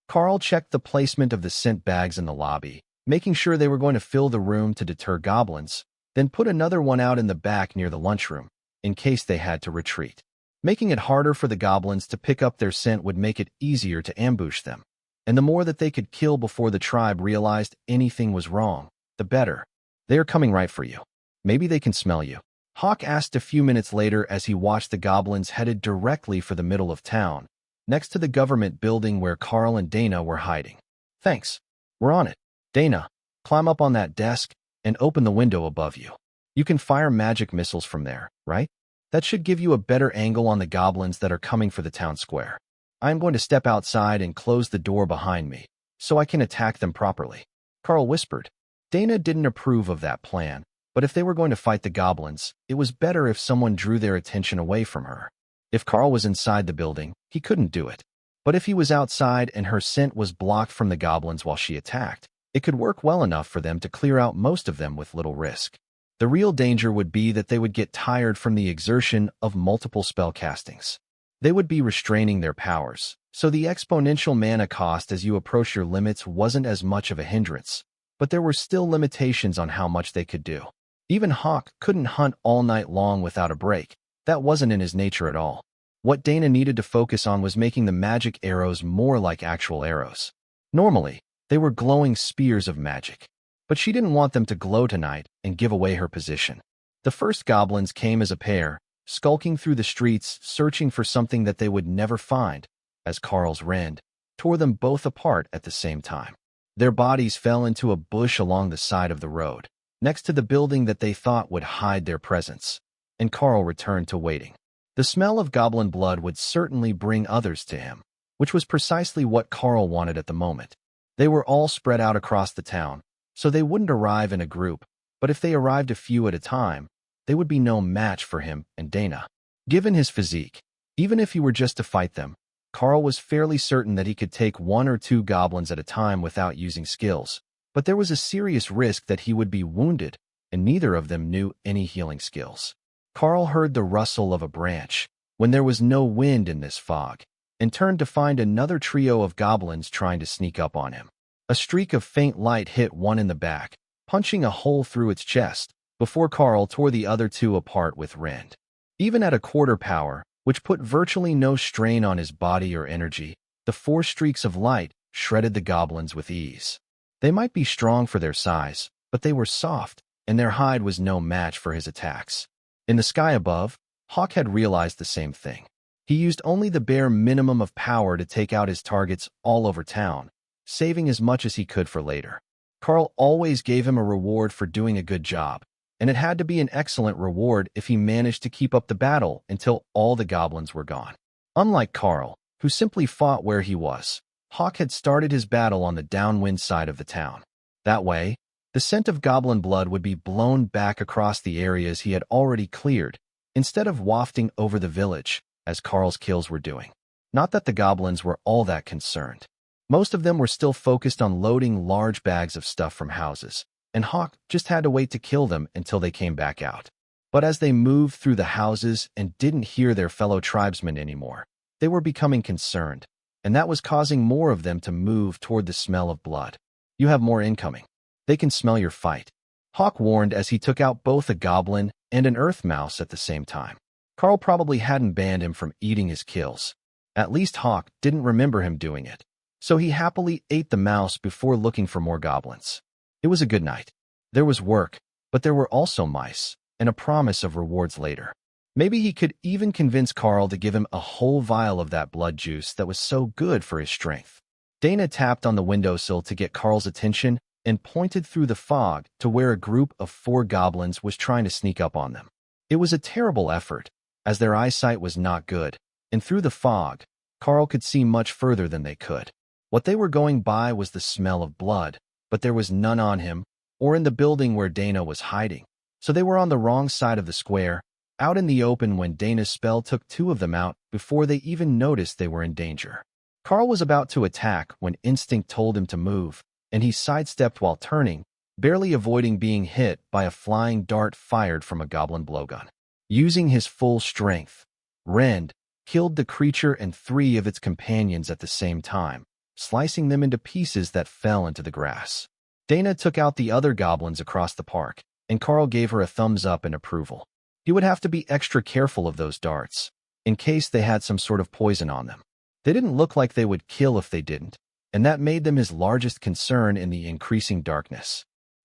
Karl checked the placement of the scent bags in the lobby, making sure they were going to fill the room to deter goblins, then put another one out in the back near the lunchroom, in case they had to retreat. Making it harder for the goblins to pick up their scent would make it easier to ambush them, and the more that they could kill before the tribe realized anything was wrong, the better. They are coming right for you. Maybe they can smell you. Hawk asked a few minutes later as he watched the goblins headed directly for the middle of town, next to the government building where Karl and Dana were hiding. Thanks. We're on it. Dana, climb up on that desk and open the window above you. You can fire magic missiles from there, right? That should give you a better angle on the goblins that are coming for the town square. I'm going to step outside and close the door behind me, so I can attack them properly. Karl whispered. Dana didn't approve of that plan, but if they were going to fight the goblins, it was better if someone drew their attention away from her. If Karl was inside the building, he couldn't do it. But if he was outside and her scent was blocked from the goblins while she attacked, it could work well enough for them to clear out most of them with little risk. The real danger would be that they would get tired from the exertion of multiple spell castings. They would be restraining their powers, so the exponential mana cost as you approach your limits wasn't as much of a hindrance, but there were still limitations on how much they could do. Even Hawk couldn't hunt all night long without a break. That wasn't in his nature at all. What Dana needed to focus on was making the magic arrows more like actual arrows. Normally, they were glowing spears of magic, but she didn't want them to glow tonight and give away her position. The first goblins came as a pair, skulking through the streets, searching for something that they would never find, as Karl's rend tore them both apart at the same time. Their bodies fell into a bush along the side of the road, next to the building that they thought would hide their presence, and Karl returned to waiting. The smell of goblin blood would certainly bring others to him, which was precisely what Karl wanted at the moment. They were all spread out across the town, so they wouldn't arrive in a group, but if they arrived a few at a time, they would be no match for him and Dana. Given his physique, even if he were just to fight them, Karl was fairly certain that he could take 1 or 2 goblins at a time without using skills, but there was a serious risk that he would be wounded, and neither of them knew any healing skills. Karl heard the rustle of a branch, when there was no wind in this fog, and turned to find another trio of goblins trying to sneak up on him. A streak of faint light hit one in the back, punching a hole through its chest, before Karl tore the other two apart with rend. Even at a quarter power, which put virtually no strain on his body or energy, the 4 streaks of light shredded the goblins with ease. They might be strong for their size, but they were soft, and their hide was no match for his attacks. In the sky above, Hawk had realized the same thing. He used only the bare minimum of power to take out his targets all over town, saving as much as he could for later. Karl always gave him a reward for doing a good job, and it had to be an excellent reward if he managed to keep up the battle until all the goblins were gone. Unlike Karl, who simply fought where he was, Hawk had started his battle on the downwind side of the town. That way, the scent of goblin blood would be blown back across the areas he had already cleared, instead of wafting over the village, as Karl's kills were doing. Not that the goblins were all that concerned. Most of them were still focused on loading large bags of stuff from houses, and Hawk just had to wait to kill them until they came back out. But as they moved through the houses and didn't hear their fellow tribesmen anymore, they were becoming concerned, and that was causing more of them to move toward the smell of blood. "You have more incoming. They can smell your fight," Hawk warned as he took out both a goblin and an earth mouse at the same time. Karl probably hadn't banned him from eating his kills. At least Hawk didn't remember him doing it, so he happily ate the mouse before looking for more goblins. It was a good night. There was work, but there were also mice, and a promise of rewards later. Maybe he could even convince Karl to give him a whole vial of that blood juice that was so good for his strength. Dana tapped on the windowsill to get Karl's attention and pointed through the fog to where a group of 4 goblins was trying to sneak up on them. It was a terrible effort, as their eyesight was not good, and through the fog, Karl could see much further than they could. What they were going by was the smell of blood, but there was none on him or in the building where Dana was hiding, so they were on the wrong side of the square, out in the open when Dana's spell took 2 of them out before they even noticed they were in danger. Karl was about to attack when instinct told him to move, and he sidestepped while turning, barely avoiding being hit by a flying dart fired from a goblin blowgun. Using his full strength, Rend killed the creature and 3 of its companions at the same time, slicing them into pieces that fell into the grass. Dana took out the other goblins across the park, and Karl gave her a thumbs up in approval. He would have to be extra careful of those darts, in case they had some sort of poison on them. They didn't look like they would kill if they didn't, and that made them his largest concern in the increasing darkness.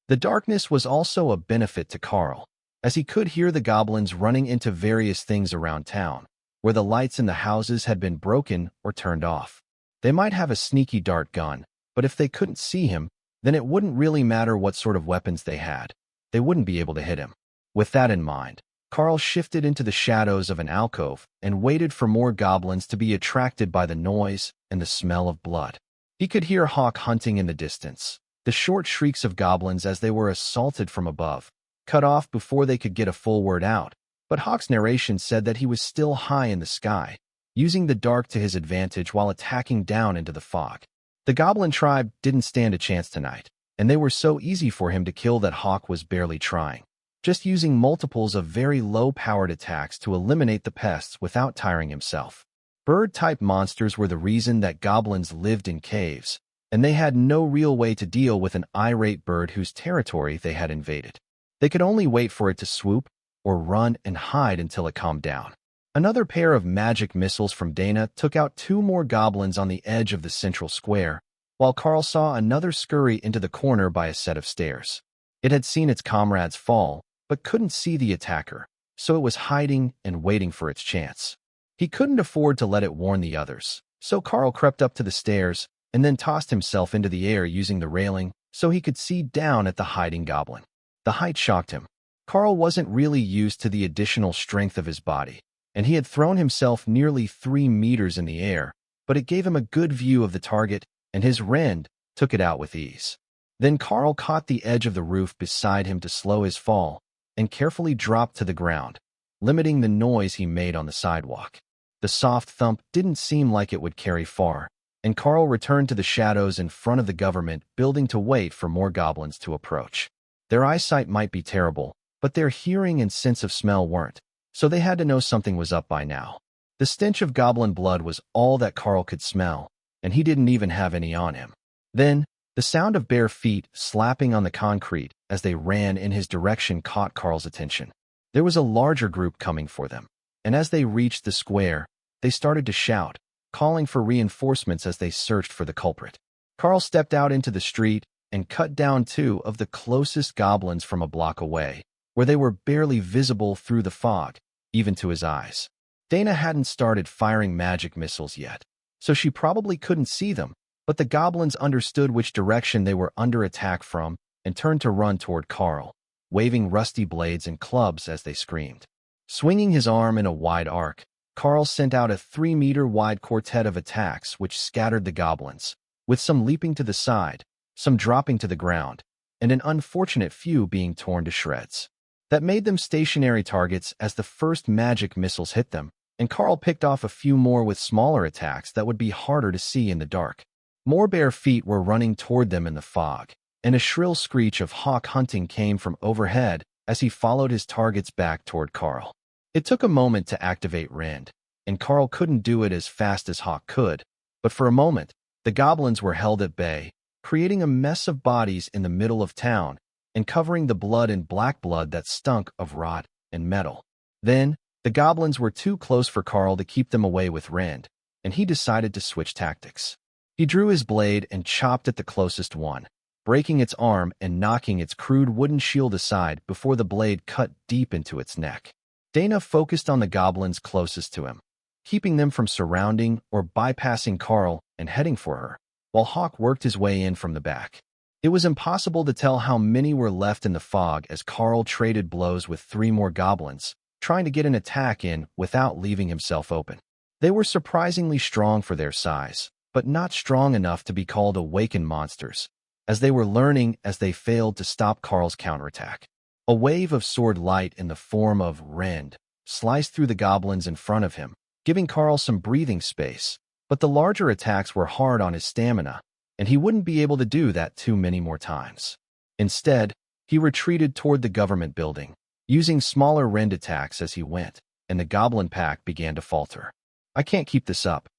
The darkness was also a benefit to Karl, as he could hear the goblins running into various things around town, where the lights in the houses had been broken or turned off. They might have a sneaky dart gun, but if they couldn't see him, then it wouldn't really matter what sort of weapons they had. They wouldn't be able to hit him. With that in mind, Karl shifted into the shadows of an alcove and waited for more goblins to be attracted by the noise and the smell of blood. He could hear Hawk hunting in the distance, the short shrieks of goblins as they were assaulted from above, cut off before they could get a full word out, but Hawk's narration said that he was still high in the sky, using the dark to his advantage while attacking down into the fog. The goblin tribe didn't stand a chance tonight, and they were so easy for him to kill that Hawk was barely trying, just using multiples of very low-powered attacks to eliminate the pests without tiring himself. Bird-type monsters were the reason that goblins lived in caves, and they had no real way to deal with an irate bird whose territory they had invaded. They could only wait for it to swoop or run and hide until it calmed down. Another pair of magic missiles from Dana took out 2 more goblins on the edge of the central square, while Karl saw another scurry into the corner by a set of stairs. It had seen its comrades fall, but couldn't see the attacker, so it was hiding and waiting for its chance. He couldn't afford to let it warn the others, so Karl crept up to the stairs and then tossed himself into the air using the railing so he could see down at the hiding goblin. The height shocked him. Karl wasn't really used to the additional strength of his body, and he had thrown himself nearly 3 meters in the air, but it gave him a good view of the target, and his Rend took it out with ease. Then Karl caught the edge of the roof beside him to slow his fall, and carefully dropped to the ground, limiting the noise he made on the sidewalk. The soft thump didn't seem like it would carry far, and Karl returned to the shadows in front of the government building to wait for more goblins to approach. Their eyesight might be terrible, but their hearing and sense of smell weren't, so they had to know something was up by now. The stench of goblin blood was all that Karl could smell, and he didn't even have any on him. Then, The sound of bare feet slapping on the concrete as they ran in his direction caught Karl's attention. There was a larger group coming for them, and as they reached the square, they started to shout, calling for reinforcements as they searched for the culprit. Karl stepped out into the street and cut down two of the closest goblins from a block away, where they were barely visible through the fog, even to his eyes. Dana hadn't started firing magic missiles yet, so she probably couldn't see them, but the goblins understood which direction they were under attack from and turned to run toward Karl, waving rusty blades and clubs as they screamed. Swinging his arm in a wide arc, Karl sent out a 3-meter-wide quartet of attacks which scattered the goblins, with some leaping to the side, some dropping to the ground, and an unfortunate few being torn to shreds. That made them stationary targets as the first magic missiles hit them, and Karl picked off a few more with smaller attacks that would be harder to see in the dark. More bare feet were running toward them in the fog, and a shrill screech of hawk hunting came from overhead as he followed his targets back toward Karl. It took a moment to activate Rend, and Karl couldn't do it as fast as Hawk could, but for a moment, the goblins were held at bay, creating a mess of bodies in the middle of town and covering the blood in black blood that stunk of rot and metal. Then, the goblins were too close for Karl to keep them away with Rend, and he decided to switch tactics. He drew his blade and chopped at the closest one, breaking its arm and knocking its crude wooden shield aside before the blade cut deep into its neck. Dana focused on the goblins closest to him, keeping them from surrounding or bypassing Karl and heading for her, while Hawk worked his way in from the back. It was impossible to tell how many were left in the fog as Karl traded blows with 3 more goblins, trying to get an attack in without leaving himself open. They were surprisingly strong for their size, but not strong enough to be called awakened monsters, as they were learning as they failed to stop Karl's counterattack. A wave of sword light in the form of Rend sliced through the goblins in front of him, giving Karl some breathing space, but the larger attacks were hard on his stamina, and he wouldn't be able to do that too many more times. Instead, he retreated toward the government building, using smaller Rend attacks as he went, and the goblin pack began to falter. "I can't keep this up,"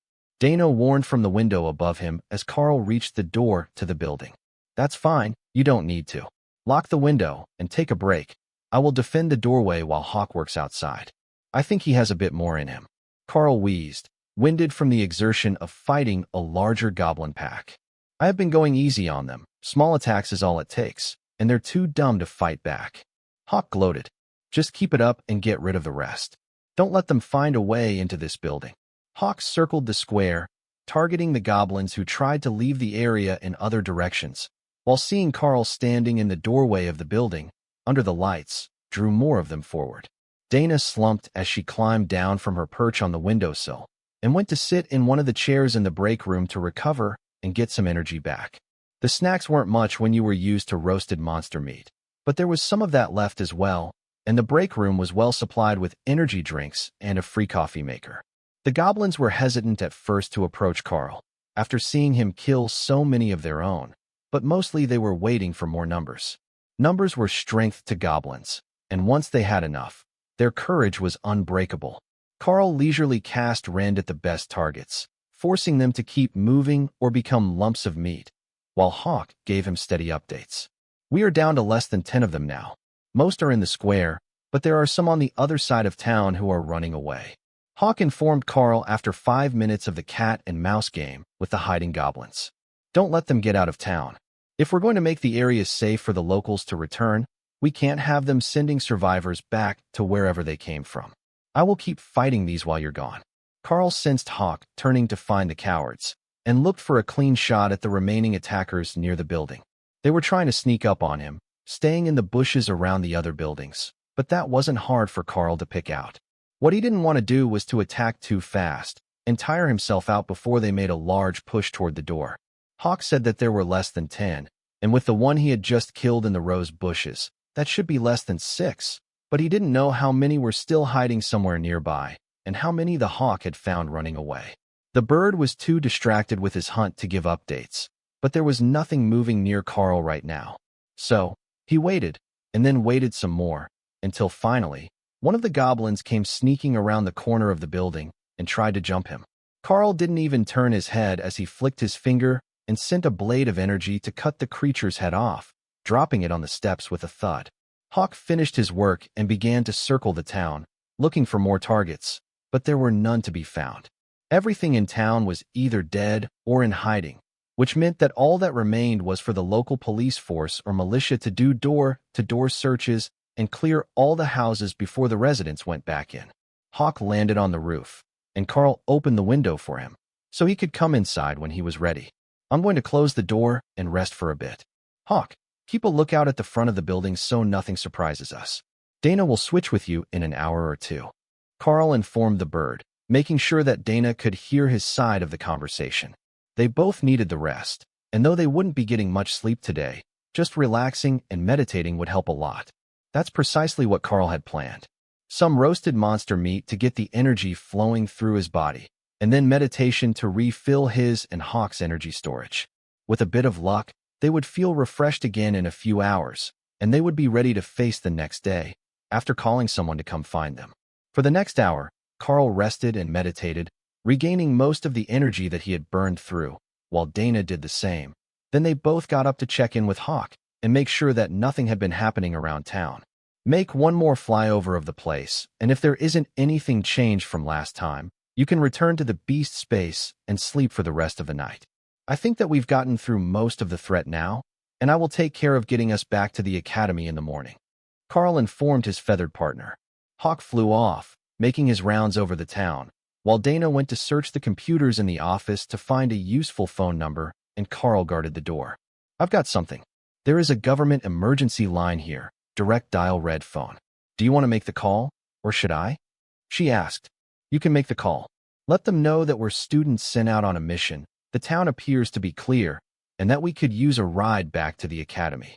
Dana warned from the window above him as Karl reached the door to the building. "That's fine, you don't need to. Lock the window and take a break. I will defend the doorway while Hawk works outside. I think he has a bit more in him." Karl wheezed, winded from the exertion of fighting a larger goblin pack. "I have been going easy on them. Small attacks is all it takes, and they're too dumb to fight back." Hawk gloated. "Just keep it up and get rid of the rest. Don't let them find a way into this building." Hawk circled the square, targeting the goblins who tried to leave the area in other directions, while seeing Karl standing in the doorway of the building, under the lights, drew more of them forward. Dana slumped as she climbed down from her perch on the windowsill and went to sit in one of the chairs in the break room to recover and get some energy back. The snacks weren't much when you were used to roasted monster meat, but there was some of that left as well, and the break room was well supplied with energy drinks and a free coffee maker. The goblins were hesitant at first to approach Karl, after seeing him kill so many of their own, but mostly they were waiting for more numbers. Numbers were strength to goblins, and once they had enough, their courage was unbreakable. Karl leisurely cast Rend at the best targets, forcing them to keep moving or become lumps of meat, while Hawk gave him steady updates. "We are down to less than 10 of them now. Most are in the square, but there are some on the other side of town who are running away." Hawk informed Karl after 5 minutes of the cat and mouse game with the hiding goblins. "Don't let them get out of town. If we're going to make the area safe for the locals to return, we can't have them sending survivors back to wherever they came from. I will keep fighting these while you're gone." Karl sensed Hawk turning to find the cowards, and looked for a clean shot at the remaining attackers near the building. They were trying to sneak up on him, staying in the bushes around the other buildings, but that wasn't hard for Karl to pick out. What he didn't want to do was to attack too fast and tire himself out before they made a large push toward the door. Hawk said that there were less than 10, and with the one he had just killed in the rose bushes, that should be less than 6, but he didn't know how many were still hiding somewhere nearby, and how many the Hawk had found running away. The bird was too distracted with his hunt to give updates, but there was nothing moving near Karl right now. So, he waited, and then waited some more, until finally, one of the goblins came sneaking around the corner of the building and tried to jump him. Karl didn't even turn his head as he flicked his finger and sent a blade of energy to cut the creature's head off, dropping it on the steps with a thud. Hawk finished his work and began to circle the town, looking for more targets, but there were none to be found. Everything in town was either dead or in hiding, which meant that all that remained was for the local police force or militia to do door-to-door searches and clear all the houses before the residents went back in. Hawk landed on the roof, and Karl opened the window for him, so he could come inside when he was ready. I'm going to close the door and rest for a bit. Hawk, keep a lookout at the front of the building so nothing surprises us. Dana will switch with you in an hour or two. Karl informed the bird, making sure that Dana could hear his side of the conversation. They both needed the rest, and though they wouldn't be getting much sleep today, just relaxing and meditating would help a lot. That's precisely what Karl had planned. Some roasted monster meat to get the energy flowing through his body, and then meditation to refill his and Hawk's energy storage. With a bit of luck, they would feel refreshed again in a few hours, and they would be ready to face the next day, after calling someone to come find them. For the next hour, Karl rested and meditated, regaining most of the energy that he had burned through, while Dana did the same. Then they both got up to check in with Hawk and make sure that nothing had been happening around town. Make one more flyover of the place, and if there isn't anything changed from last time, you can return to the beast space and sleep for the rest of the night. I think that we've gotten through most of the threat now, and I will take care of getting us back to the academy in the morning. Karl informed his feathered partner. Hawk flew off, making his rounds over the town, while Dana went to search the computers in the office to find a useful phone number, and Karl guarded the door. I've got something. There is a government emergency line here, direct dial red phone. Do you want to make the call, or should I? She asked. You can make the call. Let them know that we're students sent out on a mission, the town appears to be clear, and that we could use a ride back to the academy.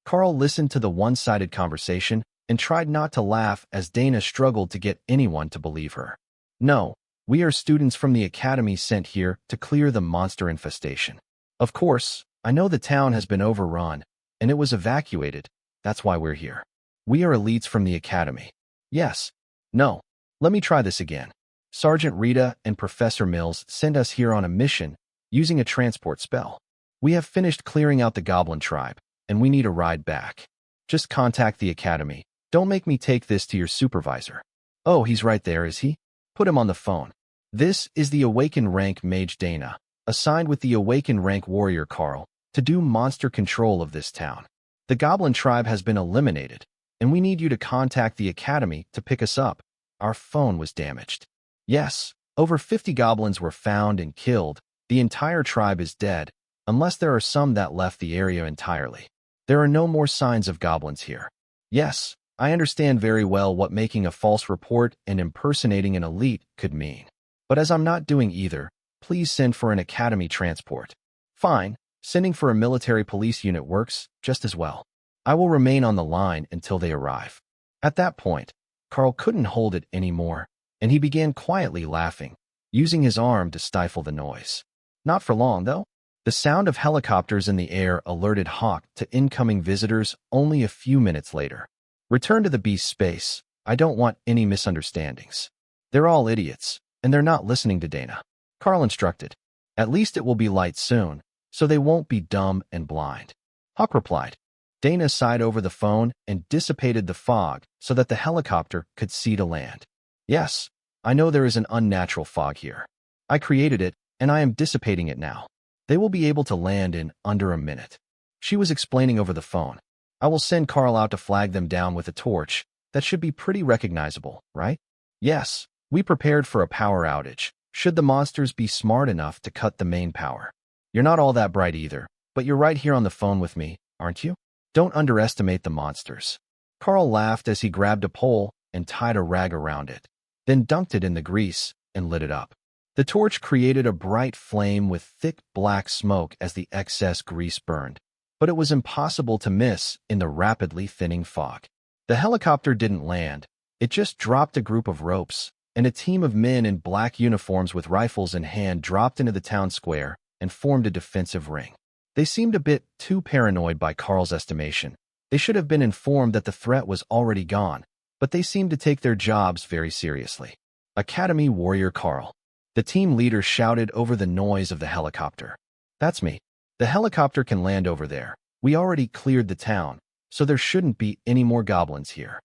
Karl listened to the one-sided conversation and tried not to laugh as Dana struggled to get anyone to believe her. No, we are students from the academy sent here to clear the monster infestation. Of course, I know the town has been overrun, and it was evacuated. That's why we're here. We are elites from the academy. Yes. No. Let me try this again. Sergeant Rita and Professor Mills sent us here on a mission using a transport spell. We have finished clearing out the goblin tribe, and we need a ride back. Just contact the academy. Don't make me take this to your supervisor. Oh, he's right there, is he? Put him on the phone. This is the awakened rank mage Dana, assigned with the awakened rank warrior Karl, to do monster control of this town. The goblin tribe has been eliminated, and we need you to contact the academy to pick us up. Our phone was damaged. Yes, over 50 goblins were found and killed. The entire tribe is dead, unless there are some that left the area entirely. There are no more signs of goblins here. Yes, I understand very well what making a false report and impersonating an elite could mean. But as I'm not doing either, please send for an academy transport. Fine, sending for a military police unit works just as well. I will remain on the line until they arrive. At that point, Karl couldn't hold it anymore, and he began quietly laughing, using his arm to stifle the noise. Not for long, though. The sound of helicopters in the air alerted Hawk to incoming visitors only a few minutes later. Return to the beast space. I don't want any misunderstandings. They're all idiots, and they're not listening to Dana. Karl instructed. At least it will be light soon, so they won't be dumb and blind. Hawk replied. Dana sighed over the phone and dissipated the fog so that the helicopter could see to land. Yes, I know there is an unnatural fog here. I created it, and I am dissipating it now. They will be able to land in under a minute. She was explaining over the phone. I will send Karl out to flag them down with a torch. That should be pretty recognizable, right? Yes, we prepared for a power outage, should the monsters be smart enough to cut the main power. You're not all that bright either, but you're right here on the phone with me, aren't you? Don't underestimate the monsters. Karl laughed as he grabbed a pole and tied a rag around it, then dunked it in the grease and lit it up. The torch created a bright flame with thick black smoke as the excess grease burned, but it was impossible to miss in the rapidly thinning fog. The helicopter didn't land. It just dropped a group of ropes, and a team of men in black uniforms with rifles in hand dropped into the town square and formed a defensive ring. They seemed a bit too paranoid by Karl's estimation. They should have been informed that the threat was already gone, but they seemed to take their jobs very seriously. Academy Warrior Karl. The team leader shouted over the noise of the helicopter. That's me. The helicopter can land over there. We already cleared the town, so there shouldn't be any more goblins here.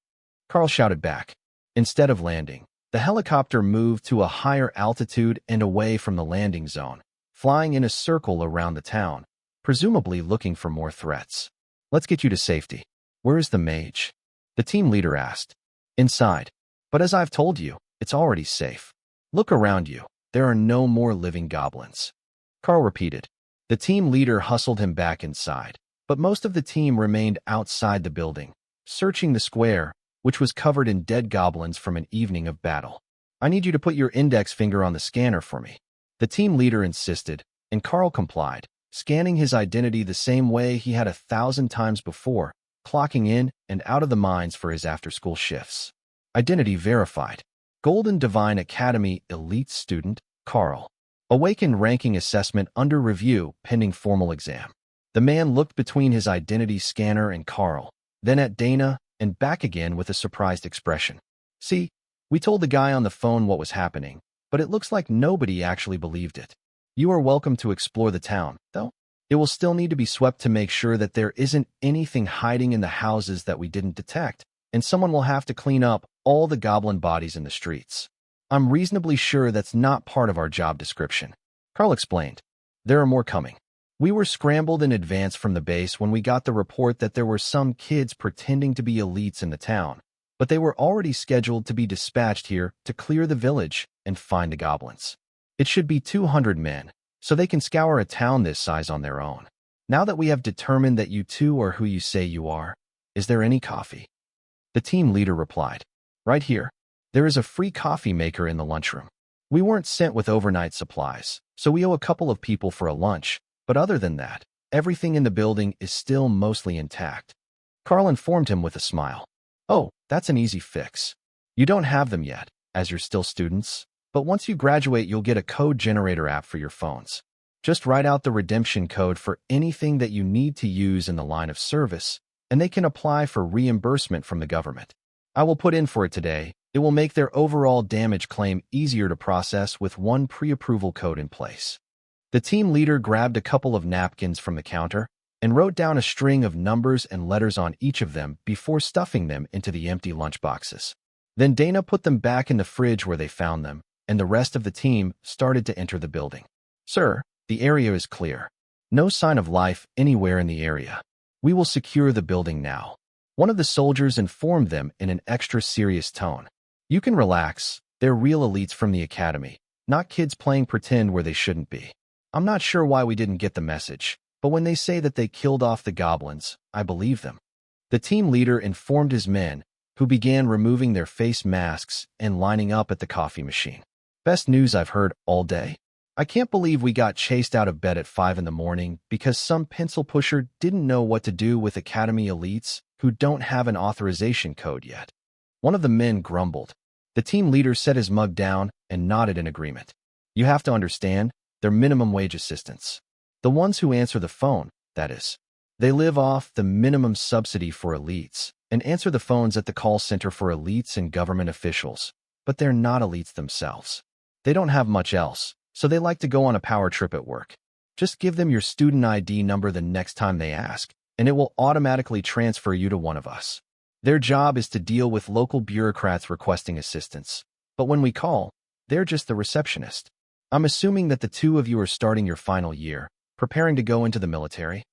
Karl shouted back. Instead of landing, the helicopter moved to a higher altitude and away from the landing zone, flying in a circle around the town, presumably looking for more threats. Let's get you to safety. Where is the mage? The team leader asked. Inside. But as I've told you, it's already safe. Look around you. There are no more living goblins. Karl repeated. The team leader hustled him back inside, but most of the team remained outside the building, searching the square, which was covered in dead goblins from an evening of battle. I need you to put your index finger on the scanner for me. The team leader insisted, and Karl complied, scanning his identity the same way he had 1,000 times before, clocking in and out of the mines for his after-school shifts. Identity verified. Golden Divine Academy elite student, Karl. Awakened ranking assessment under review pending formal exam. The man looked between his identity scanner and Karl, then at Dana, and back again with a surprised expression. See, we told the guy on the phone what was happening, but it looks like nobody actually believed it. You are welcome to explore the town, though. It will still need to be swept to make sure that there isn't anything hiding in the houses that we didn't detect, and someone will have to clean up all the goblin bodies in the streets. I'm reasonably sure that's not part of our job description. Karl explained. There are more coming. We were scrambled in advance from the base when we got the report that there were some kids pretending to be elites in the town, but they were already scheduled to be dispatched here to clear the village and find the goblins. It should be 200 men, so they can scour a town this size on their own. Now that we have determined that you two are who you say you are, is there any coffee? The team leader replied. Right here. There is a free coffee maker in the lunchroom. We weren't sent with overnight supplies, so we owe a couple of people for a lunch, but other than that, everything in the building is still mostly intact. Karl informed him with a smile. Oh, that's an easy fix. You don't have them yet, as you're still students, but once you graduate you'll get a code generator app for your phones. Just write out the redemption code for anything that you need to use in the line of service, and they can apply for reimbursement from the government. I will put in for it today. It will make their overall damage claim easier to process with one pre-approval code in place. The team leader grabbed a couple of napkins from the counter and wrote down a string of numbers and letters on each of them before stuffing them into the empty lunchboxes. Then Dana put them back in the fridge where they found them, and the rest of the team started to enter the building. Sir, the area is clear. No sign of life anywhere in the area. We will secure the building now. One of the soldiers informed them in an extra serious tone. You can relax. They're real elites from the academy, not kids playing pretend where they shouldn't be. I'm not sure why we didn't get the message, but when they say that they killed off the goblins, I believe them. The team leader informed his men, who began removing their face masks and lining up at the coffee machine. Best news I've heard all day. I can't believe we got chased out of bed at 5 in the morning because some pencil pusher didn't know what to do with academy elites who don't have an authorization code yet. One of the men grumbled. The team leader set his mug down and nodded in agreement. You have to understand, they're minimum wage assistants. The ones who answer the phone, that is. They live off the minimum subsidy for elites and answer the phones at the call center for elites and government officials, but they're not elites themselves. They don't have much else, so they like to go on a power trip at work. Just give them your student ID number the next time they ask, and it will automatically transfer you to one of us. Their job is to deal with local bureaucrats requesting assistance, but when we call, they're just the receptionist. I'm assuming that the two of you are starting your final year, preparing to go into the military?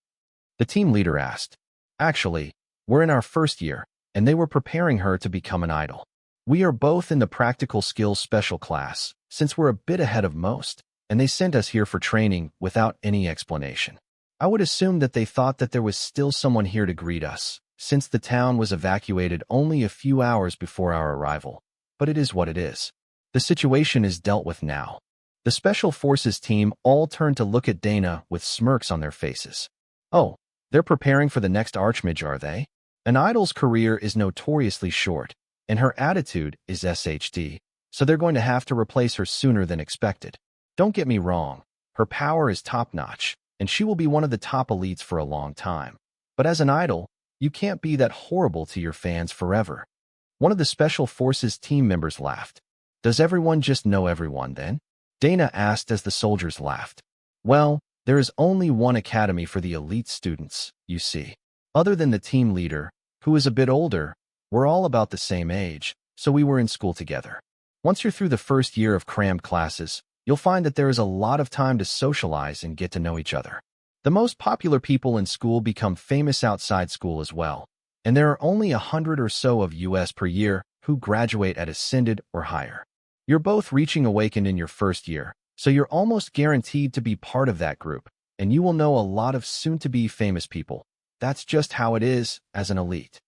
The team leader asked. Actually, we're in our first year, and they were preparing her to become an idol. We are both in the practical skills special class, since we're a bit ahead of most, and they sent us here for training without any explanation. I would assume that they thought that there was still someone here to greet us, since the town was evacuated only a few hours before our arrival, but it is what it is. The situation is dealt with now. The Special Forces team all turned to look at Dana with smirks on their faces. Oh, they're preparing for the next Archmage, are they? An idol's career is notoriously short, and her attitude is SHD, so they're going to have to replace her sooner than expected. Don't get me wrong, her power is top-notch, and she will be one of the top elites for a long time. But as an idol, you can't be that horrible to your fans forever. One of the Special Forces team members laughed. Does everyone just know everyone then? Dana asked as the soldiers laughed. Well, There is only one academy for the elite students, you see. Other than the team leader, who is a bit older, we're all about the same age, so we were in school together. Once you're through the first year of crammed classes, you'll find that there is a lot of time to socialize and get to know each other. The most popular people in school become famous outside school as well, and there are only 100 or so of US per year who graduate at ascended or higher. You're both reaching awakened in your first year, so you're almost guaranteed to be part of that group, and you will know a lot of soon-to-be famous people. That's just how it is as an elite.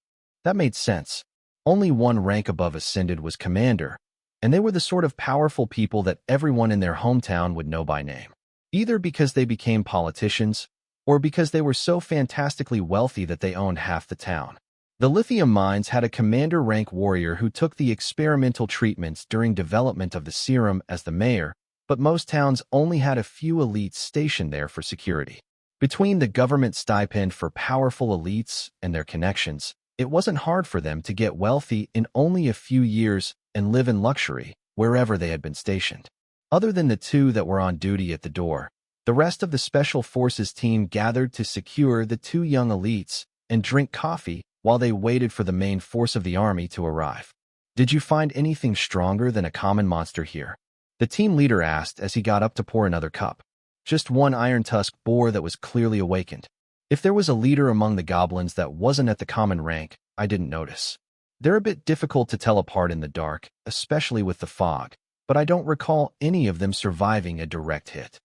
That made sense. Only one rank above ascended was commander, and they were the sort of powerful people that everyone in their hometown would know by name, either because they became politicians or because they were so fantastically wealthy that they owned half the town. The lithium mines had a commander rank warrior who took the experimental treatments during development of the serum as the mayor, but most towns only had a few elites stationed there for security. Between the government stipend for powerful elites and their connections, it wasn't hard for them to get wealthy in only a few years and live in luxury wherever they had been stationed. Other than the two that were on duty at the door, the rest of the Special Forces team gathered to secure the two young elites and drink coffee while they waited for the main force of the army to arrive. "Did you find anything stronger than a common monster here?" The team leader asked as he got up to pour another cup. "Just one iron-tusked boar that was clearly awakened. If there was a leader among the goblins that wasn't at the common rank, I didn't notice. They're a bit difficult to tell apart in the dark, especially with the fog, but I don't recall any of them surviving a direct hit."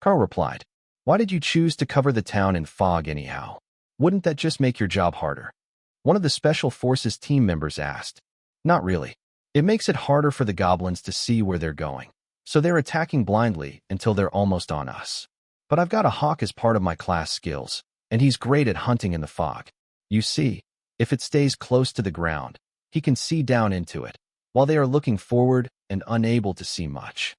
Karl replied, "Why did you choose to cover the town in fog anyhow? Wouldn't that just make your job harder?" One of the Special Forces team members asked. "Not really. It makes it harder for the goblins to see where they're going, so they're attacking blindly until they're almost on us. But I've got a hawk as part of my class skills, and he's great at hunting in the fog. You see, if it stays close to the ground, he can see down into it, while they are looking forward and unable to see much."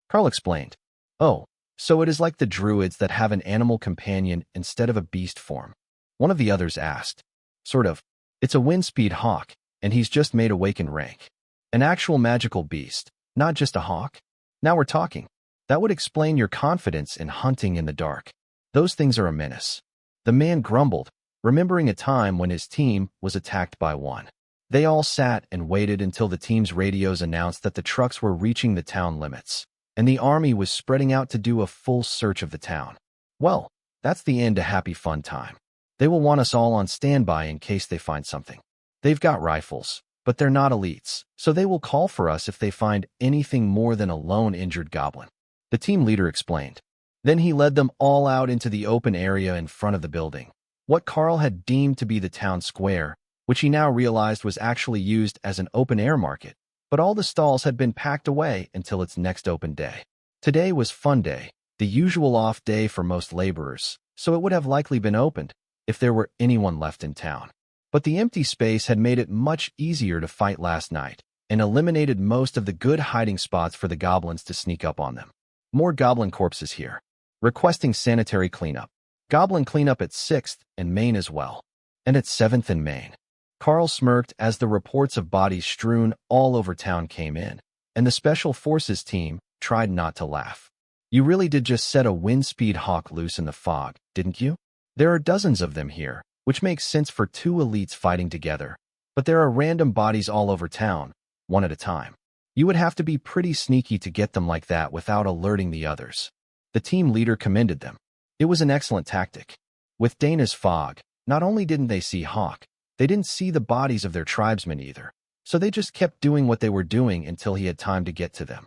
Karl explained, "Oh, so it is like the druids that have an animal companion instead of a beast form." One of the others asked. "Sort of. It's a wind-speed hawk, and he's just made awakened rank. An actual magical beast, not just a hawk? Now we're talking. That would explain your confidence in hunting in the dark. Those things are a menace." The man grumbled, remembering a time when his team was attacked by one. They all sat and waited until the team's radios announced that the trucks were reaching the town limits, and the army was spreading out to do a full search of the town. Well, that's the end to happy fun time. They will want us all on standby in case they find something. They've got rifles, but they're not elites, so they will call for us if they find anything more than a lone injured goblin," the team leader explained. Then he led them all out into the open area in front of the building, what Karl had deemed to be the town square, which he now realized was actually used as an open-air market, but all the stalls had been packed away until its next open day. Today was Fun Day, the usual off day for most laborers, so it would have likely been opened if there were anyone left in town. But the empty space had made it much easier to fight last night and eliminated most of the good hiding spots for the goblins to sneak up on them. More goblin corpses here. Requesting sanitary cleanup. Goblin cleanup at 6th and Main as well. And at 7th and Main. Karl smirked as the reports of bodies strewn all over town came in, and the Special Forces team tried not to laugh. "You really did just set a wind-speed hawk loose in the fog, didn't you? There are dozens of them here, which makes sense for two elites fighting together, but there are random bodies all over town, one at a time. You would have to be pretty sneaky to get them like that without alerting the others." The team leader commended them. It was an excellent tactic. With Dana's fog, not only didn't they see Hawk, they didn't see the bodies of their tribesmen either, so they just kept doing what they were doing until he had time to get to them.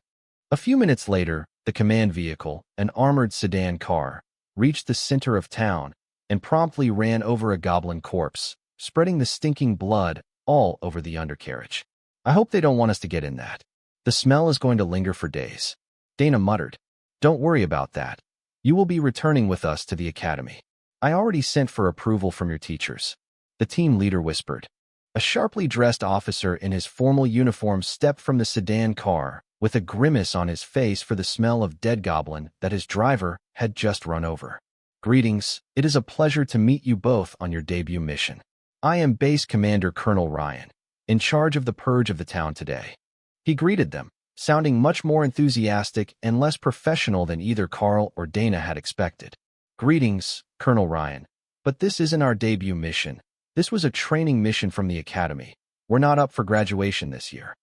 A few minutes later, the command vehicle, an armored sedan car, reached the center of town and promptly ran over a goblin corpse, spreading the stinking blood all over the undercarriage. "I hope they don't want us to get in that. The smell is going to linger for days," Dana muttered. "Don't worry about that. You will be returning with us to the academy. I already sent for approval from your teachers," the team leader whispered. A sharply dressed officer in his formal uniform stepped from the sedan car with a grimace on his face for the smell of dead goblin that his driver had just run over. "Greetings, it is a pleasure to meet you both on your debut mission. I am Base Commander Colonel Ryan, in charge of the purge of the town today." He greeted them, sounding much more enthusiastic and less professional than either Karl or Dana had expected. Greetings, Colonel Ryan. But this isn't our debut mission. This was a training mission from the Academy. We're not up for graduation this year.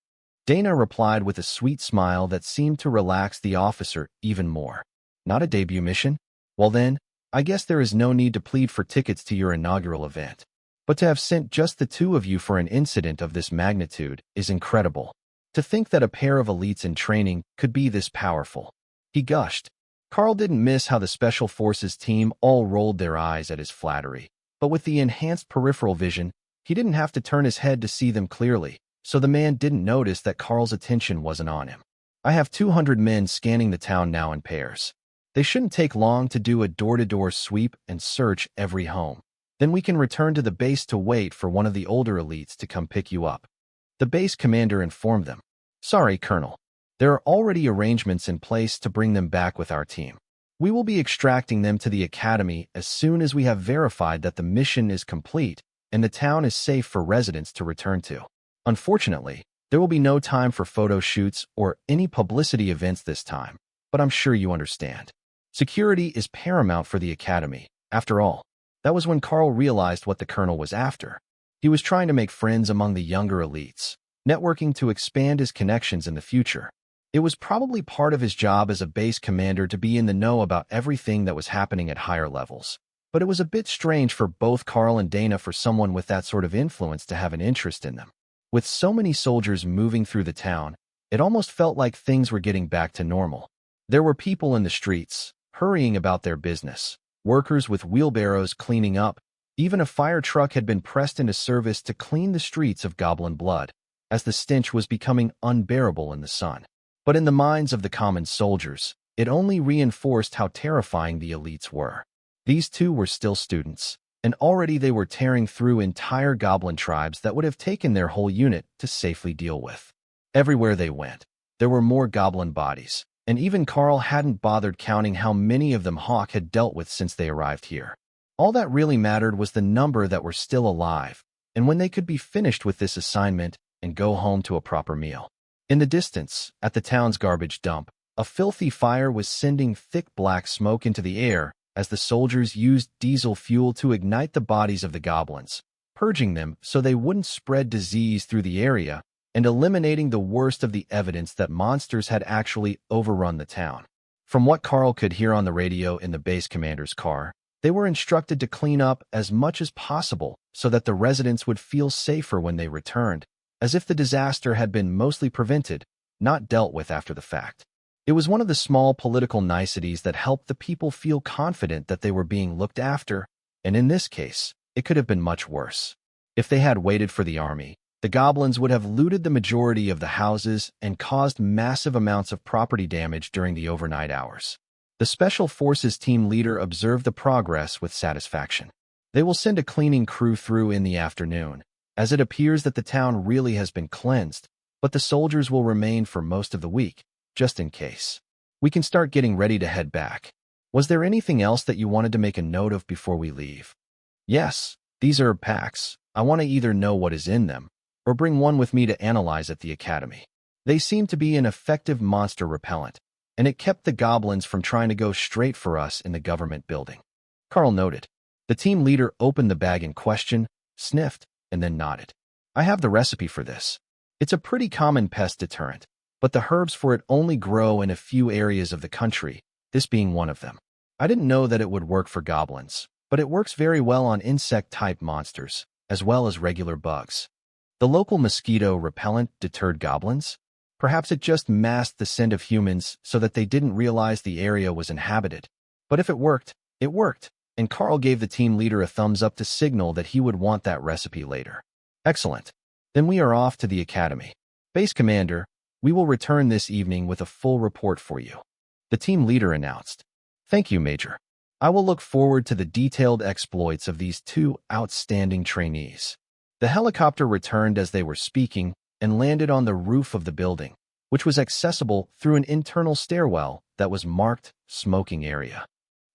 Dana replied with a sweet smile that seemed to relax the officer even more. Not a debut mission? Well then, I guess there is no need to plead for tickets to your inaugural event. But to have sent just the two of you for an incident of this magnitude is incredible. To think that a pair of elites in training could be this powerful. He gushed. Karl didn't miss how the Special Forces team all rolled their eyes at his flattery. But with the enhanced peripheral vision, he didn't have to turn his head to see them clearly, so the man didn't notice that Karl's attention wasn't on him. I have 200 men scanning the town now in pairs. They shouldn't take long to do a door-to-door sweep and search every home. Then we can return to the base to wait for one of the older elites to come pick you up. The base commander informed them. Sorry, Colonel. There are already arrangements in place to bring them back with our team. We will be extracting them to the Academy as soon as we have verified that the mission is complete and the town is safe for residents to return to. Unfortunately, there will be no time for photo shoots or any publicity events this time, but I'm sure you understand. Security is paramount for the Academy. After all, that was when Karl realized what the colonel was after. He was trying to make friends among the younger elites, networking to expand his connections in the future. It was probably part of his job as a base commander to be in the know about everything that was happening at higher levels. But it was a bit strange for both Karl and Dana for someone with that sort of influence to have an interest in them. With so many soldiers moving through the town, it almost felt like things were getting back to normal. There were people in the streets, hurrying about their business, workers with wheelbarrows cleaning up. Even a fire truck had been pressed into service to clean the streets of goblin blood, as the stench was becoming unbearable in the sun. But in the minds of the common soldiers, it only reinforced how terrifying the elites were. These two were still students, and already they were tearing through entire goblin tribes that would have taken their whole unit to safely deal with. Everywhere they went, there were more goblin bodies, and even Karl hadn't bothered counting how many of them Hawk had dealt with since they arrived here. All that really mattered was the number that were still alive, and when they could be finished with this assignment and go home to a proper meal. In the distance, at the town's garbage dump, a filthy fire was sending thick black smoke into the air as the soldiers used diesel fuel to ignite the bodies of the goblins, purging them so they wouldn't spread disease through the area and eliminating the worst of the evidence that monsters had actually overrun the town. From what Karl could hear on the radio in the base commander's car, they were instructed to clean up as much as possible so that the residents would feel safer when they returned, as if the disaster had been mostly prevented, not dealt with after the fact. It was one of the small political niceties that helped the people feel confident that they were being looked after, and in this case, it could have been much worse. If they had waited for the army, the goblins would have looted the majority of the houses and caused massive amounts of property damage during the overnight hours. The Special Forces team leader observed the progress with satisfaction. They will send a cleaning crew through in the afternoon, as it appears that the town really has been cleansed, but the soldiers will remain for most of the week, just in case. We can start getting ready to head back. Was there anything else that you wanted to make a note of before we leave? Yes, these are packs. I want to either know what is in them, or bring one with me to analyze at the Academy. They seem to be an effective monster repellent, and it kept the goblins from trying to go straight for us in the government building. Karl noted. The team leader opened the bag in question, sniffed, and then nodded. I have the recipe for this. It's a pretty common pest deterrent, but the herbs for it only grow in a few areas of the country, this being one of them. I didn't know that it would work for goblins, but it works very well on insect-type monsters, as well as regular bugs. The local mosquito repellent deterred goblins? Perhaps it just masked the scent of humans so that they didn't realize the area was inhabited. But if it worked, and Karl gave the team leader a thumbs up to signal that he would want that recipe later. Excellent. Then we are off to the Academy. Base Commander, we will return this evening with a full report for you. The team leader announced. Thank you, Major. I will look forward to the detailed exploits of these two outstanding trainees. The helicopter returned as they were speaking and landed on the roof of the building, which was accessible through an internal stairwell that was marked smoking area.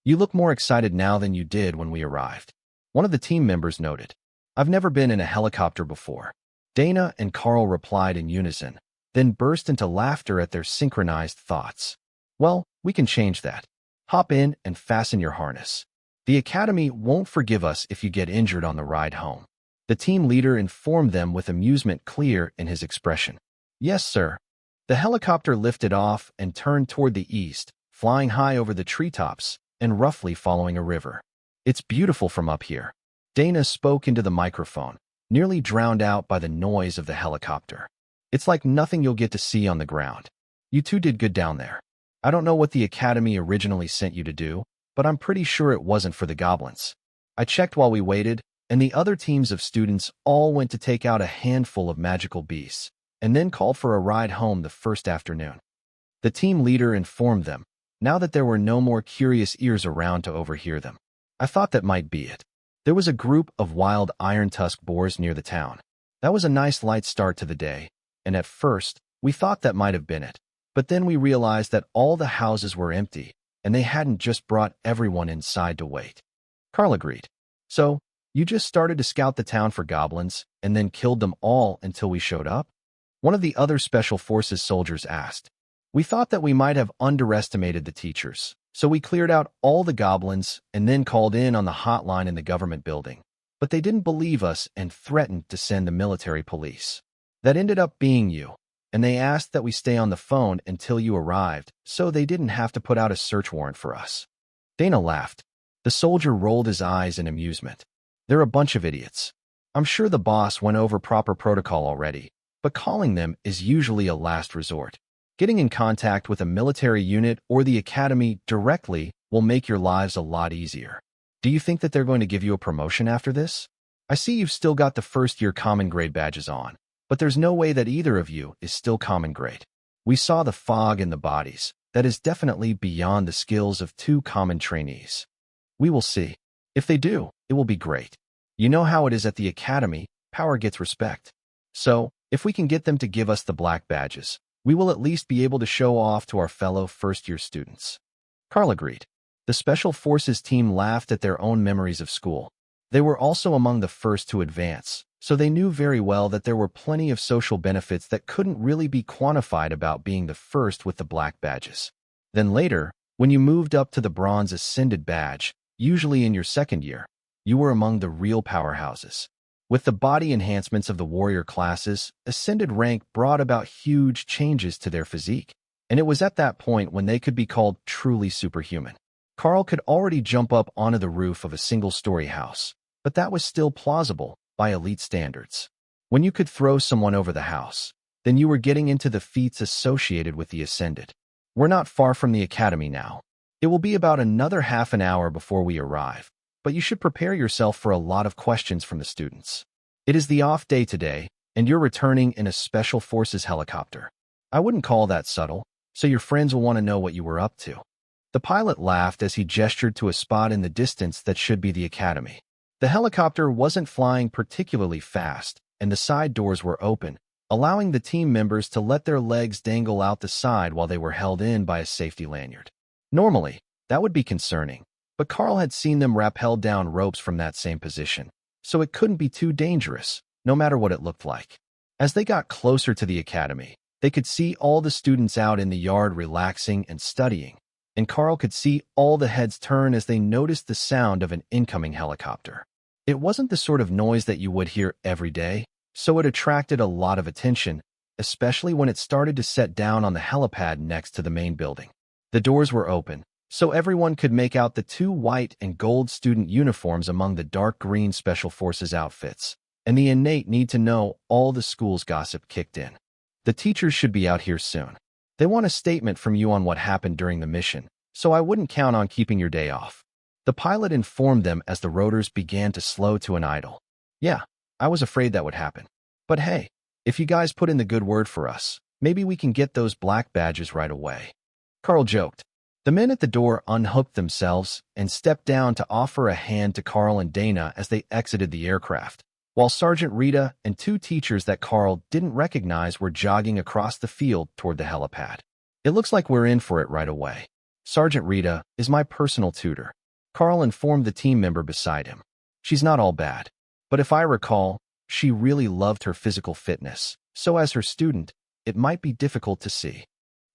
You look more excited now than you did when we arrived. One of the team members noted. I've never been in a helicopter before. Dana and Karl replied in unison, then burst into laughter at their synchronized thoughts. Well, we can change that. Hop in and fasten your harness. The academy won't forgive us if you get injured on the ride home. The team leader informed them with amusement clear in his expression. Yes, sir. The helicopter lifted off and turned toward the east, flying high over the treetops and roughly following a river. It's beautiful from up here. Dana spoke into the microphone, nearly drowned out by the noise of the helicopter. It's like nothing you'll get to see on the ground. You two did good down there. I don't know what the academy originally sent you to do, but I'm pretty sure it wasn't for the goblins. I checked while we waited, and the other teams of students all went to take out a handful of magical beasts, and then called for a ride home the first afternoon. The team leader informed them, now that there were no more curious ears around to overhear them. I thought that might be it. There was a group of wild iron-tusked boars near the town. That was a nice light start to the day, and at first, we thought that might have been it. But then we realized that all the houses were empty, and they hadn't just brought everyone inside to wait. Karl agreed. So, you just started to scout the town for goblins, and then killed them all until we showed up? One of the other Special Forces soldiers asked. We thought that we might have underestimated the teachers, so we cleared out all the goblins and then called in on the hotline in the government building. But they didn't believe us and threatened to send the military police. That ended up being you, and they asked that we stay on the phone until you arrived, so they didn't have to put out a search warrant for us. Dana laughed. The soldier rolled his eyes in amusement. They're a bunch of idiots. I'm sure the boss went over proper protocol already, but calling them is usually a last resort. Getting in contact with a military unit or the academy directly will make your lives a lot easier. Do you think that they're going to give you a promotion after this? I see you've still got the first-year common grade badges on, but there's no way that either of you is still common grade. We saw the fog in the bodies. That is definitely beyond the skills of two common trainees. We will see. If they do, it will be great. You know how it is at the academy, power gets respect. So, if we can get them to give us the black badges, we will at least be able to show off to our fellow first-year students. Karl agreed. The Special Forces team laughed at their own memories of school. They were also among the first to advance, so they knew very well that there were plenty of social benefits that couldn't really be quantified about being the first with the black badges. Then later, when you moved up to the Bronze Ascended badge, usually in your second year, you were among the real powerhouses. With the body enhancements of the warrior classes, Ascended rank brought about huge changes to their physique, and it was at that point when they could be called truly superhuman. Karl could already jump up onto the roof of a single-story house, but that was still plausible by elite standards. When you could throw someone over the house, then you were getting into the feats associated with the Ascended. We're not far from the academy now. It will be about another half an hour before we arrive, but you should prepare yourself for a lot of questions from the students. It is the off day today, and you're returning in a Special Forces helicopter. I wouldn't call that subtle, so your friends will want to know what you were up to. The pilot laughed as he gestured to a spot in the distance that should be the academy. The helicopter wasn't flying particularly fast, and the side doors were open, allowing the team members to let their legs dangle out the side while they were held in by a safety lanyard. Normally, that would be concerning, but Karl had seen them rappel down ropes from that same position, so it couldn't be too dangerous, no matter what it looked like. As they got closer to the academy, they could see all the students out in the yard relaxing and studying, and Karl could see all the heads turn as they noticed the sound of an incoming helicopter. It wasn't the sort of noise that you would hear every day, so it attracted a lot of attention, especially when it started to set down on the helipad next to the main building. The doors were open, so everyone could make out the two white and gold student uniforms among the dark green Special Forces outfits, and the innate need to know all the school's gossip kicked in. The teachers should be out here soon. They want a statement from you on what happened during the mission, so I wouldn't count on keeping your day off. The pilot informed them as the rotors began to slow to an idle. Yeah, I was afraid that would happen. But hey, if you guys put in the good word for us, maybe we can get those black badges right away. Karl joked. The men at the door unhooked themselves and stepped down to offer a hand to Karl and Dana as they exited the aircraft, while Sergeant Rita and two teachers that Karl didn't recognize were jogging across the field toward the helipad. It looks like we're in for it right away. Sergeant Rita is my personal tutor. Karl informed the team member beside him. She's not all bad, but if I recall, she really loved her physical fitness, so as her student, it might be difficult to see.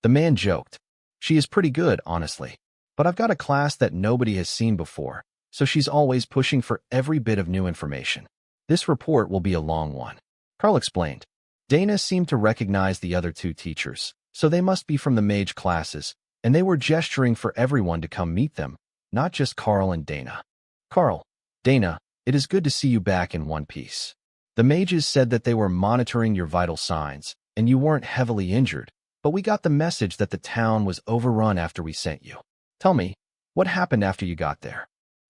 The man joked. She is pretty good, honestly, but I've got a class that nobody has seen before, so she's always pushing for every bit of new information. This report will be a long one. Karl explained. Dana seemed to recognize the other two teachers, so they must be from the mage classes, and they were gesturing for everyone to come meet them, not just Karl and Dana. Karl, Dana, it is good to see you back in one piece. The mages said that they were monitoring your vital signs, and you weren't heavily injured, but we got the message that the town was overrun after we sent you. Tell me, what happened after you got there?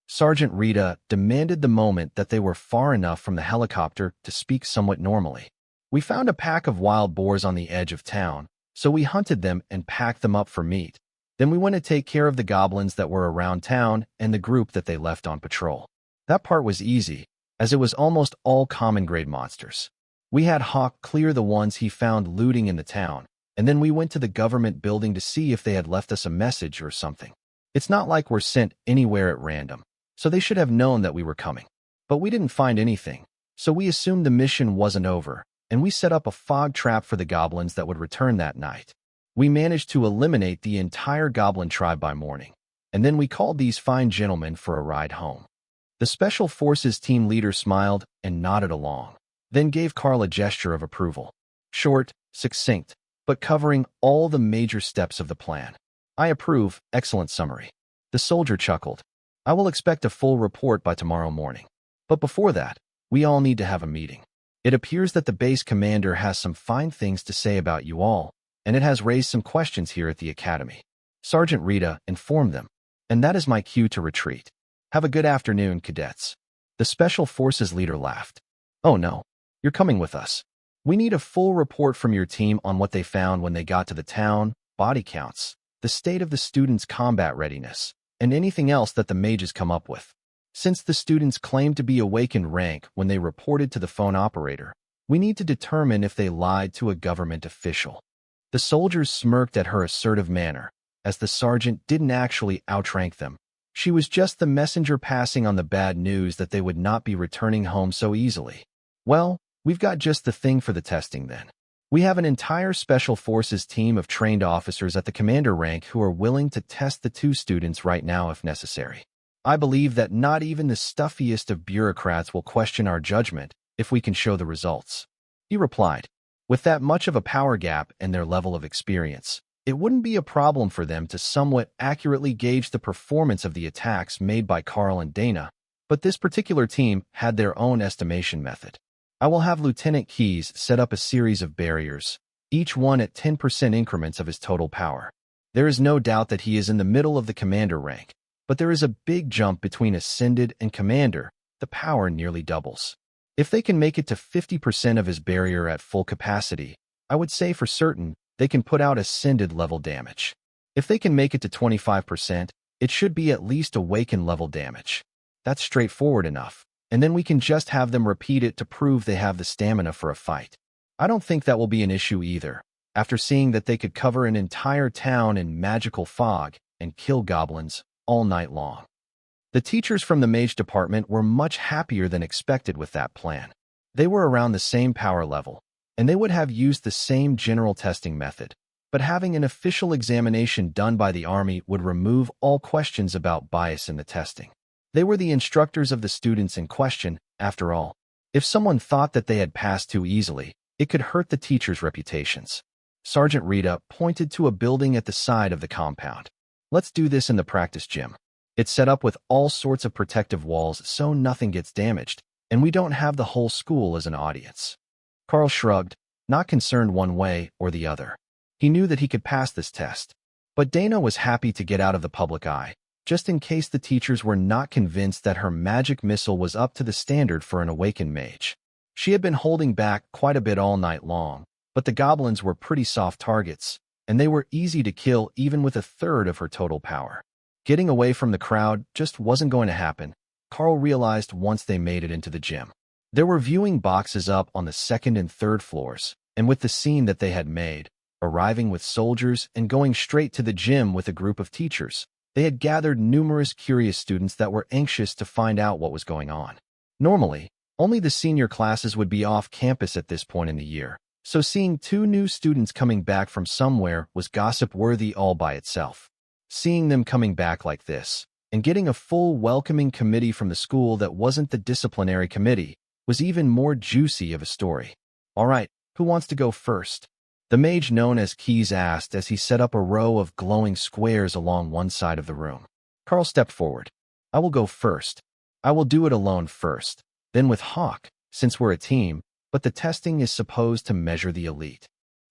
Sergeant Rita demanded the moment that they were far enough from the helicopter to speak somewhat normally. We found a pack of wild boars on the edge of town, so we hunted them and packed them up for meat. Then we went to take care of the goblins that were around town and the group that they left on patrol. That part was easy, as it was almost all common-grade monsters. We had Hawk clear the ones he found looting in the town, and then we went to the government building to see if they had left us a message or something. It's not like we're sent anywhere at random, so they should have known that we were coming. But we didn't find anything, so we assumed the mission wasn't over, and we set up a fog trap for the goblins that would return that night. We managed to eliminate the entire goblin tribe by morning, and then we called these fine gentlemen for a ride home. The Special Forces team leader smiled and nodded along, then gave Karl a gesture of approval. Short, succinct, but covering all the major steps of the plan. I approve, excellent summary. The soldier chuckled. I will expect a full report by tomorrow morning. But before that, we all need to have a meeting. It appears that the base commander has some fine things to say about you all, and it has raised some questions here at the academy. Sergeant Rita informed them, and that is my cue to retreat. Have a good afternoon, cadets. The Special Forces leader laughed. Oh no, you're coming with us. We need a full report from your team on what they found when they got to the town, body counts, the state of the students' combat readiness, and anything else that the mages come up with. Since the students claimed to be awakened rank when they reported to the phone operator, we need to determine if they lied to a government official. The soldiers smirked at her assertive manner, as the sergeant didn't actually outrank them. She was just the messenger passing on the bad news that they would not be returning home so easily. Well, we've got just the thing for the testing then. We have an entire Special Forces team of trained officers at the commander rank who are willing to test the two students right now if necessary. I believe that not even the stuffiest of bureaucrats will question our judgment if we can show the results. He replied, with that much of a power gap and their level of experience, it wouldn't be a problem for them to somewhat accurately gauge the performance of the attacks made by Karl and Dana, but this particular team had their own estimation method. I will have Lieutenant Keyes set up a series of barriers, each one at 10% increments of his total power. There is no doubt that he is in the middle of the commander rank, but there is a big jump between ascended and commander. The power nearly doubles. If they can make it to 50% of his barrier at full capacity, I would say for certain they can put out ascended level damage. If they can make it to 25%, it should be at least awakened level damage. That's straightforward enough, and then we can just have them repeat it to prove they have the stamina for a fight. I don't think that will be an issue either, after seeing that they could cover an entire town in magical fog and kill goblins all night long. The teachers from the mage department were much happier than expected with that plan. They were around the same power level, and they would have used the same general testing method, but having an official examination done by the army would remove all questions about bias in the testing. They were the instructors of the students in question, after all. If someone thought that they had passed too easily, it could hurt the teachers' reputations. Sergeant Rita pointed to a building at the side of the compound. Let's do this in the practice gym. It's set up with all sorts of protective walls so nothing gets damaged, and we don't have the whole school as an audience. Karl shrugged, not concerned one way or the other. He knew that he could pass this test. But Dana was happy to get out of the public eye, just in case the teachers were not convinced that her magic missile was up to the standard for an awakened mage. She had been holding back quite a bit all night long, but the goblins were pretty soft targets, and they were easy to kill even with a third of her total power. Getting away from the crowd just wasn't going to happen, Karl realized once they made it into the gym. There were viewing boxes up on the second and third floors, and with the scene that they had made, arriving with soldiers and going straight to the gym with a group of teachers, they had gathered numerous curious students that were anxious to find out what was going on. Normally, only the senior classes would be off campus at this point in the year, so seeing two new students coming back from somewhere was gossip-worthy all by itself. Seeing them coming back like this, and getting a full welcoming committee from the school that wasn't the disciplinary committee was even more juicy of a story. All right, who wants to go first? The mage known as Keys asked as he set up a row of glowing squares along one side of the room. Karl stepped forward. I will go first. I will do it alone first, then with Hawk, since we're a team, but the testing is supposed to measure the elite.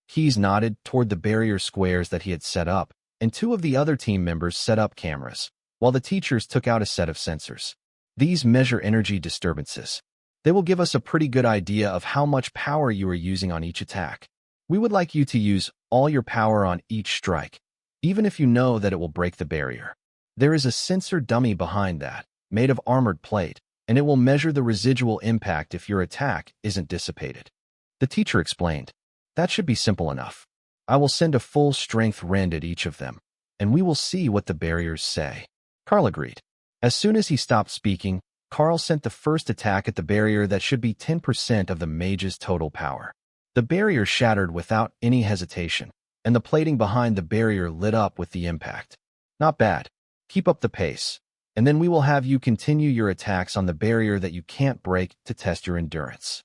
Keys nodded toward the barrier squares that he had set up, and two of the other team members set up cameras, while the teachers took out a set of sensors. These measure energy disturbances. They will give us a pretty good idea of how much power you are using on each attack. We would like you to use all your power on each strike, even if you know that it will break the barrier. There is a sensor dummy behind that, made of armored plate, and it will measure the residual impact if your attack isn't dissipated. The teacher explained. That should be simple enough. I will send a full-strength rend at each of them, and we will see what the barriers say. Karl agreed. As soon as he stopped speaking, Karl sent the first attack at the barrier that should be 10% of the mage's total power. The barrier shattered without any hesitation, and the plating behind the barrier lit up with the impact. Not bad. Keep up the pace, and then we will have you continue your attacks on the barrier that you can't break to test your endurance.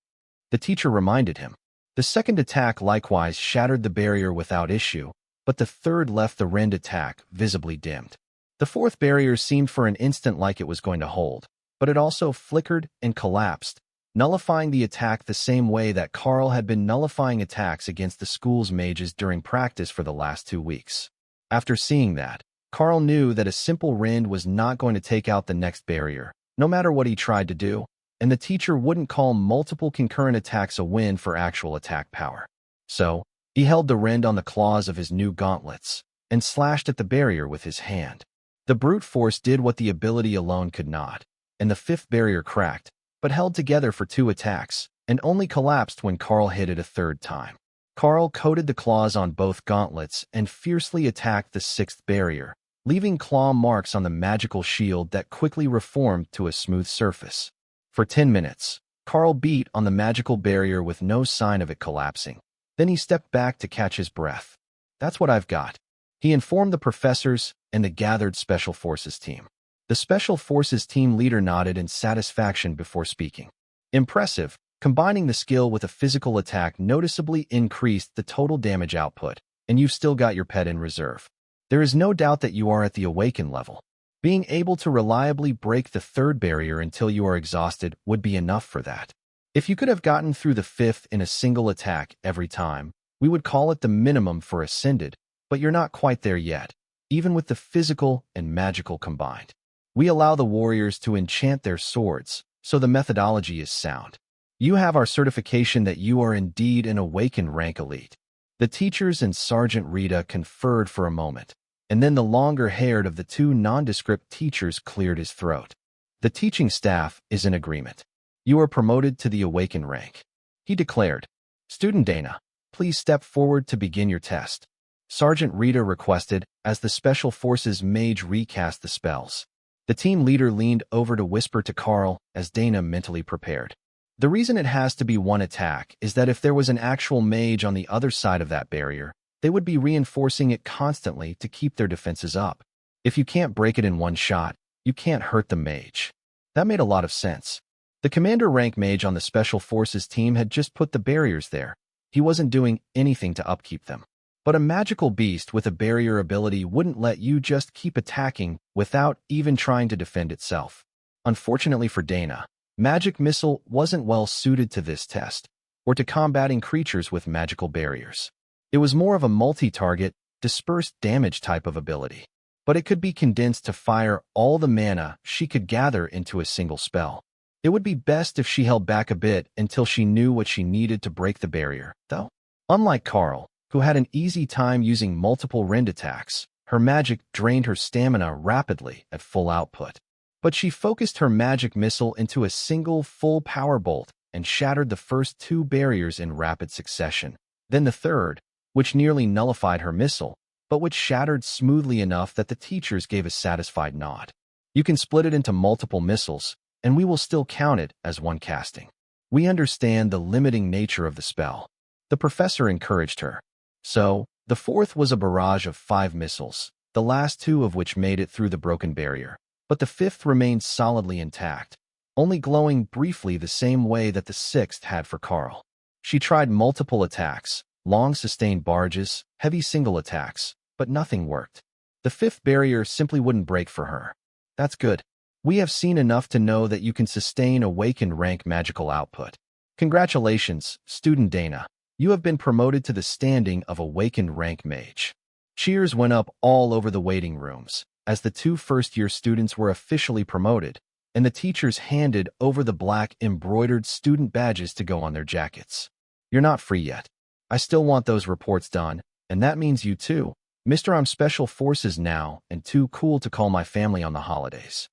The teacher reminded him. The second attack likewise shattered the barrier without issue, but the third left the rend attack visibly dimmed. The fourth barrier seemed for an instant like it was going to hold, but it also flickered and collapsed, nullifying the attack the same way that Karl had been nullifying attacks against the school's mages during practice for the last 2 weeks. After seeing that, Karl knew that a simple rend was not going to take out the next barrier, no matter what he tried to do, and the teacher wouldn't call multiple concurrent attacks a win for actual attack power. So, he held the rend on the claws of his new gauntlets and slashed at the barrier with his hand. The brute force did what the ability alone could not, and the fifth barrier cracked, but held together for 2 attacks, and only collapsed when Karl hit it a third time. Karl coated the claws on both gauntlets and fiercely attacked the 6th barrier, leaving claw marks on the magical shield that quickly reformed to a smooth surface. For 10 minutes, Karl beat on the magical barrier with no sign of it collapsing. Then he stepped back to catch his breath. That's what I've got. He informed the professors and the gathered Special Forces team. The Special Forces team leader nodded in satisfaction before speaking. Impressive. Combining the skill with a physical attack noticeably increased the total damage output, and you've still got your pet in reserve. There is no doubt that you are at the awaken level. Being able to reliably break the 3rd barrier until you are exhausted would be enough for that. If you could have gotten through the 5th in a single attack every time, we would call it the minimum for Ascended, but you're not quite there yet, even with the physical and magical combined. We allow the warriors to enchant their swords, so the methodology is sound. You have our certification that you are indeed an awakened rank elite. The teachers and Sergeant Rita conferred for a moment, and then the longer-haired of the 2 nondescript teachers cleared his throat. The teaching staff is in agreement. You are promoted to the awakened rank. He declared. Student Dana, please step forward to begin your test. Sergeant Rita requested as the Special Forces mage recast the spells. The team leader leaned over to whisper to Karl as Dana mentally prepared. The reason it has to be 1 attack is that if there was an actual mage on the other side of that barrier, they would be reinforcing it constantly to keep their defenses up. If you can't break it in 1 shot, you can't hurt the mage. That made a lot of sense. The commander rank mage on the Special Forces team had just put the barriers there. He wasn't doing anything to upkeep them. But a magical beast with a barrier ability wouldn't let you just keep attacking without even trying to defend itself. Unfortunately for Dana, Magic Missile wasn't well suited to this test, or to combating creatures with magical barriers. It was more of a multi-target, dispersed damage type of ability, but it could be condensed to fire all the mana she could gather into a single spell. It would be best if she held back a bit until she knew what she needed to break the barrier, though. Unlike Karl, who had an easy time using multiple rend attacks, her magic drained her stamina rapidly at full output. But she focused her magic missile into a single full power bolt and shattered the first 2 barriers in rapid succession. Then the third, which nearly nullified her missile, but which shattered smoothly enough that the teachers gave a satisfied nod. You can split it into multiple missiles, and we will still count it as 1 casting. We understand the limiting nature of the spell. The professor encouraged her. So, the 4th was a barrage of 5 missiles, the last 2 of which made it through the broken barrier. but the fifth remained solidly intact, only glowing briefly the same way that the sixth had for Karl. She tried multiple attacks, long sustained barges, heavy single attacks, but nothing worked. The fifth barrier simply wouldn't break for her. That's good. We have seen enough to know that you can sustain awakened rank magical output. Congratulations, student Dana. You have been promoted to the standing of awakened rank mage. Cheers went up all over the waiting rooms as the two first-year students were officially promoted, and the teachers handed over the black embroidered student badges to go on their jackets. You're not free yet. I still want those reports done, and that means you too. Mr. I'm Special Forces now and too cool to call my family on the holidays.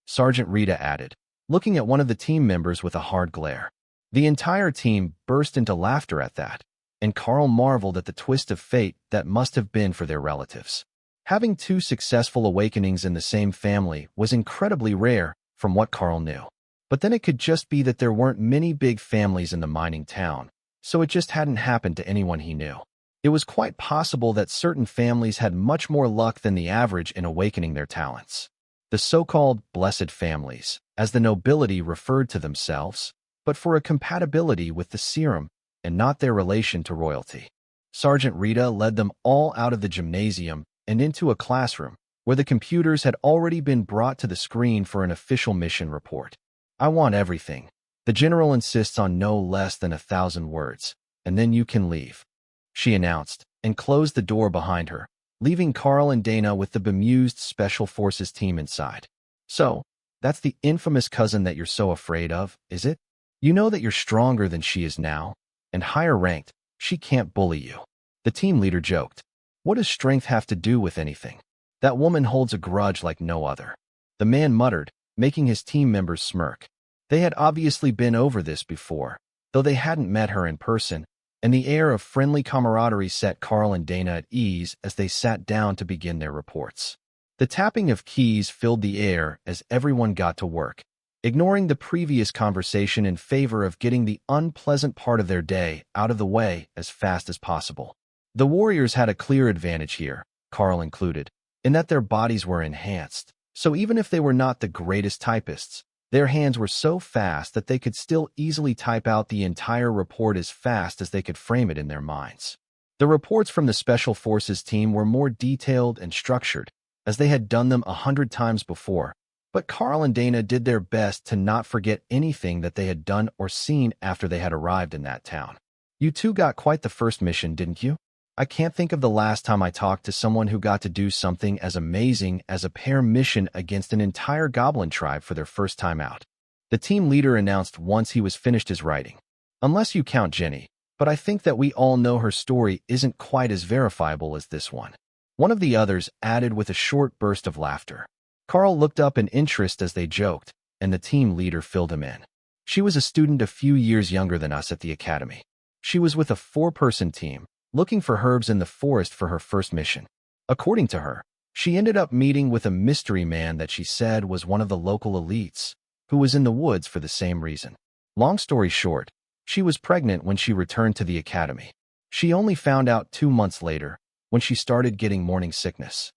Sergeant Rita added, looking at one of the team members with a hard glare. The entire team burst into laughter at that, and Karl marveled at the twist of fate that must have been for their relatives. Having two successful awakenings in the same family was incredibly rare from what Karl knew. But then it could just be that there weren't many big families in the mining town, so it just hadn't happened to anyone he knew. It was quite possible that certain families had much more luck than the average in awakening their talents. The so-called blessed families, as the nobility referred to themselves, but for a compatibility with the serum and not their relation to royalty. Sergeant Rita led them all out of the gymnasium and into a classroom where the computers had already been brought to the screen for an official mission report. I want everything. The general insists on no less than 1,000 words, and then you can leave, she announced, and closed the door behind her, leaving Karl and Dana with the bemused Special Forces team inside. So, that's the infamous cousin that you're so afraid of, is it? You know that you're stronger than she is now, and higher ranked. She can't bully you. The team leader joked. What does strength have to do with anything? That woman holds a grudge like no other. The man muttered, making his team members smirk. They had obviously been over this before, though they hadn't met her in person, and the air of friendly camaraderie set Karl and Dana at ease as they sat down to begin their reports. The tapping of keys filled the air as everyone got to work, ignoring the previous conversation in favor of getting the unpleasant part of their day out of the way as fast as possible. The warriors had a clear advantage here, Karl included, in that their bodies were enhanced, so even if they were not the greatest typists, their hands were so fast that they could still easily type out the entire report as fast as they could frame it in their minds. The reports from the Special Forces team were more detailed and structured, as they had done them 100 times before, but Karl and Dana did their best to not forget anything that they had done or seen after they had arrived in that town. You two got quite the first mission, didn't you? I can't think of the last time I talked to someone who got to do something as amazing as a pair mission against an entire goblin tribe for their first time out. The team leader announced once he was finished his writing. Unless you count Jenny, but I think that we all know her story isn't quite as verifiable as this one. One of the others added with a short burst of laughter. Karl looked up in interest as they joked, and the team leader filled him in. She was a student a few years younger than us at the academy. She was with a 4-person team, looking for herbs in the forest for her first mission. According to her, she ended up meeting with a mystery man that she said was one of the local elites, who was in the woods for the same reason. Long story short, she was pregnant when she returned to the academy. She only found out 2 months later, when she started getting morning sickness.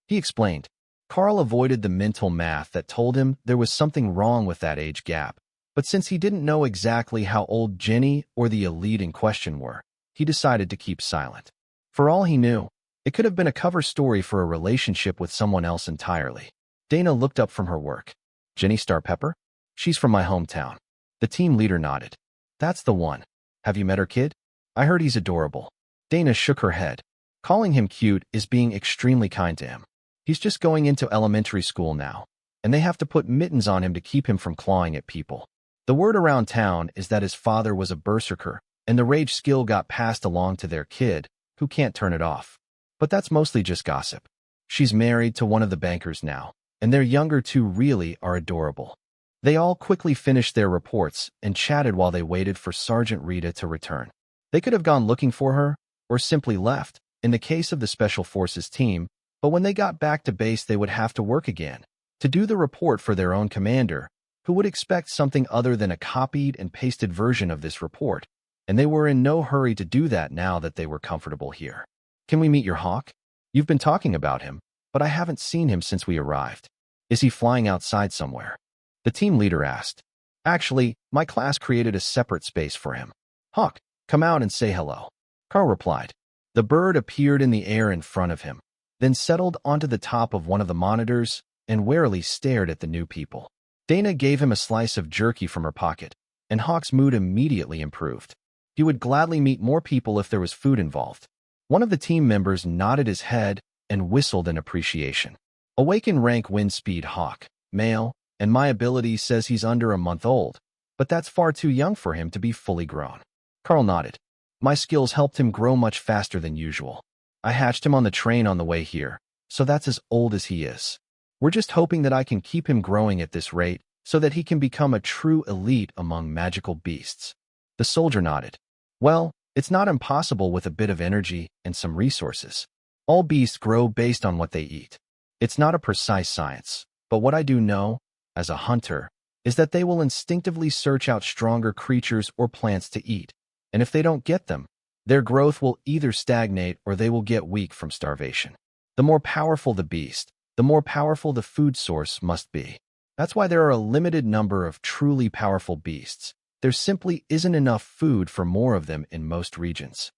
He explained. Karl avoided the mental math that told him there was something wrong with that age gap, but since he didn't know exactly how old Jenny or the elite in question were, he decided to keep silent. For all he knew, it could have been a cover story for a relationship with someone else entirely. Dana looked up from her work. Jenny Star Pepper? She's from my hometown. The team leader nodded. That's the one. Have you met her kid? I heard he's adorable. Dana shook her head. Calling him cute is being extremely kind to him. He's just going into elementary school now, and they have to put mittens on him to keep him from clawing at people. The word around town is that his father was a berserker, and the rage skill got passed along to their kid, who can't turn it off. But that's mostly just gossip. She's married to one of the bankers now, and their younger two really are adorable. They all quickly finished their reports and chatted while they waited for Sergeant Rita to return. They could have gone looking for her, or simply left, in the case of the Special Forces team, but when they got back to base they would have to work again, to do the report for their own commander, who would expect something other than a copied and pasted version of this report, and they were in no hurry to do that now that they were comfortable here. Can we meet your hawk? You've been talking about him, but I haven't seen him since we arrived. Is he flying outside somewhere? The team leader asked. Actually, my class created a separate space for him. Hawk, come out and say hello. Karl replied. The bird appeared in the air in front of him, then settled onto the top of one of the monitors and warily stared at the new people. Dana gave him a slice of jerky from her pocket, and Hawk's mood immediately improved. He would gladly meet more people if there was food involved. One of the team members nodded his head and whistled in appreciation. Awaken rank wind speed Hawk, male, and my ability says he's under a month old, but that's far too young for him to be fully grown. Karl nodded. My skills helped him grow much faster than usual. I hatched him on the train on the way here, so that's as old as he is. We're just hoping that I can keep him growing at this rate so that he can become a true elite among magical beasts. The soldier nodded. Well, it's not impossible with a bit of energy and some resources. All beasts grow based on what they eat. It's not a precise science, but what I do know, as a hunter, is that they will instinctively search out stronger creatures or plants to eat, and if they don't get them, their growth will either stagnate or they will get weak from starvation. The more powerful the beast, the more powerful the food source must be. That's why there are a limited number of truly powerful beasts. There simply isn't enough food for more of them in most regions.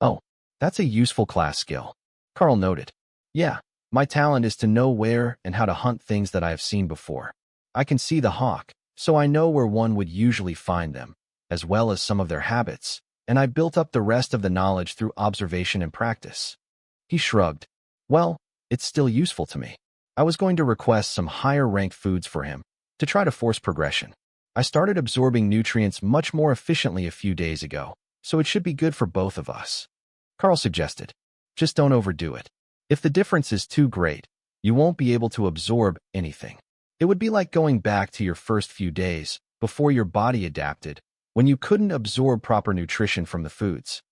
Oh, that's a useful class skill, Karl noted. Yeah, my talent is to know where and how to hunt things that I have seen before. I can see the hawk, so I know where one would usually find them, as well as some of their habits, and I built up the rest of the knowledge through observation and practice. He shrugged. Well, it's still useful to me. I was going to request some higher-ranked foods for him, to try to force progression. I started absorbing nutrients much more efficiently a few days ago, so it should be good for both of us. Karl suggested. Just don't overdo it. If the difference is too great, you won't be able to absorb anything. It would be like going back to your first few days, before your body adapted, when you couldn't absorb proper nutrition from the foods.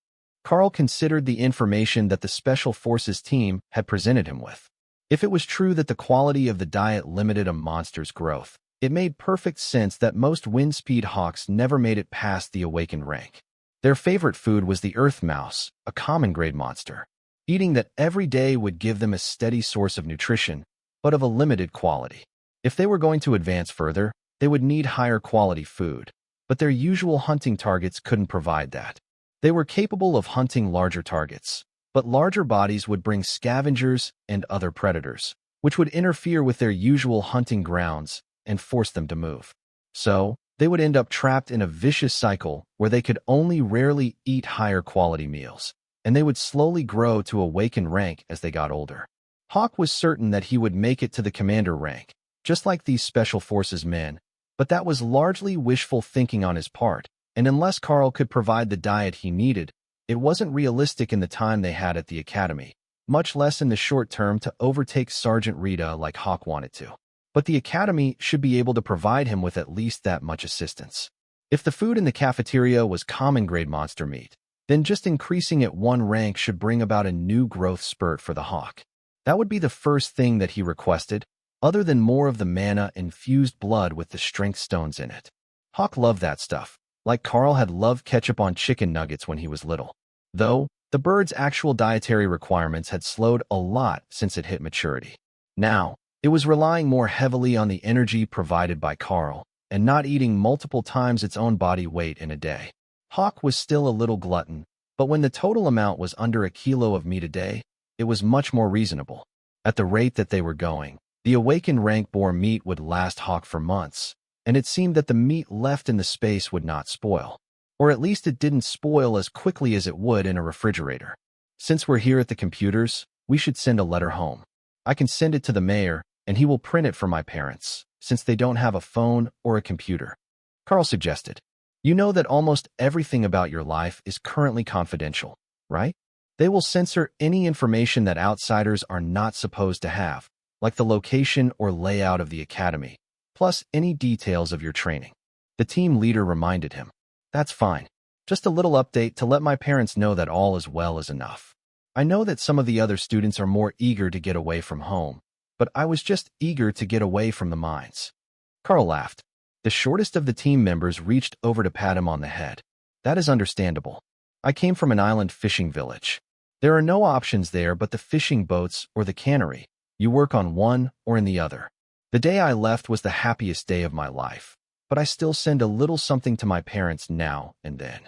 Karl considered the information that the Special Forces team had presented him with. If it was true that the quality of the diet limited a monster's growth, it made perfect sense that most wind speed hawks never made it past the awakened rank. Their favorite food was the earth mouse, a common grade monster. Eating that every day would give them a steady source of nutrition, but of a limited quality. If they were going to advance further, they would need higher quality food, but their usual hunting targets couldn't provide that. They were capable of hunting larger targets, but larger bodies would bring scavengers and other predators, which would interfere with their usual hunting grounds and force them to move. So, they would end up trapped in a vicious cycle where they could only rarely eat higher quality meals, and they would slowly grow to awaken rank as they got older. Hawk was certain that he would make it to the commander rank, just like these Special Forces men, but that was largely wishful thinking on his part, and unless Karl could provide the diet he needed, it wasn't realistic in the time they had at the academy, much less in the short term to overtake Sergeant Rita like Hawk wanted to. But the academy should be able to provide him with at least that much assistance. If the food in the cafeteria was common-grade monster meat, then just increasing it one rank should bring about a new growth spurt for the hawk. That would be the first thing that he requested, other than more of the mana-infused blood with the strength stones in it. Hawk loved that stuff, like Karl had loved ketchup on chicken nuggets when he was little. Though, the bird's actual dietary requirements had slowed a lot since it hit maturity. Now, it was relying more heavily on the energy provided by Karl, and not eating multiple times its own body weight in a day. Hawk was still a little glutton, but when the total amount was under a kilo of meat a day, it was much more reasonable. At the rate that they were going, the awakened rank boar meat would last Hawk for months, and it seemed that the meat left in the space would not spoil. Or at least it didn't spoil as quickly as it would in a refrigerator. Since we're here at the computers, we should send a letter home. I can send it to the mayor, and he will print it for my parents, since they don't have a phone or a computer. Karl suggested. You know that almost everything about your life is currently confidential, right? They will censor any information that outsiders are not supposed to have, like the location or layout of the academy, plus any details of your training. The team leader reminded him. That's fine. Just a little update to let my parents know that all is well is enough. I know that some of the other students are more eager to get away from home, but I was just eager to get away from the mines. Karl laughed. The shortest of the team members reached over to pat him on the head. That is understandable. I came from an island fishing village. There are no options there but the fishing boats or the cannery. You work on one or in the other. The day I left was the happiest day of my life, but I still send a little something to my parents now and then.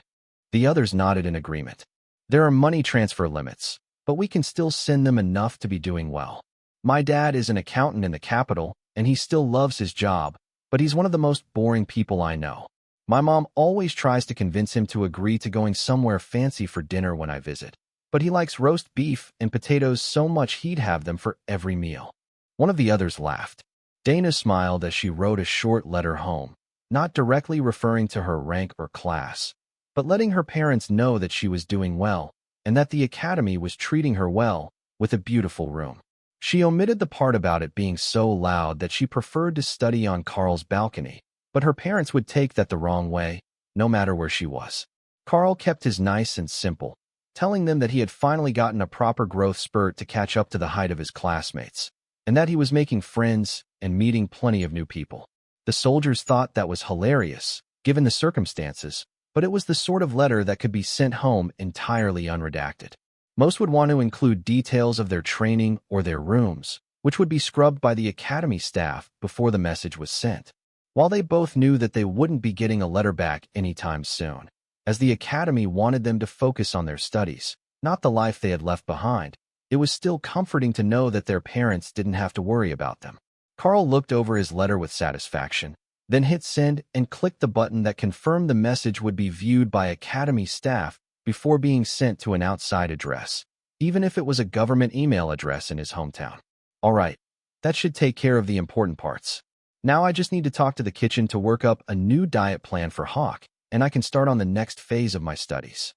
The others nodded in agreement. There are money transfer limits, but we can still send them enough to be doing well. My dad is an accountant in the capital, and he still loves his job, but he's one of the most boring people I know. My mom always tries to convince him to agree to going somewhere fancy for dinner when I visit, but he likes roast beef and potatoes so much he'd have them for every meal. One of the others laughed. Dana smiled as she wrote a short letter home, not directly referring to her rank or class, but letting her parents know that she was doing well and that the academy was treating her well, with a beautiful room. She omitted the part about it being so loud that she preferred to study on Karl's balcony, but her parents would take that the wrong way, no matter where she was. Karl kept his nice and simple, telling them that he had finally gotten a proper growth spurt to catch up to the height of his classmates, and that he was making friends and meeting plenty of new people. The soldiers thought that was hilarious, given the circumstances, but it was the sort of letter that could be sent home entirely unredacted. Most would want to include details of their training or their rooms, which would be scrubbed by the academy staff before the message was sent. While they both knew that they wouldn't be getting a letter back anytime soon, as the academy wanted them to focus on their studies, not the life they had left behind, it was still comforting to know that their parents didn't have to worry about them. Karl looked over his letter with satisfaction, then hit send and clicked the button that confirmed the message would be viewed by academy staff before being sent to an outside address, even if it was a government email address in his hometown. All right, that should take care of the important parts. Now I just need to talk to the kitchen to work up a new diet plan for Hawk, and I can start on the next phase of my studies.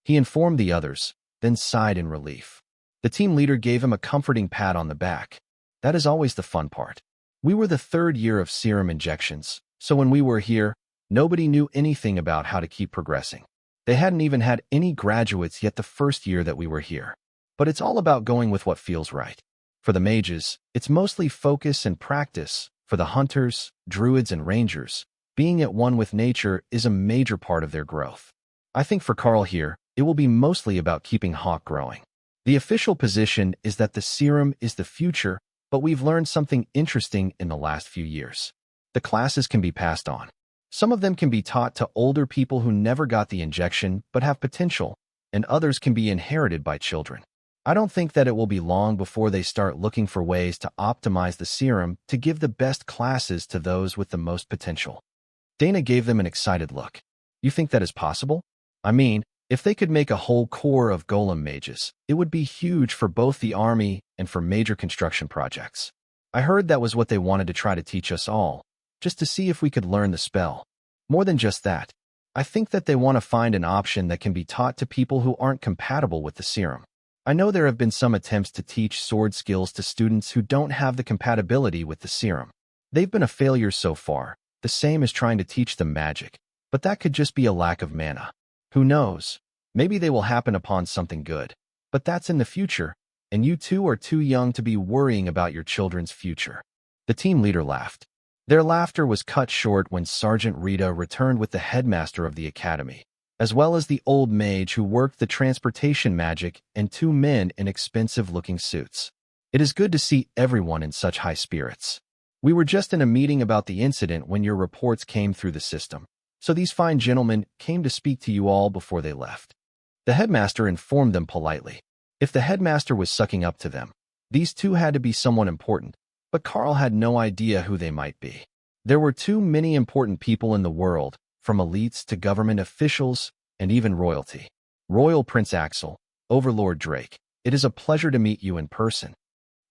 He informed the others, then sighed in relief. The team leader gave him a comforting pat on the back. That is always the fun part. We were the third year of serum injections, so when we were here, nobody knew anything about how to keep progressing. They hadn't even had any graduates yet the first year that we were here. But it's all about going with what feels right. For the mages, it's mostly focus and practice. For the hunters, druids, and rangers, being at one with nature is a major part of their growth. I think for Karl here, it will be mostly about keeping Hawk growing. The official position is that the serum is the future, but we've learned something interesting in the last few years. The classes can be passed on. Some of them can be taught to older people who never got the injection but have potential, and others can be inherited by children. I don't think that it will be long before they start looking for ways to optimize the serum to give the best classes to those with the most potential. Dana gave them an excited look. You think that is possible? I mean, if they could make a whole corps of golem mages, it would be huge for both the army and for major construction projects. I heard that was what they wanted to try to teach us all, just to see if we could learn the spell. More than just that, I think that they want to find an option that can be taught to people who aren't compatible with the serum. I know there have been some attempts to teach sword skills to students who don't have the compatibility with the serum. They've been a failure so far, the same as trying to teach them magic, but that could just be a lack of mana. Who knows? Maybe they will happen upon something good. But that's in the future, and you two are too young to be worrying about your children's future. The team leader laughed. Their laughter was cut short when Sergeant Rita returned with the headmaster of the academy, as well as the old mage who worked the transportation magic and two men in expensive-looking suits. It is good to see everyone in such high spirits. We were just in a meeting about the incident when your reports came through the system, so these fine gentlemen came to speak to you all before they left. The headmaster informed them politely. If the headmaster was sucking up to them, these two had to be someone important, but Karl had no idea who they might be. There were too many important people in the world, from elites to government officials and even royalty. Royal Prince Axel, Overlord Drake, it is a pleasure to meet you in person.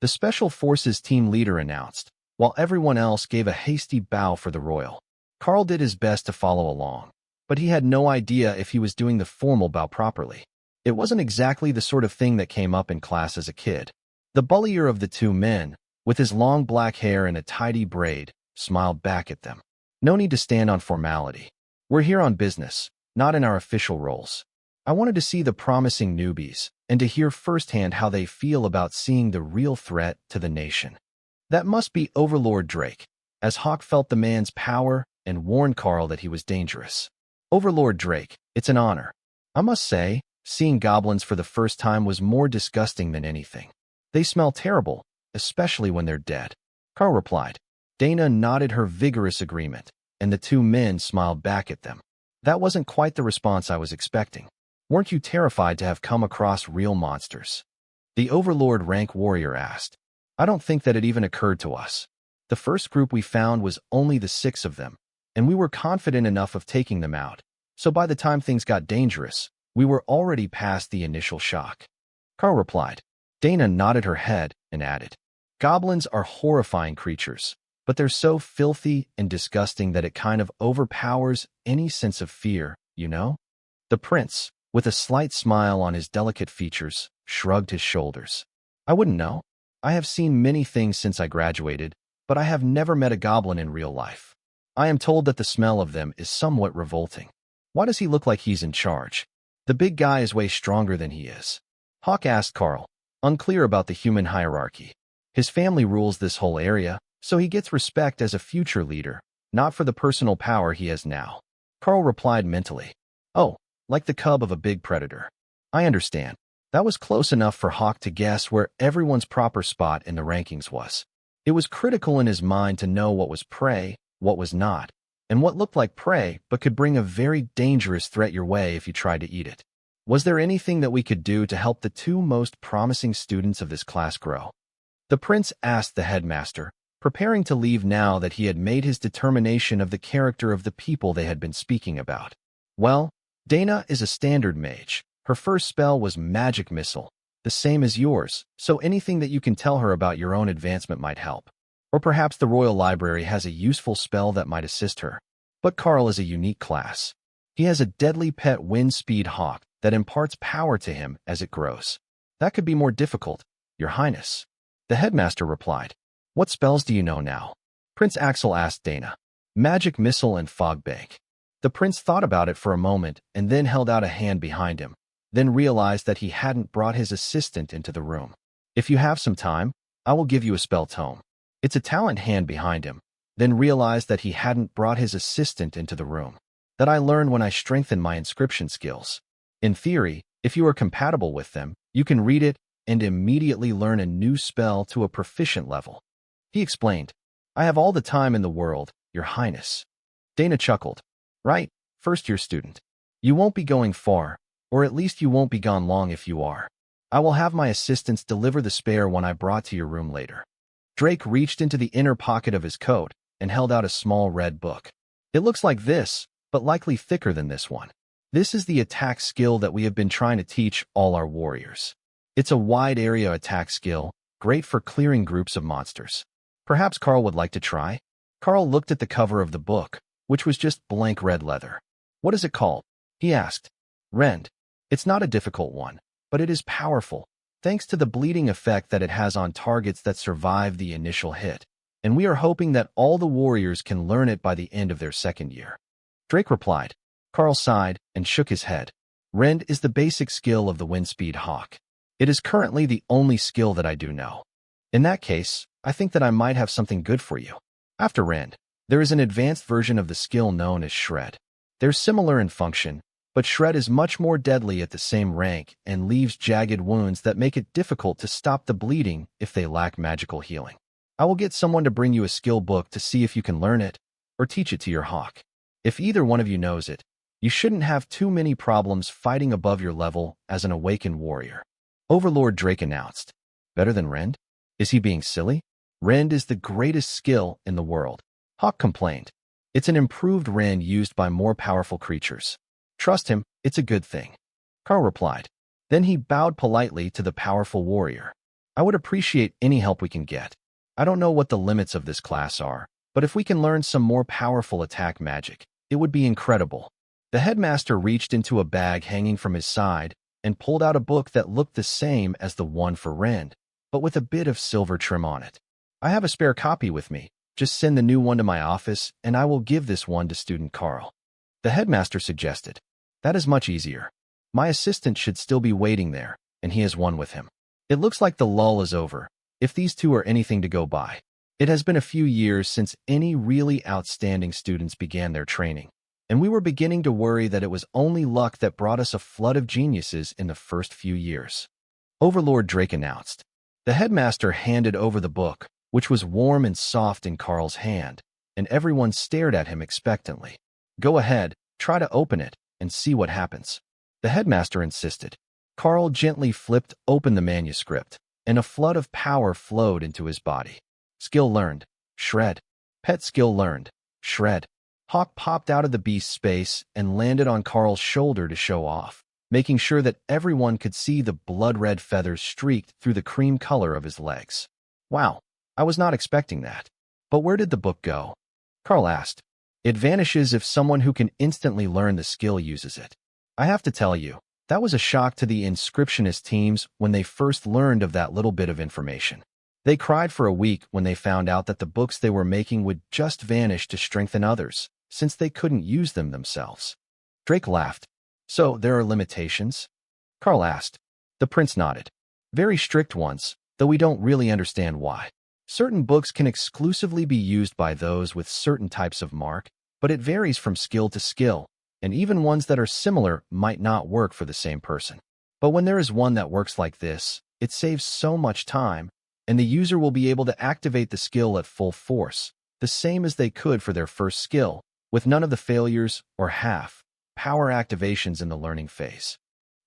The Special Forces team leader announced, while everyone else gave a hasty bow for the royal. Karl did his best to follow along, but he had no idea if he was doing the formal bow properly. It wasn't exactly the sort of thing that came up in class as a kid. The bullier of the two men, with his long black hair and a tidy braid, smiled back at them. No need to stand on formality. We're here on business, not in our official roles. I wanted to see the promising newbies and to hear firsthand how they feel about seeing the real threat to the nation. That must be Overlord Drake, as Hawk felt the man's power and warned Karl that he was dangerous. Overlord Drake, it's an honor. I must say, seeing goblins for the first time was more disgusting than anything. They smell terrible, especially when they're dead. Karl replied. Dana nodded her vigorous agreement, and the two men smiled back at them. That wasn't quite the response I was expecting. Weren't you terrified to have come across real monsters? The Overlord rank warrior asked. I don't think that it even occurred to us. The first group we found was only the 6 of them, and we were confident enough of taking them out. So by the time things got dangerous, we were already past the initial shock. Karl replied. Dana nodded her head and added, Goblins are horrifying creatures, but they're so filthy and disgusting that it kind of overpowers any sense of fear, you know? The prince, with a slight smile on his delicate features, shrugged his shoulders. I wouldn't know. I have seen many things since I graduated, but I have never met a goblin in real life. I am told that the smell of them is somewhat revolting. Why does he look like he's in charge? The big guy is way stronger than he is. Hawk asked Karl, unclear about the human hierarchy. His family rules this whole area, so he gets respect as a future leader, not for the personal power he has now. Karl replied mentally. Oh, like the cub of a big predator. I understand. That was close enough for Hawk to guess where everyone's proper spot in the rankings was. It was critical in his mind to know what was prey, what was not, and what looked like prey but could bring a very dangerous threat your way if you tried to eat it. Was there anything that we could do to help the 2 most promising students of this class grow? The prince asked the headmaster, preparing to leave now that he had made his determination of the character of the people they had been speaking about. Well, Dana is a standard mage. Her first spell was Magic Missile, the same as yours, so anything that you can tell her about your own advancement might help. Or perhaps the Royal Library has a useful spell that might assist her. But Karl is a unique class. He has a deadly pet wind speed hawk that imparts power to him as it grows. That could be more difficult, Your Highness. The headmaster replied. What spells do you know now? Prince Axel asked Dana. Magic Missile and Fog Bank. The prince thought about it for a moment and then held out a hand behind him, then realized that he hadn't brought his assistant into the room. If you have some time, I will give you a spell tome. It's a talent hand behind him, then realized that he hadn't brought his assistant into the room. That I learned when I strengthened my inscription skills. In theory, if you are compatible with them, you can read it and immediately learn a new spell to a proficient level. He explained, I have all the time in the world, Your Highness. Dana chuckled. Right, first-year student. You won't be going far, or at least you won't be gone long if you are. I will have my assistants deliver the spare one I brought to your room later. Drake reached into the inner pocket of his coat and held out a small red book. It looks like this, but likely thicker than this one. This is the attack skill that we have been trying to teach all our warriors. It's a wide area attack skill, great for clearing groups of monsters. Perhaps Karl would like to try? Karl looked at the cover of the book, which was just blank red leather. What is it called? He asked. Rend. It's not a difficult one, but it is powerful, thanks to the bleeding effect that it has on targets that survive the initial hit, and we are hoping that all the warriors can learn it by the end of their 2nd year. Drake replied. Karl sighed and shook his head. Rend is the basic skill of the Windspeed Hawk. It is currently the only skill that I do know. In that case, I think that I might have something good for you. After Rend, there is an advanced version of the skill known as Shred. They're similar in function, but Shred is much more deadly at the same rank and leaves jagged wounds that make it difficult to stop the bleeding if they lack magical healing. I will get someone to bring you a skill book to see if you can learn it, or teach it to your hawk. If either one of you knows it, you shouldn't have too many problems fighting above your level as an awakened warrior. Overlord Drake announced. Better than Rend? Is he being silly? Rend is the greatest skill in the world. Hawk complained. It's an improved Rend used by more powerful creatures. Trust him, it's a good thing. Karl replied. Then he bowed politely to the powerful warrior. I would appreciate any help we can get. I don't know what the limits of this class are, but if we can learn some more powerful attack magic, it would be incredible. The headmaster reached into a bag hanging from his side and pulled out a book that looked the same as the one for Rend, but with a bit of silver trim on it. I have a spare copy with me. Just send the new one to my office, and I will give this one to student Karl. The headmaster suggested. That is much easier. My assistant should still be waiting there, and he has one with him. It looks like the lull is over, if these two are anything to go by. It has been a few years since any really outstanding students began their training, and we were beginning to worry that it was only luck that brought us a flood of geniuses in the first few years. Overlord Drake announced. The headmaster handed over the book, which was warm and soft in Karl's hand, and everyone stared at him expectantly. "Go ahead, try to open it, and see what happens," the headmaster insisted. Karl gently flipped open the manuscript, and a flood of power flowed into his body. Skill learned. Shred. Pet skill learned. Shred. Hawk popped out of the beast's space and landed on Karl's shoulder to show off, making sure that everyone could see the blood-red feathers streaked through the cream color of his legs. "Wow, I was not expecting that. But where did the book go?" Karl asked. "It vanishes if someone who can instantly learn the skill uses it. I have to tell you, that was a shock to the inscriptionist teams when they first learned of that little bit of information. They cried for a week when they found out that the books they were making would just vanish to strengthen others, since they couldn't use them themselves." Drake laughed. "So there are limitations?" Karl asked. The prince nodded. "Very strict ones, though we don't really understand why. Certain books can exclusively be used by those with certain types of mark, but it varies from skill to skill, and even ones that are similar might not work for the same person. But when there is one that works like this, it saves so much time, and the user will be able to activate the skill at full force, the same as they could for their first skill, with none of the failures or half-power activations in the learning phase."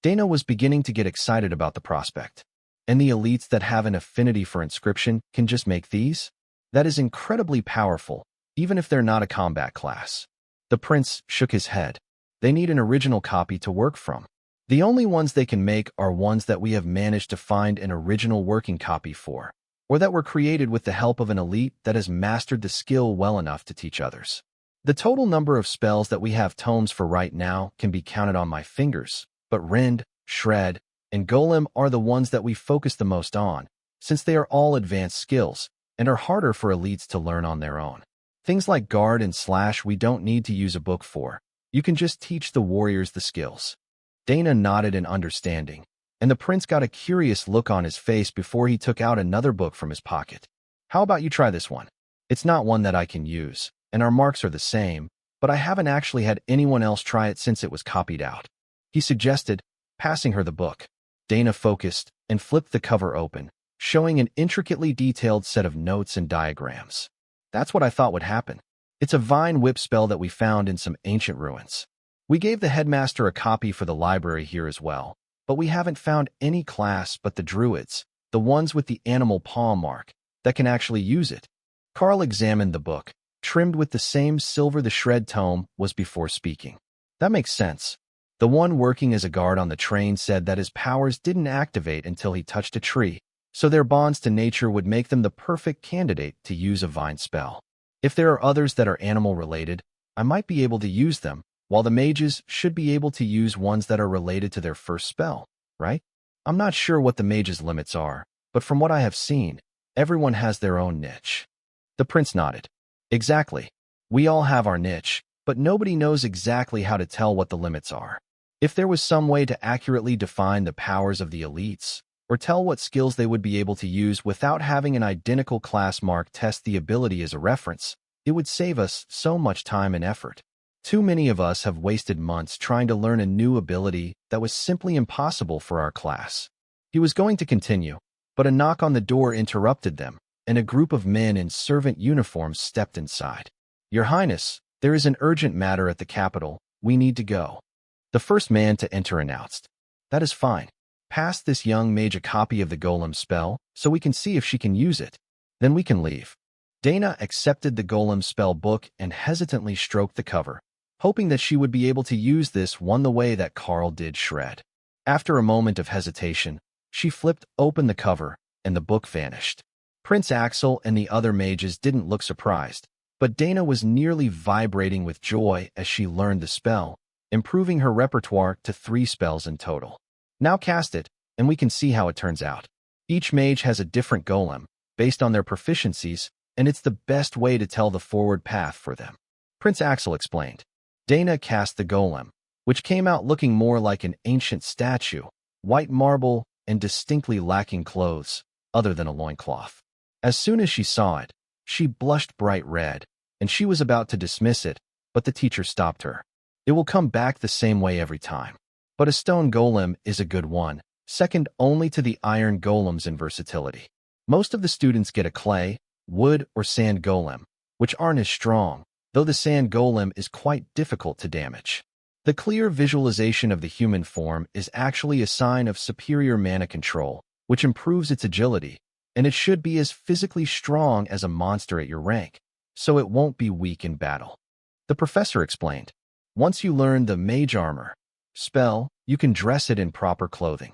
Dana was beginning to get excited about the prospect. "And the elites that have an affinity for inscription can just make these? That is incredibly powerful, even if they're not a combat class." The prince shook his head. "They need an original copy to work from. The only ones they can make are ones that we have managed to find an original working copy for, or that were created with the help of an elite that has mastered the skill well enough to teach others. The total number of spells that we have tomes for right now can be counted on my fingers, but Rend, Shred, and Golem are the ones that we focus the most on, since they are all advanced skills and are harder for elites to learn on their own. Things like Guard and Slash we don't need to use a book for. You can just teach the warriors the skills." Dana nodded in understanding, and the prince got a curious look on his face before he took out another book from his pocket. "How about you try this one? It's not one that I can use, and our marks are the same, but I haven't actually had anyone else try it since it was copied out," he suggested, passing her the book. Dana focused and flipped the cover open, showing an intricately detailed set of notes and diagrams. "That's what I thought would happen. It's a vine whip spell that we found in some ancient ruins. We gave the headmaster a copy for the library here as well, but we haven't found any class but the druids, the ones with the animal paw mark, that can actually use it." Karl examined the book, trimmed with the same silver the shred tome was before speaking. "That makes sense. The one working as a guard on the train said that his powers didn't activate until he touched a tree, so their bonds to nature would make them the perfect candidate to use a vine spell. If there are others that are animal-related, I might be able to use them, while the mages should be able to use ones that are related to their first spell, right? I'm not sure what the mage's limits are, but from what I have seen, everyone has their own niche." The prince nodded. "Exactly. We all have our niche, but nobody knows exactly how to tell what the limits are. If there was some way to accurately define the powers of the elites, or tell what skills they would be able to use without having an identical class mark test the ability as a reference, it would save us so much time and effort. Too many of us have wasted months trying to learn a new ability that was simply impossible for our class." He was going to continue, but a knock on the door interrupted them, and a group of men in servant uniforms stepped inside. "Your Highness, there is an urgent matter at the capital. We need to go," the first man to enter announced. "That is fine. Pass this young mage a copy of the golem spell, so we can see if she can use it. Then we can leave." Dana accepted the golem spell book and hesitantly stroked the cover, hoping that she would be able to use this one the way that Karl did Shred. After a moment of hesitation, she flipped open the cover, and the book vanished. Prince Axel and the other mages didn't look surprised, but Dana was nearly vibrating with joy as she learned the spell, improving her repertoire to 3 spells in total. "Now cast it, and we can see how it turns out. Each mage has a different golem, based on their proficiencies, and it's the best way to tell the forward path for them," Prince Axel explained. Dana cast the golem, which came out looking more like an ancient statue, white marble, and distinctly lacking clothes, other than a loincloth. As soon as she saw it, she blushed bright red, and she was about to dismiss it, but the teacher stopped her. "It will come back the same way every time. But a stone golem is a good one, second only to the iron golems in versatility. Most of the students get a clay, wood or sand golem, which aren't as strong, though the sand golem is quite difficult to damage. The clear visualization of the human form is actually a sign of superior mana control, which improves its agility, and it should be as physically strong as a monster at your rank, so it won't be weak in battle. The professor explained. Once you learn the mage armor spell, you can dress it in proper clothing.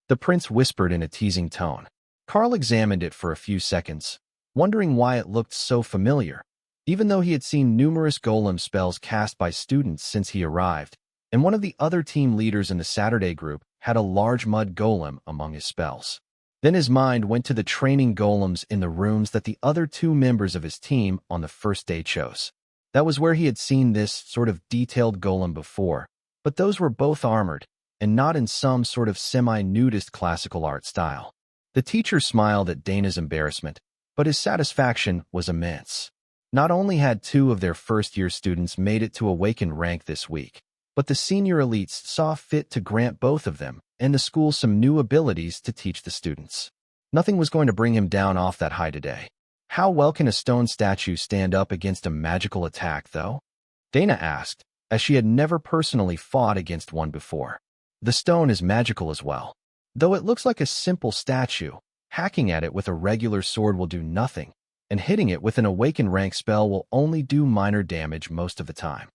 The prince whispered in a teasing tone. Karl examined it for a few seconds, wondering why it looked so familiar, even though he had seen numerous golem spells cast by students since he arrived, and one of the other team leaders in the Saturday group had a large mud golem among his spells. Then his mind went to the training golems in the rooms that the other two members of his team on the first day chose. That was where he had seen this sort of detailed golem before, but those were both armored, and not in some sort of semi-nudist classical art style. The teacher smiled at Dana's embarrassment, but his satisfaction was immense. Not only had two of their first-year students made it to awakened rank this week, but the senior elites saw fit to grant both of them and the school some new abilities to teach the students. Nothing was going to bring him down off that high today. How well can a stone statue stand up against a magical attack, though? Dana asked, as she had never personally fought against one before. The stone is magical as well. Though it looks like a simple statue, hacking at it with a regular sword will do nothing, and hitting it with an awakened rank spell will only do minor damage most of the time.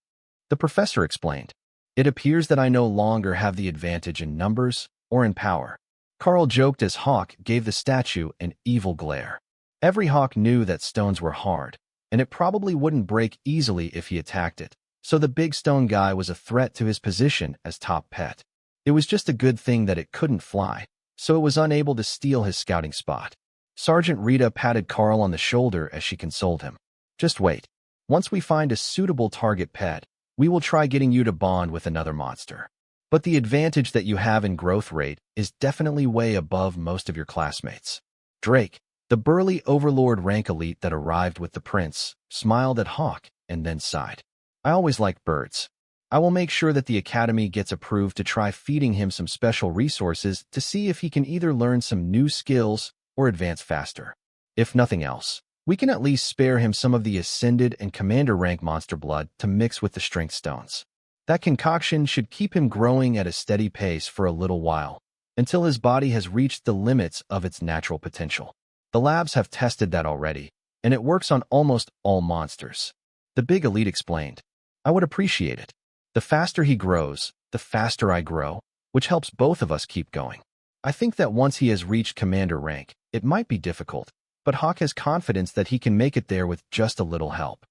The professor explained. It appears that I no longer have the advantage in numbers or in power. Karl joked as Hawk gave the statue an evil glare. Every Hawk knew that stones were hard, and it probably wouldn't break easily if he attacked it, so the big stone guy was a threat to his position as top pet. It was just a good thing that it couldn't fly, so it was unable to steal his scouting spot. Sergeant Rita patted Karl on the shoulder as she consoled him. Just wait. Once we find a suitable target pet, we will try getting you to bond with another monster. But the advantage that you have in growth rate is definitely way above most of your classmates. Drake, the burly overlord rank elite that arrived with the prince, smiled at Hawk and then sighed. I always liked birds. I will make sure that the academy gets approved to try feeding him some special resources to see if he can either learn some new skills or advance faster. If nothing else, we can at least spare him some of the ascended and commander rank monster blood to mix with the strength stones. That concoction should keep him growing at a steady pace for a little while, until his body has reached the limits of its natural potential. The labs have tested that already, and it works on almost all monsters. The big elite explained. I would appreciate it. The faster he grows, the faster I grow, which helps both of us keep going. I think that once he has reached commander rank, it might be difficult, but Hawk has confidence that he can make it there with just a little help.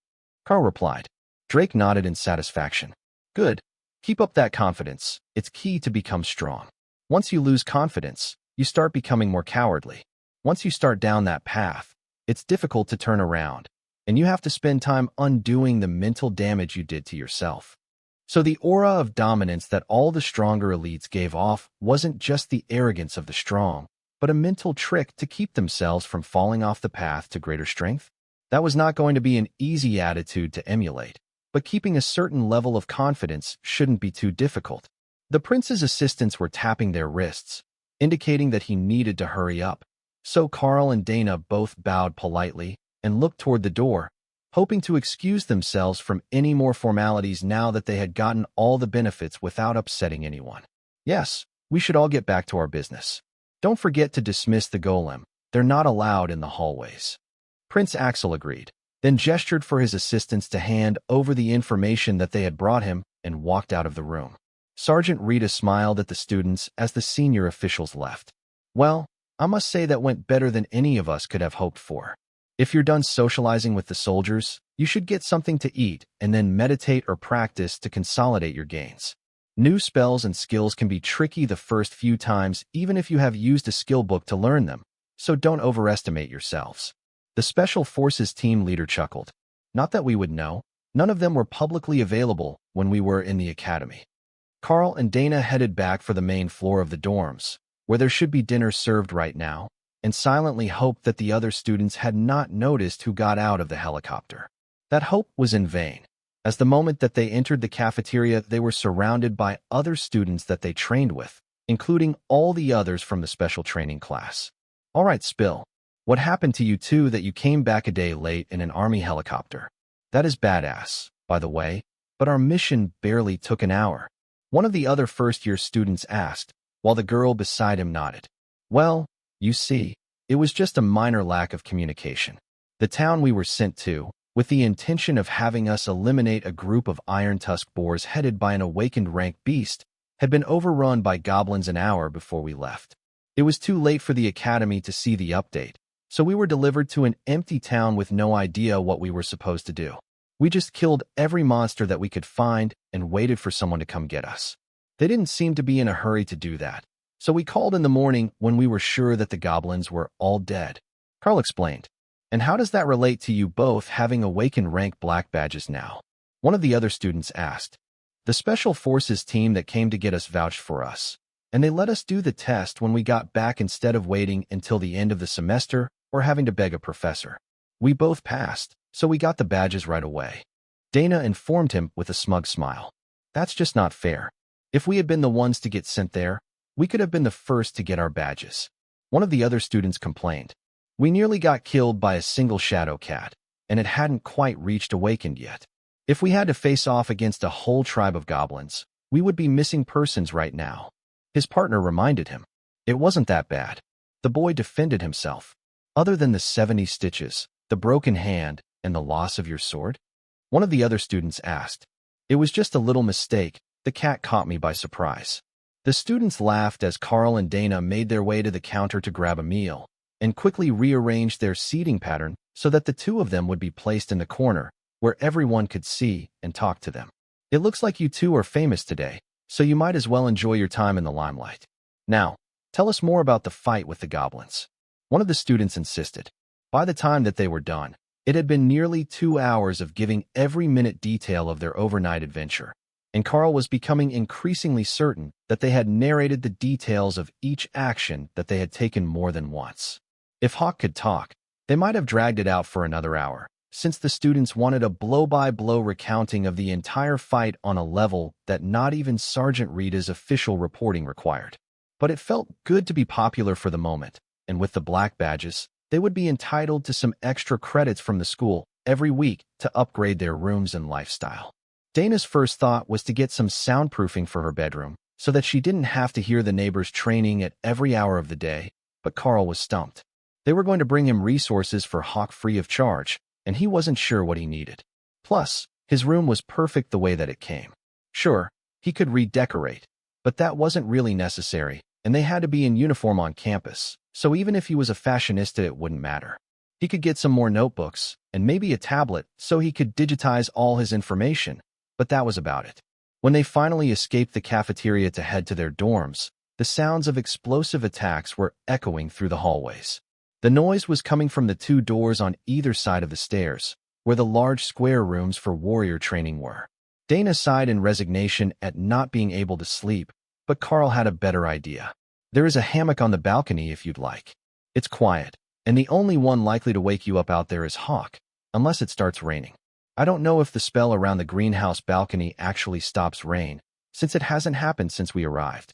Karl replied. Drake nodded in satisfaction. Good. Keep up that confidence. It's key to become strong. Once you lose confidence, you start becoming more cowardly. Once you start down that path, it's difficult to turn around, and you have to spend time undoing the mental damage you did to yourself. So the aura of dominance that all the stronger elites gave off wasn't just the arrogance of the strong, but a mental trick to keep themselves from falling off the path to greater strength. That was not going to be an easy attitude to emulate, but keeping a certain level of confidence shouldn't be too difficult. The prince's assistants were tapping their wrists, indicating that he needed to hurry up. So Karl and Dana both bowed politely and looked toward the door, hoping to excuse themselves from any more formalities now that they had gotten all the benefits without upsetting anyone. Yes, we should all get back to our business. Don't forget to dismiss the golem. They're not allowed in the hallways. Prince Axel agreed, then gestured for his assistants to hand over the information that they had brought him and walked out of the room. Sergeant Rita smiled at the students as the senior officials left. Well, I must say that went better than any of us could have hoped for. If you're done socializing with the soldiers, you should get something to eat and then meditate or practice to consolidate your gains. New spells and skills can be tricky the first few times even if you have used a skill book to learn them, so don't overestimate yourselves. The Special Forces team leader chuckled. Not that we would know. None of them were publicly available when we were in the academy. Karl and Dana headed back for the main floor of the dorms, where there should be dinner served right now, and silently hoped that the other students had not noticed who got out of the helicopter. That hope was in vain, as the moment that they entered the cafeteria they were surrounded by other students that they trained with, including all the others from the special training class. All right, Spill. What happened to you two that you came back a day late in an army helicopter? That is badass, by the way, but our mission barely took an hour. One of the other first-year students asked, while the girl beside him nodded. Well, you see, it was just a minor lack of communication. The town we were sent to, with the intention of having us eliminate a group of iron-tusked boars headed by an awakened rank beast, had been overrun by goblins an hour before we left. It was too late for the academy to see the update, so we were delivered to an empty town with no idea what we were supposed to do. We just killed every monster that we could find and waited for someone to come get us. They didn't seem to be in a hurry to do that, so we called in the morning when we were sure that the goblins were all dead. Karl explained. And how does that relate to you both having awakened rank black badges now? One of the other students asked. The Special Forces team that came to get us vouched for us, and they let us do the test when we got back instead of waiting until the end of the semester or having to beg a professor. We both passed, so we got the badges right away. Dana informed him with a smug smile. That's just not fair. If we had been the ones to get sent there, we could have been the first to get our badges. One of the other students complained. We nearly got killed by a single shadow cat, and it hadn't quite reached awakened yet. If we had to face off against a whole tribe of goblins, we would be missing persons right now. His partner reminded him. It wasn't that bad. The boy defended himself. Other than the 70 stitches, the broken hand, and the loss of your sword? One of the other students asked. It was just a little mistake. The cat caught me by surprise. The students laughed as Karl and Dana made their way to the counter to grab a meal, and quickly rearranged their seating pattern so that the two of them would be placed in the corner, where everyone could see and talk to them. It looks like you two are famous today, so you might as well enjoy your time in the limelight. Now, tell us more about the fight with the goblins. One of the students insisted. By the time that they were done, it had been nearly 2 hours of giving every minute detail of their overnight adventure, and Karl was becoming increasingly certain that they had narrated the details of each action that they had taken more than once. If Hawk could talk, they might have dragged it out for another hour, since the students wanted a blow-by-blow recounting of the entire fight on a level that not even Sergeant Rita's official reporting required. But it felt good to be popular for the moment, and with the black badges, they would be entitled to some extra credits from the school every week to upgrade their rooms and lifestyle. Dana's first thought was to get some soundproofing for her bedroom, so that she didn't have to hear the neighbors training at every hour of the day, but Karl was stumped. They were going to bring him resources for Hawk free of charge, and he wasn't sure what he needed. Plus, his room was perfect the way that it came. Sure, he could redecorate, but that wasn't really necessary, and they had to be in uniform on campus, so even if he was a fashionista it wouldn't matter. He could get some more notebooks, and maybe a tablet so he could digitize all his information, but that was about it. When they finally escaped the cafeteria to head to their dorms, the sounds of explosive attacks were echoing through the hallways. The noise was coming from the 2 doors on either side of the stairs, where the large square rooms for warrior training were. Dana sighed in resignation at not being able to sleep, but Karl had a better idea. There is a hammock on the balcony if you'd like. It's quiet, and the only one likely to wake you up out there is Hawk, unless it starts raining. I don't know if the spell around the greenhouse balcony actually stops rain, since it hasn't happened since we arrived.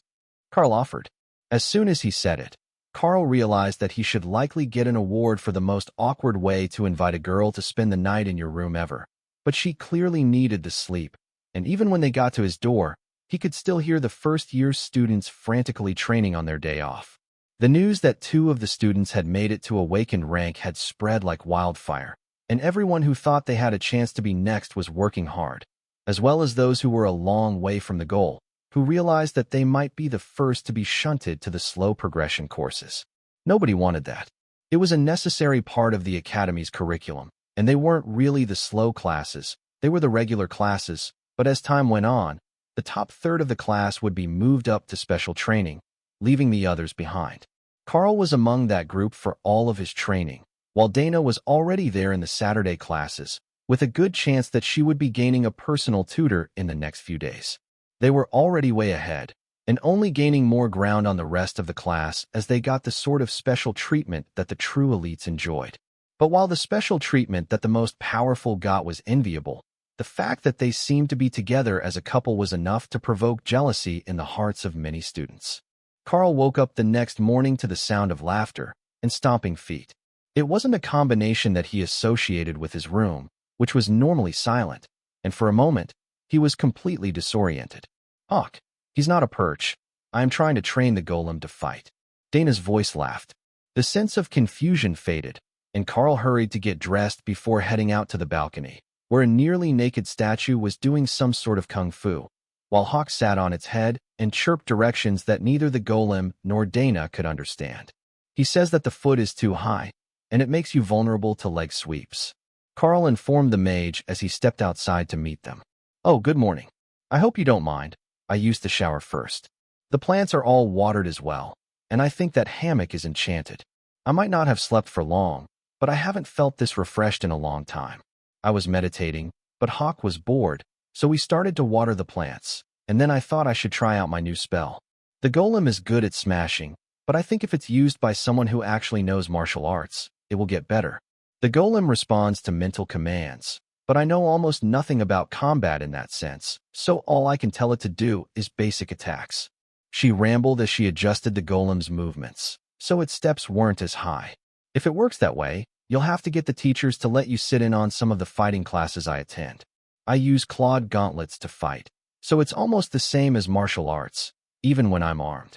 Karl offered. As soon as he said it, Karl realized that he should likely get an award for the most awkward way to invite a girl to spend the night in your room ever. But she clearly needed the sleep, and even when they got to his door, he could still hear the first-year students frantically training on their day off. The news that 2 of the students had made it to awakened rank had spread like wildfire, and everyone who thought they had a chance to be next was working hard, as well as those who were a long way from the goal, who realized that they might be the first to be shunted to the slow progression courses. Nobody wanted that. It was a necessary part of the academy's curriculum, and they weren't really the slow classes, they were the regular classes, but as time went on, the top third of the class would be moved up to special training, leaving the others behind. Karl was among that group for all of his training, while Dana was already there in the Saturday classes, with a good chance that she would be gaining a personal tutor in the next few days. They were already way ahead, and only gaining more ground on the rest of the class as they got the sort of special treatment that the true elites enjoyed. But while the special treatment that the most powerful got was enviable, the fact that they seemed to be together as a couple was enough to provoke jealousy in the hearts of many students. Karl woke up the next morning to the sound of laughter and stomping feet. It wasn't a combination that he associated with his room, which was normally silent, and for a moment, he was completely disoriented. Hawk, he's not a perch. I am trying to train the golem to fight. Dana's voice laughed. The sense of confusion faded, and Karl hurried to get dressed before heading out to the balcony, where a nearly naked statue was doing some sort of kung fu, while Hawk sat on its head and chirped directions that neither the golem nor Dana could understand. He says that the foot is too high, and it makes you vulnerable to leg sweeps. Karl informed the mage as he stepped outside to meet them. Oh, good morning. I hope you don't mind. I used the shower first. The plants are all watered as well, and I think that hammock is enchanted. I might not have slept for long, but I haven't felt this refreshed in a long time. I was meditating, but Hawk was bored, so we started to water the plants, and then I thought I should try out my new spell. The golem is good at smashing, but I think if it's used by someone who actually knows martial arts, it will get better. The golem responds to mental commands, but I know almost nothing about combat in that sense, so all I can tell it to do is basic attacks. She rambled as she adjusted the golem's movements, so its steps weren't as high. If it works that way, you'll have to get the teachers to let you sit in on some of the fighting classes I attend. I use clawed gauntlets to fight, so it's almost the same as martial arts, even when I'm armed.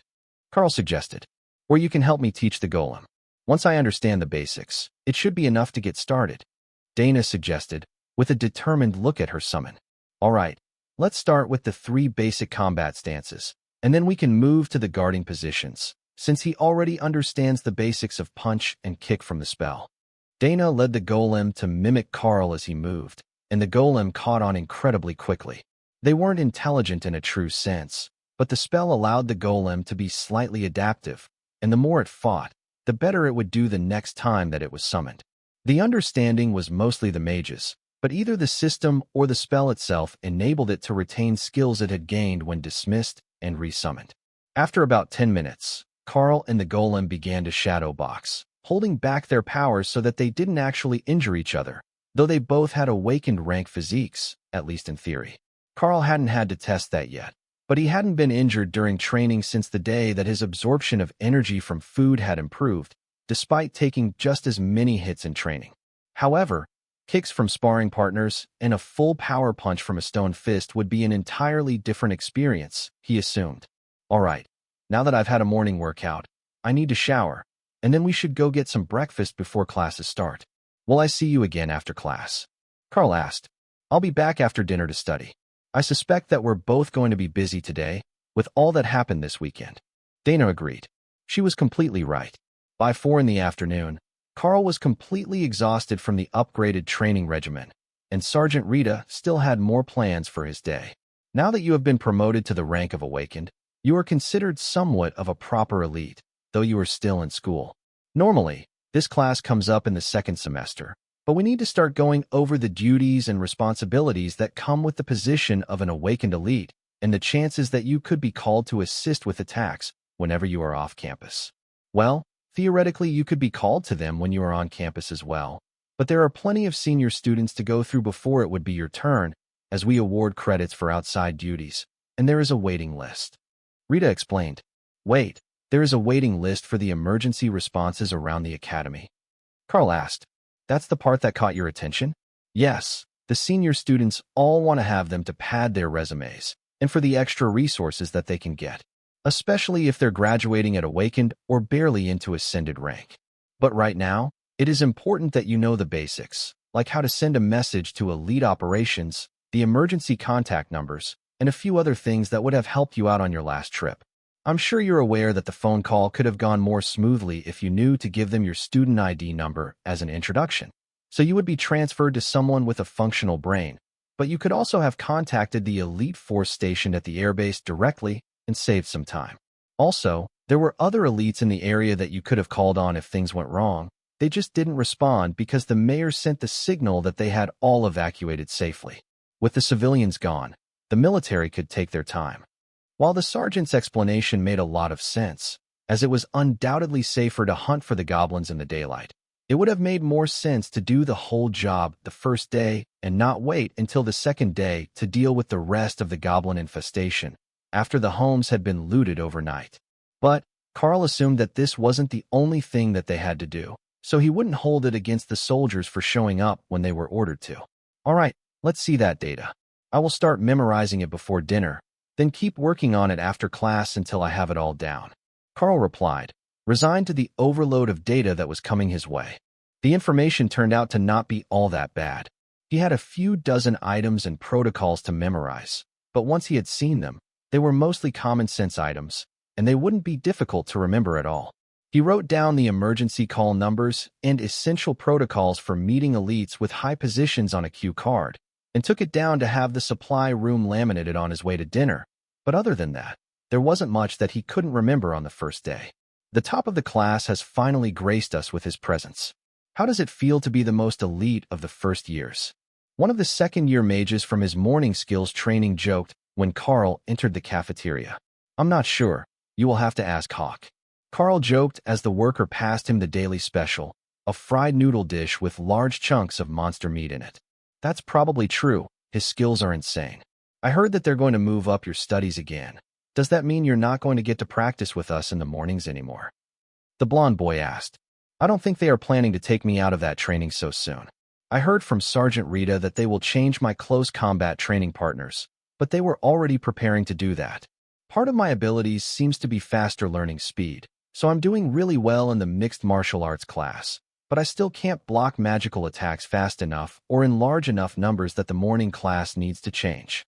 Karl suggested, or you can help me teach the golem. Once I understand the basics, it should be enough to get started. Dana suggested, with a determined look at her summon. All right, let's start with the 3 basic combat stances, and then we can move to the guarding positions, since he already understands the basics of punch and kick from the spell. Dana led the golem to mimic Karl as he moved, and the golem caught on incredibly quickly. They weren't intelligent in a true sense, but the spell allowed the golem to be slightly adaptive, and the more it fought, the better it would do the next time that it was summoned. The understanding was mostly the mage's, but either the system or the spell itself enabled it to retain skills it had gained when dismissed and resummoned. After about 10 minutes, Karl and the golem began to shadow box, holding back their powers so that they didn't actually injure each other, though they both had awakened rank physiques, at least in theory. Karl hadn't had to test that yet, but he hadn't been injured during training since the day that his absorption of energy from food had improved, despite taking just as many hits in training. However, kicks from sparring partners and a full power punch from a stone fist would be an entirely different experience, he assumed. All right, now that I've had a morning workout, I need to shower, and then we should go get some breakfast before classes start. Will I see you again after class? Karl asked. I'll be back after dinner to study. I suspect that we're both going to be busy today, with all that happened this weekend. Dana agreed. She was completely right. By 4 in the afternoon, Karl was completely exhausted from the upgraded training regimen, and Sergeant Rita still had more plans for his day. Now that you have been promoted to the rank of awakened, you are considered somewhat of a proper elite, though you are still in school. Normally, this class comes up in the 2nd semester, but we need to start going over the duties and responsibilities that come with the position of an awakened elite and the chances that you could be called to assist with attacks whenever you are off campus. Well, theoretically you could be called to them when you are on campus as well, but there are plenty of senior students to go through before it would be your turn, as we award credits for outside duties, and there is a waiting list. Rita explained. Wait, there is a waiting list for the emergency responses around the academy? Karl asked. That's the part that caught your attention? Yes, the senior students all want to have them to pad their resumes, and for the extra resources that they can get, especially if they're graduating at awakened or barely into ascended rank. But right now, it is important that you know the basics, like how to send a message to elite operations, the emergency contact numbers, and a few other things that would have helped you out on your last trip. I'm sure you're aware that the phone call could have gone more smoothly if you knew to give them your student ID number as an introduction. So you would be transferred to someone with a functional brain, but you could also have contacted the elite force stationed at the airbase directly and saved some time. Also, there were other elites in the area that you could have called on if things went wrong. They just didn't respond because the mayor sent the signal that they had all evacuated safely. With the civilians gone, the military could take their time. While the sergeant's explanation made a lot of sense, as it was undoubtedly safer to hunt for the goblins in the daylight, it would have made more sense to do the whole job the first day and not wait until the second day to deal with the rest of the goblin infestation after the homes had been looted overnight. But Karl assumed that this wasn't the only thing that they had to do, so he wouldn't hold it against the soldiers for showing up when they were ordered to. All right, let's see that data. I will start memorizing it before dinner, then keep working on it after class until I have it all down. Karl replied, resigned to the overload of data that was coming his way. The information turned out to not be all that bad. He had a few dozen items and protocols to memorize, but once he had seen them, they were mostly common sense items, and they wouldn't be difficult to remember at all. He wrote down the emergency call numbers and essential protocols for meeting elites with high positions on a cue card, and took it down to have the supply room laminated on his way to dinner. But other than that, there wasn't much that he couldn't remember on the first day. The top of the class has finally graced us with his presence. How does it feel to be the most elite of the first years? One of the second-year mages from his morning skills training joked when Karl entered the cafeteria. I'm not sure. You will have to ask Hawk. Karl joked as the worker passed him the daily special, a fried noodle dish with large chunks of monster meat in it. That's probably true. His skills are insane. I heard that they're going to move up your studies again. Does that mean you're not going to get to practice with us in the mornings anymore? The blonde boy asked. I don't think they are planning to take me out of that training so soon. I heard from Sergeant Rita that they will change my close combat training partners, but they were already preparing to do that. Part of my abilities seems to be faster learning speed, so I'm doing really well in the mixed martial arts class, but I still can't block magical attacks fast enough or in large enough numbers that the morning class needs to change.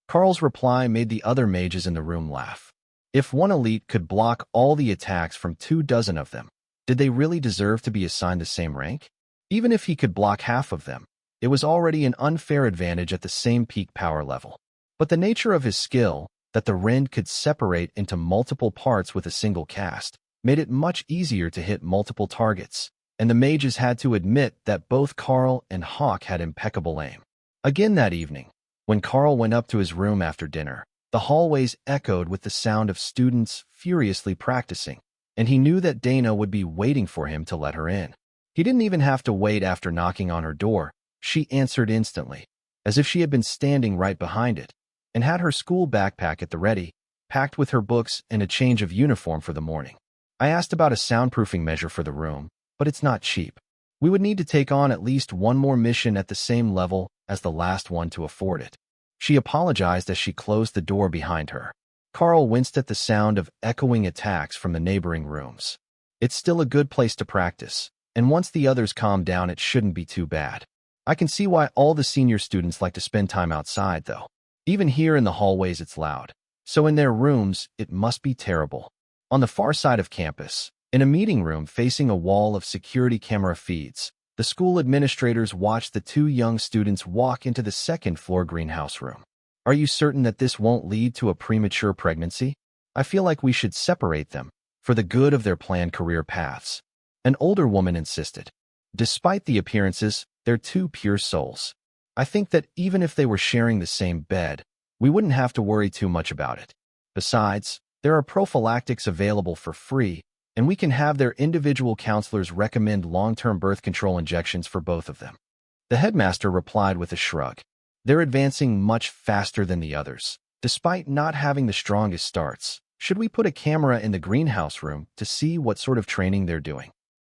Karl's reply made the other mages in the room laugh. If one elite could block all the attacks from 24 of them, did they really deserve to be assigned the same rank? Even if he could block half of them, it was already an unfair advantage at the same peak power level. But the nature of his skill, that the rend could separate into multiple parts with a single cast, made it much easier to hit multiple targets, and the mages had to admit that both Karl and Hawk had impeccable aim. Again that evening, when Karl went up to his room after dinner, the hallways echoed with the sound of students furiously practicing, and he knew that Dana would be waiting for him to let her in. He didn't even have to wait after knocking on her door. She answered instantly, as if she had been standing right behind it, and had her school backpack at the ready, packed with her books and a change of uniform for the morning. I asked about a soundproofing measure for the room, but it's not cheap. We would need to take on at least one more mission at the same level as the last one to afford it. She apologized as she closed the door behind her. Karl winced at the sound of echoing attacks from the neighboring rooms. It's still a good place to practice, and once the others calm down, it shouldn't be too bad. I can see why all the senior students like to spend time outside, though. Even here in the hallways it's loud. So in their rooms, it must be terrible. On the far side of campus, in a meeting room facing a wall of security camera feeds, the school administrators watched the two young students walk into the second-floor greenhouse room. Are you certain that this won't lead to a premature pregnancy? I feel like we should separate them, for the good of their planned career paths. An older woman insisted. Despite the appearances, they're two pure souls. I think that even if they were sharing the same bed, we wouldn't have to worry too much about it. Besides, there are prophylactics available for free, and we can have their individual counselors recommend long-term birth control injections for both of them. The headmaster replied with a shrug. They're advancing much faster than the others, despite not having the strongest starts. Should we put a camera in the greenhouse room to see what sort of training they're doing?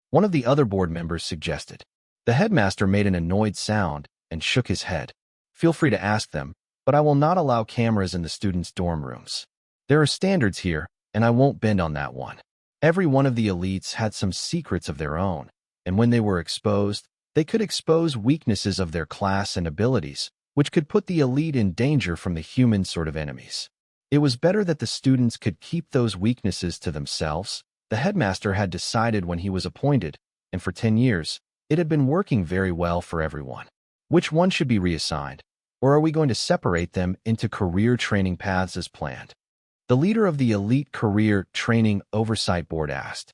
One of the other board members suggested. The headmaster made an annoyed sound and shook his head. Feel free to ask them, but I will not allow cameras in the students' dorm rooms. There are standards here, and I won't bend on that one. Every one of the elites had some secrets of their own, and when they were exposed, they could expose weaknesses of their class and abilities, which could put the elite in danger from the human sort of enemies. It was better that the students could keep those weaknesses to themselves. The headmaster had decided when he was appointed, and for 10 years, it had been working very well for everyone. Which one should be reassigned? Or are we going to separate them into career training paths as planned? The leader of the Elite Career Training Oversight Board asked.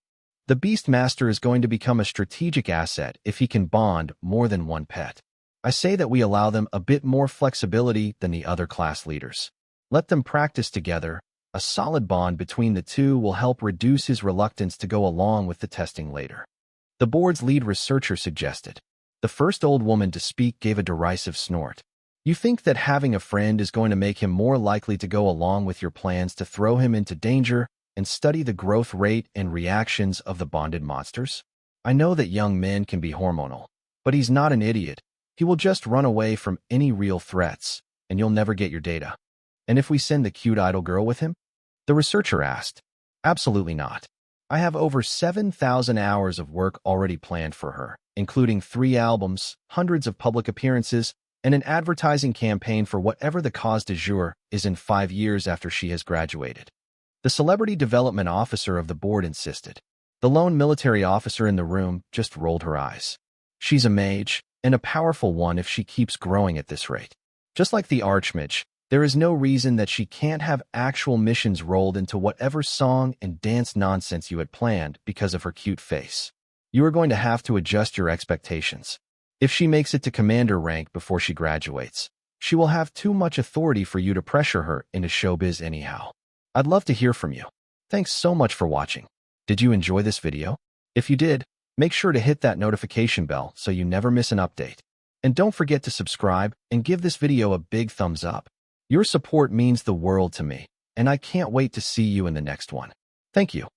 The Beast Master is going to become a strategic asset if he can bond more than one pet. I say that we allow them a bit more flexibility than the other class leaders. Let them practice together. A solid bond between the two will help reduce his reluctance to go along with the testing later. The board's lead researcher suggested. The first old woman to speak gave a derisive snort. You think that having a friend is going to make him more likely to go along with your plans to throw him into danger and study the growth rate and reactions of the bonded monsters? I know that young men can be hormonal, but he's not an idiot. He will just run away from any real threats, and you'll never get your data. And if we send the cute idol girl with him? The researcher asked. Absolutely not. I have over 7,000 hours of work already planned for her, including 3 albums, hundreds of public appearances, and an advertising campaign for whatever the cause du jour is in 5 years after she has graduated. The celebrity development officer of the board insisted. The lone military officer in the room just rolled her eyes. She's a mage, and a powerful one if she keeps growing at this rate. Just like the archmage, there is no reason that she can't have actual missions rolled into whatever song and dance nonsense you had planned because of her cute face. You are going to have to adjust your expectations. If she makes it to commander rank before she graduates, she will have too much authority for you to pressure her into showbiz anyhow. I'd love to hear from you. Thanks so much for watching. Did you enjoy this video? If you did, make sure to hit that notification bell so you never miss an update. And don't forget to subscribe and give this video a big thumbs up. Your support means the world to me, and I can't wait to see you in the next one. Thank you.